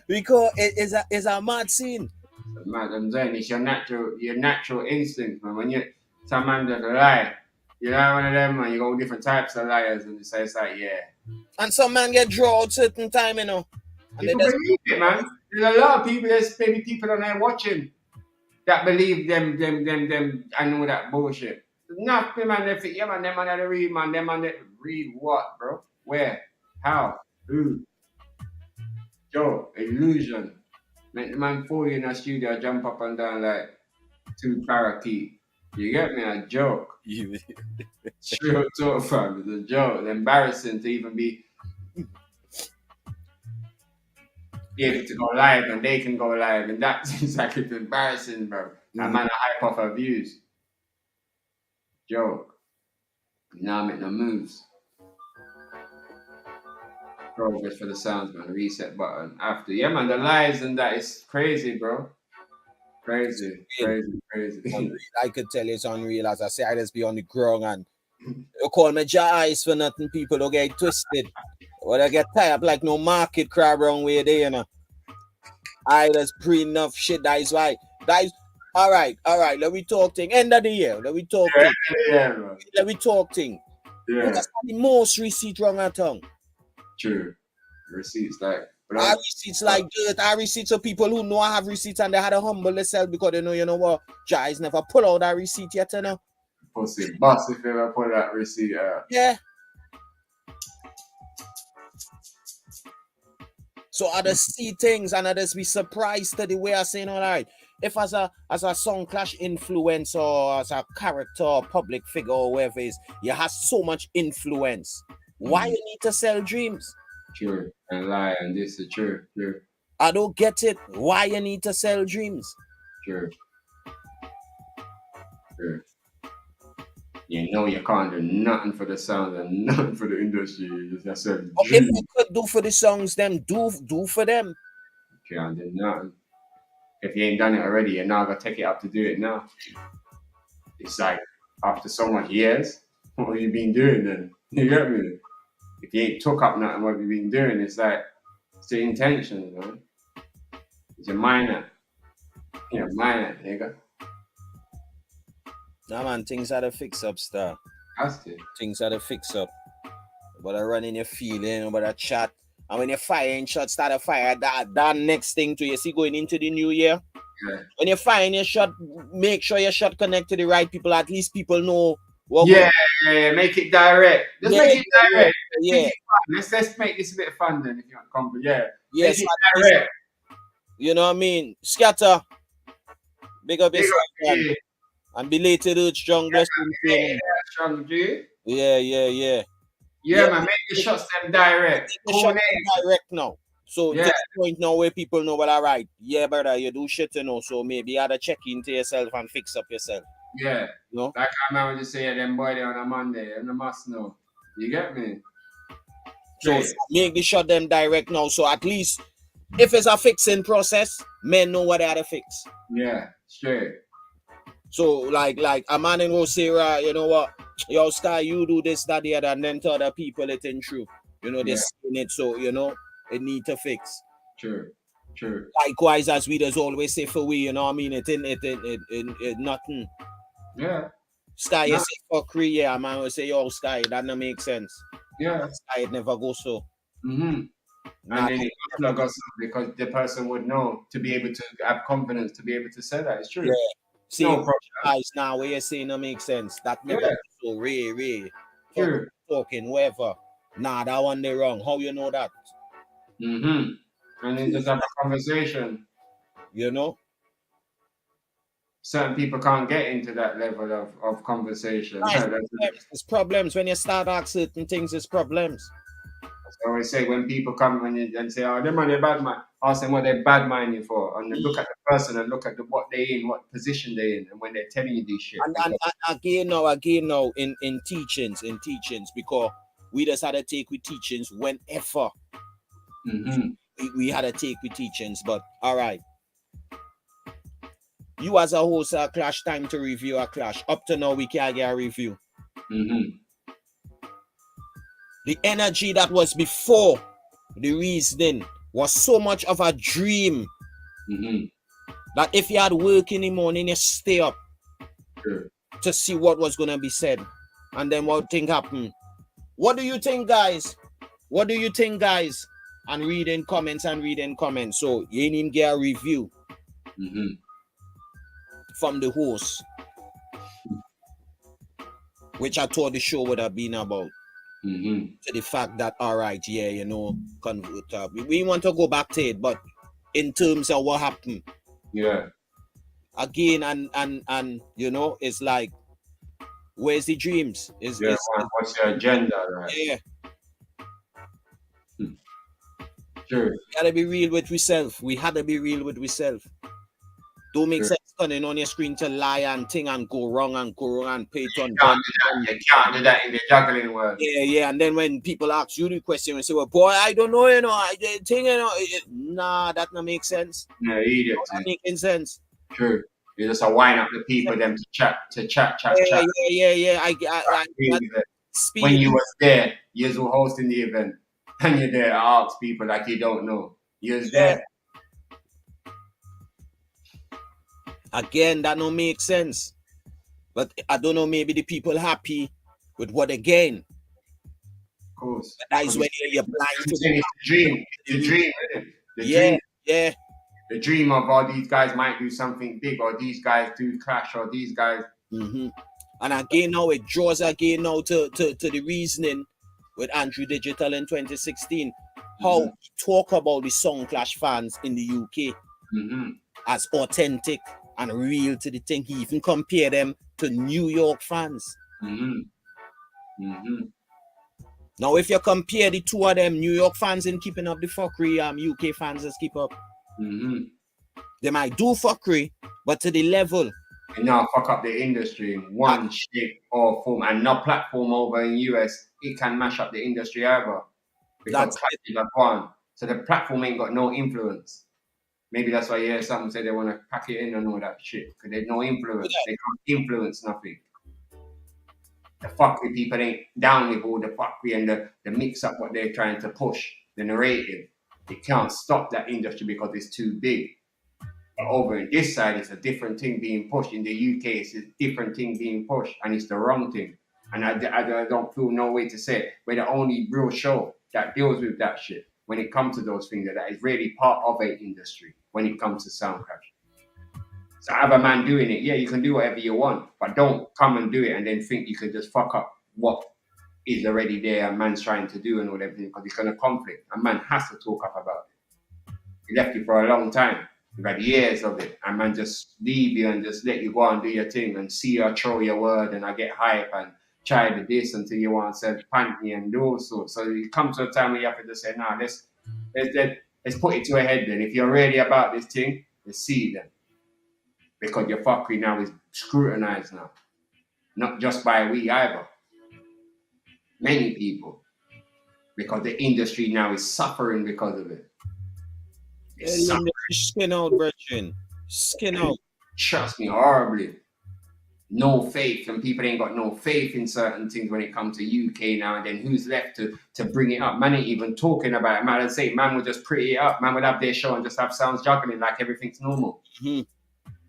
Because it's a mad scene. Man, I'm saying it's your natural instinct, man. When some man does a lie, you know one of them, man, you go different types of liars and it's like, yeah. And some man get drawn at certain time, you know. And people believe it, man. There's a lot of people, there's maybe people on there watching that believe them, I know that bullshit. There's nothing, man, they think, yeah, man, them man that read, man, them man that read what, bro? Where? How? Who? Yo, illusion. Make the man fall in a studio, jump up and down like 2 parakeet. You get me? A joke. Sure, talk, fam. It's a joke. It's embarrassing to even be able to go live and they can go live, and that's exactly embarrassing, bro. That man a hype off our views. Joke. Now make no moves. Progress for the sounds, man. Reset button. After. Yeah, man, the lies and that is crazy, bro. Crazy. I could tell it's unreal. As I say, I just be on the ground and you call me eyes for nothing. People don't get twisted. Or they get tired like no market crowd wrong way there, you know. I just pre enough shit. That is why. All right. Let me talk thing. End of the year. Let me talk thing. Let me talk thing. Yeah. That's the most receipt wrong at tongue. True. Receipts like. Our receipts like dirt. Our receipts of people who know I have receipts and they had to humble themselves because they know, you know what, Jai's never pull out that receipt yet, you know. Pussy boss if you ever pull that receipt out. Yeah. So others see things and others be surprised to the way I saying, all right, if as a song clash influencer or as a character or public figure or whoever it is, you have so much influence. Why you need to sell dreams? True. And lie and this is true. I don't get it. Why you need to sell dreams? True. You know you can't do nothing for the sound and nothing for the industry. You just sell dreams. If you could do for the songs, then do for them. You can't do nothing. If you ain't done it already, you're not gonna take it up to do it now. It's like after so much years, what have you been doing then? You get me? If you ain't took up nothing, what have you been doing? It's like, it's the intentions, man. It's your minor. Your minor, nigga. Nah, man, things are to fix up, star. Has to. Things are to fix up. But I run in your feeling, but I chat. And when you're firing shot, start a fire, that next thing to you see going into the new year. Yeah. When you're firing your shot, make sure your shot connect to the right people. At least people know. Yeah, make it direct. Just make it direct. Yeah. Let's make this a bit of fun then if you want to come. But yeah. Yes. Make it direct. You know what I mean? Scatter. Big up yourself. Yeah. And belated Earth Strong Blessing. Yeah, strong, dude. Yeah. Yeah, man, make the shots them direct. Make the shots direct now. So to the point now where people know, well, all right, yeah, brother, you do shit, you know, so maybe you had to check into yourself and fix up yourself. Yeah. You know? Like I remember just saying them boy there on a Monday, and they must know. You get me? So make the shot them direct now. So at least if it's a fixing process, men know what they had to fix. Yeah, straight. So like a man in go say, right, you know what, yo, Sky, you do this, that, the other, and then to other people it ain't true. You know, they're seeing it, so you know, it need to fix. True. Likewise, as we just always say for we, you know what I mean, it nothing. Yeah. Sky, you say for Cree, yeah, man will say, yo, Sky, that don't make sense. Yeah. Sky, it never goes so. Mm-hmm. And then it plug us up because the person would know to be able to have confidence to be able to say that. It's true. Yeah. See, no problem. guys, now what you're saying don't make sense. That never so Ray. True. Talking, whatever. Nah, that one they wrong. How you know that? Mm-hmm. And then just have a conversation. You know? Certain people can't get into that level of conversation. It's problems. When you start asking certain things, it's problems. I always say when people come and say, oh, them are the bad man, ask them what they're bad mind you for. And then look at the person and look at what they're in, what position they're in, and when they're telling you this shit. And again now in teachings, because we just had to take with teachings whenever. Mm-hmm. We had to take with teachings, but all right. You as a host a clash, time to review a clash. Up to now, we can't get a review. Mm-hmm. The energy that was before the reasoning was so much of a dream that if you had work in the morning, you stay up to see what was going to be said. And then what thing happened? What do you think, guys? What do you think, guys? And reading comments. So you ain't even get a review from the host, which I thought the show would have been about. To the fact that, all right, yeah, you know, we want to go back to it, but in terms of what happened, again, and you know, it's like, where's the dreams? What's your agenda, right? Yeah. Sure. We gotta be real with ourselves. We had to be real with ourselves. Don't make sense coming on your screen to lie and thing and go wrong and pay it on. You can't do that in the juggling world. Yeah. And then when people ask you the question and say, well, boy, I don't know, you know, I think, you know, nah, that don't make sense. No, idiot. Not making sense. True. You just wind up the people them to chat. Yeah. When you was there, you was hosting the event, and you're there to ask people like you don't know. You was there. Again, that don't make sense. But I don't know, maybe the people happy with what again. Of course. But that is when you're blind to the dream. The dream, isn't it? Yeah. The dream of all these guys might do something big, or these guys do clash, or these guys. And again now it draws again now to the reasoning with Andrew Digital in 2016. How we talk about the Song Clash fans in the UK as authentic and real to the thing. He even compare them to New York fans. Now, if you compare the two of them, New York fans in keeping up the fuckery, UK fans just keep up. They might do fuckery, but to the level. And now fuck up the industry in one shape or form, and no platform over in US, it can mash up the industry either. Because so the platform ain't got no influence. Maybe that's why you hear some say they want to pack it in and all that shit. Because there's no influence. They can't influence nothing. The fuckery people ain't down with all the fuckery and the mix up what they're trying to push, the narrative. They can't stop that industry because it's too big. But over in this side, it's a different thing being pushed. In the UK, it's a different thing being pushed, and it's the wrong thing. And I don't feel no way to say it. We're the only real show that deals with that shit when it comes to those things that is really part of an industry when it comes to sound clash. So have a man doing it. Yeah, you can do whatever you want, but don't come and do it and then think you can just fuck up what is already there a man's trying to do and all everything, because it's going to conflict. A man has to talk up about it. He left you for a long time. You've had years of it. And man just leave you and just let you go and do your thing and see you throw your word and I get hype and try to this until you want to say panty and do all sorts. So it comes to a time where you have to just say, nah, let's put it to a head then. If you're really about this thing, let's see then. Because your fuckery now is scrutinized now. Not just by we either. Many people. Because the industry now is suffering because of it. Skin out, brethren. Skin out. Trust me, horribly. No faith, and people ain't got no faith in certain things when it comes to UK now. And then who's left to bring it up? Man ain't even talking about it. Man would say, man would just pretty it up. Man would have their show and just have sounds juggling like everything's normal.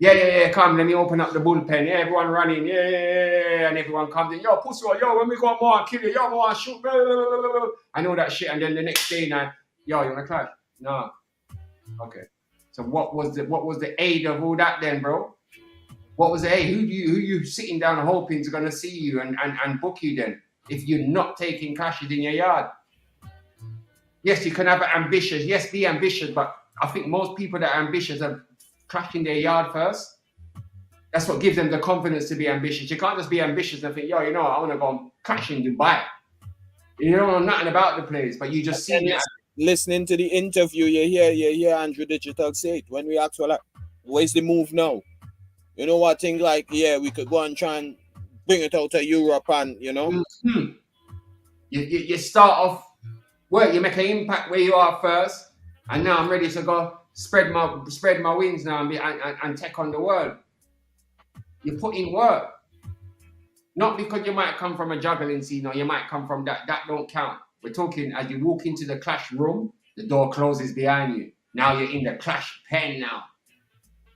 Yeah, come, let me open up the bullpen. Yeah, everyone running, yeah, and everyone comes in, yo, pussy, yo, when we go more, kill you, yo, more, shoot, blah, blah, blah, blah, blah. I know that shit, and then the next day, now, yo, you wanna clash? No. Okay. So what was the aid of all that then, bro? What was the aid? Who you sitting down hoping is gonna see you and book you then if you're not taking clashes in your yard? Yes, you can have ambitions. Yes, be ambitious, but I think most people that are ambitious are clashing their yard first. That's what gives them the confidence to be ambitious. You can't just be ambitious and think, yo, you know what, I want to go and clash in Dubai. You don't know nothing about the place, but you just see it. Listening to the interview, you hear Andrew Digital say it. When we ask, well, like, where's the move now? You know what, thing like, yeah, we could go and try and bring it out to Europe and, you know. Mm-hmm. You start off, well, you make an impact where you are first, and now I'm ready to go spread my wings now and take on the world. You put in work. Not because you might come from a juggling scene or you might come from that don't count. We're talking as you walk into the clash room, the door closes behind you. Now you're in the clash pen now.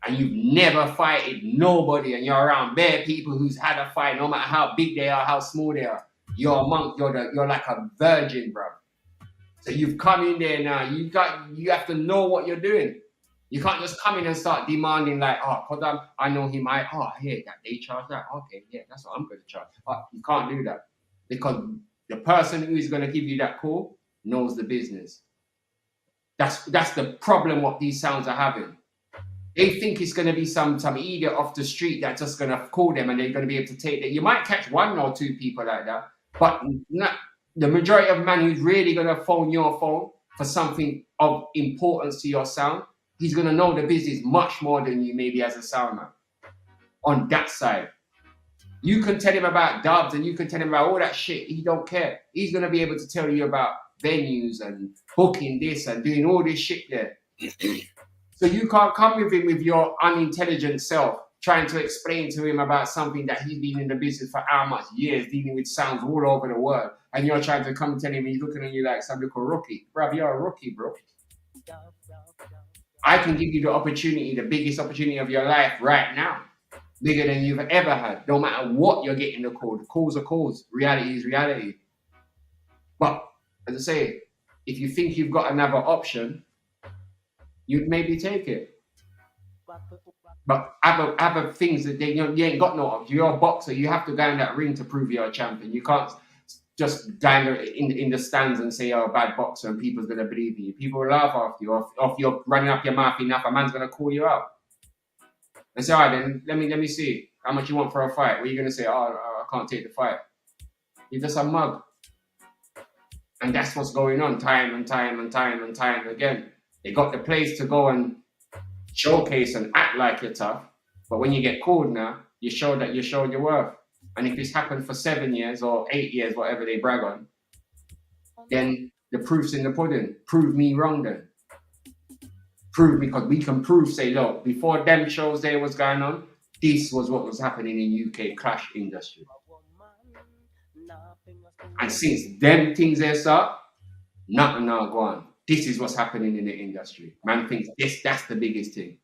And you've never fighted nobody and you're around bare people who's had a fight, no matter how big they are, how small they are. You're a monk, you're like a virgin, bro. So you've come in there now, you have to know what you're doing. You can't just come in and start demanding like, oh, because I know he might, oh, I hear that, they charge that. Okay, yeah, that's what I'm going to charge. But you can't do that because the person who is going to give you that call knows the business. That's the problem what these sounds are having. They think it's going to be some idiot off the street that's just going to call them and they're going to be able to take that. You might catch one or two people like that, but not the majority of man who's really going to phone your phone for something of importance to your sound. He's going to know the business much more than you maybe as a sound man on that side. You can tell him about dubs and you can tell him about all that shit. He don't care. He's going to be able to tell you about venues and booking this and doing all this shit there. So you can't come with him with your unintelligent self trying to explain to him about something that he's been in the business for how much years, dealing with sounds all over the world. And you're trying to come and tell him he's looking at you like some little rookie. Bruv, you're a rookie, bro. I can give you the opportunity, the biggest opportunity of your life right now. Bigger than you've ever had. No matter what you're getting the call. The calls are calls. Reality is reality. But, as I say, if you think you've got another option, you'd maybe take it. But other things that you ain't got no option. You're a boxer. You have to go in that ring to prove you're a champion. You can't just go in the stands and say you're a bad boxer and people's going to believe you. People will laugh after you. Or if you're running up your mouth enough, a man's going to call you out. And say, all right, then let me see how much you want for a fight. What are you going to say? Oh, I can't take the fight. You're just a mug. And that's what's going on time and time again. They got the place to go and showcase and act like you're tough. But when you get called now, you show that you showed your worth. And if it's happened for 7 years or 8 years, whatever they brag on, then the proof's in the pudding. Prove me wrong then. Prove me, because we can prove, say, look, before them shows there was going on, this was what was happening in UK clash industry. And since them things there start, nothing now go on. This is what's happening in the industry. Man thinks that's the biggest thing.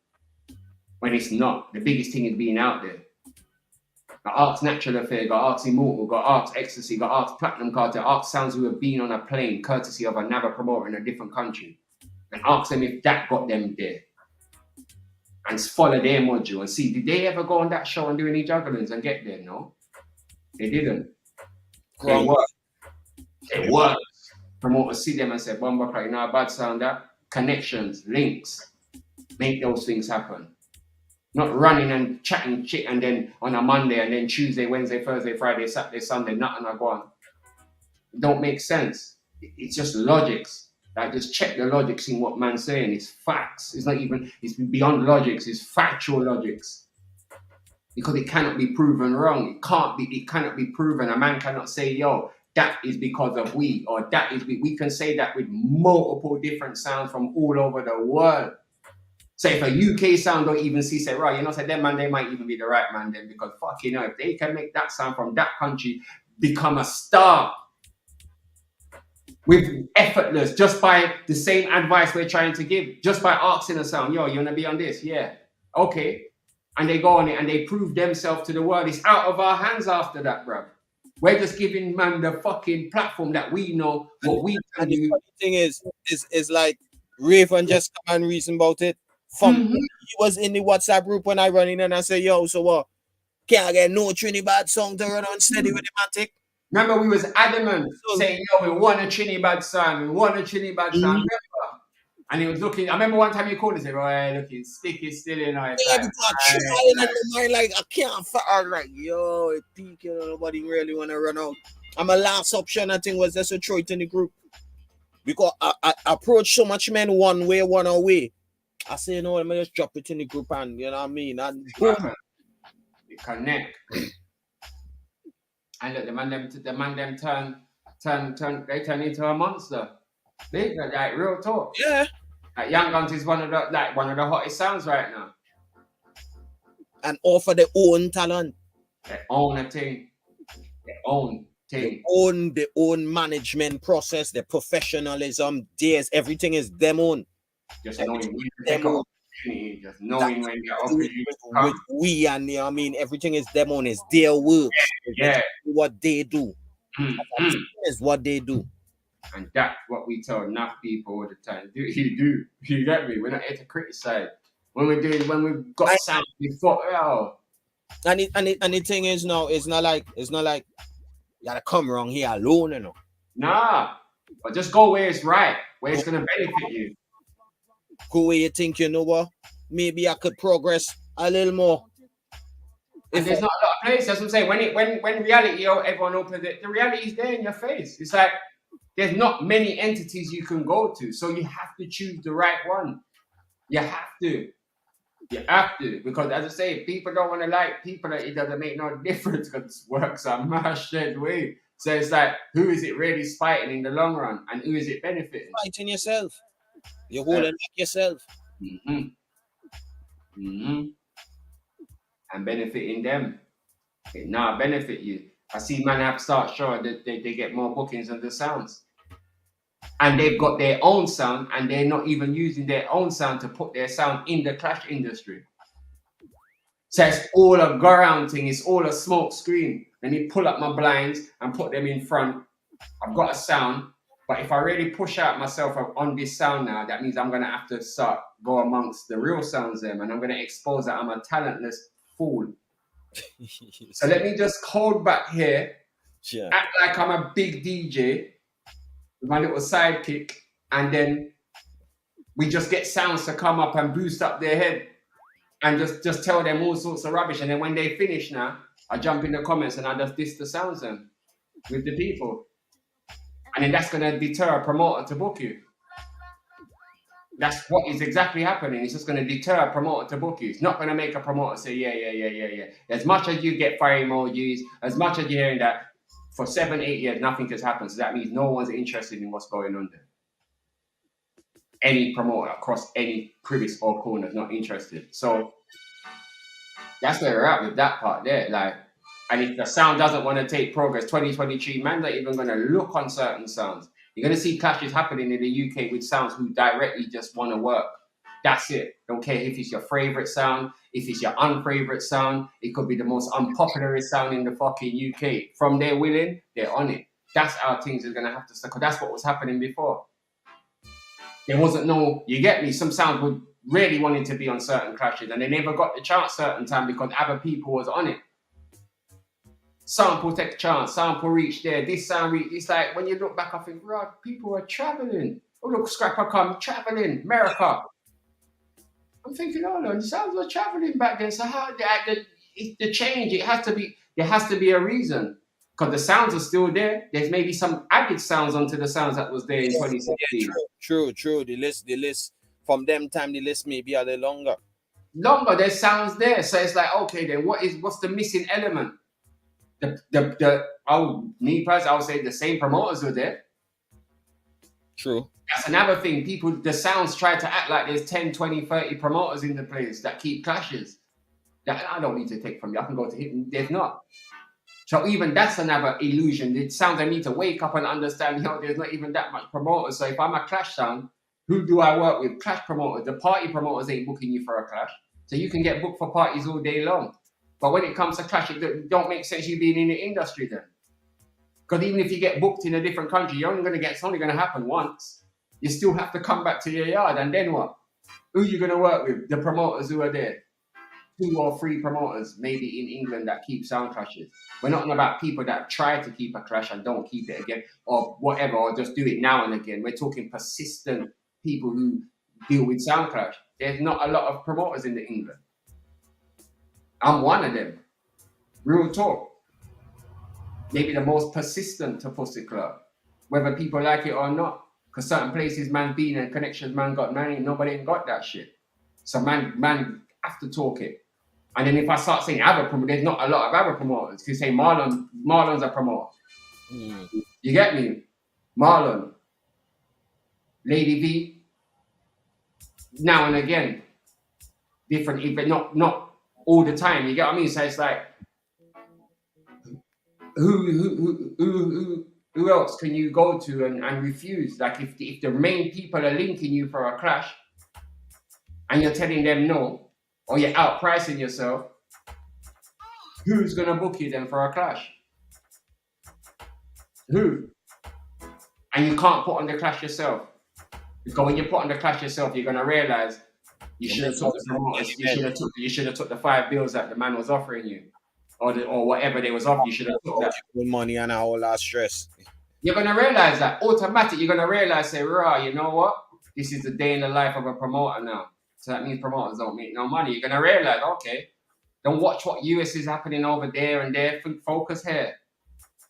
When it's not. The biggest thing is being out there. Got Arcs Natural Affair, got Arcs Immortal, got Arcs Ecstasy, got Arcs Platinum Cartel, Arcs Sounds who have been on a plane courtesy of another promoter in a different country. And ask them if that got them there. And follow their module and see, did they ever go on that show and do any jugglings and get there? No. They didn't. They worked. They worked. Promoters see them and say, Bomba Crack, you know a bad sound that? Connections, links. Make those things happen. Not running and chatting shit and then on a Monday and then Tuesday, Wednesday, Thursday, Friday, Saturday, Sunday, nothing I go on. It don't make sense. It's just logics. Like, just check the logics in what man's saying. It's facts. It's not even, it's beyond logics. It's factual logics. Because it cannot be proven wrong. It cannot be proven. A man cannot say, yo, that is because of we, or that is, we can say that with multiple different sounds from all over the world. So if a UK sound don't even see, say, right, you know, say them man, they might even be the right man then, because fuck, you know, if they can make that sound from that country become a star with effortless, just by the same advice we're trying to give, just by asking a sound, yo, you want to be on this? Yeah. Okay. and they go on it and they prove themselves to the world. It's out of our hands after that, bruv. We're just giving man the fucking platform that we know what we can And the do. funny thing is like Raven just come and reason about it. From he was in the WhatsApp group when I run in and I say, yo, so what? Can't I get no Trinidad song to run on steady with the Matic? Remember, we was adamant saying, yo, we want a Trinidad song, we want a Trinidad song. Remember? And he was looking, I remember one time you called and said, oh, looking sticky still in our Like, I can't find like, yo, it peak, you know, nobody really want to run out. And my last option, I think, was just to throw it in the group. Because I approach so much men one way, one away. I say, you know, let me just drop it in the group and, you know what I mean? And boom. You connect. And look, the man them turn into a monster. They like real talk. Yeah. Like Young Guns is one of the hottest sounds right now. And offer their own talent. They own a thing. They own thing. They own management process, their professionalism, theirs, everything is them own. Just knowing when to take an opportunity, just knowing when you're opportunity with we and you know what I mean, everything is them own, it's their work. Yeah. What they do. Is what they do. And that's what we tell enough people all the time. You get me? We're not here to criticize. When we've got sound before, oh. And the thing is now, it's not like you gotta come around here alone, you know. Nah. But just go where it's right, where it's gonna benefit you. Go where you think, you know what? Maybe I could progress a little more. And there's not a lot of places, that's what I'm saying. When reality, everyone opens it, the reality is there in your face. It's like there's not many entities you can go to, so you have to choose the right one. You have to. Because as I say, people don't want to like people that it doesn't make no difference because works are mashed way. So it's like, who is it really spiting in the long run, and who is it benefiting? Fighting yourself. You're holding back yourself. And benefiting them. It now benefit you. I see man have start showing that they get more bookings than the sounds. And they've got their own sound and they're not even using their own sound to put their sound in the clash industry. So it's all a go around thing, it's all a smoke screen. Let me pull up my blinds and put them in front. I've got a sound, but if I really push out myself on this sound now, that means I'm going to have to start go amongst the real sounds them, and I'm going to expose that I'm a talentless fool. So let me just hold back here, act like I'm a big DJ with my little sidekick, and then we just get sounds to come up and boost up their head and just tell them all sorts of rubbish. And then when they finish now, I jump in the comments and I just diss the sounds then with the people. And then that's going to deter a promoter to book you. That's what is exactly happening. It's just going to deter a promoter to book you. It's not going to make a promoter say, yeah. As much as you get fire emojis, as much as you're hearing that, for 7-8 years, nothing has happened. So that means no one's interested in what's going on there. Any promoter across any crevice or corner is not interested. So that's where we're at with that part there. Like, and if the sound doesn't want to take progress, 2023, man, not even going to look on certain sounds. You're going to see clashes happening in the UK with sounds who directly just want to work. That's it. Don't care if it's your favorite sound, if it's your unfavorite sound. It could be the most unpopular sound in the fucking UK. From they're willing, they're on it. That's how things are going to have to start. That's what was happening before. There wasn't no, you get me, some sounds would really wanted to be on certain clashes and they never got the chance certain time because other people was on it. Sample take chance, sample reach there, this sound reach. It's like when you look back, I think, right, people are traveling. Oh, look, Scrapper come traveling, America. I'm thinking, oh no, the sounds were traveling back then. So how the change? It has to be. There has to be a reason because the sounds are still there. There's maybe some added sounds onto the sounds that was there in 2016. Yeah, true. The list from them time. The list may be a little longer. There's sounds there. So it's like, okay, then what's the missing element? Me personally, I would say the same promoters were there. True. That's another thing. People, the sounds try to act like there's 10, 20, 30 promoters in the place that keep clashes. That I don't need to take from you. I can go to him. There's not. So even that's another illusion. It sounds I need to wake up and understand, there's not even that much promoters. So if I'm a clash sound, who do I work with? Clash promoters. The party promoters ain't booking you for a clash. So you can get booked for parties all day long. But when it comes to clash, it don't make sense you being in the industry then. Because even if you get booked in a different country, it's only going to happen once. You still have to come back to your yard, and then what? Who are you going to work with? The promoters who are there. 2 or 3 promoters, maybe in England, that keep sound clashes. We're not talking about people that try to keep a clash and don't keep it again, or whatever, or just do it now and again. We're talking persistent people who deal with sound clash. There's not a lot of promoters in England. I'm one of them. Real talk. Maybe the most persistent to Pussy Club, whether people like it or not. Because certain places, man, been and connections, man, got money, nobody ain't got that shit. So man have to talk it. And then if I start saying other promoters, there's not a lot of other promoters. If you say Marlon's a promoter. You get me? Marlon, Lady V, now and again, different, but not all the time. You get what I mean? So it's like, who else can you go to and refuse? Like if the main people are linking you for a clash and you're telling them no, or you're outpricing yourself, who's gonna book you then for a clash? Who? And you can't put on the clash yourself. Because when you put on the clash yourself, you're gonna realize you should have took the promoters, you should have took the 5 bills that the man was offering you. Or whatever they was offering, you should have took that. Money and a whole lot of stress. You're gonna realize that automatic. You're gonna realize, say, "Rah, you know what? This is the day in the life of a promoter now." So that means promoters don't make no money. You're gonna realize, okay, don't watch what US is happening over there and there. Focus here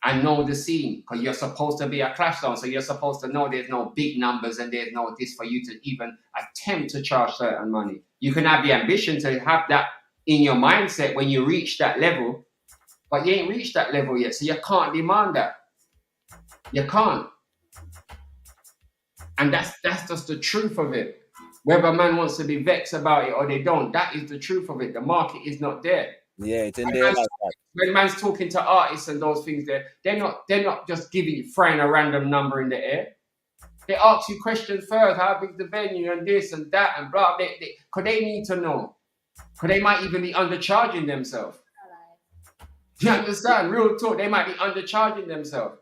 and know the scene, because you're supposed to be a clash zone. So you're supposed to know there's no big numbers and there's no this for you to even attempt to charge certain money. You can have the ambition to have that in your mindset when you reach that level, but you ain't reached that level yet, so you can't demand that. You can't. And that's just the truth of it. Whether a man wants to be vexed about it or they don't, that is the truth of it. The market is not there. Yeah, it's in there like that. When man's talking to artists and those things, they're not just throwing a random number in the air. They ask you questions first, how big's the venue and this and that and blah. Because they need to know. Because they might even be undercharging themselves. You understand? Real talk, they might be undercharging themselves.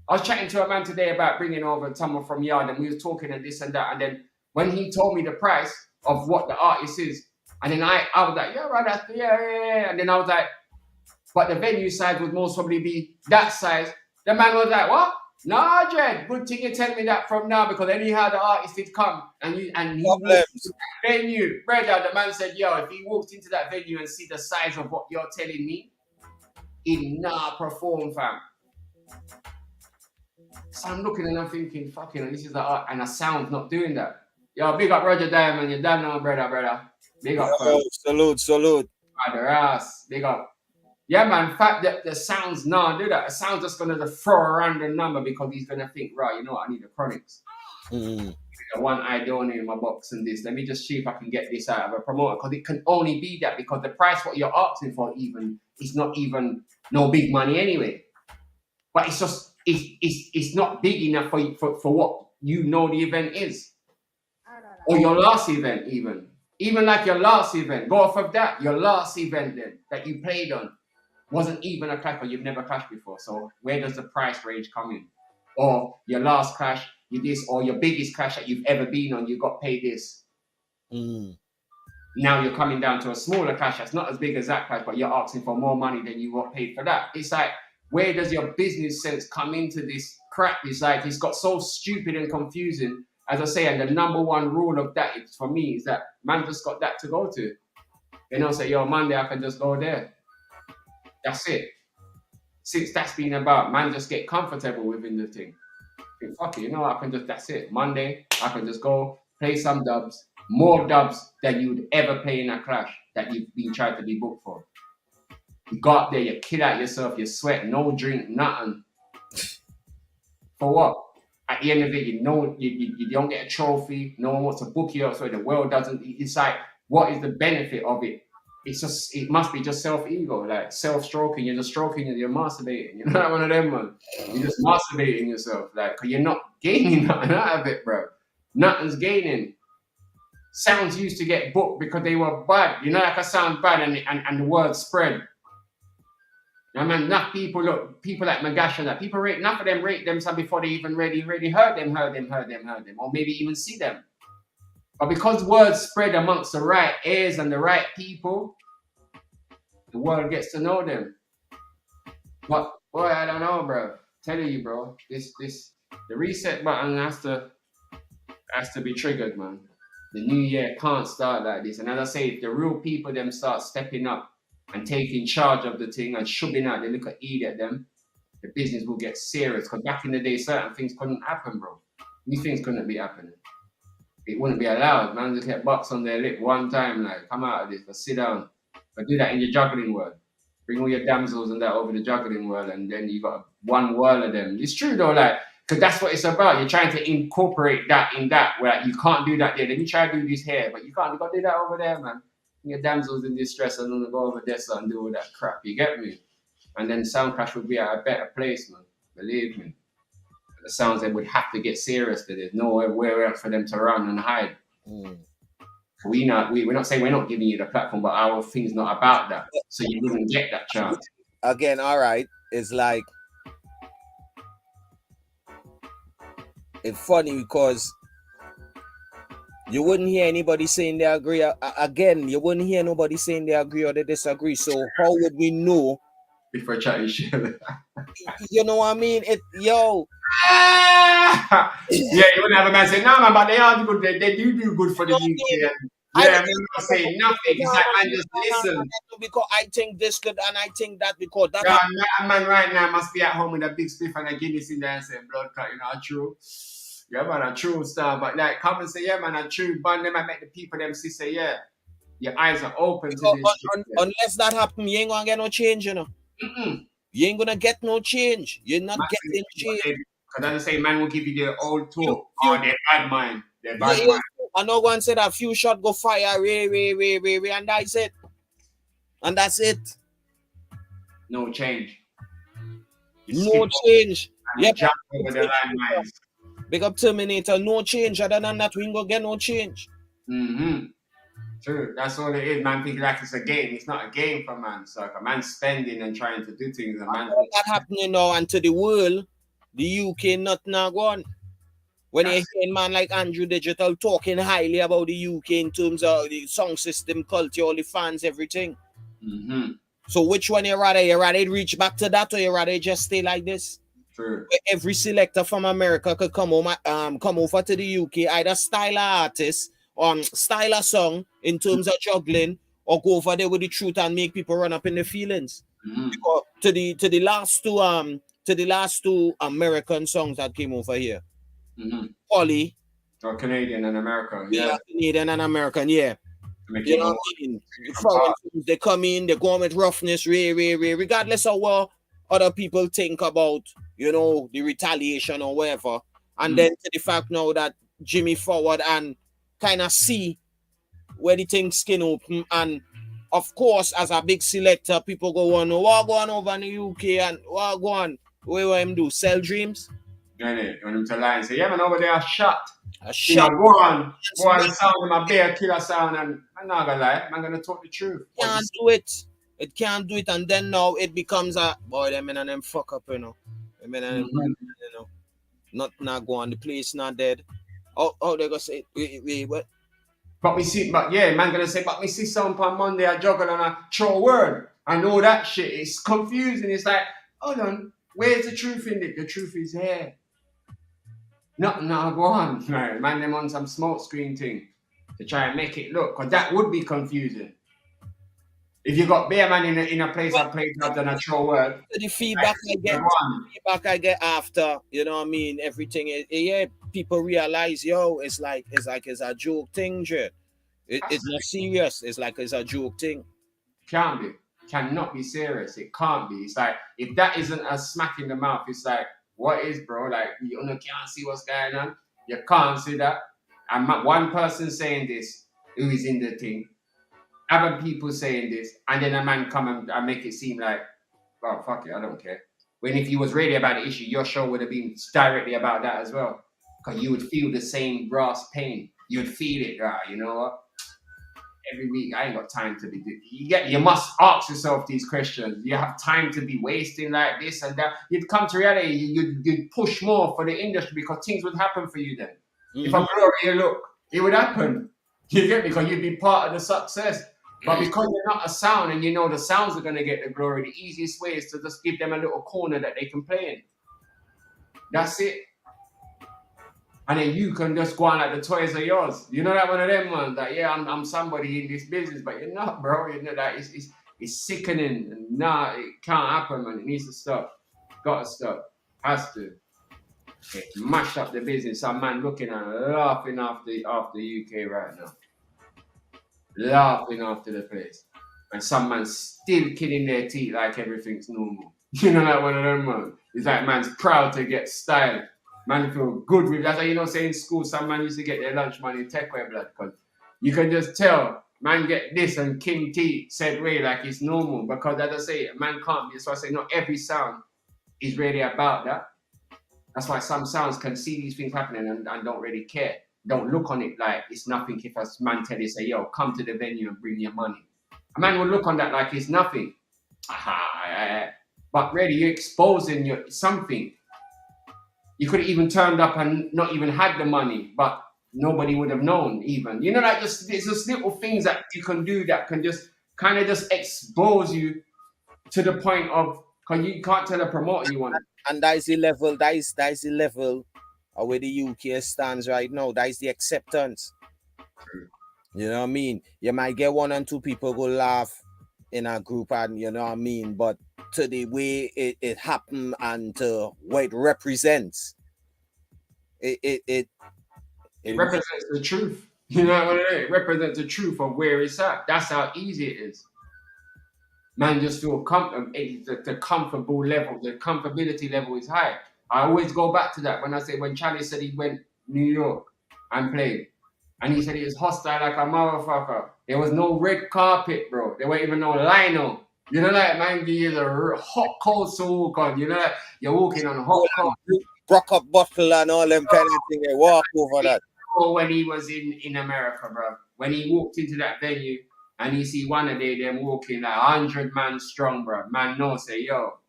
I was chatting to a man today about bringing over someone from Yard, and we was talking and this and that. And then when he told me the price of what the artist is, and then I was like, yeah, right, yeah. And then I was like, but the venue size would most probably be that size. The man was like, what? Nah, Jed, good thing you tell me that from now, because anyhow the artist did come and he walked into that venue. Brother, the man said, yo, if he walked into that venue and see the size of what you're telling me, he'd not perform, fam. So I'm looking and I'm thinking, fucking, this is the art, and the sound's not doing that. Yo, big up Roger Diamond, you done now, brother. Big up, fam. Salute. Brother ass, big up. Yeah, man, fact that the sound's not do that. The sound's just gonna throw a random number because he's gonna think, right, you know what, I need the Chronics. The one I donate in my box and this. Let me just see if I can get this out of a promoter, because it can only be that, because the price what you're asking for is not even no big money anyway. But it's just it's not big enough for what you know the event is. Or your last event even like your last event. Go off of that. Your last event then that you played on wasn't even a clash, or you've never clashed before. So where does the price range come in? Or your last clash, you this, or your biggest clash that you've ever been on, you got paid this. Now you're coming down to a smaller clash that's not as big as that clash, but you're asking for more money than you got paid for that. It's like, where does your business sense come into this crap? It's like, it's got so stupid and confusing. As I say, and the number one rule of that is, for me, is that man just got that to go to. They don't say, yo, Monday I can just go there. That's it. Since that's been about, man just get comfortable within the thing. Think, fuck it, you know, I can just, that's it. Monday, I can just go play some dubs, more dubs than you'd ever play in a clash that you've been trying to be booked for. You go up there, you kill out yourself, you sweat, no drink, nothing. For what? At the end of it, you know, you don't get a trophy, no one wants to book you up, so the world doesn't. It's like, what is the benefit of it? It's just, it must be just self-ego, like self-stroking. You're just stroking and you're masturbating. You're not one of them, man. You're just masturbating yourself, like, because you're not gaining nothing out of it, bro. Nothing's gaining. sounds used to get booked because they were bad. You know, like a sound bad and the word spread. I mean, enough people like Magash and that people rate enough of them rate them some before they even really heard them, or maybe even see them. But because words spread amongst the right ears and the right people, the world gets to know them. But boy, I don't know, bro. Telling you, bro, the reset button has to be triggered, man. The new year can't start like this. And as I say, if the real people them start stepping up and taking charge of the thing and shoving out the little idiot them, the business will get serious. Because back in the day, certain things couldn't happen, bro. These things couldn't be happening. It wouldn't be allowed. Man just get box on their lip one time, like, come out of this, but sit down. But do that in your juggling world. Bring all your damsels and that over the juggling world, and then you got one world of them. It's true though, like, because that's what it's about. You're trying to incorporate that in that, where you can't do that there. Then you try to do this here, but you can't. You got to do that over there, man. Your damsels in distress and then go over there and do all that crap. You get me? And then Soundclash would be at a better place, man. Believe me. The sounds, they would have to get serious. There's nowhere else for them to run and hide. We're not saying we're not giving you the platform, but our thing's not about that. So you wouldn't get that chance. Again, all right. It's like, it's funny because you wouldn't hear anybody saying they agree. Again, you wouldn't hear nobody saying they agree or they disagree. So how would we know? Before chatting shit. You know what I mean? Yeah, you wouldn't have a man say, no, man, but they are good. They do good for the UK. Yeah, I'm not saying nothing. It's like, man, just listen. Because I think this good and I think that because that. Yeah, man, right now must be at home with a big spliff and a Guinness in there and say, blood clot, you know, true. Yeah, man, a true stuff. But like, come and say, yeah, man, a true. But them, I make the people them see, say, yeah, your eyes are open to this. Unless that happen, you ain't gonna get no change, you know. You ain't gonna get no change. You're not getting change. Because as I say, man will give you the old talk. Oh, they're bad mind. They're bad mind. I know one said a few shot go fire, and that's it. And that's it. No change. No change. Yeah. Jump over the landmines. Big up Terminator, no change. Other than that, we ain't gonna get no change. True, that's all it is. Man think like it's a game. It's not a game for man. So like a man spending and trying to do things. And man that happening now, and to the world, the UK not now gone. When you hear man like Andrew Digital talking highly about the UK in terms of the song system, culture, all the fans, everything. So which one you rather? You rather reach back to that, or you rather just stay like this? True. Every selector from America could come over to the UK, either style artist, style a song in terms of juggling, or go over there with the truth and make people run up in the feelings. Because to the last two American songs that came over here, Polly, or Canadian and American, Canadian and American, you know what I mean? They come in, they go on with roughness, regardless of what other people think about, you know, the retaliation or whatever. And then to the fact now that Jimmy Forward and kind of see where the things skin open, and of course, as a big selector, people go on, what go on over in the UK and what go on, what him do, sell dreams? Yeah, when him to lie and say, yeah, man, over there, shot. A shot. Go on, sound of my bear killer sound, and I'm not gonna lie, I'm gonna talk the truth. Can't do it. It can't do it, and then now it becomes a boy, them and them fuck up, you know. Them and them, you know, not go on, the place not dead. Oh, they gonna say, wait, what? But we see, but yeah, man gonna say, but we see something on Monday, I juggle on a throw word and all that shit. It's confusing. It's like, hold on, where's the truth in it? The truth is here. No, go on. Right, man, them on some smoke screen thing to try and make it look, because that would be confusing. If you got bear man in a place I played up than a throw word. The feedback I get after, you know what I mean, everything, yeah, people realize, it's like it's a joke thing, Jay. It's not serious. It's like it's a joke thing. Can't be. Cannot be serious. It can't be. It's like, if that isn't a smack in the mouth, it's like, what is, bro? Like, you can't see what's going on. You can't see that. And one person saying this, who is in the thing, other people saying this, and then a man come and make it seem like, oh, fuck it, I don't care. When if you was really about the issue, your show would have been directly about that as well. Because you would feel the same brass pain. you'd feel it, you know what? Every week, I ain't got time to be. You must ask yourself these questions. You have time to be wasting like this and that. You'd come to reality. You'd push more for the industry because things would happen for you then. If I'm glory, look, it would happen. You get me? Because you'd be part of the success. But because you're not a sound and you know the sounds are going to get the glory, the easiest way is to just give them a little corner that they can play in. That's it. And then you can just go on like the toys are yours. You know that one of them ones that, yeah, I'm somebody in this business, but you're not, bro. You know that it's sickening. And nah, it can't happen, man. It needs to stop. Gotta stop. Has to. It mashed up the business. Some man looking and laughing after UK right now. Laughing after the place. And some man still kidding their teeth like everything's normal. You know that one of them, man. It's like man's proud to get style. Man feel good with that. You know, say in school, some man used to get their lunch money take away blood. Because you can just tell, man get this and King T said way like it's normal. Because as I say, man can't be. So I say not every sound is really about that. That's why some sounds can see these things happening and don't really care. Don't look on it like it's nothing if a man tell you, say, yo, come to the venue and bring your money. A man will look on that like it's nothing. But really, you're exposing something. You could have even turned up and not even had the money, but nobody would have known even. You know, like it's just little things that you can do that can just kind of just expose you to the point of, because you can't tell a promoter you want it. And that is the level, that is the level of where the UK stands right now. That is the acceptance. You know what I mean? You might get one and two people go laugh in a group, and you know what I mean, but to the way it happened and to what it represents, it represents the truth. You know what I mean? It represents the truth of where it's at. That's how easy it is. Man just feel the comfortable level, the comfortability level is high. I always go back to that when I say, when Charlie said he went New York and played, and he said he was hostile like a motherfucker. There was no red carpet, bro. There weren't even no lino. You know that, man, give you the hot cold to walk on. You know that you're walking on hot cold. Brock up bottle and all them kind of things. They walk over that. Or when he was in America, bro. When he walked into that venue and you see one of them walking like 100 man strong, bro. Man, no, say, yo,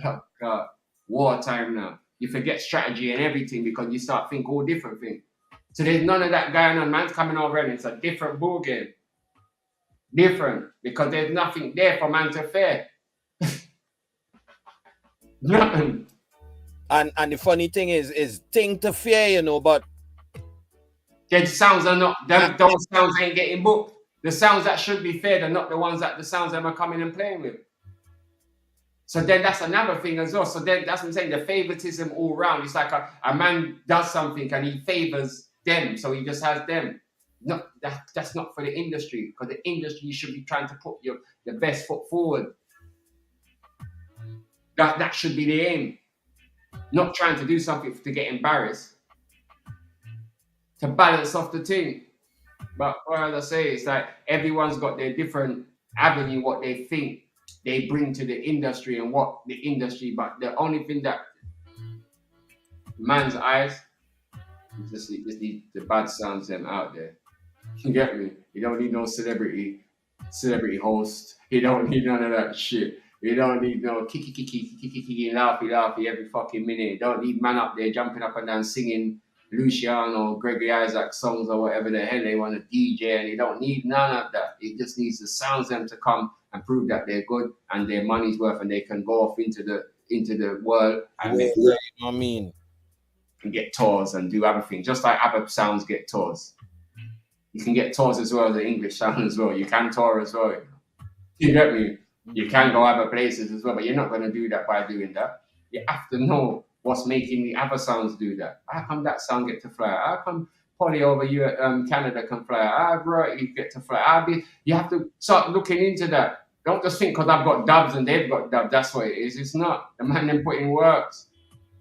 oh God, wartime now. You forget strategy and everything because you start thinking all different things. So there's none of that going on. Man's coming over and it's a different ball game. Different, because there's nothing there for man to fear. Nothing. And the funny thing is thing to fear, you know, but the sounds are not, those sounds ain't getting booked. The sounds that should be feared are not the ones that the sounds that are coming and playing with. So then that's another thing as well. So then that's what I'm saying, the favoritism all round. It's like a man does something and he favors them, so he just has them. No, that's not for the industry, because the industry, you should be trying to put your best foot forward. That should be the aim. Not trying to do something to get embarrassed. To balance off the thing. But as I say, it's like everyone's got their different avenue, what they think they bring to the industry and what the industry, but the only thing that man's eyes, just need the bad sounds them out there. You get me? You don't need no celebrity host. You don't need none of that shit. You don't need no kiki, laughy every fucking minute. You don't need man up there jumping up and down singing Luciano, Gregory Isaac songs or whatever the hell they want to DJ, and you don't need none of that. It just needs the sounds them to come and prove that they're good and their money's worth, and they can go off into the world and make, you know what I mean, and get tours and do other things, just like other sounds get tours. You can get tours as well as the English sound as well. You can tour as well. You get me? You can go other places as well, but you're not going to do that by doing that. You have to know what's making the other sounds do that. How come that sound get to fly? How come Polly over you at Canada can fly? How bro, you get to fly? You have to start looking into that. Don't just think because I've got dubs and they've got dubs, that's what it is. It's not. The man them put in works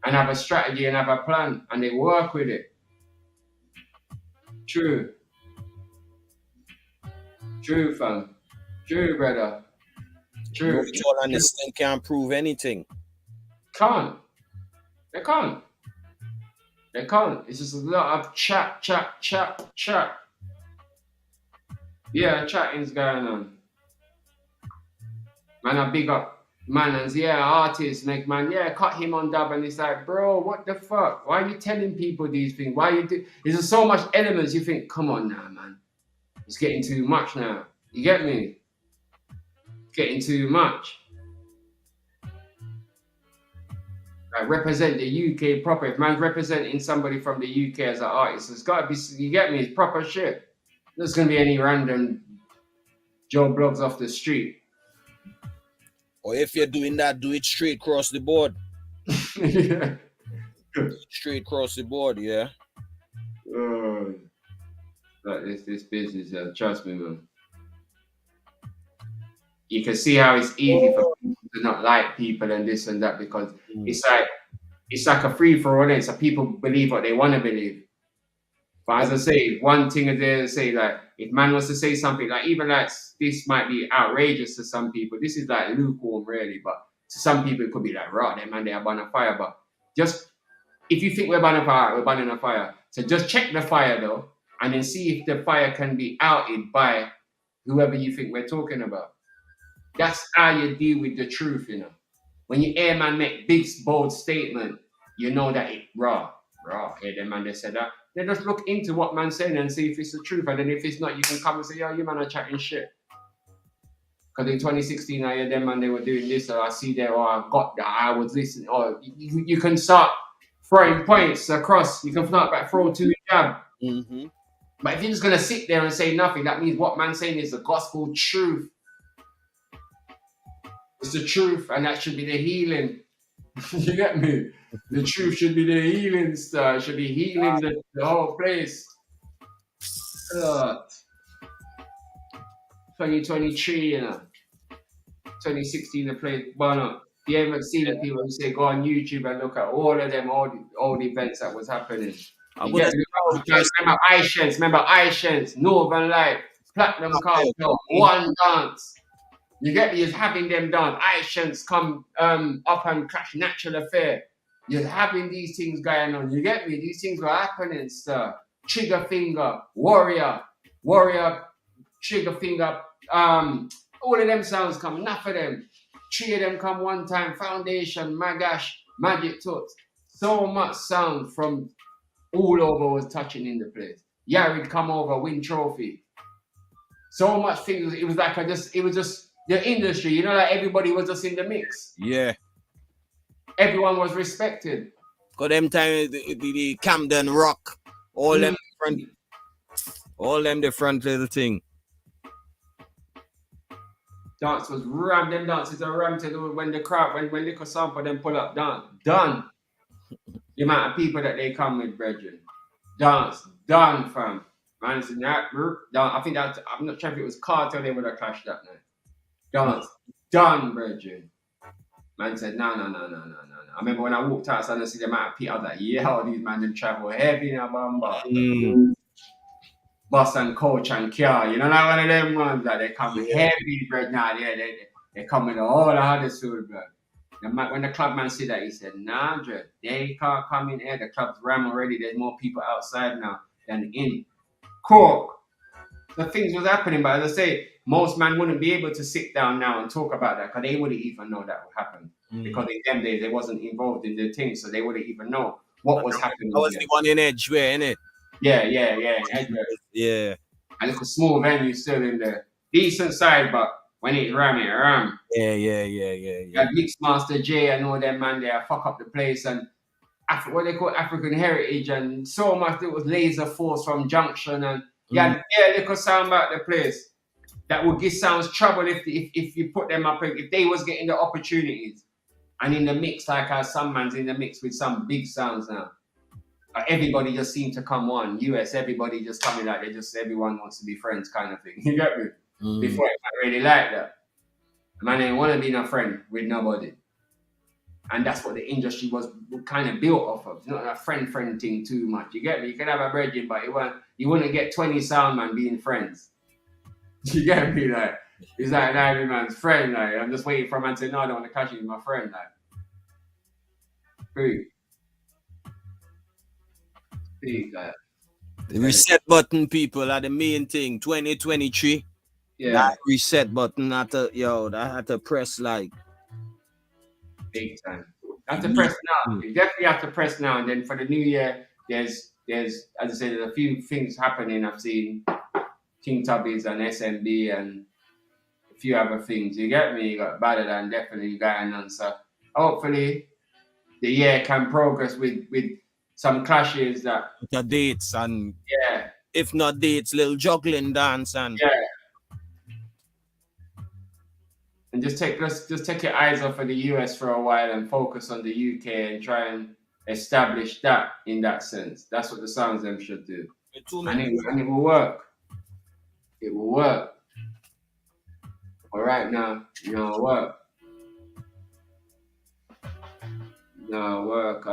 and have a strategy and have a plan and they work with it. True. True, fam. True, brother. True. Virtual and this thing can't prove anything. Can't. They can't. They can't. It's just a lot of chat. Yeah, chatting's going on. Man, I big up man and artists make man, cut him on dub, and it's like, bro, what the fuck? Why are you telling people these things? Why you do? There's just so much elements. You think, come on now, man, it's getting too much now. You get me? It's getting too much. Like represent the UK proper. If man's representing somebody from the UK as an artist, it's got to be. You get me? It's proper shit. There's gonna be any random Joe Blogs off the street. Or if you're doing that, do it straight across the board. Yeah. Straight across the board, yeah. Like this business, trust me, man. You can see how it's easy for people to not like people and this and that because it's like a free for all. So people believe what they want to believe. But as I say, one thing is there to say, like, if man wants to say something, like, even like this might be outrageous to some people. This is like lukewarm, really. But to some people, it could be like, right, that man, they are burning a fire. But just, if you think we're burning a fire, we're burning a fire. So just check the fire, though, and then see if the fire can be outed by whoever you think we're talking about. That's how you deal with the truth, you know. When you hear man make big, bold statement, you know that it raw. Hear them man, they said that. Then just look into what man's saying and see if it's the truth. And then if it's not, you can come and say, yo, you man are chatting shit. Because in 2016, I heard them man, they were doing this, or I see there, or I got that, I was listening. Or you can start throwing points across. You can start back throw to the jab. Mm-hmm. But if you're just going to sit there and say nothing, that means what man's saying is the gospel truth. It's the truth, and that should be the healing. You get me? The truth should be the healing star. It should be healing the whole place. 2023, you know. 2016, the place burn up. If you haven't seen it, people say go on YouTube and look at all of them, all the events that was happening. Remember iShens, Northern Light, Platinum Cartel, One Dance. You get me? You're having them done. iShens come up and crash Natural Affair. You're having these things going on. You get me? These things were happening, sir. Trigger Finger, Warrior, Trigger Finger. All of them sounds come. Enough of them. 3 of them come one time. Foundation, Magash, Magic Toots. So much sound from all over was touching in the place. Yarid come over, win trophy. So much things. It was like it was just the industry. You know, like everybody was just in the mix. Yeah. Everyone was respected. Got them time the Camden Rock, all them different little thing. Dance was ram. Them dances are ram to when the crowd when Liquor Sample them pull up done. The amount of people that they come with, brethren. Dance done, fam. Man, it's in that I think that I'm not sure if it was Cartel they would have clashed that night. Dance done, brethren. Man said, no. I remember when I walked out, I see the amount of people, I was like, yeah, all these man them travel heavy in a bamba. Bus and coach and car, you know, like one of them ones that they come heavy, bro. Nah, they come with all the Huddersfield, bro. When the club man said that, he said, nah, Dre, they can't come in here. The club's ram already. There's more people outside now than in. Cork. The things was happening, but as I say, most men wouldn't be able to sit down now and talk about that because they wouldn't even know that would happen. Because in them days, they wasn't involved in the thing, so they wouldn't even know what was happening. That was the one in Edgeware, innit? Yeah, Edgeware. Yeah. A little small venue still in the decent side, but when it ram. Yeah. You had Mixmaster J and all them man there fuck up the place and what they call African heritage and so much. It was Laser Force from Junction and little sound about the place that would give sounds trouble if you put them up, if they was getting the opportunities. And in the mix, like how some man's in the mix with some big sounds now. Everybody just seemed to come on. US, everybody just coming like everyone wants to be friends kind of thing. You get me? Before it got really like that. The man didn't want to be no friend with nobody. And that's what the industry was kind of built off of. It's not a friend thing too much. You get me? You can have a brethren, but you wouldn't get 20 sound man being friends. You get me? Like, it's like every man's friend. Like, I'm just waiting for a man to say, no, I don't want to catch you with my friend. Like, The reset button, people, are the main thing. 2023. Yeah. That reset button, that had to press like big time. Have to press now. You definitely have to press now. And then for the new year, there's as I said, there's a few things happening. I've seen King Tubby's and SMB and a few other things. You get me? You got Better Than definitely going on. So hopefully the year can progress with some clashes that the dates and yeah. If not dates, little juggling dance and yeah. And just take your eyes off of the US for a while and focus on the UK and try and establish that in that sense. That's what the Sounds them should do. And it will work. It will work. But right now, no work. No work,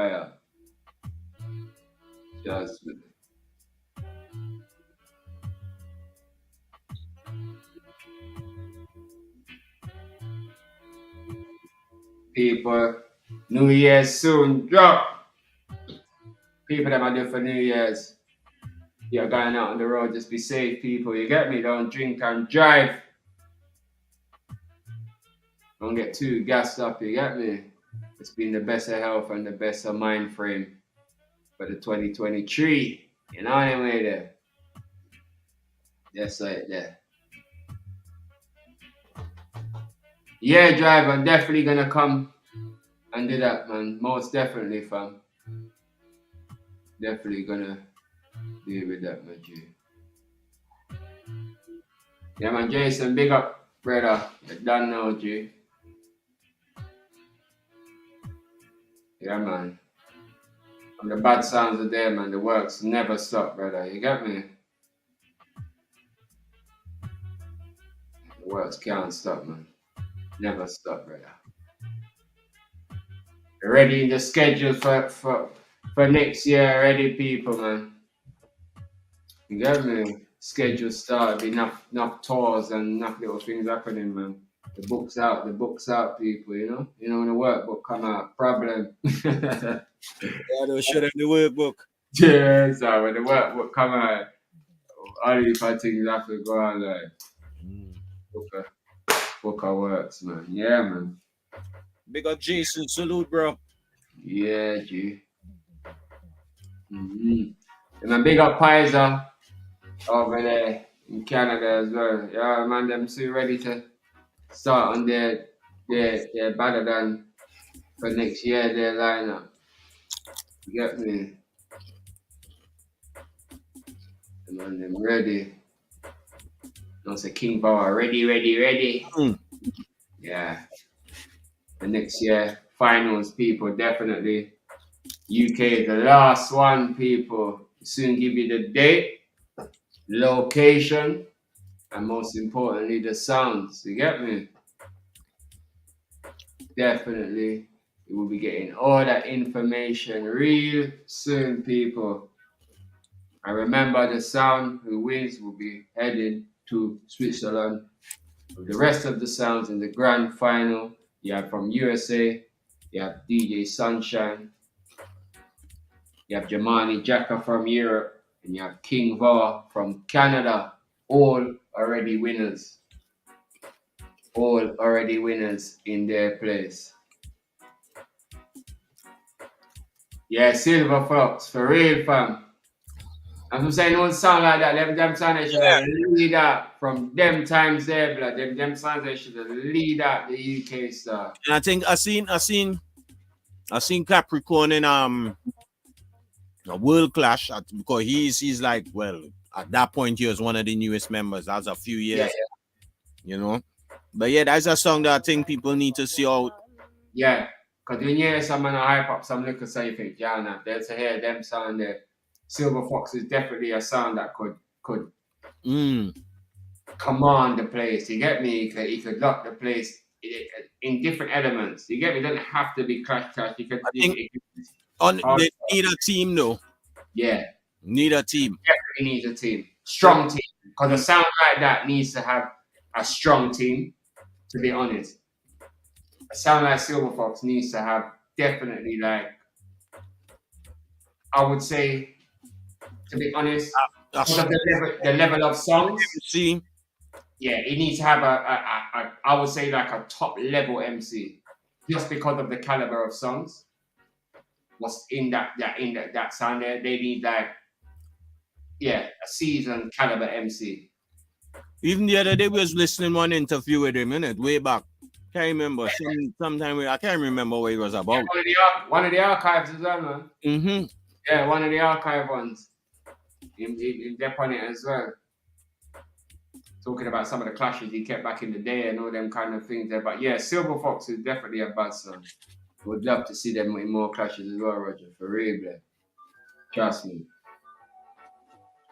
just people, New Year's soon drop. People that might do for New Year's. You're going out on the road, just be safe, people. You get me? Don't drink and drive. Don't get too gassed up, you get me? It's been the best of health and the best of mind frame for the 2023. You know what I mean there? That's right there. Yeah, driver, I'm definitely gonna come and do that, man. Most definitely, fam. Definitely gonna deal with that, man, G. Yeah, man, Jason, big up, brother. You done now, G. Yeah, man. And the bad sounds are there, man. The works never stop, brother. You get me? The works can't stop, man. Never stop, brother. Ready in the schedule for next year already, people, man. You get me? Schedule start, enough tours and enough little things happening, man. The book's out, people, you know? You know when the workbook come out, problem. Yeah, they'll show them the workbook. Yeah, so when the workbook come out, all these things have to go on like book of works, man. Yeah, man. Big up Jason, salute, bro. Yeah, G. And a big up Paiza over there in Canada as well. Yeah, man, them still ready to start on their Better Than for next year, their lineup. You get me? Man, them ready. Don't say King Power, ready. Yeah. The next year, finals, people, definitely. UK is the last one, people. Soon give you the date, location, and most importantly, the sounds. You get me? Definitely, you will be getting all that information real soon, people. And remember, the sound who wins will be heading to Switzerland. With the rest of the sounds in the grand final, you have from USA, you have DJ Sunshine, you have Jamani Jacka from Europe, and you have King Va from Canada. All already winners. All already winners in their place. Yeah, Silver Fox, for real, fam. I'm saying, don't sound like that. Them sounds they should lead out from them times there, blood. Them sounds they should lead out the UK stuff. And I think I seen Capricorn in a World Clash because he's like, well, at that point he was one of the newest members. That was a few years, you know. But yeah, that's a song that I think people need to see out. Yeah, because when you hear someone hype up some little say you think, yeah, nah, there's to hear them sound there. Silver Fox is definitely a sound that could command the place. You get me? He could lock the place in different elements. You get me? It doesn't have to be clash. You could. They need a team, though. Yeah, need a team. Definitely needs a team, strong team. Because a sound like that needs to have a strong team. To be honest, a sound like Silver Fox needs to have definitely, like, I would say, to be honest. Because of the level of songs. See, yeah, it needs to have I would say like a top level MC, just because of the caliber of songs. What's in that sound there? They need like, a seasoned caliber MC. Even the other day we was listening one interview with him, innit? Way back. Can't remember. Sometime I can't remember what it was about. One of the archives as well, man. Mm-hmm. Yeah, one of the archive ones. In depth on it as well. Talking about some of the clashes he kept back in the day and all them kind of things there. But yeah, Silver Fox is definitely a bad son. Would love to see them in more clashes as well, Roger. For real, bro. Trust me.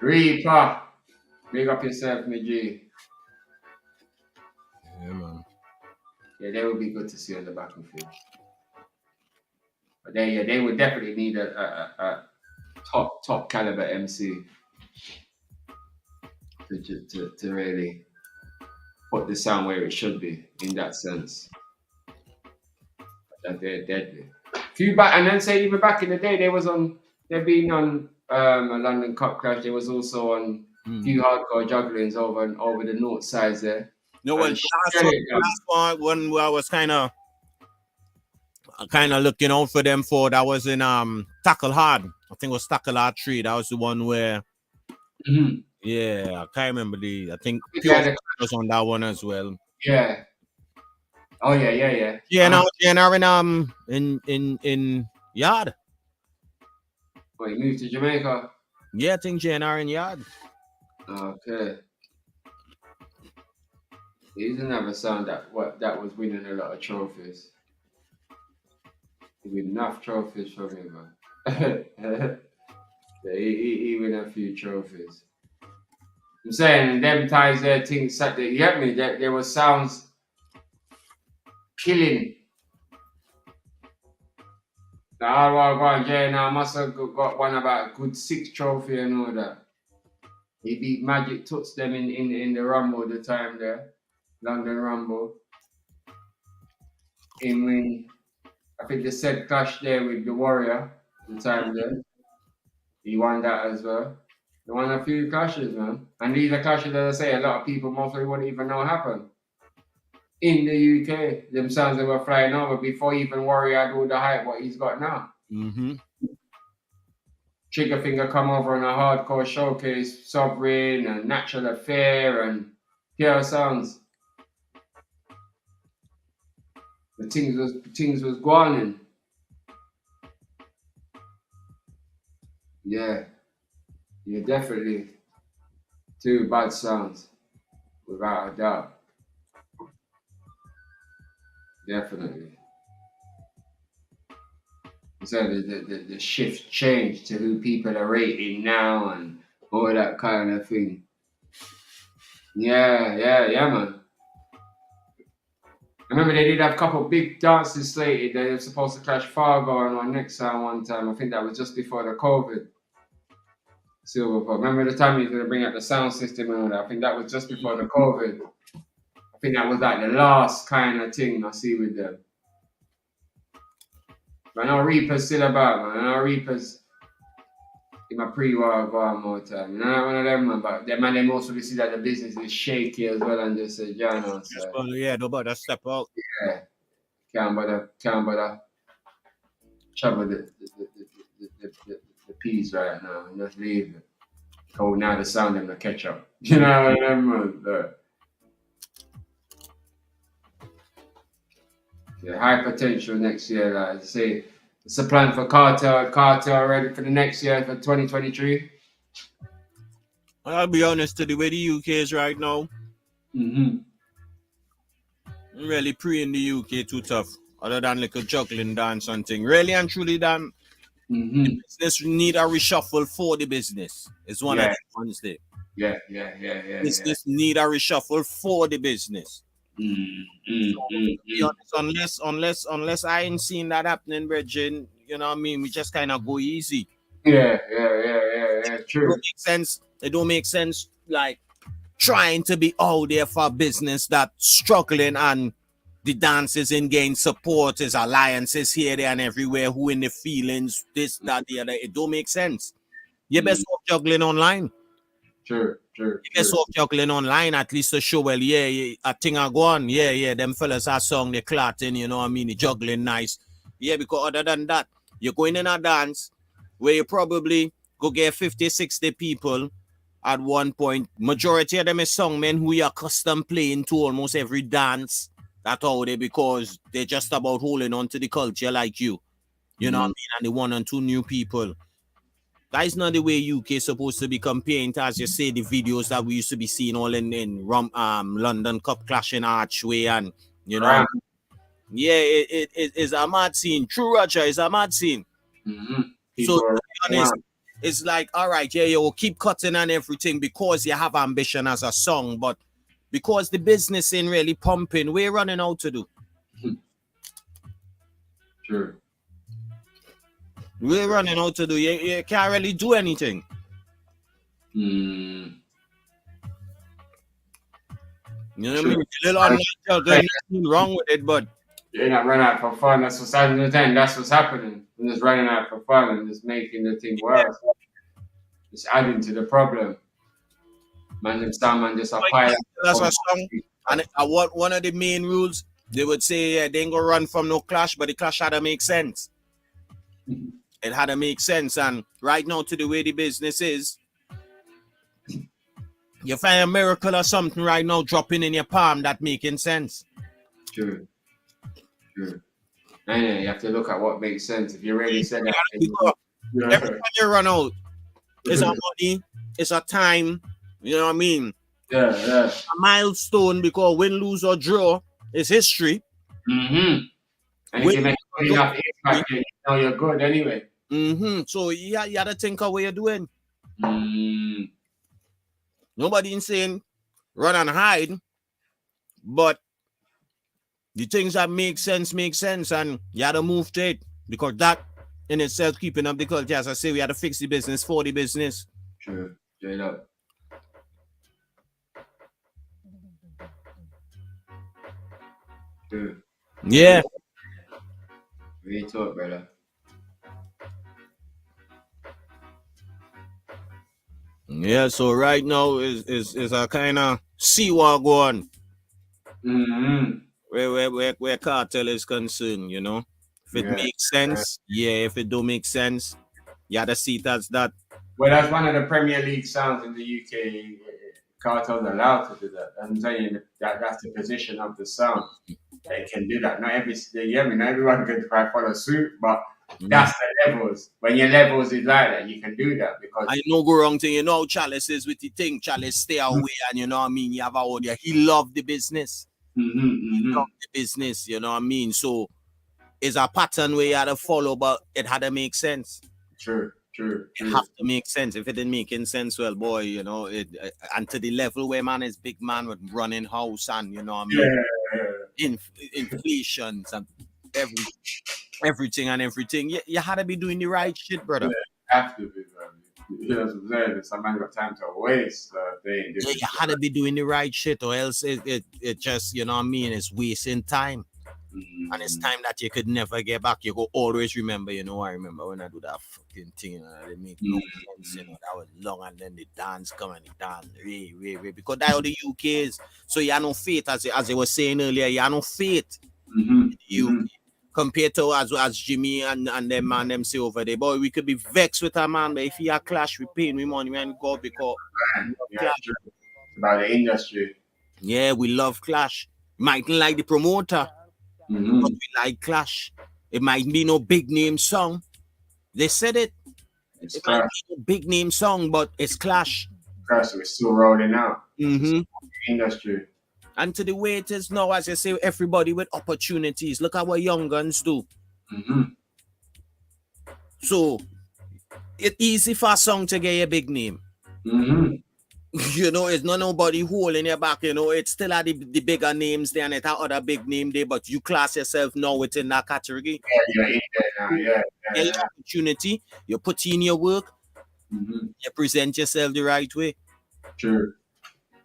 Reaper. Big up yourself, my G. Yeah, man. Yeah, they would be good to see on the battlefield. But they would definitely need a top caliber MC to really put the sound where it should be in that sense. That they're deadly. And then say even back in the day, they've been on a London Cup clash. They was also on few hardcore jugglings over the north sides there. No, well, last one where I was kind of looking out for them for, that was in Tackle Hard. I think it was Tackle Hard 3. That was the one where I can't remember I think Pure was on that one as well. Yeah. Oh yeah. Yeah, now JNR in Yard. Oh, you moved to Jamaica? Yeah, I think JNR in Yard. Okay. He's another sound that was winning a lot of trophies. He win enough trophies from him, man. he win a few trophies. I'm saying them times there, things that you get me, that there was sounds killing. The R1 JNR must have got one about a good 6 trophy and all that. He beat Magic Toots them in the Rumble the time there. London Rumble. In when I think they said clash there with the Warrior the time there. He won that as well. They won a few clashes, man. And these are clashes that I say a lot of people mostly wouldn't even know happened. In the UK, them sounds that were flying over before even Warrior had all the hype what he's got now. Mm-hmm. Triggerfinger come over on a hardcore showcase, Sovereign and Natural Affair and Pure Sounds. The things was going in. Yeah, definitely 2 bad sounds, without a doubt. Definitely. So the shift changed to who people are rating now and all that kind of thing. Yeah, man. I remember they did have a couple of big dances slated. They were supposed to clash Fargo on our next sound one time. I think that was just before the COVID. Silverpop. Remember the time he was going to bring out the sound system and all that? I think that was just before the COVID. I think that was like the last kind of thing I see with them. But I know Reaper's still about, man. I know Reaper's in my pre-war go on more time. You know, not one of them, man. But them, man, they mostly see that the business is shaky as well and just say, yeah, no, so. Yeah, nobody step out. Yeah. Can't bother trouble the peas right now and just leave it. Go now the sound them to catch up. You know what I mean, man? Yeah, high potential next year, like I say. It's a plan for Carter ready for the next year for 2023. I'll be honest, to the way the UK is right now. Really in the UK too tough. Other than like a juggling dance and thing. Really and truly done. The business need a reshuffle for the business. It's one of the ones there. Yeah. Business need a reshuffle for the business. Unless I ain't seen that happening, Virgin, you know what I mean? We just kind of go easy. Yeah, true. It don't make sense, like, trying to be out there for business that struggling and the dances and gain supporters, alliances here, there, and everywhere, who in the feelings, this, that, the other. It don't make sense. You're best off juggling online. True. You're best off juggling online at least to show, well, yeah, a thing are gone. Yeah, them fellas are song, they're clotting, you know what I mean? They're juggling nice. Yeah, because other than that, you're going in a dance where you probably go get 50, 60 people at one point. Majority of them is songmen who are custom playing to almost every dance. That's how they, because they're just about holding on to the culture like you. You know what I mean? And they want on two new people. That is not the way UK is supposed to be comparing to, as you say, the videos that we used to be seeing all in London Cup clashing Archway and, you know. Right. Yeah, it's a mad scene. True, Roger, it's a mad scene. So, to be honest, it's like, all right, yeah, you will keep cutting and everything because you have ambition as a song, but because the business ain't really pumping, we're running out to do. True. We're running out to do. You can't really do anything. You know what I mean? A little unnatural, there's nothing wrong with it, but you're not running out for fun. That's what's happening. That's what's happening. I'm just running out for fun and just making the thing worse. It's adding to the problem. Man, just a pile. That's a song. And one of the main rules, they would say they ain't gonna run from no clash, but the clash had to make sense. It had to make sense. And right now, to the way the business is, you find a miracle or something right now dropping in your palm that making sense. True. And you have to look at what makes sense. If you really said that, every time you run out, it's a money, it's a time, you know what I mean? Yeah. A milestone, because win, lose, or draw is history. And if you make enough impact, you know you're good anyway. So you got to think of what you're doing. Nobody is saying run and hide, but the things that make sense, and you got to move to it, because that in itself keeping up the culture. As I say, we had to fix the business for the business. True. Straight up. True. Yeah. Real talk, brother. Yeah, so right now is a kind of see what going on. Where cartel is concerned, you know. If it makes sense, if it don't make sense, you have to see it as that. Well, that's one of the Premier League sounds in the UK. Cartel's allowed to do that. I'm telling you that's the position of the sound. They can do that. Not everyone can try to follow suit, but that's the levels. When your levels is like that, you can do that, because I know go wrong thing. You know, Chalice is with the thing. Chalice stay away, and you know what I mean. You have a audio. He loved the business. He loved the business. You know what I mean. So it's a pattern where you had to follow, but it had to make sense. True. It have to make sense. If it didn't make sense, well, boy, you know, and to the level where man is big man with running house and you know what I mean, inflations and everything. You had to be doing the right shit, brother. You have to be, you know what I'm saying? Somebody got time to waste. You had to be doing the right shit, or else it just, you know what I mean, it's wasting time. And it's time that you could never get back. You go always remember, you know. I remember when I do that fucking thing, you know, it make no sense, you know. That was long, and then the dance come and the dance, because that's how the UK is. So you have no faith, as I was saying earlier. You have no faith in the UK compared to as Jimmy and them man them say over there. Boy, we could be vexed with a man, but if he a clash, we pay we money and go because it's about the industry. Yeah, we love clash. Mightn't like the promoter. But we like clash. It might be no big name song. They said it. It might be no big name song, but it's clash. Clash, we're still rolling out. Industry. And to the way it is now, as I say, everybody with opportunities. Look at what young guns do. So it's easy for a song to get a big name. You know, it's not nobody holding your back, you know. It's still at the bigger names there, and it have other big name there, but you class yourself now within that category. You're in there now, Get your opportunity, you put in your work, you present yourself the right way. True.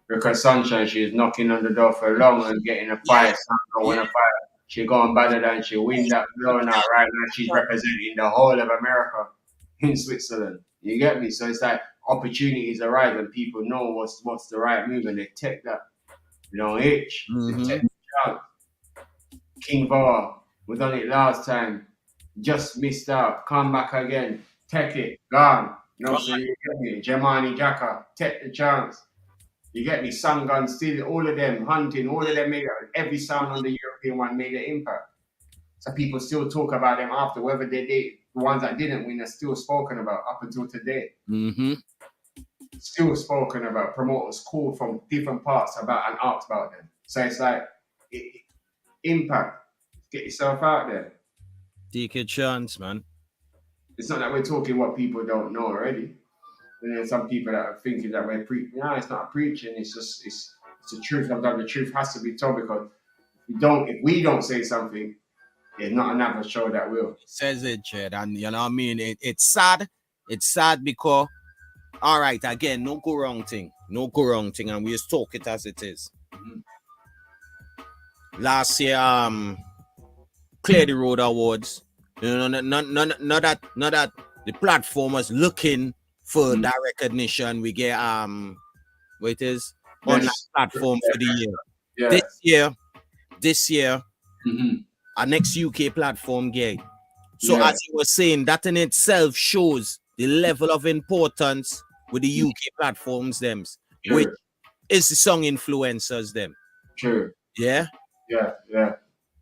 Because Sunshine, she's knocking on the door for long and getting a fire. Going a fire. She going better than she win that blow now. Right now, she's representing the whole of America in Switzerland. You get me? So it's like opportunities arise and people know what's the right move and they take that. You know, itch. They take the chance. King Boa, we done it last time. Just missed out. Come back again. Take it. Gone. You know, so you get me? Jemani Jaka, take the chance. You get me? Sangan still, all of them, Hunting, all of them made every sound on the European one made an impact. So people still talk about them after, whether they did. The ones that didn't win are still spoken about up until today. Still spoken about. Promoters called from different parts about and asked about them. So it's like impact. Get yourself out there. Take a chance, man. It's not that we're talking what people don't know already. And then some people that are thinking that we're preaching. No, it's not preaching. It's just it's the truth. Sometimes the truth has to be told because if we don't say something, there's not another show that will. Says it, Chad, and you know what I mean? It's sad. It's sad because, all right, again, no go wrong thing. No go wrong thing, and we just talk it as it is. Last year, Clear the Road Awards. You know, not that the platform was looking for that recognition. We get what it is online platform for the year. Yeah. This year, our next UK platform gate. So as you were saying, that in itself shows the level of importance with the UK platforms them, which is the song influencers them. True. Yeah? Yeah.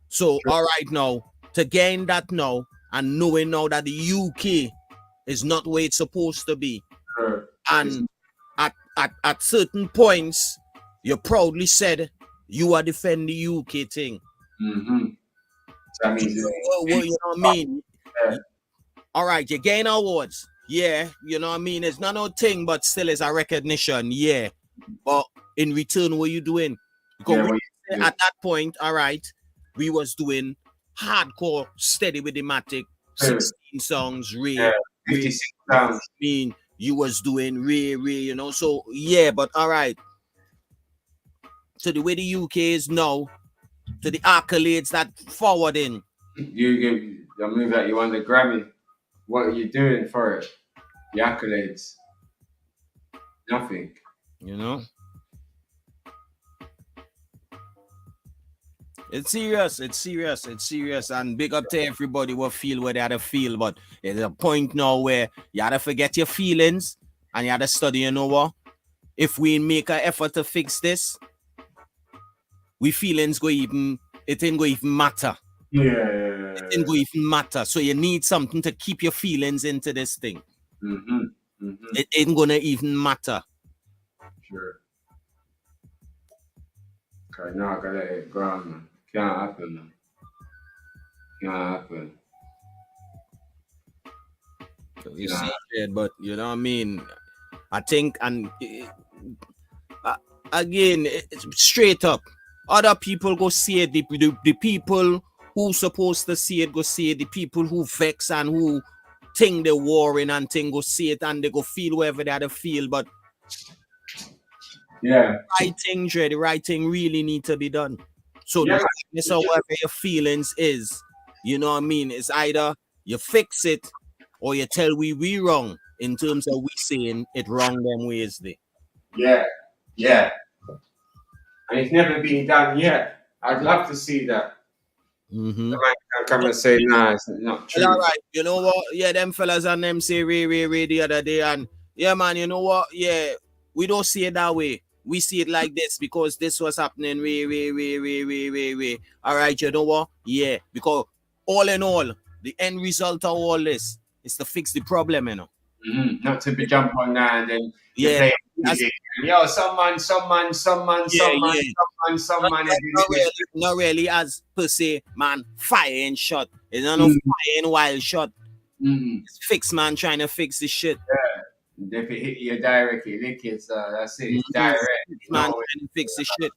So all right now, to gain that now and knowing now that the UK is not where it's supposed to be. And at certain points, you proudly said you are defending the UK thing. That means you know what I mean? All right, you gain awards. Yeah, you know what I mean? It's not no thing, but still is a recognition. Yeah. But in return, what you doing? Because at that point, all right, we was doing hardcore, steady with the Matic, 16 songs, real. 56 songs. I mean, you was doing real, you know. So yeah, but all right. So the way the UK is now, to the accolades that forwarding. You give the move that you won the Grammy. What are you doing for it? The accolades. Nothing. You know? It's serious. And big up to everybody who feel where they had to feel. But there's a point now where you had to forget your feelings and you had to study, you know what? If we make an effort to fix this, we feelings it ain't go even matter. It ain't go even matter. So you need something to keep your feelings into this thing. It ain't gonna even matter. Sure. Okay, now I gotta let it go on, man. Can't happen, man. Can't happen. You see it, but you know what I mean? I think, and again, it's straight up. Other people go see it. The people who supposed to see it go see it. The people who vex and who think they're warring and think go see it and they go feel wherever they had to feel. But the right thing really need to be done. So regardless of whatever your feelings is, you know what I mean? It's either you fix it or you tell we wrong in terms of we saying it wrong them ways there. Yeah. And it's never been done yet. I'd love to see that. The man can come and say, nah, it's not true. All right, you know what? Yeah, them fellas and them say Ray the other day. And yeah, man, you know what? Yeah, we don't see it that way. We see it like this because this was happening. Ray. All right, you know what? Yeah, because all in all, the end result of all this is to fix the problem, you know. Not to be jump on that and then yo, some man. Not really as per se, man, firing shot. It's not no firing wild shot. It's fix man trying to fix the shit. Yeah. If it hit you directly, lick it, so that's it. It's direct. Man trying to fix the shit.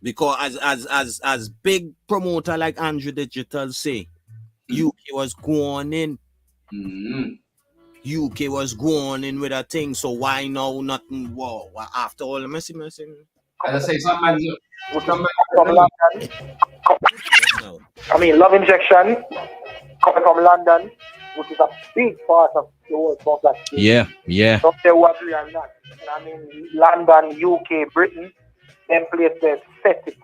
Because as big promoter like Andrew Digital say, UK was going in. UK was going in with a thing, so why now nothing? Wow, after all, mercy. As I say, some man from London. I mean, Love Injection coming from London. which is a big part of the world pop black scene. Yeah. Don't say who agree or not. I mean, London, UK, Britain, them places set it.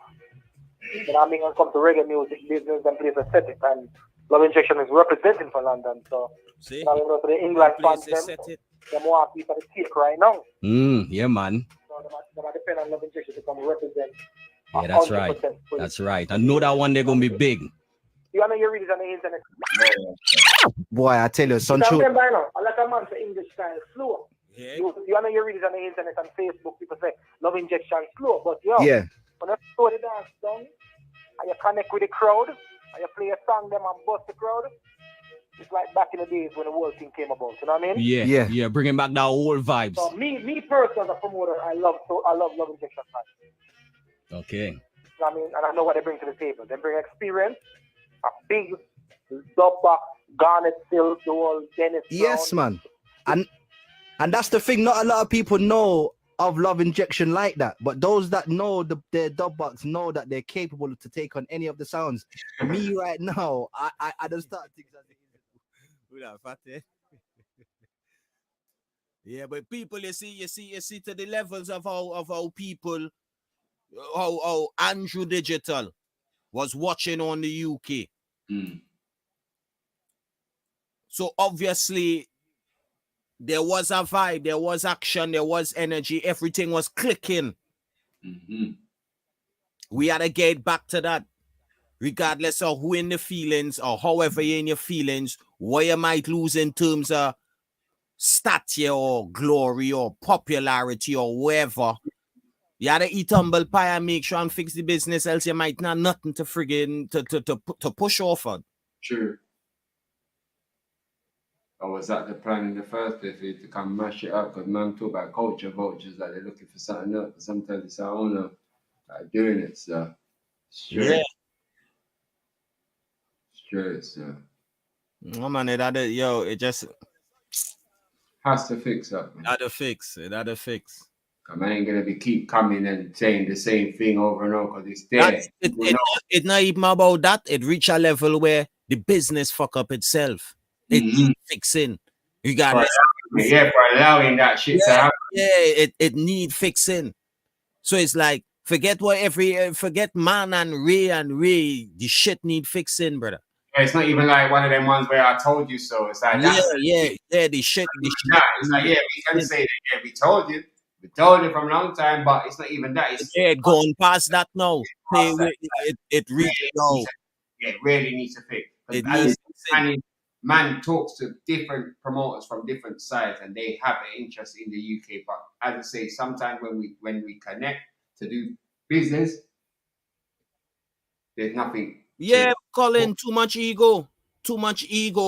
You know what I mean? When it comes to reggae music, business, them places set it. And Love Injection is representing for London. So, see, you know, for the England fans, them want people to take right now. Yeah, man. So, they depend on Love Injection to come represent. Yeah, that's right. That's right. I know that one they're gonna be big. You know, you read it on the internet. Boy, I tell you, son, You true. remember, you know, a lot of man say English style slow. Yeah. You know, you read it on the internet and Facebook, people say Love Injection slow, but yo, Yeah. when you slow the dance down and you connect with the crowd and you play a song them and bust the crowd, it's like back in the days when the whole thing came about. You know what I mean? Yeah. Bringing back that old vibes. So me personally as a promoter, I love Love Injection fans. Okay. You know what I mean? And I know what they bring to the table. They bring experience, a big Dubba, Garnet Silk, the whole Dennis Yes, Brown. man. And that's the thing. Not a lot of people know of Love Injection like that. But those that know their dub box know that they're capable to take on any of the sounds. Me right now, I just start things as it is. Yeah, but people, you see to the levels of how people, how Andrew Digital was watching on the UK. So obviously there was a vibe, there was action, there was energy, everything was clicking. We had to get back to that, regardless of who in the feelings or however you're in your feelings, what you might lose in terms of stature or glory or popularity or whatever. You had to eat humble pie and make sure and fix the business, else you might not nothing to friggin' to push off on. True. Or was that the plan in the first place for you to come mash it up? Because man talk about culture vultures, like they're looking for something else. But sometimes it's our own doing it, so straight. Yeah. Straight, so. No man, it just has to fix up. Man. It had to fix. I ain't gonna keep coming and saying the same thing over and over because it's there. It's not even about that. It reach a level where the business fuck up itself. It needs fixing. You got for allowing that shit to happen. Yeah, it need fixing. So it's like forget Man and Ray. The shit need fixing, brother. Yeah, it's not even like one of them ones where I told you so. It's like the shit. It's like we can say that we told you. We told you from a long time, but it's not even that. It's going past that now. It really now. It really needs to fix. Man talks to different promoters from different sides, and they have an interest in the UK. But as I say, sometimes when we connect to do business, there's nothing. Yeah, Colin, too much ego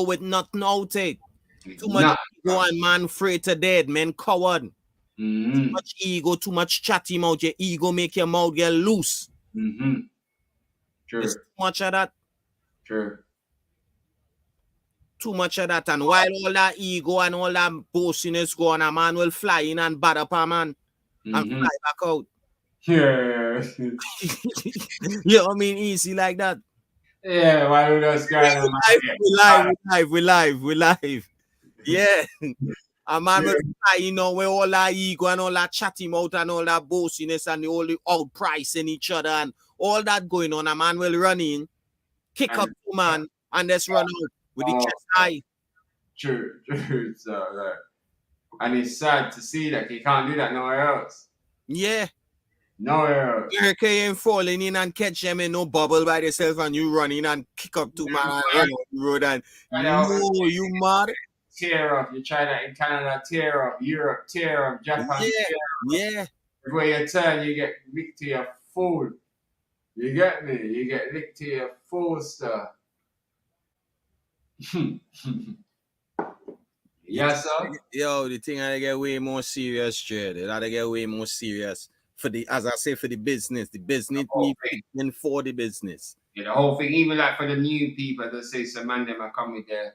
with nothing out it. Too much ego and man afraid to dead, man coward. Too much ego, too much chatty mouth. Your ego make your mouth get loose. True. There's too much of that. True. Too much of that. And while all that ego and all that boastiness go on, a man will fly in and bad up a man and fly back out. Yeah. You know what I mean? Easy like that. Yeah, why do those guys? We live. Yeah. A man will fly, with all that ego and all that chatty mouth and all that boastiness and all the outpricing each other and all that going on. A man will run in, kick up to man, and just run out with the chest high. True. So, and it's sad to see that he can't do that nowhere else. Yeah. Nowhere else. Hurricane falling in and catch them in no bubble by yourself and you running and kick up to man and run on the road and you mad. Tear up. You try that in Canada, tear up. Europe, tear up. Japan, tear up. Yeah. Everywhere you turn, you get licked to your food. You get me? You get licked to your food stuff. Yes, sir. Yo, the thing I get way more serious, Jared. It had to get way more serious for the business. The business need fixing for the business. Yeah, the whole thing, even like for the new people that say some man them are come with the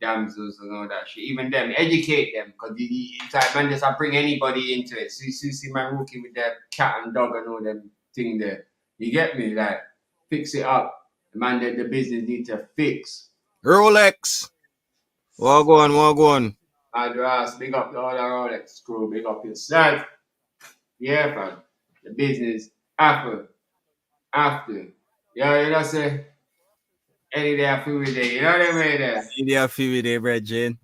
damsels and all that shit. Even them, educate them, because it's like man just bring anybody into it. So you see man walking with their cat and dog and all them thing there. You get me? Like fix it up. The man that the business need to fix. Rolex. Walk on. Madras, big up the other Rolex crew, big up yourself. Yeah, fam. The business after. Yeah, you know say any day I feel with day. You know what I mean? Any day I feel with day, Bridget.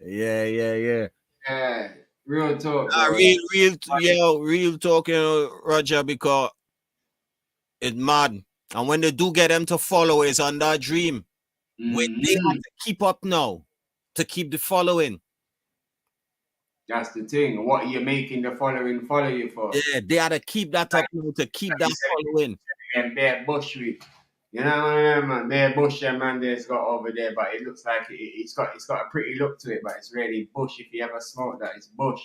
Yeah. Yeah, real talk. Bro. Real talk, Roger, because it's mad. And when they do get them to follow, it's on that dream. When they have to keep up now to keep the following. That's the thing. What are you making the following follow you for? Yeah, they had to keep that up now to keep that following. And Bear Bush, you know what I mean, man? Bear Bush, man, there's got over there, but it looks like it's got a pretty look to it, but it's really bush. If you ever smoke that, it's bush.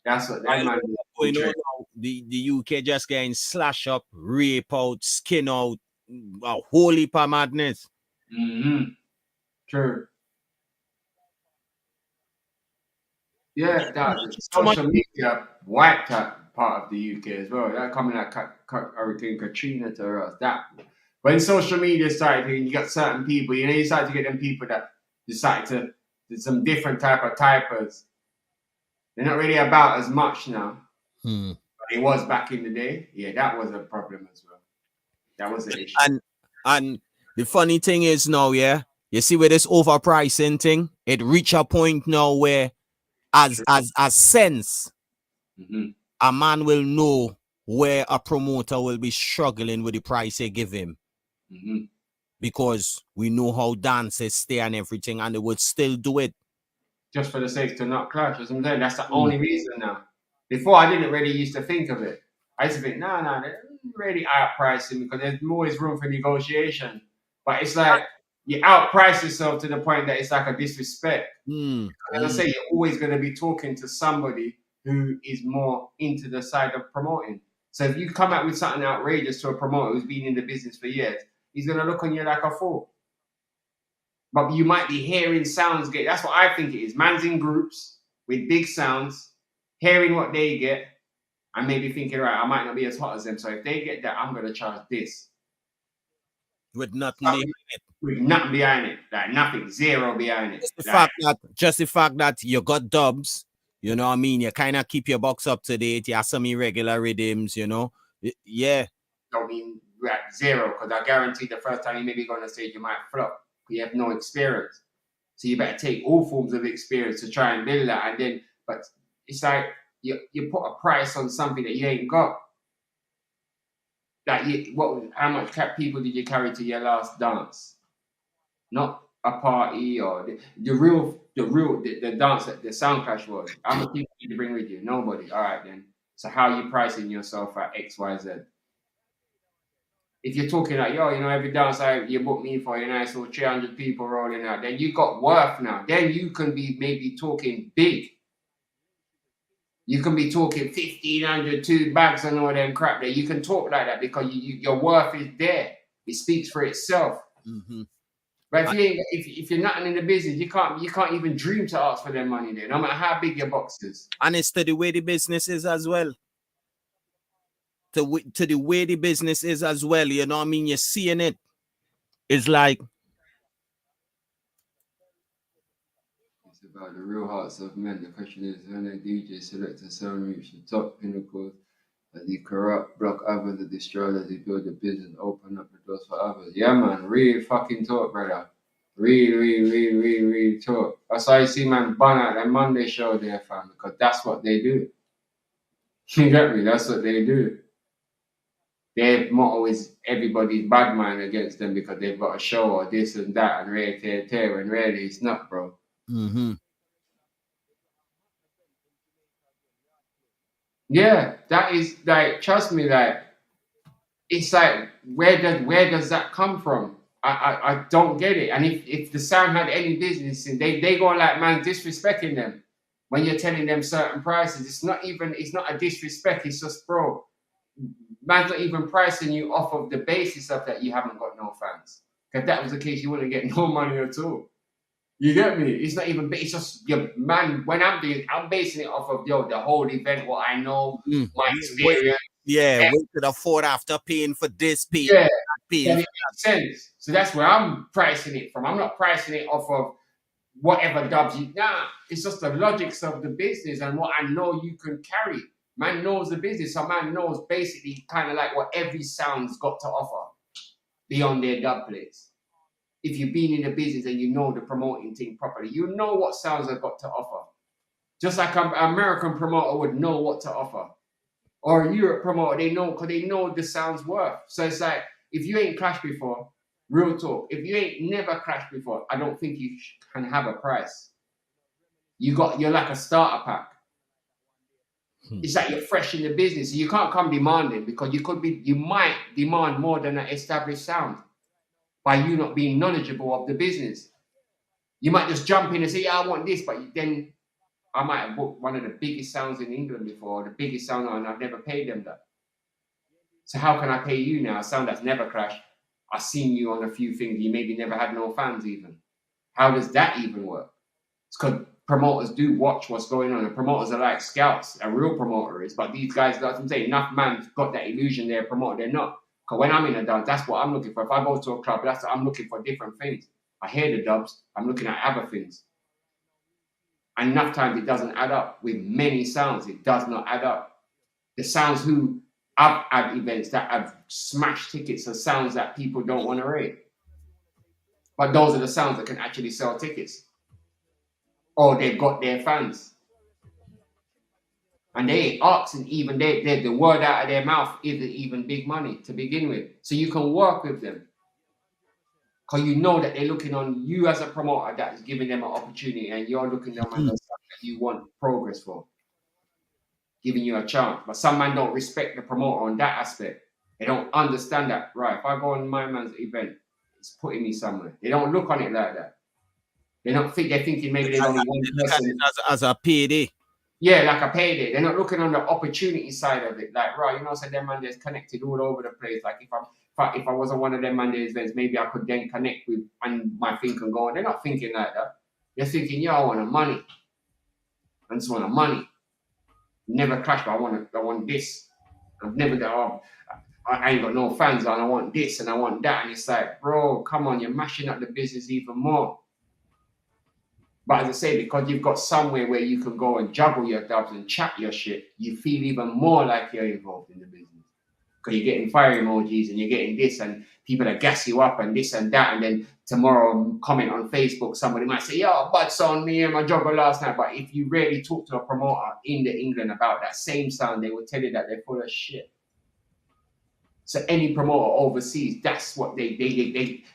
That's what that man is. You know, the UK just getting slash up, rape out, skin out, a whole heap of madness. True. Yeah, that social media wiped that part of the UK as well. That coming like Hurricane Katrina to us. That when social media started, you got certain people. You start to get them people that decide to do some different type of typers. They're not really about as much now. But it was back in the day. Yeah, that was a problem as well. That was an issue. And the funny thing is now, yeah, you see where this overpricing thing, it reach a point now where as sense, a man will know where a promoter will be struggling with the price they give him. Because we know how dances stay and everything, and they would still do it. Just for the sake to not clash or something. That's the only reason now. Before, I didn't really used to think of it. I used to think, no, they're really outpricing because there's always room for negotiation. But it's like you outprice yourself to the point that it's like a disrespect. As I say, you're always going to be talking to somebody who is more into the side of promoting. So if you come out with something outrageous to a promoter who's been in the business for years, he's going to look on you like a fool. But you might be hearing sounds get. That's what I think it is. Man's in groups with big sounds, hearing what they get, and maybe thinking, right, I might not be as hot as them. So if they get that, I'm going to charge this. With nothing behind it. With nothing behind it. Like nothing. Zero behind it. Just the fact that you got dubs, you know what I mean? You kind of keep your box up to date. You have some irregular rhythms, you know? Yeah. Don't mean like zero, because I guarantee the first time you maybe go on the stage, you might flop. You have no experience. So you better take all forms of experience to try and build that. And then, but it's like you put a price on something that you ain't got. Like how much people did you carry to your last dance? Not a party or the dance that the sound clash was. How much people did you bring with you? Nobody. All right then. So how are you pricing yourself at XYZ? If you're talking like, every dance you book me for, I saw 300 people rolling out, then you got worth now. Then you can be maybe talking big. You can be talking 1,500, 2 bags and all them crap there. You can talk like that because your worth is there. It speaks for itself. But if you're not in the business, you can't even dream to ask for their money there, no matter how big your box is. And it's to the way the business is as well. To the way the business is as well, you know what I mean? You're seeing it. It's like it's about the real hearts of men. The question is, when a DJ selects a sound reach the top pinnacles, as he corrupt, block others, the destroy, as he build the business, open up the doors for others. Yeah, man, real fucking talk, brother. Real talk. That's why you see man burn out that Monday show there, fam, because that's what they do. You get me? That's what they do. Their motto is everybody's bad mind against them because they've got a show or this and that and tear, and really it's not, bro. Yeah, that is like, trust me, like it's like where does that come from? I don't get it. And if the sound had any business in, they go like, man, disrespecting them when you're telling them certain prices. It's not a disrespect. It's just, bro, man's not even pricing you off of the basis of that you haven't got no fans. If that was the case, you wouldn't get no money at all. You get me? It's not even, it's just, man, when I'm basing it off of, the whole event, what I know, my experience. Wait to afford after paying for this, paying. Then it makes sense. So that's where I'm pricing it from. I'm not pricing it off of whatever dubs you. Nah, it's just the logics of the business and what I know you can carry. Man knows the business, so man knows basically kind of like what every sound's got to offer beyond their dub plates. If you've been in the business and you know the promoting thing properly, you know what sounds have got to offer. Just like an American promoter would know what to offer. Or a Europe promoter, they know because they know the sound's worth. So it's like, if you ain't clashed before, real talk, if you ain't never clashed before, I don't think you can have a price. You're like a starter pack. It's like you're fresh in the business. So you can't come demanding because you might demand more than an established sound by you not being knowledgeable of the business. You might just jump in and say, yeah, I want this, but then I might have booked one of the biggest sounds in England before, the biggest sound, and I've never paid them that. So how can I pay you now? A sound that's never crashed. I've seen you on a few things. You maybe never had no fans even. How does that even work? It's because promoters do watch what's going on. And promoters are like scouts. A real promoter is. But these guys, that's what I'm saying, enough man's got that illusion they're a promoter. They're not. Because when I'm in a dance, that's what I'm looking for. If I go to a club, I'm looking for different things. I hear the dubs. I'm looking at other things. And enough times it doesn't add up. With many sounds, it does not add up. The sounds who I've had events that have smashed tickets are sounds that people don't want to rate. But those are the sounds that can actually sell tickets. Or they've got their fans. And they ain't asking even, the word out of their mouth isn't even big money to begin with. So you can work with them. Because you know that they're looking on you as a promoter that is giving them an opportunity and you're looking at them as stuff that you want progress for. Giving you a chance. But some man don't respect the promoter on that aspect. They don't understand that. Right, if I go on my man's event, it's putting me somewhere. They don't look on it like that. They don't think, they're thinking maybe there's only one person. As a payday. Yeah, like a payday. They're not looking on the opportunity side of it. Like, right, you know, so them man there's connected all over the place. Like if I wasn't one of them man there's events, maybe I could then connect with and my thing can go on. They're not thinking like that. They're thinking, yeah, I want the money. I just want the money. Never clash, but I want this. I've never done. I ain't got no fans and I want this and I want that. And it's like, bro, come on, you're mashing up the business even more. But as I say, because you've got somewhere where you can go and juggle your dubs and chat your shit, you feel even more like you're involved in the business. Because you're getting fire emojis and you're getting this and people that gas you up and this and that. And then tomorrow, comment on Facebook, somebody might say, yo, Bud's on me and my juggle last night. But if you really talk to a promoter in England about that same sound, they will tell you that they're full of shit. So any promoter overseas, that's what they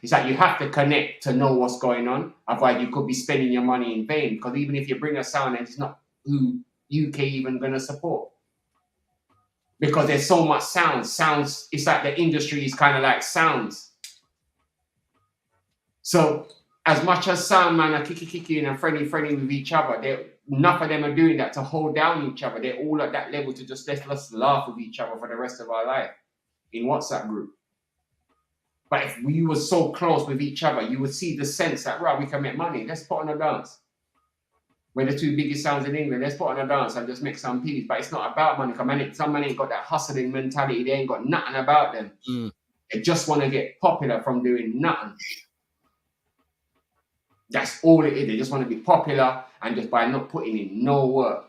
it's like you have to connect to know what's going on. Otherwise, you could be spending your money in vain. Because even if you bring a sound and it's not who UK even going to support. Because there's so much sounds, it's like the industry is kind of like sounds. So as much as sound man are kicking and friendly with each other, enough of them are doing that to hold down each other. They're all at that level to just let's laugh with each other for the rest of our life in WhatsApp group. But if we were so close with each other, you would see the sense that, right, we can make money. Let's put on a dance. We're the two biggest sounds in England. Let's put on a dance and just make some peas. But it's not about money. Because some man ain't got that hustling mentality. They ain't got nothing about them. They just want to get popular from doing nothing. That's all it is. They just want to be popular and just by not putting in no work.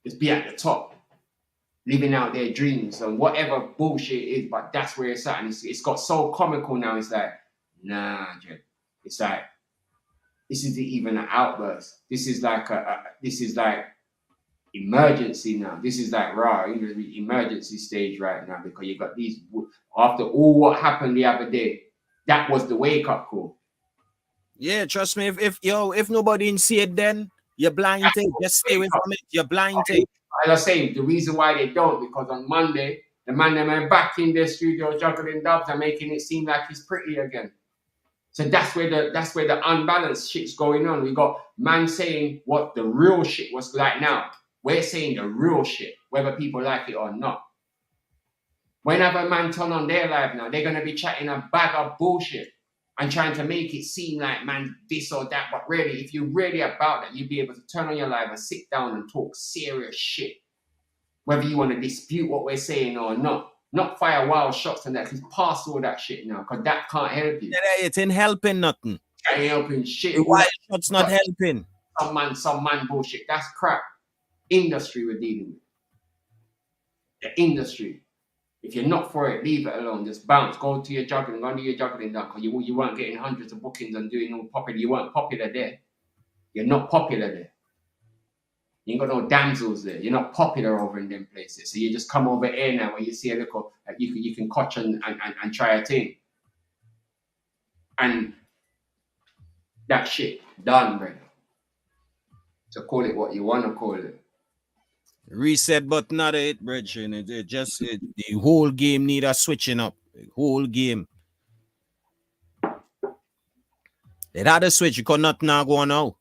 Just be at the top. Living out their dreams and whatever bullshit it is. But that's where it's at. And it's got so comical now. It's like, nah, Jed. It's like, this isn't even an outburst. This is like emergency now. This is like emergency stage right now because you got these. After all what happened the other day, that was the wake up call. Yeah, trust me. If nobody didn't see it, then you're blinded. Just stay away from it. You're blinded. As I say, the reason why they don't because on Monday the man them are back in their studio juggling dubs and making it seem like it's pretty again. So that's where the unbalanced shit's going on. We got man saying what the real shit was like now. We're saying the real shit, whether people like it or not. Whenever man turn on their live now, they're gonna be chatting a bag of bullshit and trying to make it seem like man this or that. But really, if you're really about that, you'd be able to turn on your live and sit down and talk serious shit. Whether you want to dispute what we're saying or not. Not fire wild shots and that. He's past all that shit now, because that can't help you. Yeah, it ain't helping nothing. Ain't helping shit. The wild shots not helping. Some man bullshit. That's crap. Industry we're dealing with. The industry. If you're not for it, leave it alone. Just bounce. Go to your juggling. Go do your juggling down, because you weren't getting hundreds of bookings and doing all popular. You weren't popular there. You're not popular there. You ain't got no damsels there. You're not popular over in them places. So you just come over here now where you see a little, you can catch and try a thing. And that shit done, brother. So call it what you want to call it. Reset button not it, brethren. The whole game need a switching up. The whole game. It had a switch. You could nothing now go on now.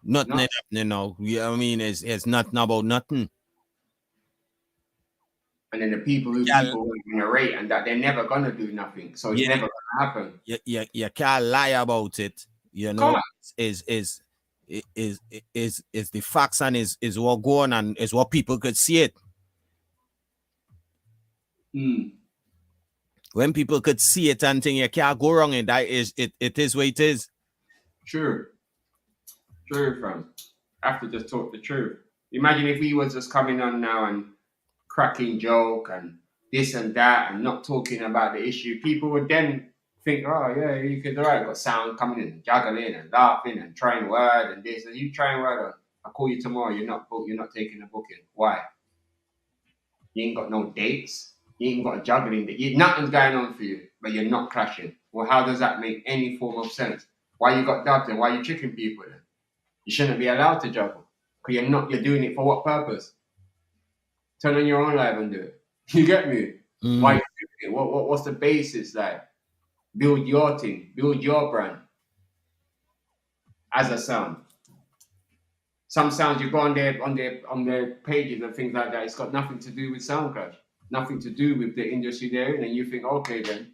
Nothing happening now. I mean, it's nothing about nothing. And then the people who narrate and that they're never gonna do nothing. So it's never gonna happen. You can't lie about it. You know, is the facts and is what going on, is what people could see it. When people could see it and think you can't go wrong, and that is it is what it is. True, fam. I have to just talk the truth. Imagine if we was just coming on now and cracking joke and this and that and not talking about the issue. People would then think, oh yeah, you could got sound coming in, juggling and laughing and trying word and this and you trying word. I'll call you tomorrow. You're not taking a booking. Why? You ain't got no dates. You ain't got juggling. Nothing's going on for you, but you're not clashing. Well, how does that make any form of sense? Why you got dubbed and why you tricking people then? You shouldn't be allowed to juggle. Because you're doing it for what purpose? Turn on your own live and do it. You get me? Why you doing it? What's the basis like? Build your thing. Build your brand. As a sound. Some sounds you go on their pages and things like that. It's got nothing to do with SoundCloud. Nothing to do with the industry they're in. And you think, okay then.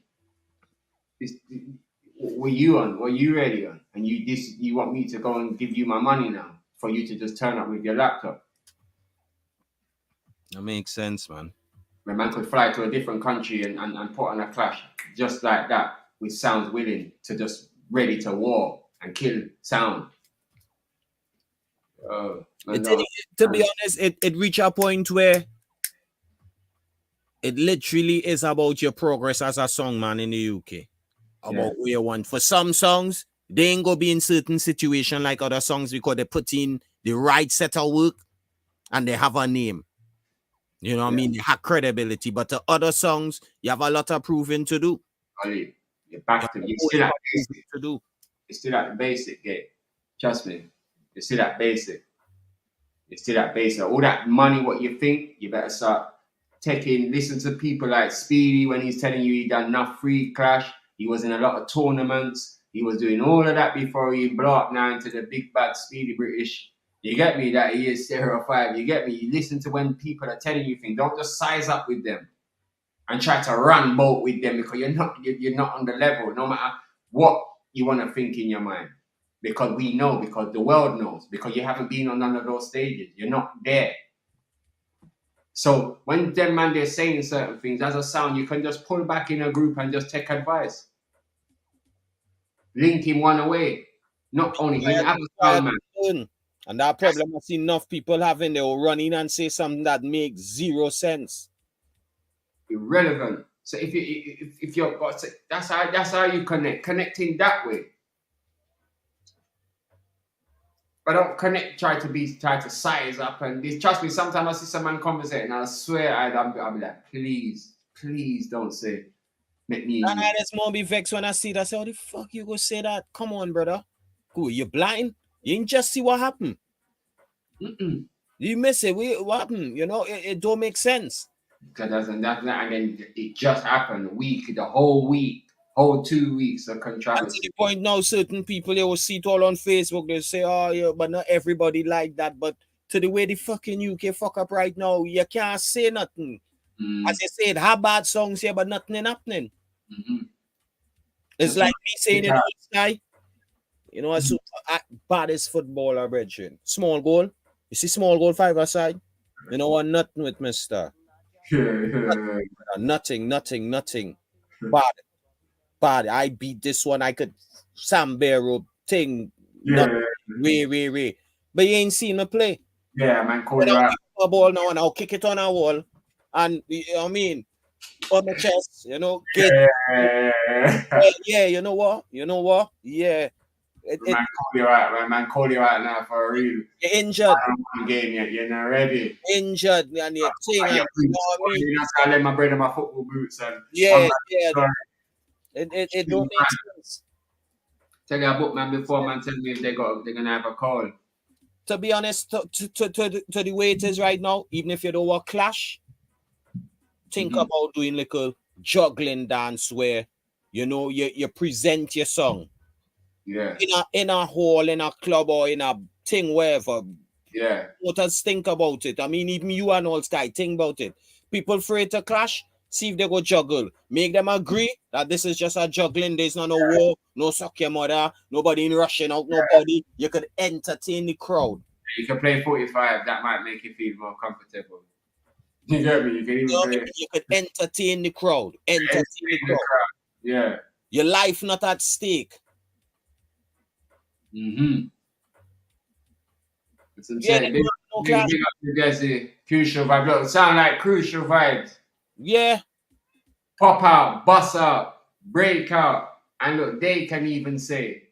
What you on? What you ready on? And you want me to go and give you my money now for you to just turn up with your laptop? That makes sense, man. When man could fly to a different country and put on a clash just like that with sounds willing to just ready to war and kill sound. To be honest, it reached a point where it literally is about your progress as a songman in the UK. About where you want. For some songs, they ain't gonna be in certain situation like other songs because they put in the right set of work and they have a name. You know what I mean? They have credibility. But the other songs, you have a lot of proving to do. You're back to you still at basic to do. You're still at the basic game. Trust me. You're still at basic. You're still at basic. All that money, what you think, you better start listen to people like Speedy when he's telling you he done enough free clash. He was in a lot of tournaments. He was doing all of that before he blew up now into the big bad Speedy British. You get me? That he is Stereo 5. You get me? You listen to when people are telling you things. Don't just size up with them and try to run boat with them because you're not on the level, no matter what you want to think in your mind. Because we know, because the world knows, because you haven't been on none of those stages. You're not there. So when them man they're saying certain things, as a sound, you can just pull back in a group and just take advice. Link him one away. Not only him, man. And that problem I see enough people having, they will run in and say something that makes zero sense. Irrelevant. So if you're that's how you connecting that way. But don't try to size up and this. Trust me, sometimes I see someone conversating and I swear I'll be like, please don't say, make me. And that's more be vexed when I see that. I say, how the fuck you go say that? Come on, brother. Cool, you blind? You didn't just see what happened. You miss it. What happened? You know, it don't make sense. And then it just happened the whole week. Whole 2 weeks of controversy. To the point now, certain people they will see it all on Facebook. They say, "Oh yeah, but not everybody like that." But to the way the fucking UK fuck up right now, you can't say nothing. As I said, have bad songs here, but nothing happening. It's like me saying in the sky, you know, a super baddest footballer, brethren. Small goal. You see small goal 5 aside. You know what? Nothing with Mister. Nothing. Bad. I beat this one. I could Sam Barrow thing. Yeah. Way. But you ain't seen me play. Yeah, man, call When you I'll out. kick a ball now and I'll kick it on a wall. And you know what I mean? On my chest, you know. Yeah, you know what? Yeah. Man, call you out, man. Call you out now for real. You're injured. I don't want game yet. You're not ready. Injured and you're thing. You know what I mean? I let my brother my football boots and Yeah. It don't make sense. Tell you about man before man tell me if they're gonna have a call. To be honest, to the way it is right now, even if you don't want clash, think about doing like a juggling dance where you know you present your song. Yeah. In a hall, in a club, or in a thing, wherever. Yeah. Let us think about it. I mean, even you and all Sky, think about it. People afraid to clash, see if they go juggle. Make them agree that this is just a juggling. There's no war, no suck your mother, nobody in rushing out, nobody. You could entertain the crowd. You can play 45, that might make you feel more comfortable. You get me? You can even play. You could entertain the crowd. Entertain the crowd. Yeah. Your life not at stake. Crucial vibe. Look, sound like crucial vibes. Yeah. Pop out, bust out, break out. And look, they can even say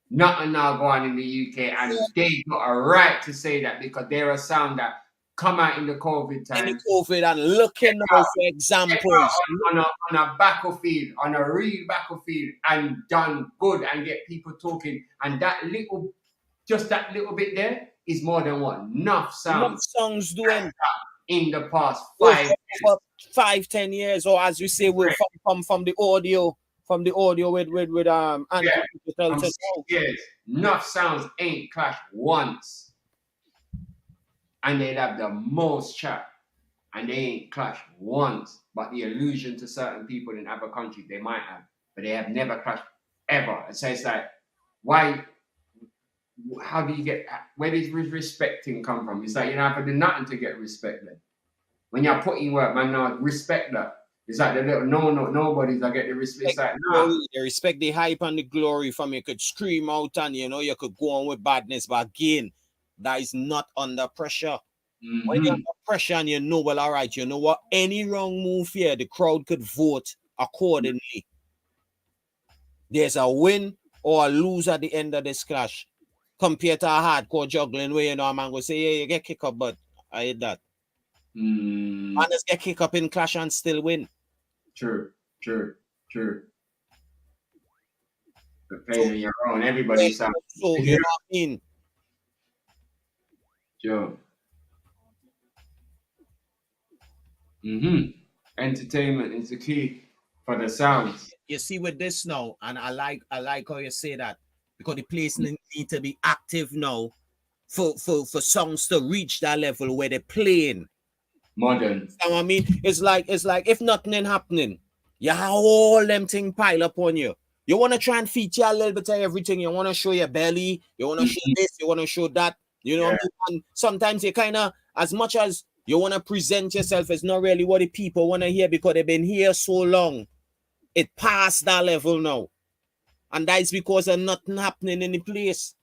nothing now going in the UK, and they got a right to say that because they're a sound that come out in the COVID time. In the COVID and looking now for examples. On a battlefield, on a real battlefield, and done good and get people talking. And that little bit there is more than what enough songs doing in the past 5-10 years, or as you say, we're from the audio with Andy. Yes, enough sounds ain't clashed once, and they'd have the most chat, and they ain't clashed once. But the illusion to certain people in other countries they might have, but they have never clashed ever. And so it's like, why? How do you get? Where does respecting come from? It's like you don't have to do nothing to get respect. Then when you're putting work, man, now respect that. It's like the little nobody's that get the respect. It's like, nah. They respect the hype and the glory from you. Could scream out and you know you could go on with badness, but again, that is not under pressure. When you're under pressure and you know, well, all right, you know what? Any wrong move here, the crowd could vote accordingly. There's a win or a lose at the end of this clash. Compared to a hardcore juggling where you know a man go say, yeah, you get kicked up, but I hate that. Man just get kicked up in clash and still win. True. But playing your own, everybody's so you know what I mean? Sure. Entertainment is the key for the sounds. You see with this now, and I like how you say that. Because the place need to be active now for songs to reach that level where they're playing. Modern. You know what I mean? It's like if nothing ain't happening, you have all them things pile up on you. You want to try and feature a little bit of everything. You want to show your belly. You want to show this. You want to show that. You know what I mean? And sometimes you kind of, as much as you want to present yourself, it's not really what the people want to hear because they've been here so long. It passed that level now. And that is because of nothing happening in the place.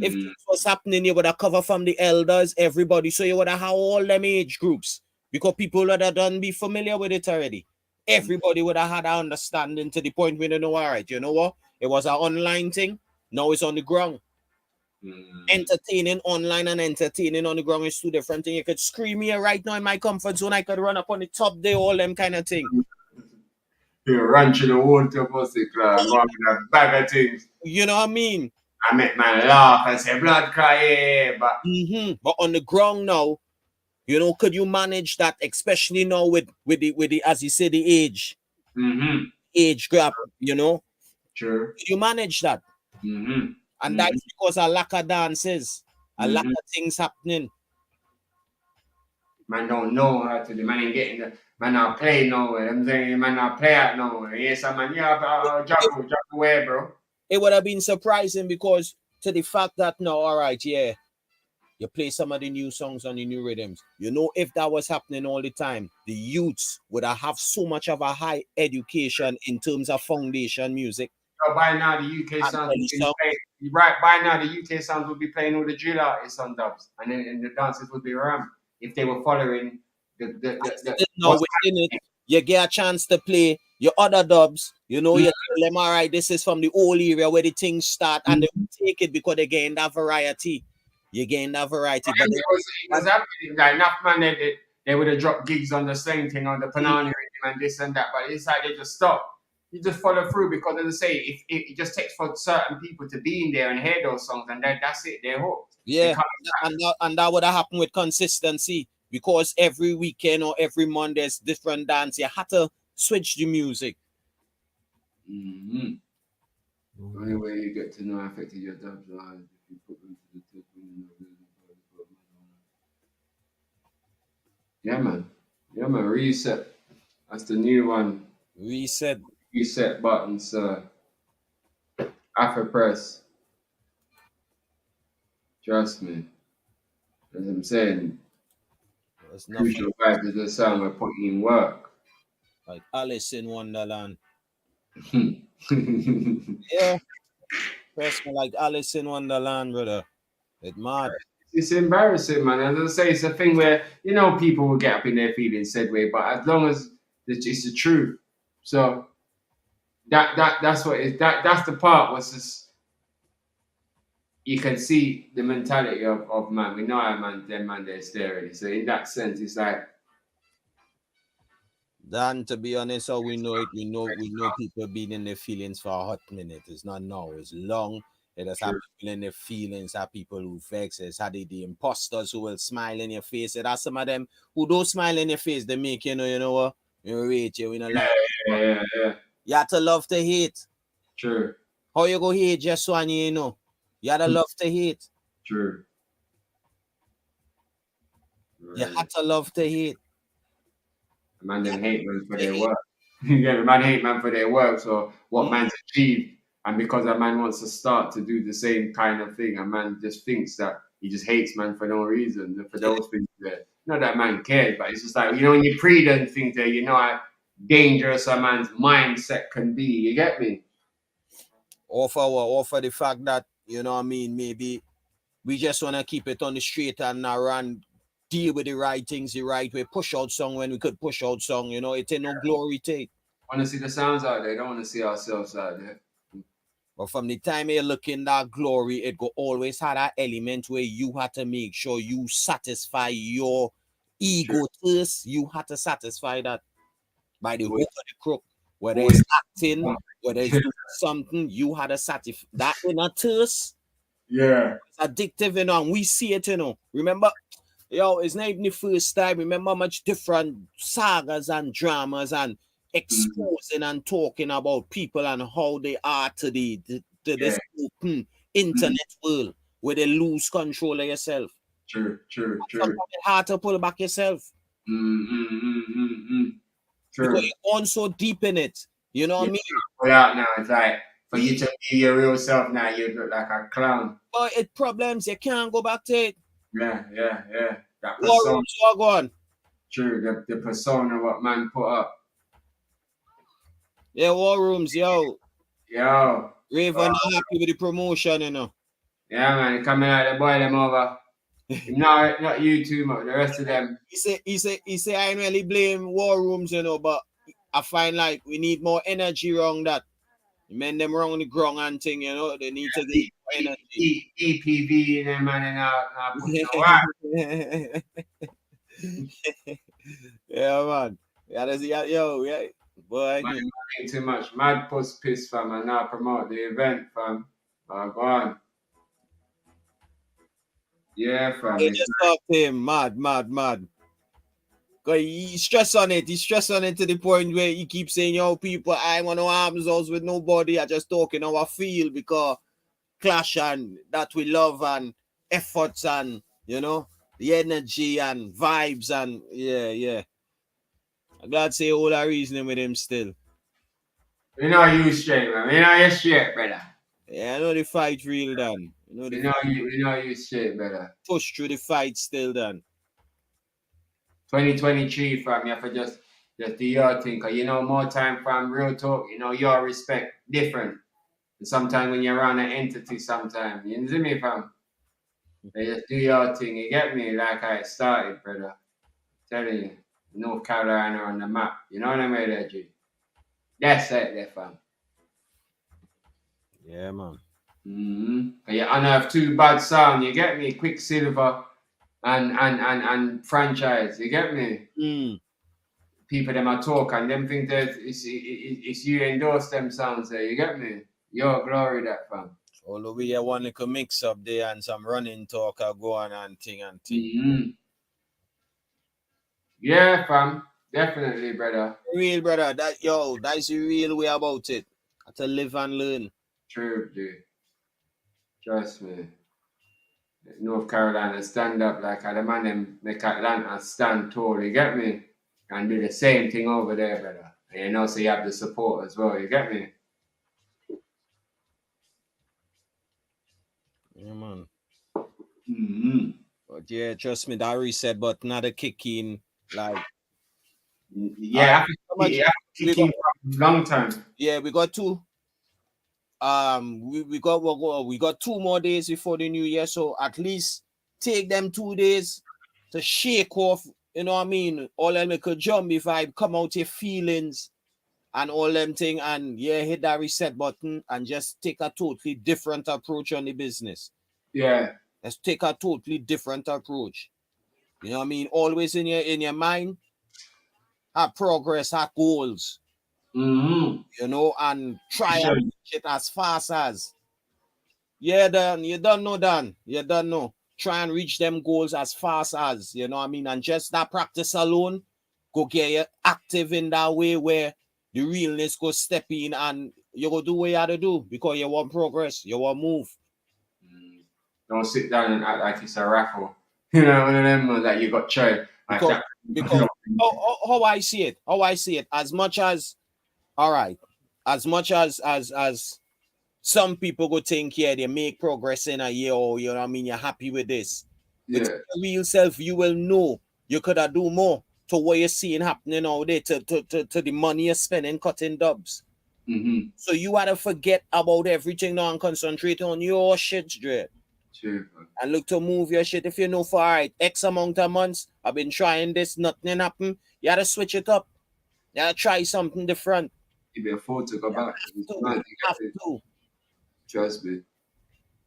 If this was happening, you would have covered from the elders, everybody. So you would have had all them age groups. Because people would have done be familiar with it already. Everybody would have had an understanding to the point where they know, all right, you know what? It was an online thing. Now it's on the ground. Entertaining online and entertaining on the ground is two different things. You could scream here right now in my comfort zone. I could run up on the top there, all them kind of thing. You run to the water, pussy club, a bag of things. You know what I mean? I make man laugh and say blood cry, but but on the ground now, you know, could you manage that, especially now with the as you say, the age gap, you know? Sure. Could you manage that? And that's because a lack of dances, a lack of things happening. Man don't know how to do. Man ain't getting the man not play nowhere. I'm saying man not play out nowhere. Yes, man, jump away, bro. It would have been surprising because to the fact that no, all right, yeah, You play some of the new songs on the new rhythms. You know, if that was happening all the time, the youths would have so much of a high education in terms of foundation music. So by now the UK sounds will be playing, right. By now the UK sounds will be playing all the drill artists on dubs, and then and the dancers would be around if they were following the no, within it, you get a chance to play your other dubs. You know, you tell them, all right, this is from the old area where the things start, and they will take it because they gain that variety. You gain that variety. But it was happening. Like enough man, they would have dropped gigs on the same thing on the Panani rhythm and this and that, but it's like they just stop. You just follow through because, as I say, if it just takes for certain people to be in there and hear those songs, and then that's it, they're hooked. Yeah, and that would have happened with consistency, because every weekend or every month there's different dance. You had to switch the music. Mm-hmm. The only way you get to know how affected your dubs are is if you put them to the tip. Yeah, man. Reset. That's the new one. Reset buttons. AfroPress. Trust me. As I'm saying, crucial vibe is the sound we're putting in work. Like Alice in Wonderland. Yeah. Press me like Alice in Wonderland, brother. It's mad. It's embarrassing, man. As I say, it's a thing where, you know, people will get up in their feelings, said way, but as long as it's the truth. So that's what it is. That's the part was just, you can see the mentality of man. We know how man they're staring. So in that sense, it's like, Dan, to be honest, how we know it, we know people being in their feelings for a hot minute. It's not now, it's long. It has had people in their feelings, have people who vex, it's had the imposters who will smile in your face. It has some of them who don't smile in your face, they make you know what? You rate you, we don't like yeah. You have to love to hate. True. How you go hate just one, you know? You have to love to hate. True. Right. You have to love to hate. Man, them hate man for their work. Yeah, man hate man for their work. So what man's achieved, and because a man wants to start to do the same kind of thing, a man just thinks that he just hates man for no reason. For those things there, not that man cares, but it's just like, you know, when you pre-done things there, you know how dangerous a man's mindset can be. You get me? Or for the fact that, you know what I mean, maybe we just want to keep it on the straight and narrow and deal with the right things the right way. Push out song when we could push out song, you know, it ain't no glory take. Want to see the sounds out there, don't want to see ourselves out there. But from the time you look in that glory, it go always had that element where you had to make sure you satisfy your ego first. You had to satisfy that by the hook of the crook. Whether it's acting, whether it's doing something, you had to satisfy that inner thirst. Yeah. It's addictive, you know, and we see it, you know. Remember, yo, it's not even the first time. Remember much different sagas and dramas and exposing and talking about people and how they are to this open internet world where they lose control of yourself. True. Sometimes it's hard to pull back yourself. True. Because you're on so deep in it. You know what I mean? Well, now it's like, for you to be your real self now, you look like a clown. But it problems, you can't go back to it. Yeah. That persona. Go on. True, the persona what man put up. Yeah, War Rooms, yo. Raven not happy with the promotion, you know. Yeah, man, coming out, the boy them over. Not you too much, the rest of them. He say I ain't really blame War Rooms, you know, but I find like we need more energy around that. Men them wrong the ground and thing, you know, they need to get more energy. EPV and them man and yeah, man. Yeah, boy. Man, ain't too much. Mad post piss, fam, and now promote the event, fam. Go on. Yeah, fam. They just talk to him, mad. Cause he stress on it. He stress on it to the point where he keeps saying, yo, people, I want no arms house with nobody. I just talking how I feel because clash and that we love and efforts and, you know, the energy and vibes and yeah. I'm glad to say all that reasoning with him still. You know you straight, man. You know you're straight, brother. Yeah, I know the fight real done. You know you shit, brother. Push through the fight still then. 2023, fam, you have to just do your thing. Cause more time, fam, real talk, your respect different. And sometimes when you're around an entity, sometimes, you see me, fam? They just do your thing, you get me? Like I started, brother. Telling you, North Carolina on the map. You know what I mean, there, G? That's it there, fam. Yeah, man. Mm-hmm. You unearth two bad sound, you get me? Quicksilver and franchise, you get me? People them a talk and them think that it's you endorse them sounds there, you get me? Your glory that, fam. Although we have one little mix up there and some running talk go on and thing. Mm-hmm. Yeah, fam. Definitely, brother. Real, brother. That's the real way about it. To live and learn. True, dude. Trust me. North Carolina stand up like the man them make Atlanta stand tall, you get me? And do the same thing over there, brother. And so you have the support as well, you get me? Yeah, man. Mm-hmm. But yeah, trust me, that reset button had a kick in, like. Yeah, kicking long time. Yeah, we got two. We got 2 more days before the new year, so at least take them 2 days to shake off. You know what I mean? All them make a jumpy vibe, come out your feelings and all them thing, and yeah, hit that reset button and just take a totally different approach on the business. Yeah. Let's take a totally different approach. You know what I mean? Always in your mind, have progress, have goals. Mm-hmm. You know, and try and reach it as fast as. Yeah, Dan, you don't know, Dan. You don't know. Try and reach them goals as fast as, you know what I mean? And just that practice alone, go get you active in that way where the realness go step in and you go do what you have to do because you want progress, you want move. Don't sit down and act like it's a raffle. You know, one of them that you got tried. Because how I see it, as much as some people go think, yeah, they make progress in a year, or you know what I mean, you're happy with this. Yeah. With your real self, you will know you could have do more to what you're seeing happening out there, to the money you're spending cutting dubs. Mm-hmm. So you had to forget about everything now and concentrate on your shit, Dre. True. And look to move your shit. If you know for all right, X amount of months, I've been trying this, nothing happened. You had to switch it up. You had to try something different. You can afford to go back. You have to. Trust me.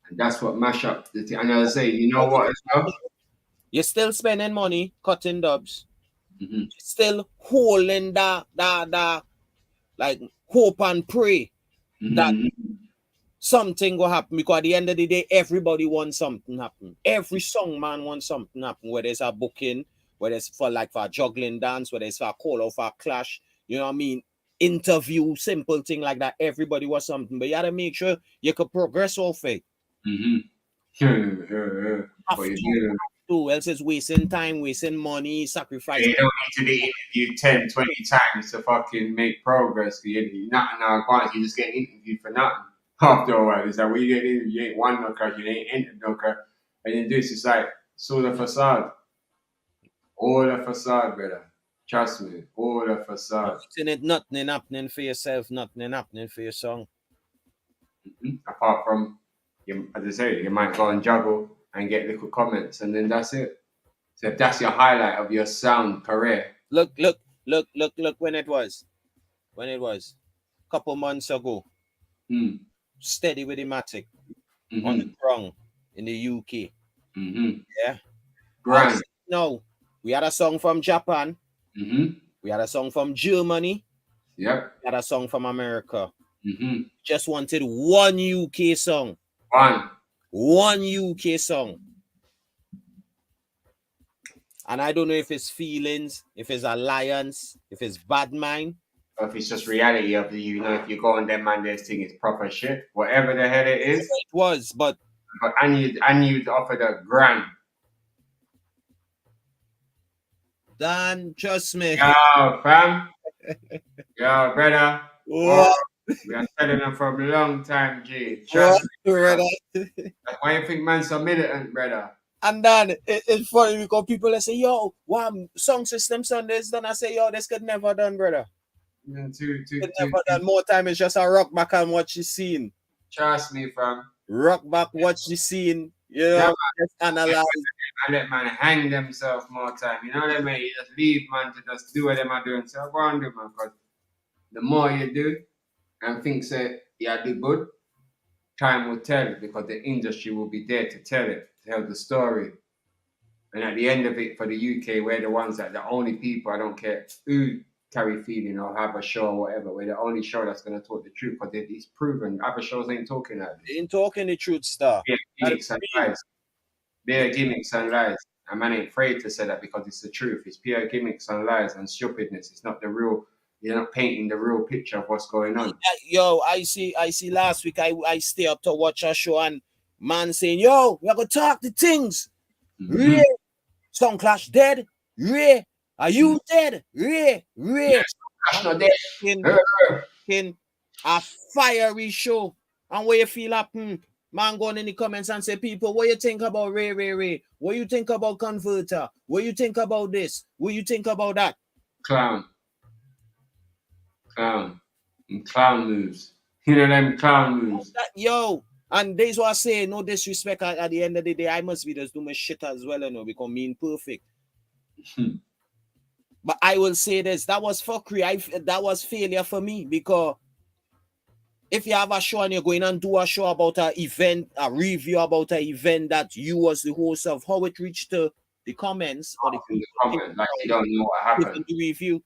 And that's what mash up the thing. And I say, you know what as well? You're still spending money cutting dubs. Mm-hmm. Still holding that like hope and pray that something will happen, because at the end of the day, everybody wants something happen. Every song man wants something happen, whether it's a booking, whether it's for a juggling dance, whether it's for a call or for a clash, you know what I mean? Interview, simple thing like that. Everybody wants something, but you gotta make sure you can progress off it. Else it's wasting time, wasting money, sacrifice. You don't need to be interviewed 10, 20 times to fucking make progress. You're nothing now, you just get interviewed for nothing. After a while, it's like, well, you ain't won no car, you ain't entered no car. And then this is like, it's all a facade. All a facade, brother. Trust me, all a facade. Nothing happening for yourself, nothing happening for your song. Mm-hmm. Apart from, as I say, you might go and juggle and get little comments, and then that's it. So if that's your highlight of your sound career. Look when it was. Couple months ago. Steady with the Matic on the ground in the UK. Yeah. Grand. No, we had a song from Japan. We had a song from Germany. Yep. We had a song from America. Just wanted one UK song. One UK song. And I don't know if it's feelings, if it's alliance, if it's bad mind. Or if it's just reality of the, if you go on them man, this thing is proper shit. Whatever the hell it is. It was, but and you offered a grand. Dan, trust me. Yo, fam. Yo, brother. Whoa. We are telling them from a long time, G. Trust me, brother. Why you think man's so militant, brother? And then it's funny because people they say, yo, wow, Song System Sundays done. I say, yo, this could never done, brother. Never done. More time it's just a rock back and watch the scene. Trust me, fam. Rock back, watch the scene. You know, just analyze. I let man hang themselves more time. You know what I mean? You just leave man to just do what them are doing. So go on, do man. Because the more you do and think say you do good, time will tell because the industry will be there to tell the story. And at the end of it, for the UK, we're the ones that the only people, I don't care who carry feeling or have a show or whatever, we're the only show that's going to talk the truth because it's proven. Other shows ain't talking that. They ain't talking the truth, star. Yeah, gimmicks and lies. They're gimmicks and lies. And man ain't afraid to say that because it's the truth. It's pure gimmicks and lies and stupidness. It's not the real. You're not painting the real picture of what's going on. Yo, I see last week I stay up to watch a show and man saying, yo, we're gonna talk the things. Ray, Song Clash dead. Ray, are you dead? Ray. Clash not dead. In a fiery show. And where you feel up, man going in the comments and say, people, what you think about Ray? What you think about Converter? What you think about this? What you think about that? Clown moves. You know them clown moves. Yo, and this what I say, no disrespect at the end of the day, I must be just do my shit as well, you know, because me imperfect. But I will say this, that was fuckery. That was failure for me because if you have a show and you're going and do a show about an event, a review about an event that you was the host of, how it reached the comments or the comments, like you don't know what happened. The review.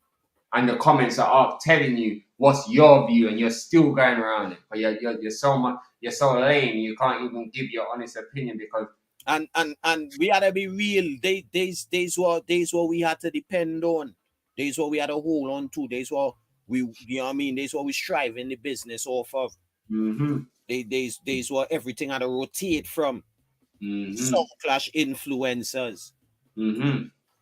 And the comments are all telling you what's your view, and you're still going around it. But you're so lame, you can't even give your honest opinion because. And we had to be real. Days what we had to depend on. Days what we had to hold on to. Days what we, you know what I mean. Days what we strive in the business off of. Days what everything had to rotate from. Song Clash influencers.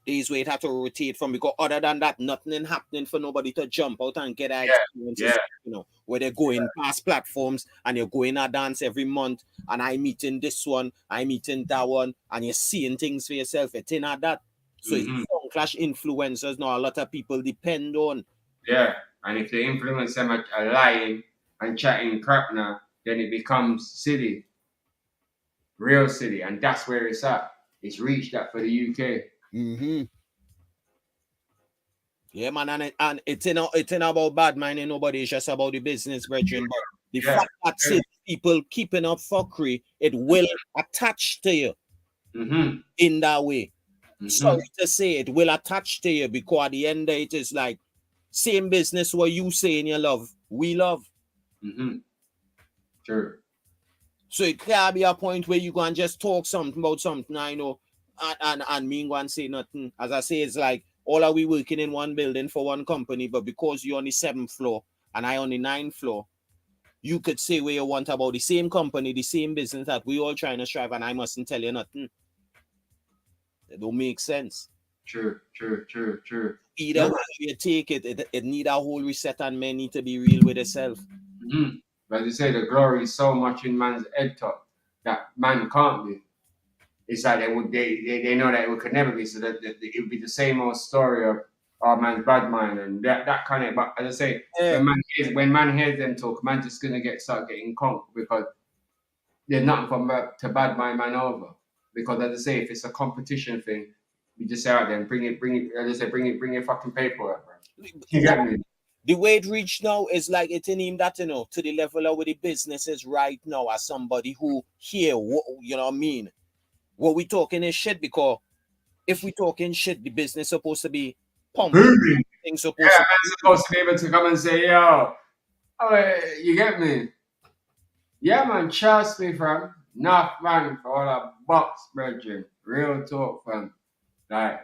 Days where it had to rotate from, because other than that, nothing ain't happening for nobody to jump out and get that experiences, you know, where they're going past platforms and you're going a dance every month and I'm meeting this one, I'm meeting that one, and you're seeing things for yourself. It's not that. So it's Song Clash influencers now a lot of people depend on. Yeah, and if the influencers are lying and chatting crap now, then it becomes silly. Real silly, and that's where it's at. It's reached that for the UK. Yeah, man, and it's not about bad minding nobody. It's just about the business, brethren. But the fact that people keeping up fuckery, it will attach to you in that way. Sorry to say, it will attach to you because at the end of it is like same business what you saying you love, we love. Sure. So it can't be a point where you go and just talk something about something, I know. And me go and say nothing. As I say, it's like all are we working in one building for one company, but because you're on the 7th floor and I on the 9th floor, you could say what you want about the same company, the same business that we all trying to strive, and I mustn't tell you nothing. It don't make sense. True. Either way you take it need a whole reset, and men need to be real with itself. But you say the glory is so much in man's head top that man can't be. It's like they know that it could never be, so that it would be the same old story of man's bad mind and that kind of. But as I say, when man hears them talk, man just gonna start getting conked because there's nothing to bad mind man over. Because as I say, if it's a competition thing, we just say out there and bring it. As I say, bring your fucking paperwork, bro. You get me? The way it reached now is like it's in him that, you know, to the level of where the business is right now as somebody who here, you know what I mean? What we talking is shit, because if we talking shit, the business supposed to be pumping. Supposed to be able to come and say, yo, you get me? Yeah, man, trust me, fam. Enough, man, for all that box, brethren. Real talk, fam. Like,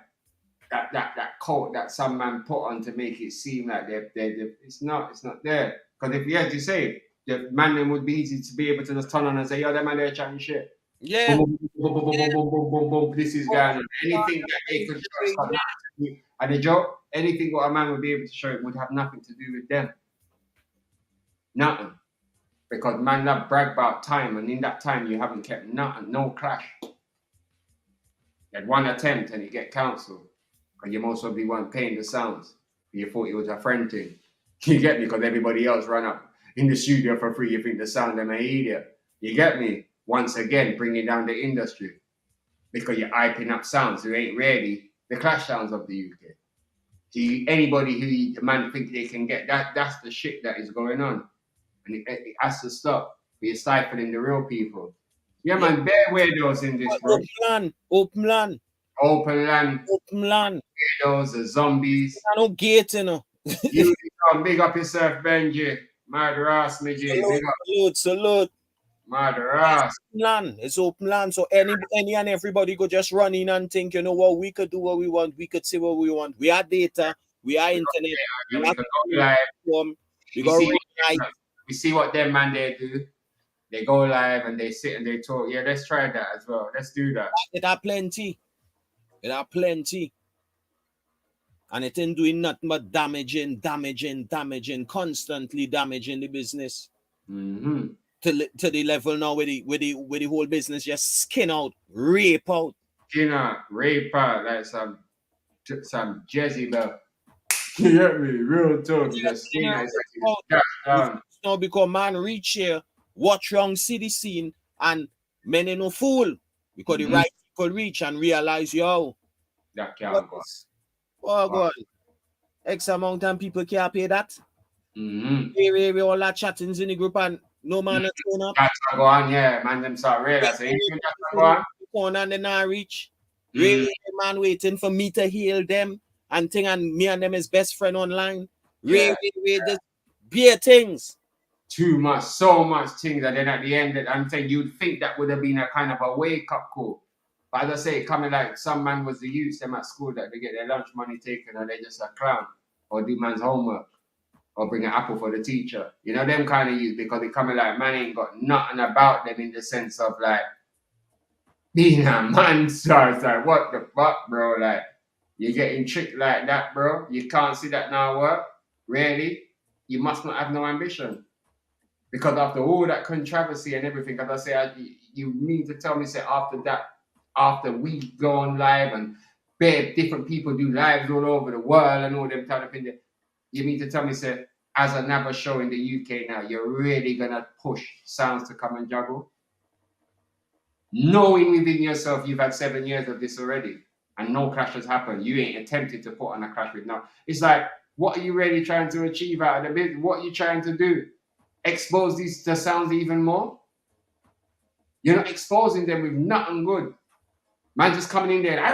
that coat that some man put on to make it seem like they're it's not there. Because if you had to say, the man then would be easy to be able to just turn on and say, yo, that man there chatting shit. Yeah. Boom, this is going on. Anything that they could show, and the joke, anything what a man would be able to show it would have nothing to do with them. Nothing. Because man love brag about time, and in that time you haven't kept nothing, no clash. You had one attempt and you get cancelled. Because you most probably weren't paying the sounds. You thought it was a friend thing. You get me? Because everybody else ran up in the studio for free. You think the sound them an idiot. You get me? Once again, bringing down the industry. Because you're hyping up sounds who ain't really the clash sounds of the UK. Anybody who the man think they can get, that's the shit that is going on. And it has to stop. We're stifling the real people. Yeah, man, bare weirdos in this, bro. Open land. Weirdos, the zombies. I don't get you know. You big up yourself, Benji. Murder ass, me G. Salute. Murder ass. It's open land. So any and everybody could just run in and think, you know what, we could do what we want. We could see what we want. We are data. We are internet. We can go live. We see what them man they do. They go live and they sit and they talk. Yeah, let's try that as well. Let's do that. It are plenty. And it ain't doing nothing but damaging, constantly damaging the business. Mm-hmm. To the level now where the whole business just skin out, rape out. Skin out, rape out, like some Jezebel. You get me? Real talk. Now because man reach here, watch wrong city scene, and men ain't no fool. Because the right people reach and realize, yo, that can't go. Oh God. X amount of people can't pay that. Mm-hmm. All that chattings in the group and no man is turn up. That's go on, yeah. Man, them start realizing that's go on. And then I reach. Really, man waiting for me to heal them and thing, and me and them is best friend online. Really, just bare things. Too much, so much things, and then at the end, I'm saying you'd think that would have been a kind of a wake-up call. But as I say, coming like some man was the youth them at school that they get their lunch money taken and they just a clown or do man's homework or bring an apple for the teacher. You know, them kind of youth, because they coming like man ain't got nothing about them in the sense of like being a man. So it's like, what the fuck, bro? Like, you're getting tricked like that, bro. You can't see that now work. Really? You must not have no ambition. Because after all that controversy and everything, as I say, you mean to tell me, say, after we go on live and different people do lives all over the world and all them type of things, you mean to tell me, say, as another show in the UK now, you're really going to push sounds to come and juggle? Knowing within yourself you've had 7 years of this already and no clash has happened, you ain't attempted to put on a clash with now. It's like, what are you really trying to achieve out of the business? What are you trying to do? Expose the sounds even more? You're not exposing them with nothing good. Man just coming in there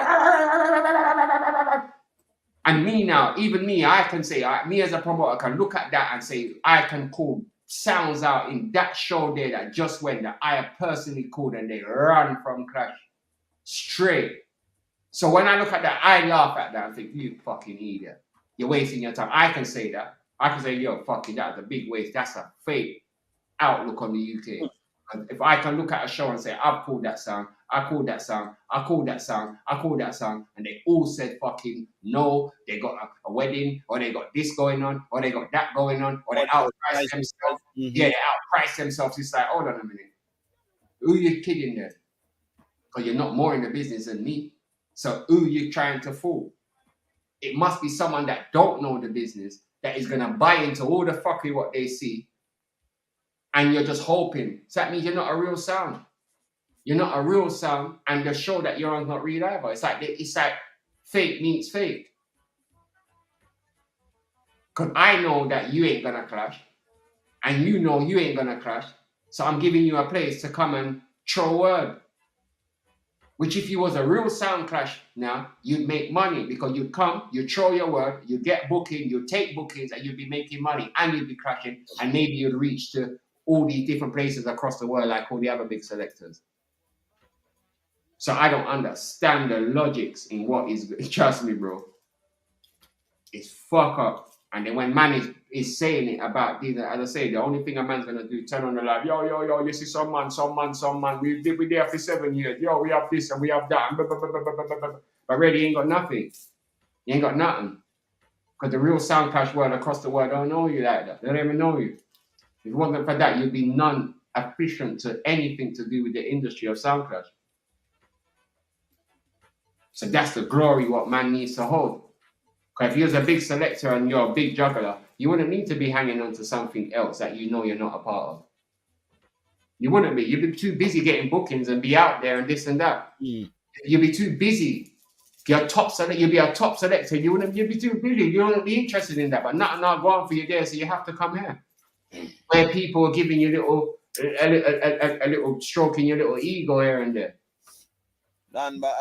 and me now, even me, I can say, me as a promoter can look at that and say, I can call sounds out in that show there that just went that I have personally called and they run from clash straight. So when I look at that, I laugh at that and think, you fucking idiot. You're wasting your time. I can say that. I can say, yo, fucking that's a big waste. That's a fake outlook on the UK. If I can look at a show and say, I've called that sound, I called that sound, I called that sound, I called that sound, and they all said fucking no, they got a wedding, or they got this going on, or they got that going on, or they outpriced themselves. Yeah, they outpriced themselves. It's like, hold on a minute. Who you kidding there? Because you're not more in the business than me. So who you trying to fool? It must be someone that don't know the business that is going to buy into all the fuckery what they see. And you're just hoping. So that means you're not a real sound. You're not a real sound, and the show that you're on is not real either. It's like fake meets fake. Because I know that you ain't gonna clash, and you know you ain't gonna clash. So I'm giving you a place to come and throw a word. Which if you was a real sound clash now, you'd make money because you'd come, you throw your word, you get booking, you take bookings, and you'd be making money, and you'd be clashing, and maybe you'd reach to all these different places across the world like all the other big selectors. So I don't understand the logics in what is, trust me, bro. It's fuck up. And then when man is saying it about these, as I say, the only thing a man's gonna do, turn on the live, yo, you see some man, we there for 7 years, yo, we have this and we have that, but really you ain't got nothing. You ain't got nothing. Because the real sound clash world across the world don't know you like that. They don't even know you. If it wasn't for that, you'd be non-efficient to anything to do with the industry of Sound Clash. So that's the glory what man needs to hold. Because if you're a big selector and you're a big juggler, you wouldn't need to be hanging on to something else that you know you're not a part of. You wouldn't be. You'd be too busy getting bookings and be out there and this and that. You'd be too busy. You'd be a top selector. You'd be too busy. You wouldn't be interested in that. But nothing not going for you there, so you have to come here. Where people are giving you a little stroke in your little ego here and there. Done, but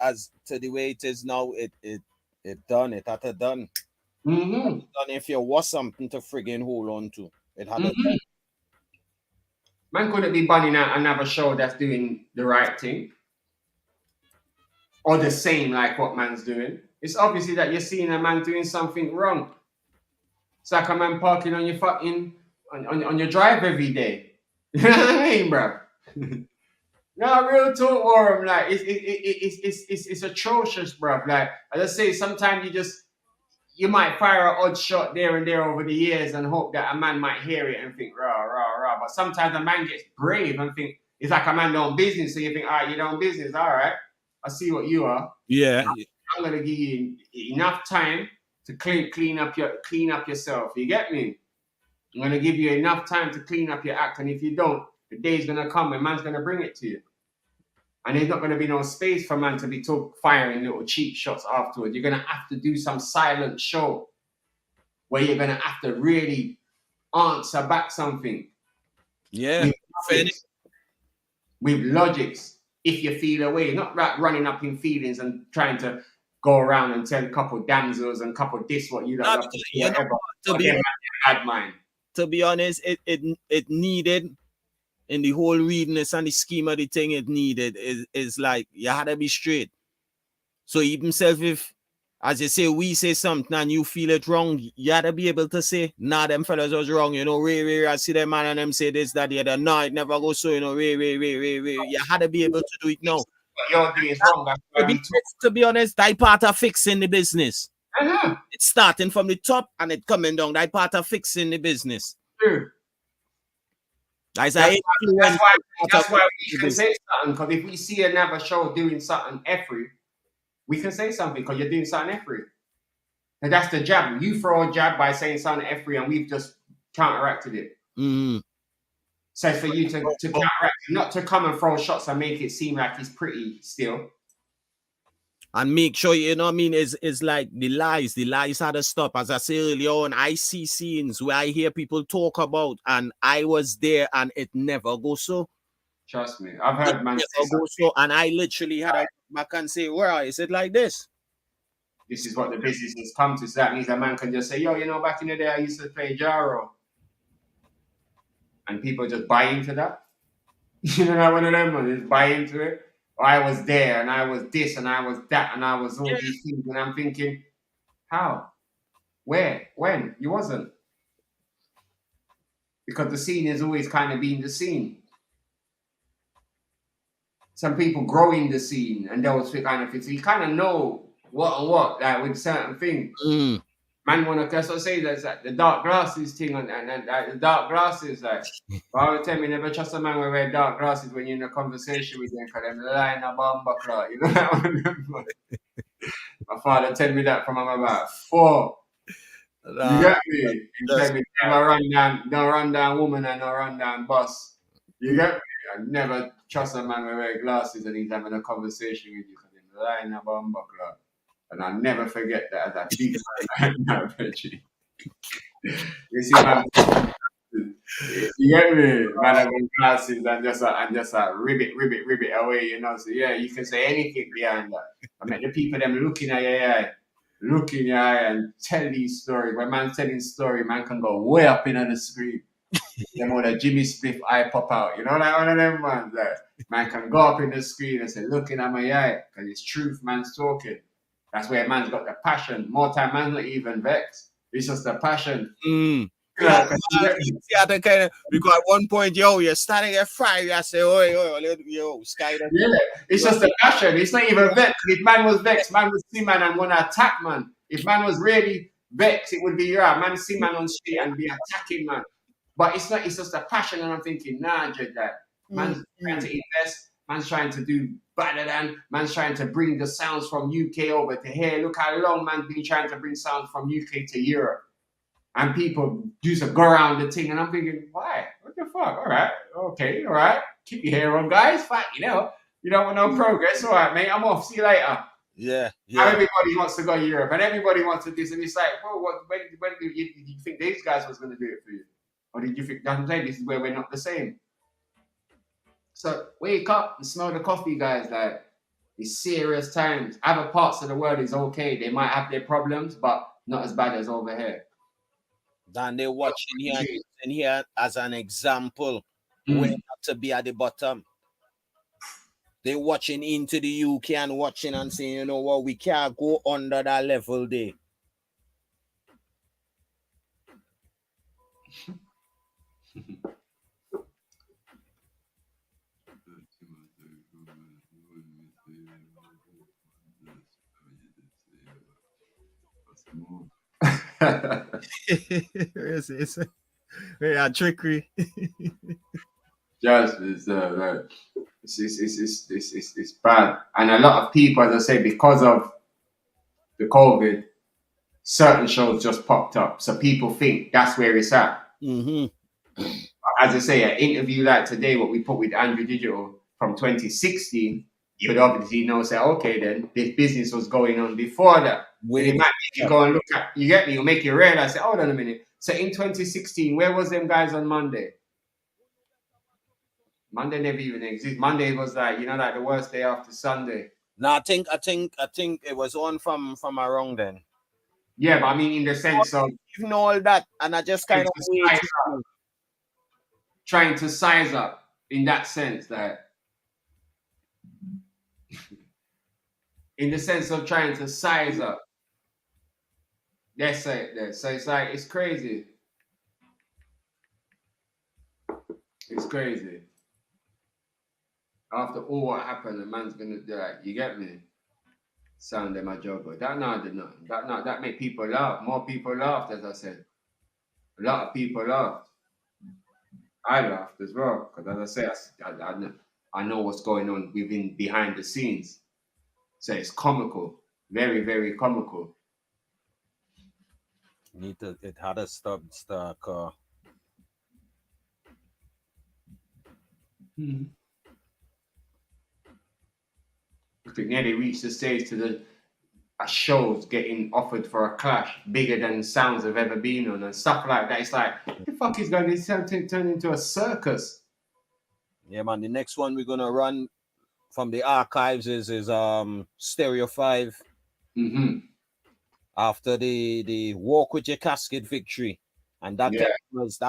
as to the way it is now, it done. It had to done. Done if you was something to friggin' hold on to. It had to done. Man couldn't be bunning out another show that's doing the right thing. Or the same like what man's doing. It's obviously that you're seeing a man doing something wrong. It's like a man parking on your fucking on your drive every day. You know what I mean, bro? No, real talk, Warren. Like it's atrocious, bro. Like as I say, sometimes you might fire an odd shot there and there over the years and hope that a man might hear it and think rah rah rah. But sometimes a man gets brave and think it's like a man doing business. So you think, all right, you're doing business, all right. I see what you are. Yeah. I'm gonna give you enough time to clean up yourself. You get me? I'm gonna give you enough time to clean up your act, and if you don't, the day's gonna come and man's gonna bring it to you. And there's not gonna be no space for man to be firing little cheap shots afterwards. You're gonna have to do some silent show where you're gonna have to really answer back something. Yeah. With logics. If you feel away, not running up in feelings and trying to go around and tell a couple damsels and couple this what you don't whatever. To be honest, it needed in the whole readiness and the scheme of the thing. It needed is like you had to be straight. So even self, if as you say, we say something and you feel it wrong, you had to be able to say, nah, them fellas was wrong. You know, I see them man and them say this, that, the other. No, it never goes so, you know, You had to be able to do it now. You're doing wrong. To be honest, that part of fixing the business. It's starting from the top and it coming down. That part of fixing the business. That's why we can say something, because if we see another show doing something every, we can say something because you're doing something every. And that's the jab. You throw a jab by saying something every, and we've just counteracted it. So for you to counteract, not to come and throw shots and make it seem like it's pretty still. And make sure, you know what I mean, is like the lies had to stop. As I said earlier on, I see scenes where I hear people talk about, and I was there, and it never goes so. Trust me, I've heard man say so, and I literally had to back and say, well, is it like this? This is what the business has come to. So that means a man can just say, yo, you know, back in the day I used to play Jaro. And people just buy into that. You know, one of them ones just buy into it. Or I was there and I was this and I was that and I was all these things. And I'm thinking, how? Where? When? You wasn't. Because the scene is always kind of being the scene. Some people grow in the scene and they'll kind of so you kind of know what and what, like with certain things. Man wanna that's what I say, that's like the dark glasses thing and the dark glasses, like I would tell me never trust a man who wear dark glasses when you're in a conversation with them, because them lying a bomb clock, you know that one. My father tell me that from I'm about 4. You get me? He tell me don't run down woman and don't run down boss. You get me? I never trust a man who wear glasses and he's having a conversation with you because he's lying a bomb clock. And I'll never forget that as I big man now, Reggie. You see, man, you get me? Man, I wear glasses and just ribbit away, you know. So yeah, you can say anything behind that. I mean, the people them looking at your eye and tell these stories. When man's telling story, man can go way up in on the screen. Them all the Jimmy Spliff eye pop out, you know, like one of them ones. Like, man can go up in the screen and say, looking at my eye, because it's truth, man's talking. That's where man's got the passion. More time, man's not even vexed. It's just the passion. Yeah, because at one point, you're starting at 5. I say, yo, Sky. Yeah, it's just the passion. It's not even vexed. If man was vexed, man would see man and want to attack man. If man was really vexed, it would be man see man on street and be attacking man. But it's not. It's just a passion, and I'm thinking, nah, Jed, that man's trying to invest. Man's trying to do better than. Man's trying to bring the sounds from UK over to here. Look how long man's been trying to bring sounds from UK to Europe. And people used to go around the thing, and I'm thinking, why? What the fuck? All right, okay, all right. Keep your hair on, guys. Fine, you know. You don't want no progress. All right, mate. I'm off. See you later. Yeah. Now everybody wants to go to Europe, and everybody wants to do this, and it's like, well, when did you think these guys was going to do it for you? Or did you think, I'm saying, this is where we're not the same? So wake up and smell the coffee, guys. Like, it's serious times. Other parts of the world is okay. They might have their problems, but not as bad as over here. Then they're watching here and using here as an example where not to be at the bottom. They're watching into the UK and watching and saying, you know what, we can't go under that level there. it's trickery. Just it's bad, and a lot of people, as I say, because of the COVID, certain shows just popped up, so people think that's where it's at. As I say, an interview like today, what we put with Andrew Digital from 2016, you would obviously know, say, okay, then this business was going on before that. When it might make you go and look at, you get me, it'll make you realize, say, hold on a minute. So in 2016, where was them guys on Monday? Monday never even existed. Monday was like, you know, like the worst day after Sunday. No, I think it was on from around then. Yeah, but I mean in the sense of even all that, and I just kind of trying to size up in that sense, that in the sense of trying to size up. Let's say it there. So it's like, it's crazy. It's crazy. After all what happened, the man's gonna do that. You get me? Sound them a job, but that not did nothing. That made people laugh. More people laughed, as I said. A lot of people laughed. I laughed as well, because as I say, I know what's going on behind the scenes. So it's comical, very, very comical. It had a start. I think nearly reached the stage to a show's getting offered for a clash bigger than Sounds have ever been on and stuff like that. It's like, the fuck is going to turn into a circus? Yeah, man. The next one we're gonna run from the archives is Stereo 5. After the Walk with Your Casket victory, and that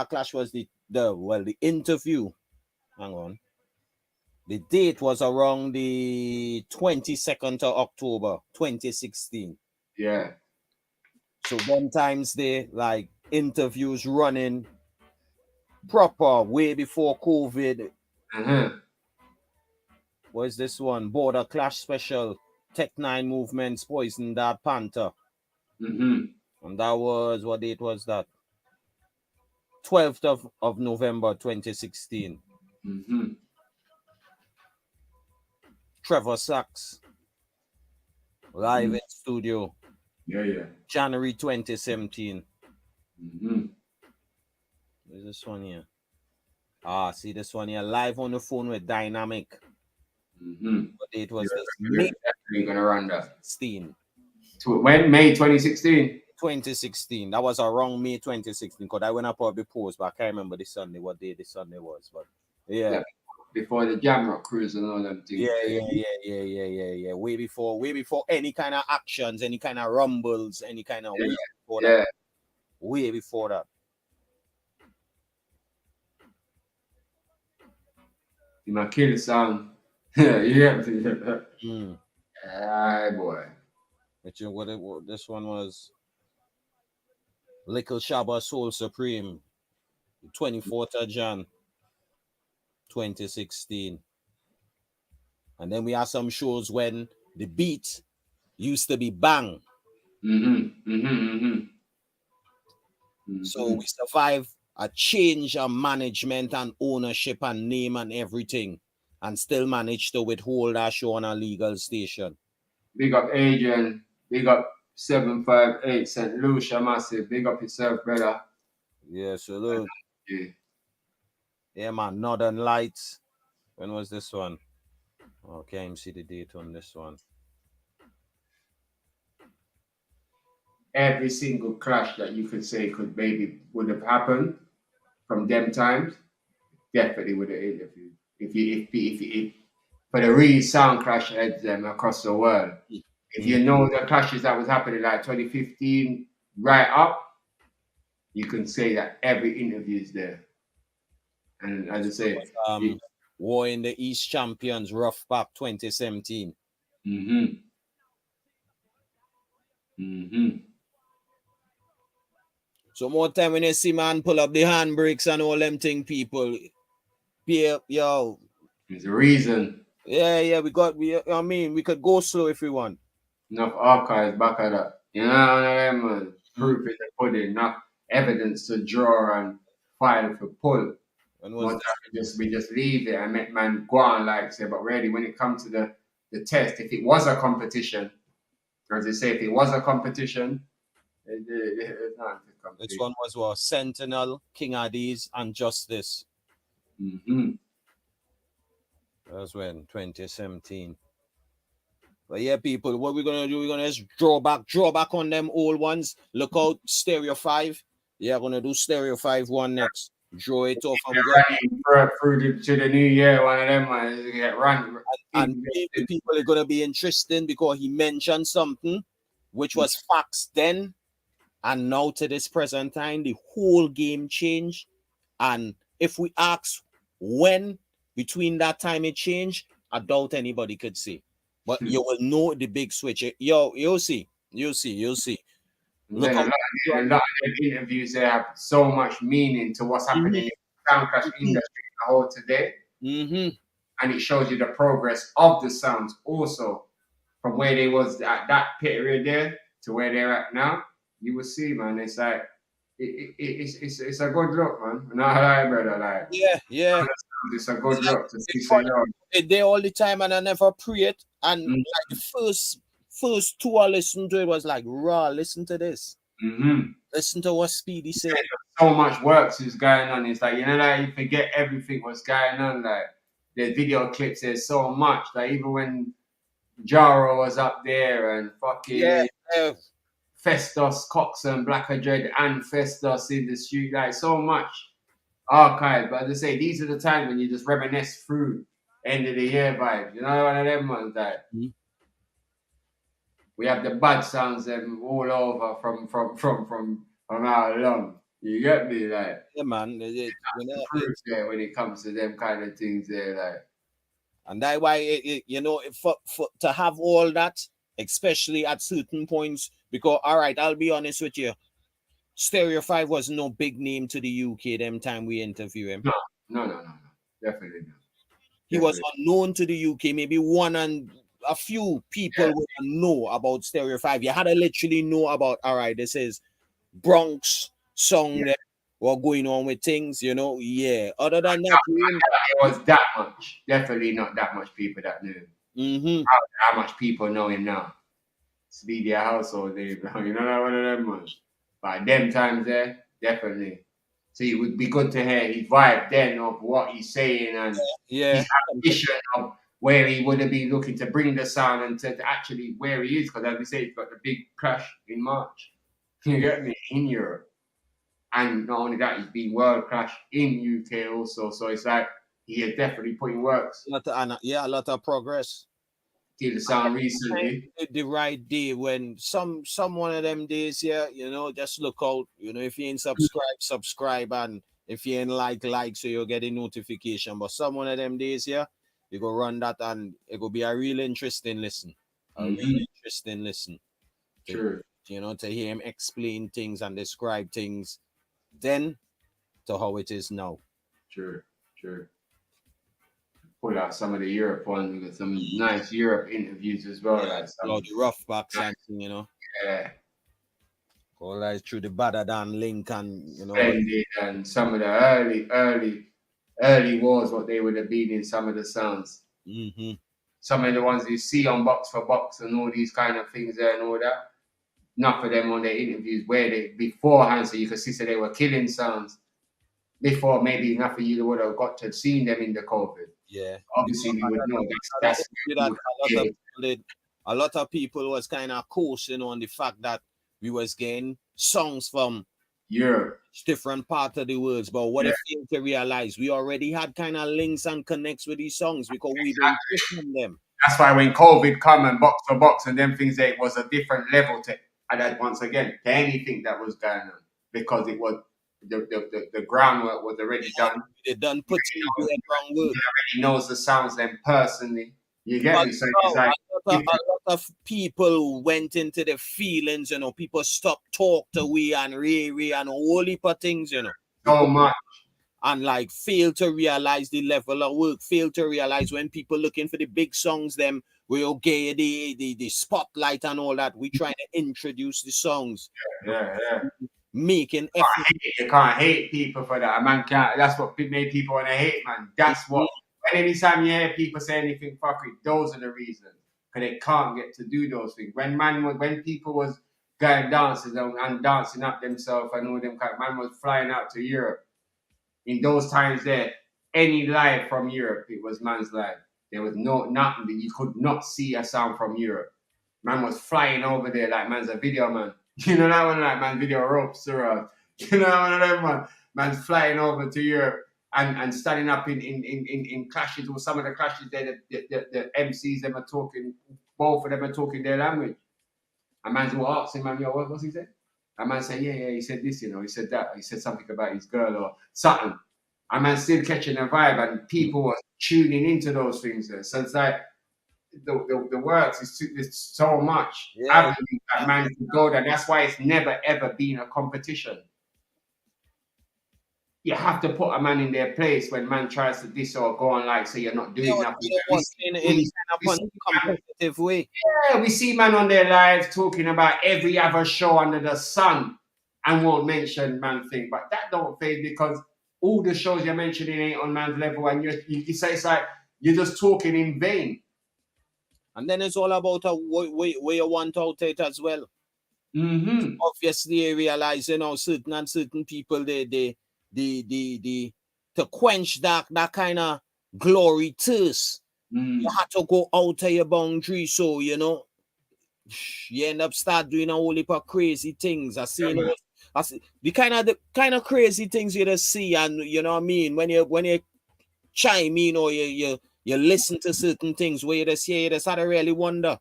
clash was the interview. Hang on. The date was around the 22nd of October, 2016. Yeah. So one times they like interviews running proper way before COVID. What's this one? Border Clash Special, Tech 9 Movements, Poison Dart Panther. And that was, what date was that? 12th of November 2016. Trevor Sachs live in studio. January 2017. Where's this one here? See this one here, live on the phone with Dynamic. What date was this? May definitely gonna run that. 16. When? May 2016? 2016. That was around May 2016, because I went up on the post, but I can't remember the Sunday, what day the Sunday was. But yeah. Before the Jamrock cruise and all them things. Yeah. Way before any kind of actions, any kind of rumbles, any kind of way before that. You might kill the sound. Yeah. Aye, boy. What this one was? Little Shabba Soul Supreme, 24th of Jan, 2016. And then we have some shows when the beat used to be bang. So we survived a change of management and ownership and name and everything, and still manage to withhold our show on a legal station. Big up Adrian. Big up 758 St. Lucia Massive. Big up yourself, brother. Yeah, salute. Yeah. Yeah, man. Northern Lights. When was this one? Oh, can't even see the date on this one. Every single clash that you could say could maybe would have happened from them times, definitely would have interviewed. If for the real sound clash heads them across the world. If you know the clashes that was happening like 2015 right up, you can say that every interview is there. And as I say, War in the East Champions, Rough Pack 2017. So more time when you see man pull up the handbrakes and all them thing, people, yo. There's a reason. Yeah, we could go slow if we want. Enough archives back at that. You know, proof in the pudding, enough evidence to draw and file for pull. We just leave it and make man go on like say, but really when it comes to the test, if it was a competition, as they say, if it was a competition, it's not a competition. This one was Sentinel, King Addies, and Justice. That was when 2017. But yeah, people, what we're gonna do? We're gonna just draw back on them old ones. Look out, Stereo 5. Yeah, gonna do Stereo 5 one next. Draw it off. Through to the new year, one of them ones get run. And maybe people are gonna be interested because he mentioned something which was facts then, and now to this present time, the whole game changed. And if we ask when between that time it changed, I doubt anybody could say. But you will know the big switch. You'll see. Look, a lot of interviews there have so much meaning to what's happening in the sound clash industry as a whole today. And it shows you the progress of the sounds also from where they was at that period there to where they're at now. You will see, man. It's like it's a good look, man. Not lie, brother. Like yeah. It's a good look to see. They all the time, and I never pray it. And like the first two I listened to, it was like raw. Listen to this. Listen to what Speedy said. So much works is going on. It's like, you know, like you forget everything what's going on. Like the video clips, there's so much. Like even when Jaro was up there and fucking Festus, Coxon, Blacker Dread, and Festus in the street, like so much archive. But as I say, these are the times when you just reminisce through end of the year vibes. You know, one of them ones that we have the bad sounds them all over from our lung. You get me, like yeah, man. When it comes to them kind of things, there, like, and that's why you know, for to have all that, especially at certain points, because all right, I'll be honest with you, Stereo 5 was no big name to the UK them time we interview him. No, definitely not. He was unknown to the UK. Maybe one and a few people would know about Stereo 5. You had to literally know about, all right, this is Bronx song that were going on with things, you know. Yeah. Other than that, it was that much. Definitely not that much people that knew. How much people know him now? Speedy household, you know, one of them ones. But them times there, definitely. So it would be good to hear his vibe then of what he's saying and his ambition of where he would have been looking to bring the sound and to actually where he is. Because as we say, he's got the big clash in March. You get me? In Europe. And not only that, he's been world clash in UK also. So it's like he is definitely putting works. A lot of progress. The sound recently. The right day when some one of them days here, you know, just look out. You know, if you ain't subscribe, and if you ain't like, so you'll get a notification. But some one of them days here, you go run that and it will be a real interesting listen. Sure. You know, to hear him explain things and describe things then to how it is now. Sure. Pull out some of the Europe ones. We got some nice Europe interviews as well. The rough backs and you know. Yeah. All right, through the Badder than Link and Splendid and some of the early wars, what they would have been in some of the sounds. Mm-hmm. Some of the ones you see on Box for Box and all these kind of things there and all that. Enough of them on their interviews where they beforehand, so you could see so they were killing sounds before. Maybe enough of you would have got to see them in the COVID. Yeah, obviously you would know that's a lot of people was kind of coasting on the fact that we was getting songs from Europe, different part of the world. But what if you to realize we already had kind of links and connects with these songs because we've been pushing them. That's why when COVID come and Box for Box and them things, it was a different level to that once again to anything that was going on because it was the groundwork was already done. They done put in the groundwork. He already knows the sounds them personally. You get me? So it's like a lot of people went into the feelings, people stopped talk to we and Ray and a whole heap of things, So much. And like fail to realize the level of work, fail to realize when people looking for the big songs, them we'll get the spotlight and all that. We trying to introduce the songs. Yeah. Making effort. You can't hate people for that. Man can't. That's what made people want to hate, man. That's what. And anytime you hear people say anything fuckery, those are the reasons. Because they can't get to do those things. When people was going dances and dancing up themselves and all them kind of man was flying out to Europe. In those times there, any live from Europe, it was man's live. There was nothing that you could not see a sound from Europe. Man was flying over there like man's a video man. You know that one, like man, video ropes around. You know one of them, man. Man's flying over to Europe and standing up in clashes or some of the clashes there. The MCs them are talking, both of them are talking their language. And man's will ask him, man, yo, what's he said? And man say, yeah, he said this, he said that, he said something about his girl or something. And man still catching a vibe, and people were tuning into those things there. So it's like the works is so much avenue that man can go there. That's why it's never ever been a competition. You have to put a man in their place when man tries to diss or go on like so you're not doing nothing. In a competitive way. Yeah, we see man on their lives talking about every other show under the sun and won't mention man thing, but that don't fade because all the shows you're mentioning ain't on man's level, and you say it's like you're just talking in vain. And then it's all about where you want out it as well. Mm-hmm. Obviously, you realize certain people they to quench that kind of glory thirst. You have to go out of your boundary, so you end up start doing a whole heap of crazy things. I see the kind of crazy things you just see, and you know what I mean when you chime in or you listen to certain things where you just hear, you just had to really wonder.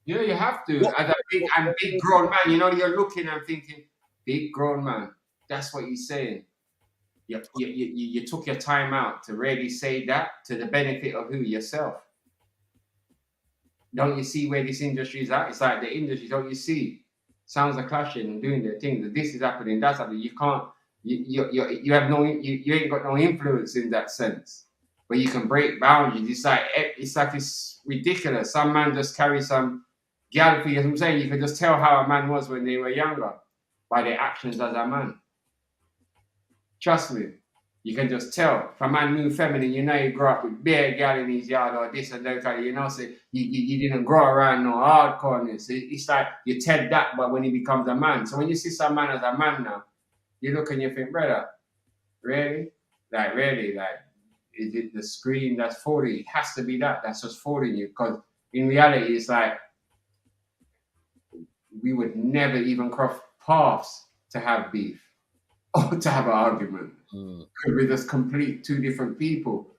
Yeah, you have to. As a big grown man, you're looking and thinking, big grown man. That's what he's saying. You took your time out to really say that to the benefit of who? Yourself. Don't you see where this industry is at? It's like the industry, don't you see? Sounds are clashing and doing their things. This is happening, that's happening. You can't, you ain't got no influence in that sense. But you can break boundaries. It's ridiculous. Some man just carry some gal figures. I'm saying you can just tell how a man was when they were younger by their actions as a man. Trust me, you can just tell. If a man move feminine, you grew up with bare gal in his yard or this and that, so you didn't grow around no hardcoreness. It's like you tell that, but when he becomes a man. So when you see some man as a man now, you look and you think, brother, really? Like, really? Like, is it the screen that's 40? It has to be that's just 40 you. Because in reality, it's like, we would never even cross paths to have beef. Or to have an argument. Because we're just complete two different people.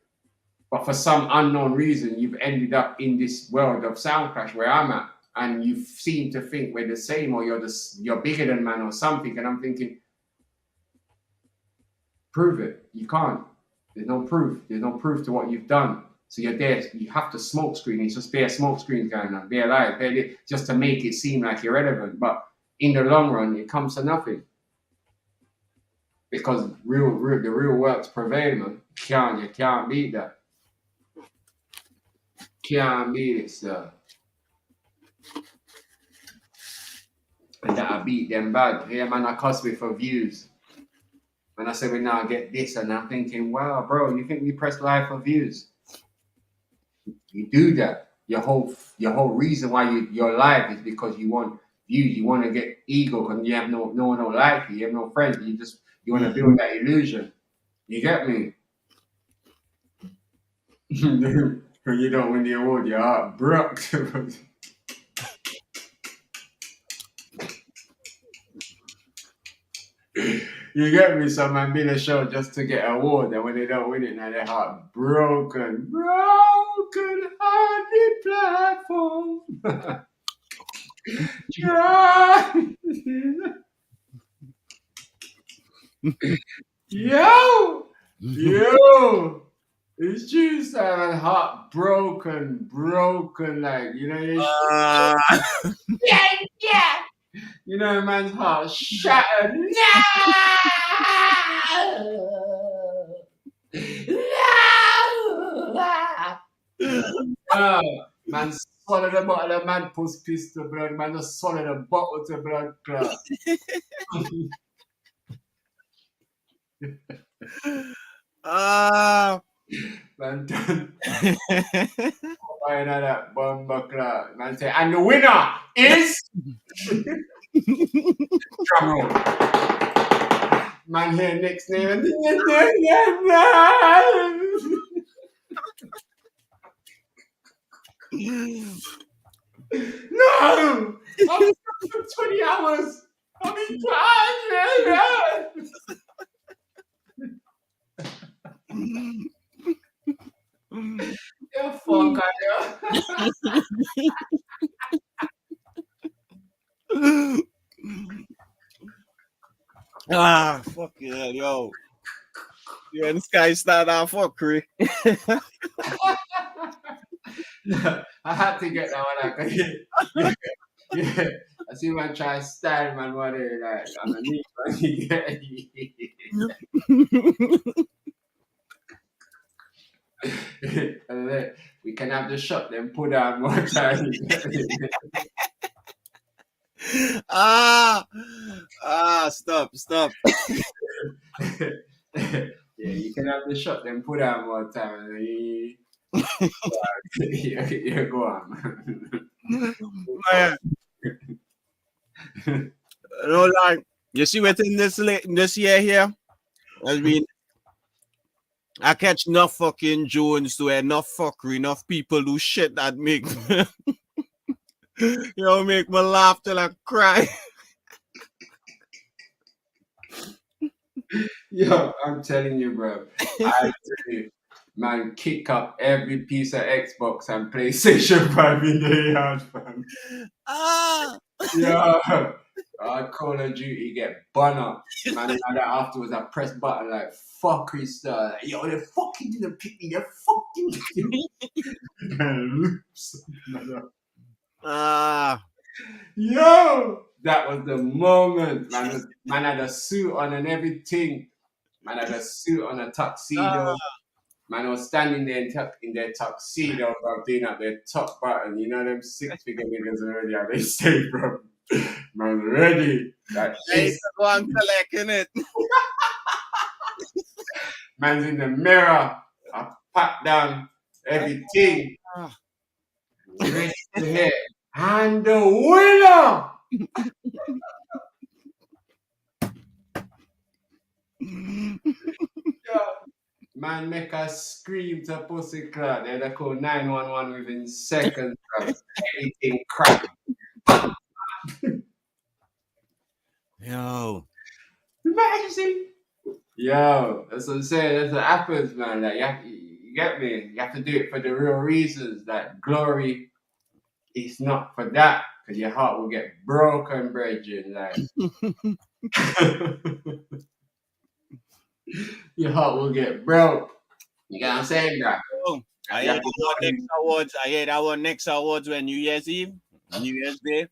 But for some unknown reason, you've ended up in this world of sound clash where I'm at, and you seem to think we're the same, or you're bigger than man or something. And I'm thinking, prove it. You can't. There's no proof. There's no proof to what you've done. So you're there. You have to smoke screen. It's just bare smoke screens going on. Bare live. Just to make it seem like you're relevant. But in the long run, it comes to nothing. Because the real works prevail, man. You can't beat that. Can't beat it, sir. And that I beat them bad. Yeah, man, I cuss me for views. And I said, we now get this. And I'm thinking, wow, bro, you think we press live for views? You do that. Your whole reason why you're live is because you want views. You want to get ego because you have no one like you. You have no friends. You want to build that illusion. You get me? When you don't win the award, your heart broke. You get me? Some man build a show just to get an award, and when they don't win it, now their heart broken, hearted platform. Yo, it's just heart broken, like yeah. You know, man's heart shattered. Man swallowed the bottle of man post pistol blood. Man just swallowed the bottle to blood clot. Man done. Why not that bomber clot? Man say, and the winner is drum roll. Man here next name. No! I've been for 20 hours. I've been you fuck, fuck yeah, yo. You and this guy start off fuckery. I had to get that one out. Yeah. I see man try to style man what they like underneath man. We can have the shot then put on more time. Stop. Yeah, you can have the shot then put on more time. You go on, man. No, like you see within this year here, I catch enough fucking Jones to enough fuckery, enough people do shit that make make me laugh till I cry. Yo, I'm telling you, bro. Man, kick up every piece of Xbox and PlayStation 5 in the yard, fam. Yeah. Call of Duty get bun up. Man, and that afterwards I press button like fuckery style. Like, yo, they fucking didn't pick me. They fucking yo, that was the moment. Man had a suit on and everything. Man had a suit on, a tuxedo. Man was standing there in their tuxedo, bro, doing up their top button. You know them 6-figure niggas already how they say, bro. Man ready. That is go on collecting it. Man's in the mirror. I pat down everything. Ready to hit. And the winner. Man make us scream to pussy clot. They call 911 within seconds. Everything crack. Yo. Imagine. Yo, that's what I'm saying. That's what happens, man. Like you get me? You have to do it for the real reasons. Like glory is not for that. Because your heart will get broken, brethren. Like your heart will get broke. You get what I'm saying, bro? I hear that one next awards when New Year's Eve, New Year's Day.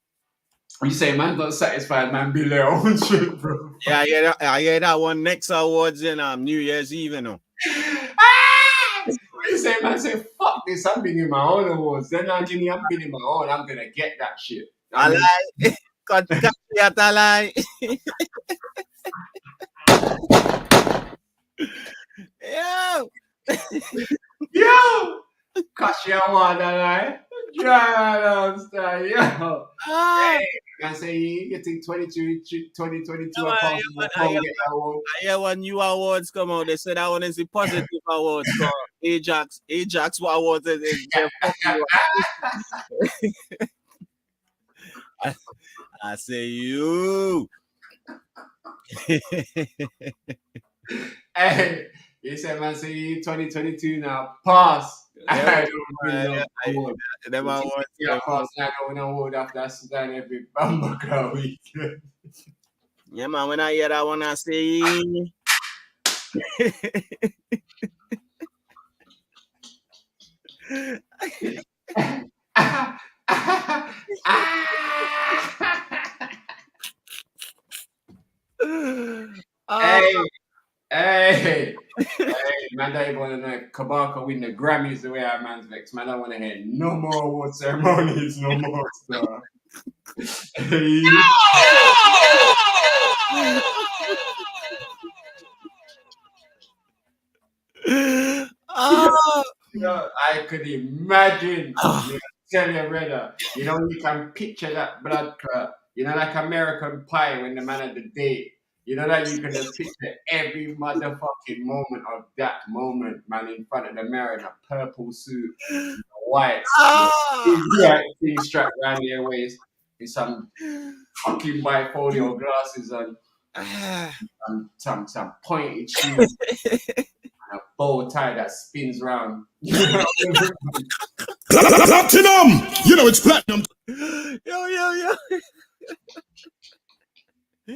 You say man not satisfied, man be their own shit, bro. Yeah, I hear that one next awards in New Year's Eve, you know. You say man say fuck this, I'm bidding my own awards. Then I'm bidding my own, I'm gonna get that shit. I lie. Yatalai. Yo. Yo. Kashiawana, understand? Yo. Hey, I say you think 2022 are possible? I hear when new awards come out, they say that one is the positive awards. So Ajax what awards is I say you. Hey, you said man say 2022 now. Pass. Yeah, Them awards. Yeah, pass. I don't win award after Sudan every Bambuka week. Yeah, man. When I hear that one, I say. Hey, man, don't even want to know if Kabaka win the Grammys the way our man's vexed. Man, I don't want to hear no more award ceremonies, no more stuff. I could imagine. Tell you, brother, you know, you can picture that blood clot. You know, like American Pie when the man at the date. You know that you can just picture every motherfucking moment of that moment, man, in front of the mirror in a purple suit, white, thing strapped around their waist, with some fucking bifolio glasses on, some pointed shoes, and a bow tie that spins round. Platinum! You know it's platinum. Yo. A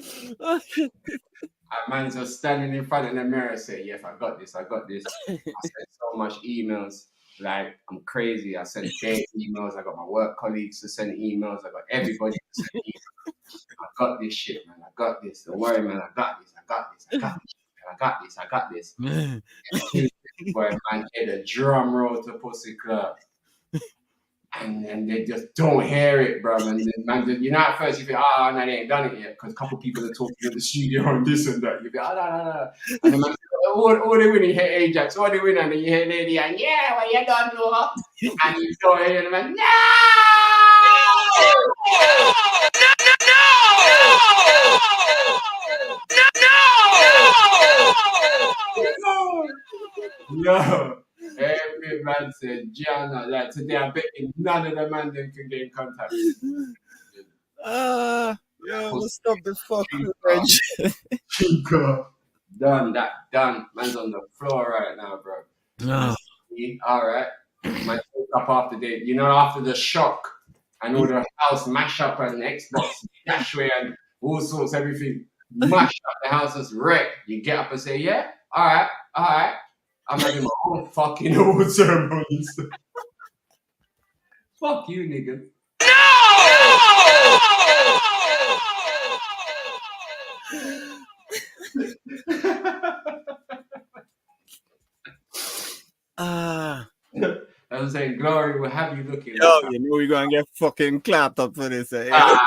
man's just standing in front of the mirror saying, yes, I got this. I sent so much emails. Like, I'm crazy. I sent their emails. I got my work colleagues to send emails. I got everybody to send emails. I got this shit, man. I got this. Don't worry, man. I got this. I got this. Boy, man, hit a drum roll to Pussy Club. And then they just don't hear it, bro. And then, man, you know, at first you think, no, they ain't done it yet, because a couple people are talking in the studio and this and that. You think, no. And the man, all they win, you hear Ajax, all they win, and then you hear Lady, and yeah, well, you don't know. And you don't hear the man, no! No! Every man said, Gianna, like today I bet none of the man them can get in contact with you. Stop the fucking Chinko. Done. Man's on the floor right now, bro. Alright. Man woke up after after the shock and all the house mash up and Xbox dashway and all sorts, everything mashed up, the house is wrecked. You get up and say, yeah, alright. I'm having my own fucking award ceremonies. Fuck you, nigga. I was saying, Glory will have you looking. Yo, you know we're gonna get fucking clapped up for this. No.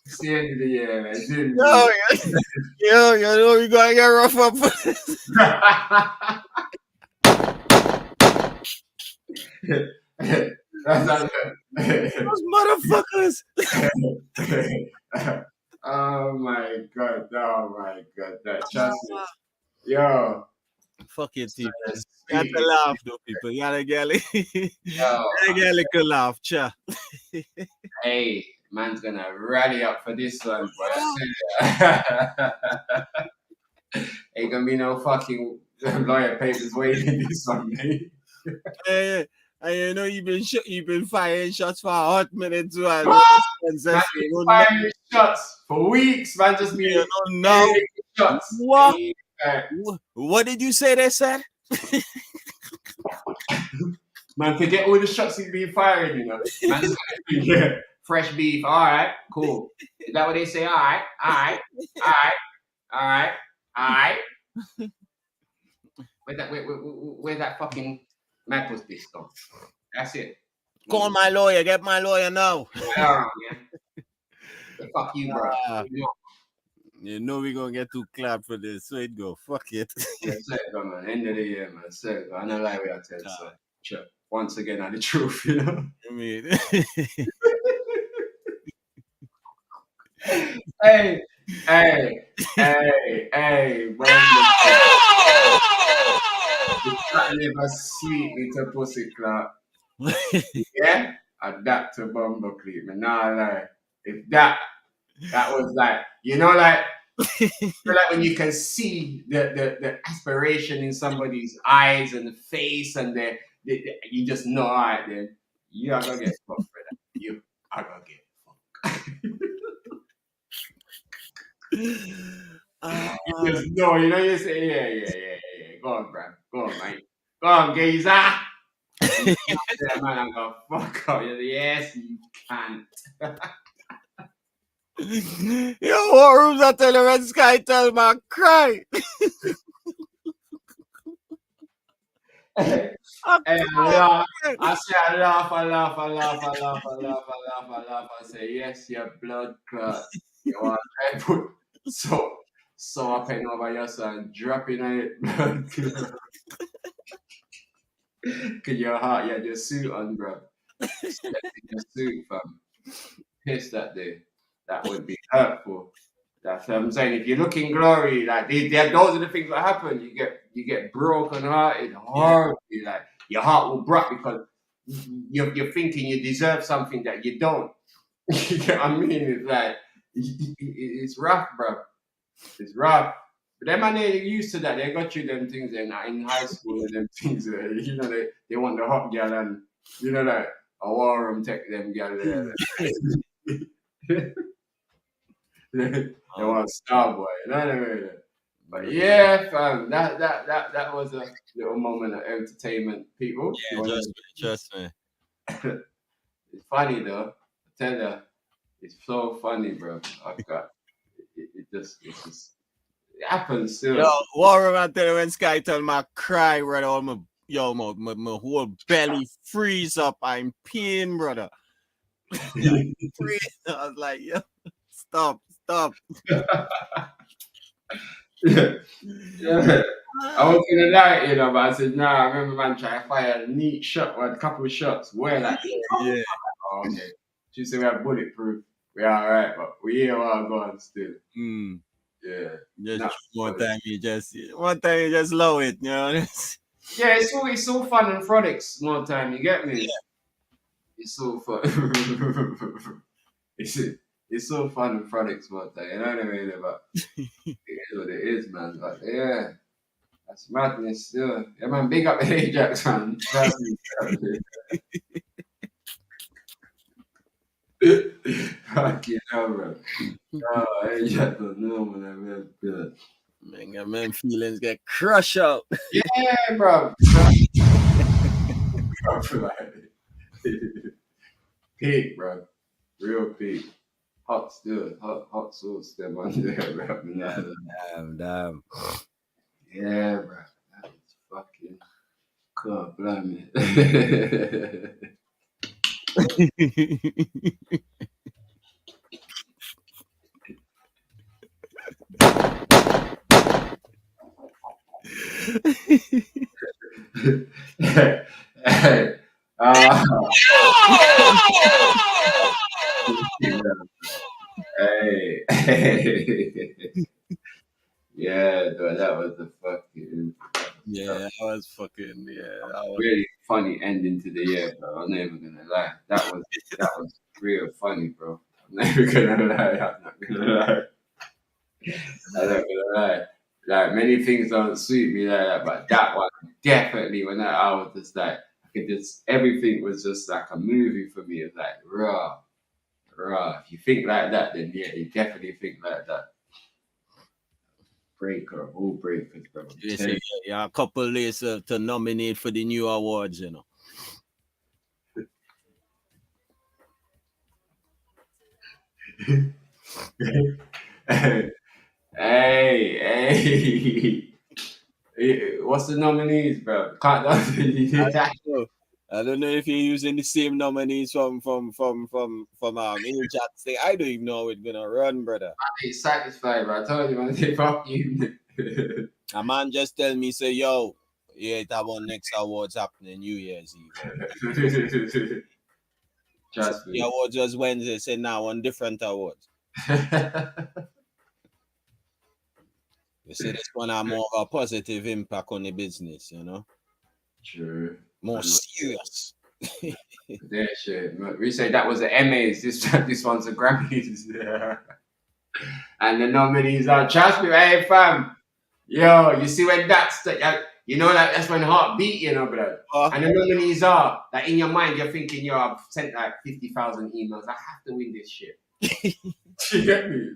It's the end of the year, man. Yo, you know we're gonna get rough up for this. Those motherfuckers. Oh my god. Trust me. Yo. Fuck it, people. You got to laugh, though, people. You gotta get a little laugh, cha. Hey, man's gonna rally up for this one, bro. Ain't gonna be no fucking lawyer papers waiting this one, mate. Hey, and you know you've been firing shots for a hot minute too. Man, firing shots for weeks, man. Just me. No. Shots. What? What did you say they said? Man, forget all the shots he's been firing, you know. Man, yeah. Fresh beef. All right, cool. Is that what they say? All right. Where's that fucking Mapple's disc gone? That's it. Call my lawyer. Get my lawyer now. Yeah. Fuck you, bro. You know we're gonna get too clapped for this, so it go. Fuck it. Yeah, go, man. End of the year, man. So I know like we are telling. So sure. Once again, I'm the truth, you know. I mean, hey, man. Never sweet little pussy clap. Yeah, adapt to Bumble Cleat, man. Nah, like if that was like, you know, like like when you can see the aspiration in somebody's eyes and the face, and you just know, all right, then you are gonna get fucked, brother. You are gonna get fucked. You just know, you know. You say, yeah. Go on, bro. Go on, mate. Go on, geezer. Yeah, man, I'm gonna fuck up. Yes, you can't. Yo, what rooms I tell you when Sky tell my cry? I say I laugh. I say, yes, your blood clot. You want to put so up and over your son, dropping on it, blood clot. Cause your heart, you had your suit on, bro. Your suit, fam. Piss that day. That would be hurtful. That's what I'm saying. If you look in glory, like those are the things that happen. You get broken hearted, horribly. Like your heart will break because you're thinking you deserve something that you don't. You get what I mean? It's like it's rough, bro. It's rough. But them man, they're used to that. They got you them things in high school and them things. You know, they want the hot girl and you know that a war room take them girl there. They want star boy, you know what I mean? But yeah, fam, that was a little moment of entertainment, people. Yeah, just me. It's funny though. I tell you, it's so funny, bro. I've got it happens still. Yo, Warren, I tell you when Sky tell my cry, brother, all my whole belly freeze up. I'm peeing, brother. I was like, yo, stop. Yeah. I was gonna lie, you know, but I said, nah, I remember man trying to fire a neat shot or a couple of shots. Where like, yeah. Oh, okay. She said we are bulletproof. We are alright, but we here while going still. Yeah. Just one time you just love it, you know. Yeah, it's so fun and frolics more time, you get me? Yeah. It's so fun. It's so fun and frolics more time, you know what I mean? But it is what it is, man. But yeah, that's madness still. Yeah, man, big up Ajax, man. Fucking hell, bro. Oh, Ajax don't know, man. Man, feelings get crushed out. Yeah, bro. Peak, bro. Real peak. Hot still. Hot sauce still on there, bro. Damn. Yeah, bro. That is fucking cool, blame it. Yeah, dude, that was the fucking. Yeah, that was fucking. Yeah, that was really funny ending to the year, bro. I'm never gonna lie. That was real funny, bro. I'm never gonna lie. I'm not gonna lie. Like many things don't suit me like that, but that one definitely. When I was just like, everything was just like a movie for me. It's like raw. If you think like that, then yeah, you definitely think like that. Breaker, all breakers, bro. Yeah, a couple days to nominate for the new awards, you know. Hey. What's the nominees, bro? Can't I don't know if you're using the same nominees from Ajax thing. I don't even know how it's gonna run, brother. I'm satisfied, bro. I told you, man. They fuck you. A man just tell me, say, yo, yeah, it have one next awards happening New Year's Eve. Trust me. The awards was Wednesday, say now one different awards. You see, this one have more of a positive impact on the business, you know? True. More serious. Yeah, shit. We say that was the MAs. This one's the Grammys. And the nominees are, trust me, hey fam. Yo, you see when that's you know that's when heart beat, you know, blood. And the nominees are like in your mind, you're thinking, yo, I've sent like 50,000 emails. I have to win this shit. You get me?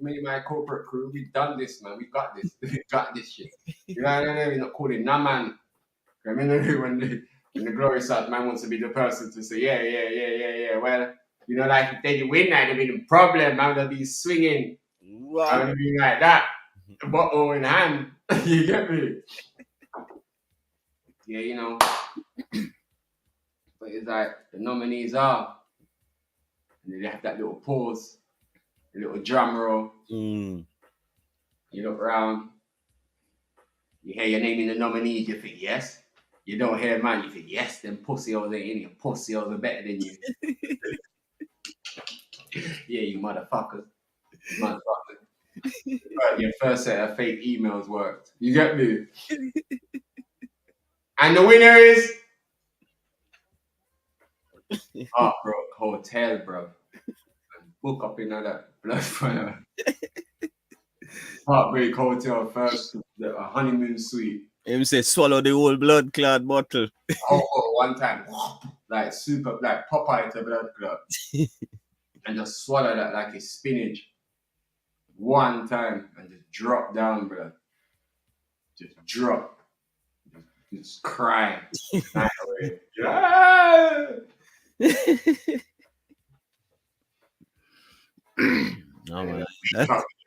Me and my corporate crew, we've done this, man. We got this. We got this shit. You know what I mean? We're not calling nah, man. I mean, when the glory starts, man wants to be the person to say, yeah. Well, you know, like if they win that, there'll be the problem, man. They'll be swinging. Wow. I'm gonna be like that, bottle in hand. You get me? Yeah, you know. But it's like the nominees are, and then they have that little pause, a little drum roll. You look around, you hear your name in the nominees, you think yes. You don't hear man, you think yes, them pussy hoes ain't in here. Pussy hoes are better than you. Yeah, you motherfuckers. Right, your first set of fake emails worked. You get me? And the winner is Heartbreak Hotel, bro. Book up in that blood fire. Heartbreak Hotel first, the honeymoon suite. Him say swallow the whole blood clot bottle. One time, like super, like Popeye to blood clot, and just swallow that like it's spinach. One time and just drop down, bro. Just drop. Just cry. Night away. No, man.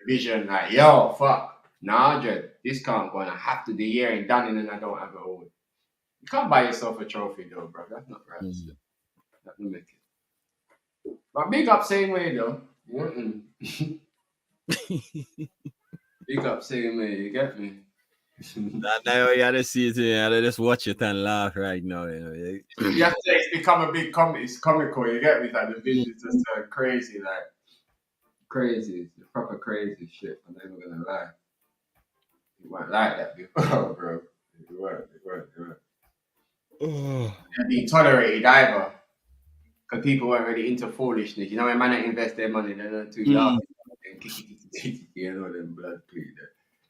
Vision like, yo, fuck. Nah, Jed, this can't go on. I have to do the year and done it and I don't have it all. You can't buy yourself a trophy though, bro. That's not right. That don't make it. But big up same way though. Big up same way, you get me? Now you gotta see it, you gotta just watch it and laugh right now, you know. You have to say it's become a big comedy, it's comical, you get me? Like the videos just crazy, like crazy. It's proper crazy shit. I'm not even gonna lie. It weren't like that before, bro. It weren't. They're being tolerated either. Because people weren't really into foolishness. You know, when man invest their money, they're not too young. You know, them blood plead.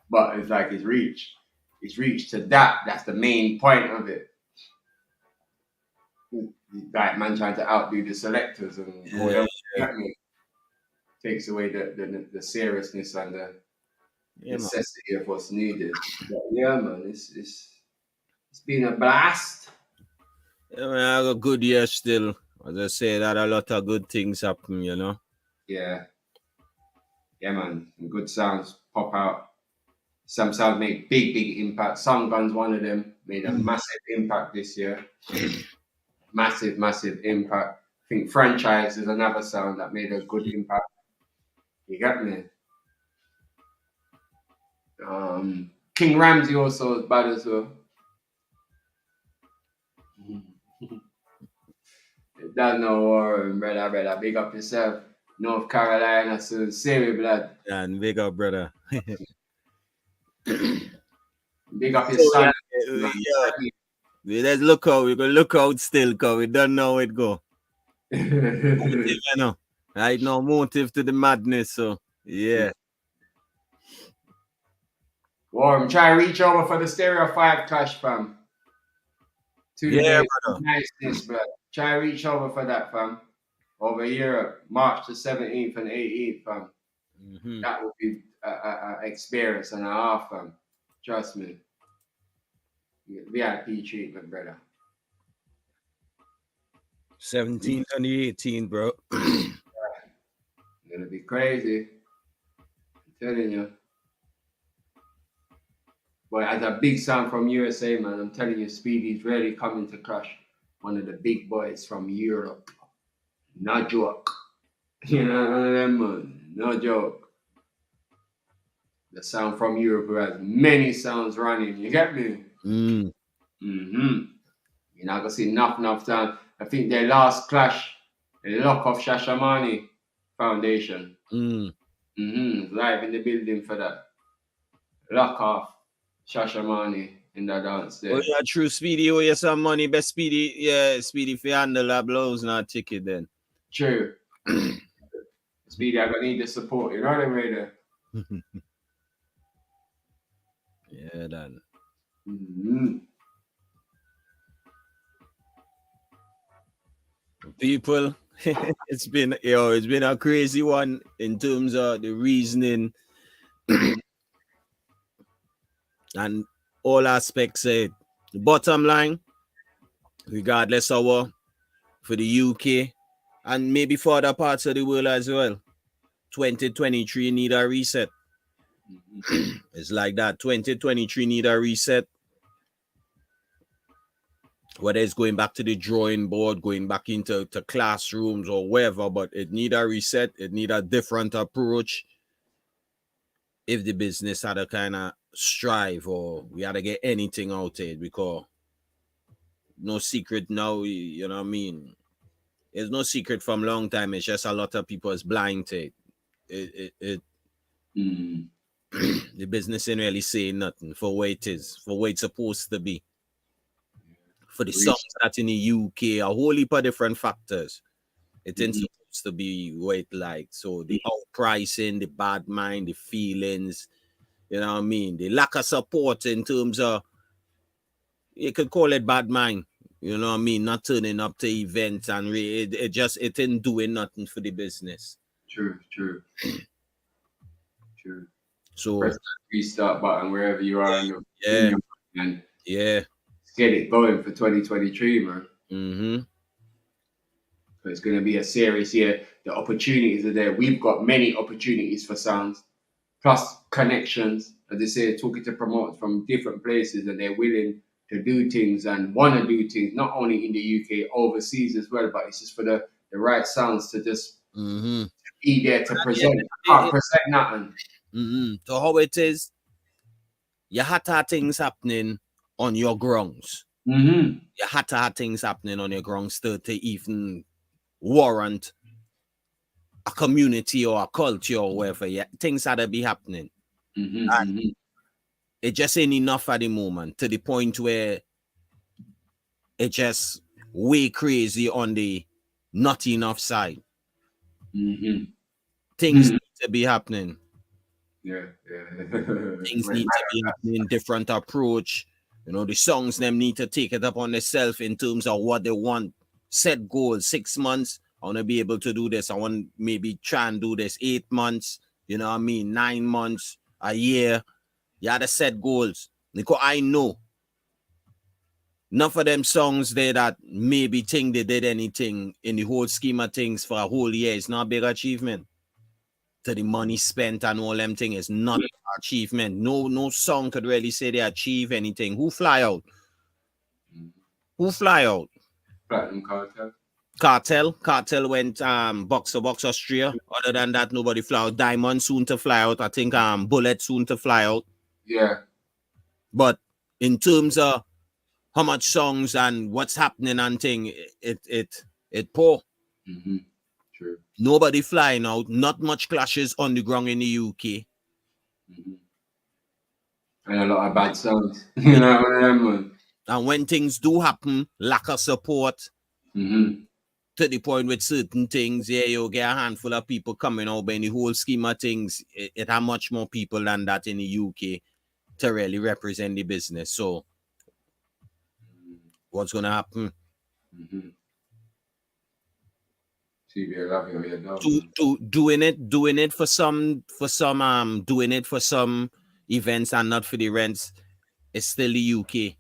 But it's like it's reached to that. That's the main point of it. Like man trying to outdo the selectors and whatever. Takes away the seriousness and the necessity of what's needed. But yeah, man, it's been a blast. Yeah, man, I got a good year still. As I say, that a lot of good things happen, you know. Yeah, man, good sounds pop out. Some sounds make big impact. Some Guns, one of them, made a massive impact this year. Massive impact. I think Franchise is another sound that made a good impact. You got me? King Ramsey also is bad as well. That's no worry, brother. Big up yourself. North Carolina, so Siri blood. And big up, brother. Big up your son. Let's look out. We gonna look out still, cause we don't know how it go. Motive, you know. Right now, motive to the madness. So yeah. Warm, try to reach over for the Stereo 5 clash, fam. 2 days, brother. niceness, blood. Try to reach over for that, fam. Over Europe, March the 17th and 18th, fam. That would be an experience and a half, fam. Trust me. VIP treatment, brother. 17th and the 18th, bro. It's gonna be crazy. I'm telling you. But as a big sound from USA, man, I'm telling you, Speedy's really coming to crush one of the big boys from Europe. No joke. You know what I mean, man? No joke. The sound from Europe who has many sounds running. You get me? Mm-hmm. You're not gonna see enough time. I think their last clash, the Lock of Shashamane Foundation. Live in the building for that. Lock off Shashamane in the dance there. Oh yeah, true. Speedy, oh yeah, some money, but Speedy, yeah, Speedy for handle that blows not ticket then. True. Speedy, I'm gonna need the support, you know what I mean? Yeah, then. People, it's been a crazy one in terms of the reasoning and all aspects. The bottom line, regardless of what, for the UK and maybe for other parts of the world as well, 2023 need a reset. It's like that. 2023 need a reset. Whether it's going back to the drawing board, going back into classrooms or wherever, but it need a reset. It need a different approach. If the business had to kind of strive or we had to get anything out of it, because no secret now, you know what I mean? It's no secret from long time. It's just a lot of people is blind to it. The business ain't really saying nothing for what it is, for what it's supposed to be. For the songs that in the UK, a whole heap of different factors. It ain't supposed to be what it like. So the outpricing, the bad mind, the feelings, you know what I mean? The lack of support in terms of, you could call it bad mind, you know what I mean? Not turning up to events and it ain't doing nothing for the business. True. So press that restart button wherever you are and yeah. Get it going for 2023, man. So it's going to be a serious year. The opportunities are there. We've got many opportunities for sounds, plus connections. As they say, talking to promoters from different places, and they're willing to do things and want to do things, not only in the UK, overseas as well. But it's just for the right sounds to just be there to present. Present nothing. So how it is, you had to have things happening on your grounds. You had to have things happening on your grounds to even warrant a community or a culture or whatever. Yeah, things had to be happening. And it just ain't enough at the moment, to the point where it just way crazy on the not enough side. Things need to be happening. Things need to be happening, different approach. You know, the songs them need to take it up on themselves in terms of what they want. Set goals, 6 months. I want to be able to do this. I want maybe try and do this 8 months. You know what I mean? 9 months, a year. You had to set goals. Because I know enough of them songs there that maybe think they did anything in the whole scheme of things for a whole year. It's not a big achievement. To the money spent and all them things is not an achievement. No song could really say they achieve anything. Who fly out? Platinum Cartel. Cartel went box to box Austria. Other than that, nobody fly out. Diamond soon to fly out. I think Bullet soon to fly out. Yeah. But in terms of how much songs and what's happening and thing, it poor. True. Nobody flying out. Not much clashes on the ground in the UK. And a lot of bad songs. You know what I mean? And when things do happen, lack of support. To the point with certain things, you'll get a handful of people coming out, but in the whole scheme of things, it have much more people than that in the UK to really represent the business. So, what's going to happen? Doing it for some events and not for the rents, it's still the UK.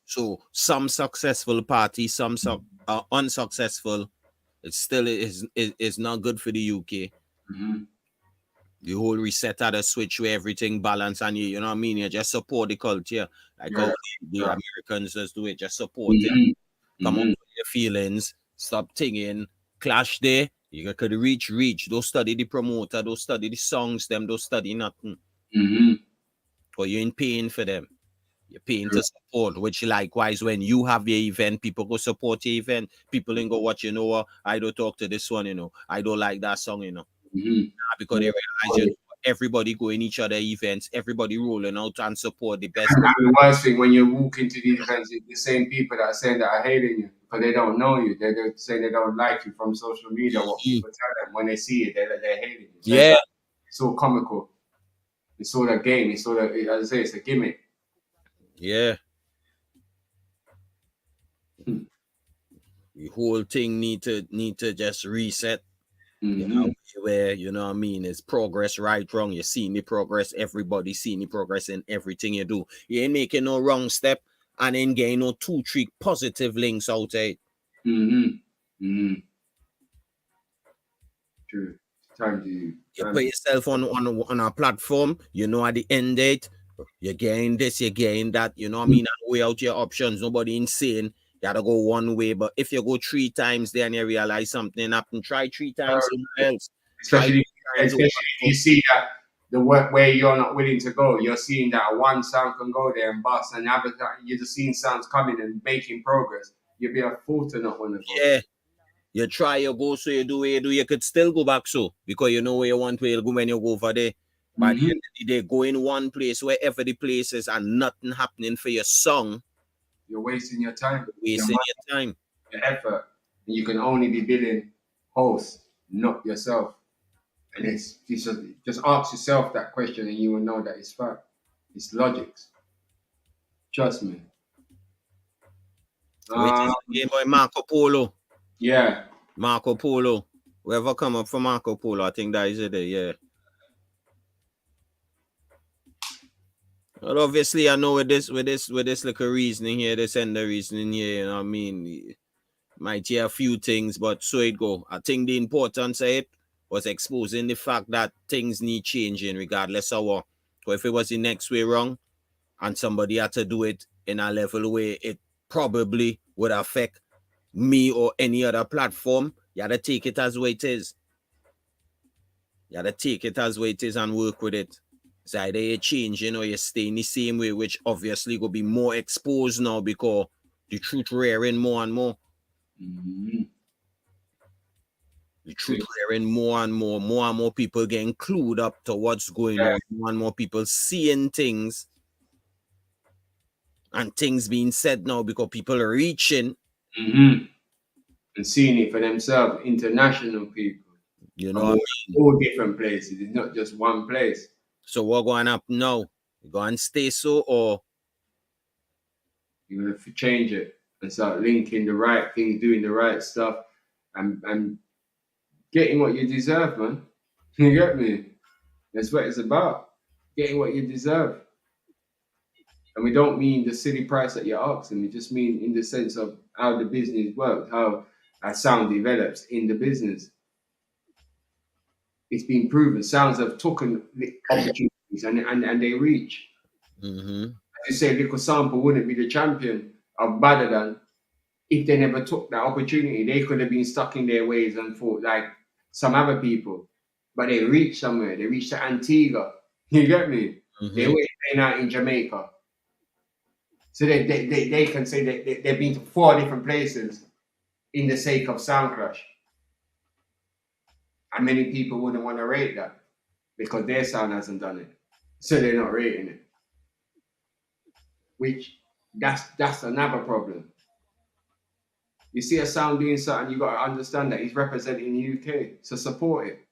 So some successful parties, some unsuccessful. It still is not good for the UK. The whole reset at a switch where everything balance and you know what I mean? You just support the culture. Like how the Americans just do it, just support it. Come up with your feelings, stop thinking, clash there. You could reach. Don't study the promoter, don't study the songs, them, don't study nothing. But you ain't paying for them. You're paying to support, which likewise when you have your event, people go support your event. People ain't go watch, you know what? I don't talk to this one, you know. I don't like that song, you know. Because they realize you know, everybody go in each other events, everybody rolling out and support the best. And the worst thing when you walk into these events, it's the same people that are saying that are hating you because they don't know you. They're saying they don't like you from social media. What people tell them when they see it, they're hating you. So it's all comical. It's all a game. It's all as I say, it's a gimmick. Yeah. The whole thing need to just reset. You know, where you know what I mean, it's progress, right, wrong. You're seeing the progress, everybody seeing the progress in everything you do. You ain't making no wrong step and then getting no 2-3 positive links out there. True. Time to you put yourself on a platform, you know, at the end date, you're getting this, you're getting that, you know what I mean, and weigh out your options. Nobody insane. You gotta go one way, but if you go 3 times there and you realize something happened, try 3 times somewhere else. Especially if you see that the work where you're not willing to go, you're seeing that one sound can go there and bust, and you're just seeing sounds coming and making progress. You'd be a fool to not want to go. Yeah. You try, you go, so you do what you do, you could still go back so, because you know where you want to go when you go for there. But at the end of the day, go in one place, wherever the place is, and nothing happening for your song. You're wasting your time. Your time. Your effort. And you can only be billing hosts, not yourself. And it's just ask yourself that question and you will know that it's fact. It's logics. Trust me. Game boy Marco Polo. Yeah. Marco Polo. Whoever come up for Marco Polo, I think that is it, yeah. Well, obviously, I know with this little reasoning here, this end the reasoning here, you know what I mean? Might hear a few things, but so it go. I think the importance of it was exposing the fact that things need changing regardless of what. So if it was the next way wrong and somebody had to do it in a level where it probably would affect me or any other platform, you gotta take it as what it is. You gotta take it as what it is and work with it. It's either you're changing or you're staying the same way, which obviously will be more exposed now because the truth rearing more and more. The truth rearing more and more people getting clued up to what's going on, more and more people seeing things and things being said now because people are reaching and seeing it for themselves. International people, you know, all different places. It's not just one place. So what going up now? You go and stay so, or you're gonna change it and start linking the right things, doing the right stuff, and getting what you deserve, man. You get me? That's what it's about. Getting what you deserve. And we don't mean the silly price that you're asking. We just mean in the sense of how the business works, how a sound develops in the business. It's been proven. Sounds have taken the opportunities and they reach. As you say, Little Sample wouldn't be the champion of Badadan if they never took that opportunity. They could have been stuck in their ways and thought like some other people. But they reached somewhere. They reached to Antigua. You get me? They were playing out in Jamaica. So they can say that they've been to 4 different places in the sake of Sound Clash. And many people wouldn't want to rate that because their sound hasn't done it. So they're not rating it. Which, that's another problem. You see a sound doing something, you got to understand that he's representing the UK. So support it.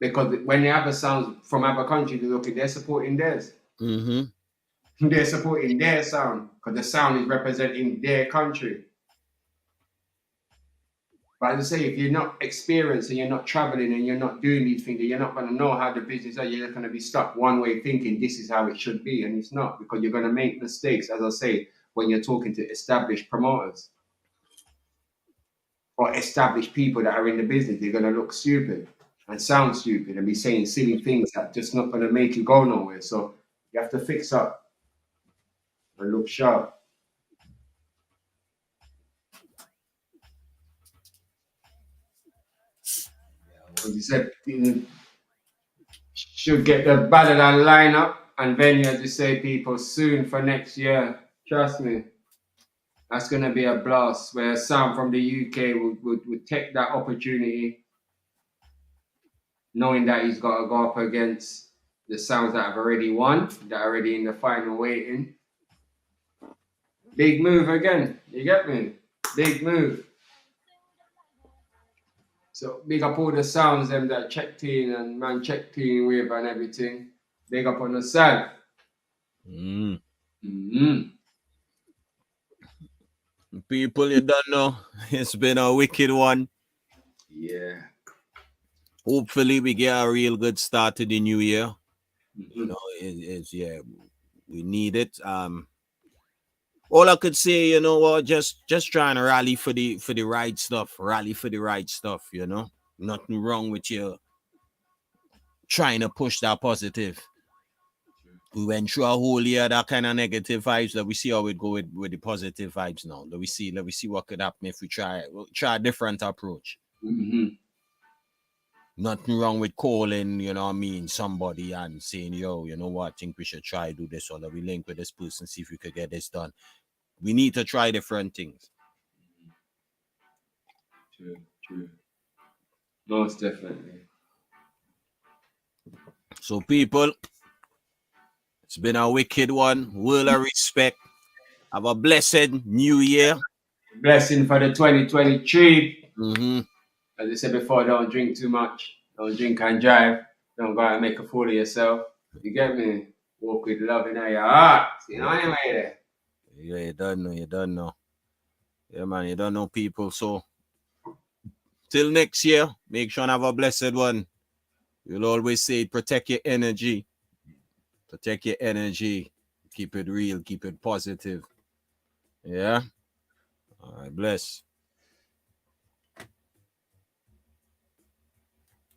Because when the other sounds from other countries, they're supporting theirs. They're supporting their sound because the sound is representing their country. But as I say, if you're not experienced and you're not traveling and you're not doing these things, you're not going to know how the business is. You're going to be stuck one way thinking this is how it should be. And it's not, because you're going to make mistakes, as I say, when you're talking to established promoters or established people that are in the business. They're going to look stupid. and sound stupid and be saying silly things that just not gonna make you go nowhere. So you have to fix up and look sharp. As you said, you should get the Babylon lineup and venue, as you say, people, soon for next year. Trust me. That's going to be a blast where Sam from the UK would take that opportunity, knowing that he's got to go up against the sounds that have already won, that are already in the final waiting. Big move again. You get me? Big move. So big up all the sounds them that checked in and man checked in with and everything. Big up on the side. People, you don't know. It's been a wicked one. Yeah. Hopefully we get a real good start to the new year. You know, yeah, we need it. All I could say, you know what, just trying to rally for the right stuff. Rally for the right stuff, you know. Nothing wrong with you trying to push that positive. We went through a whole year that kind of negative vibes. Let we see how it go with the positive vibes now. Let we see what could happen if we try a different approach. Nothing wrong with calling, you know what I mean, somebody and saying, yo, you know what, I think we should try do this, or let we link with this person, see if we could get this done. We need to try different things. True. Most definitely. So people, it's been a wicked one. World of respect. Have a blessed new year. Blessing for the 2023. As I said before, don't drink too much. Don't drink and drive. Don't go out and make a fool of yourself. You get me? Walk with love in your heart. You know anyway there. Yeah, you don't know. Yeah, man, you don't know people. So till next year, make sure and have a blessed one. We'll always say protect your energy. Protect your energy. Keep it real. Keep it positive. Yeah? All right, bless.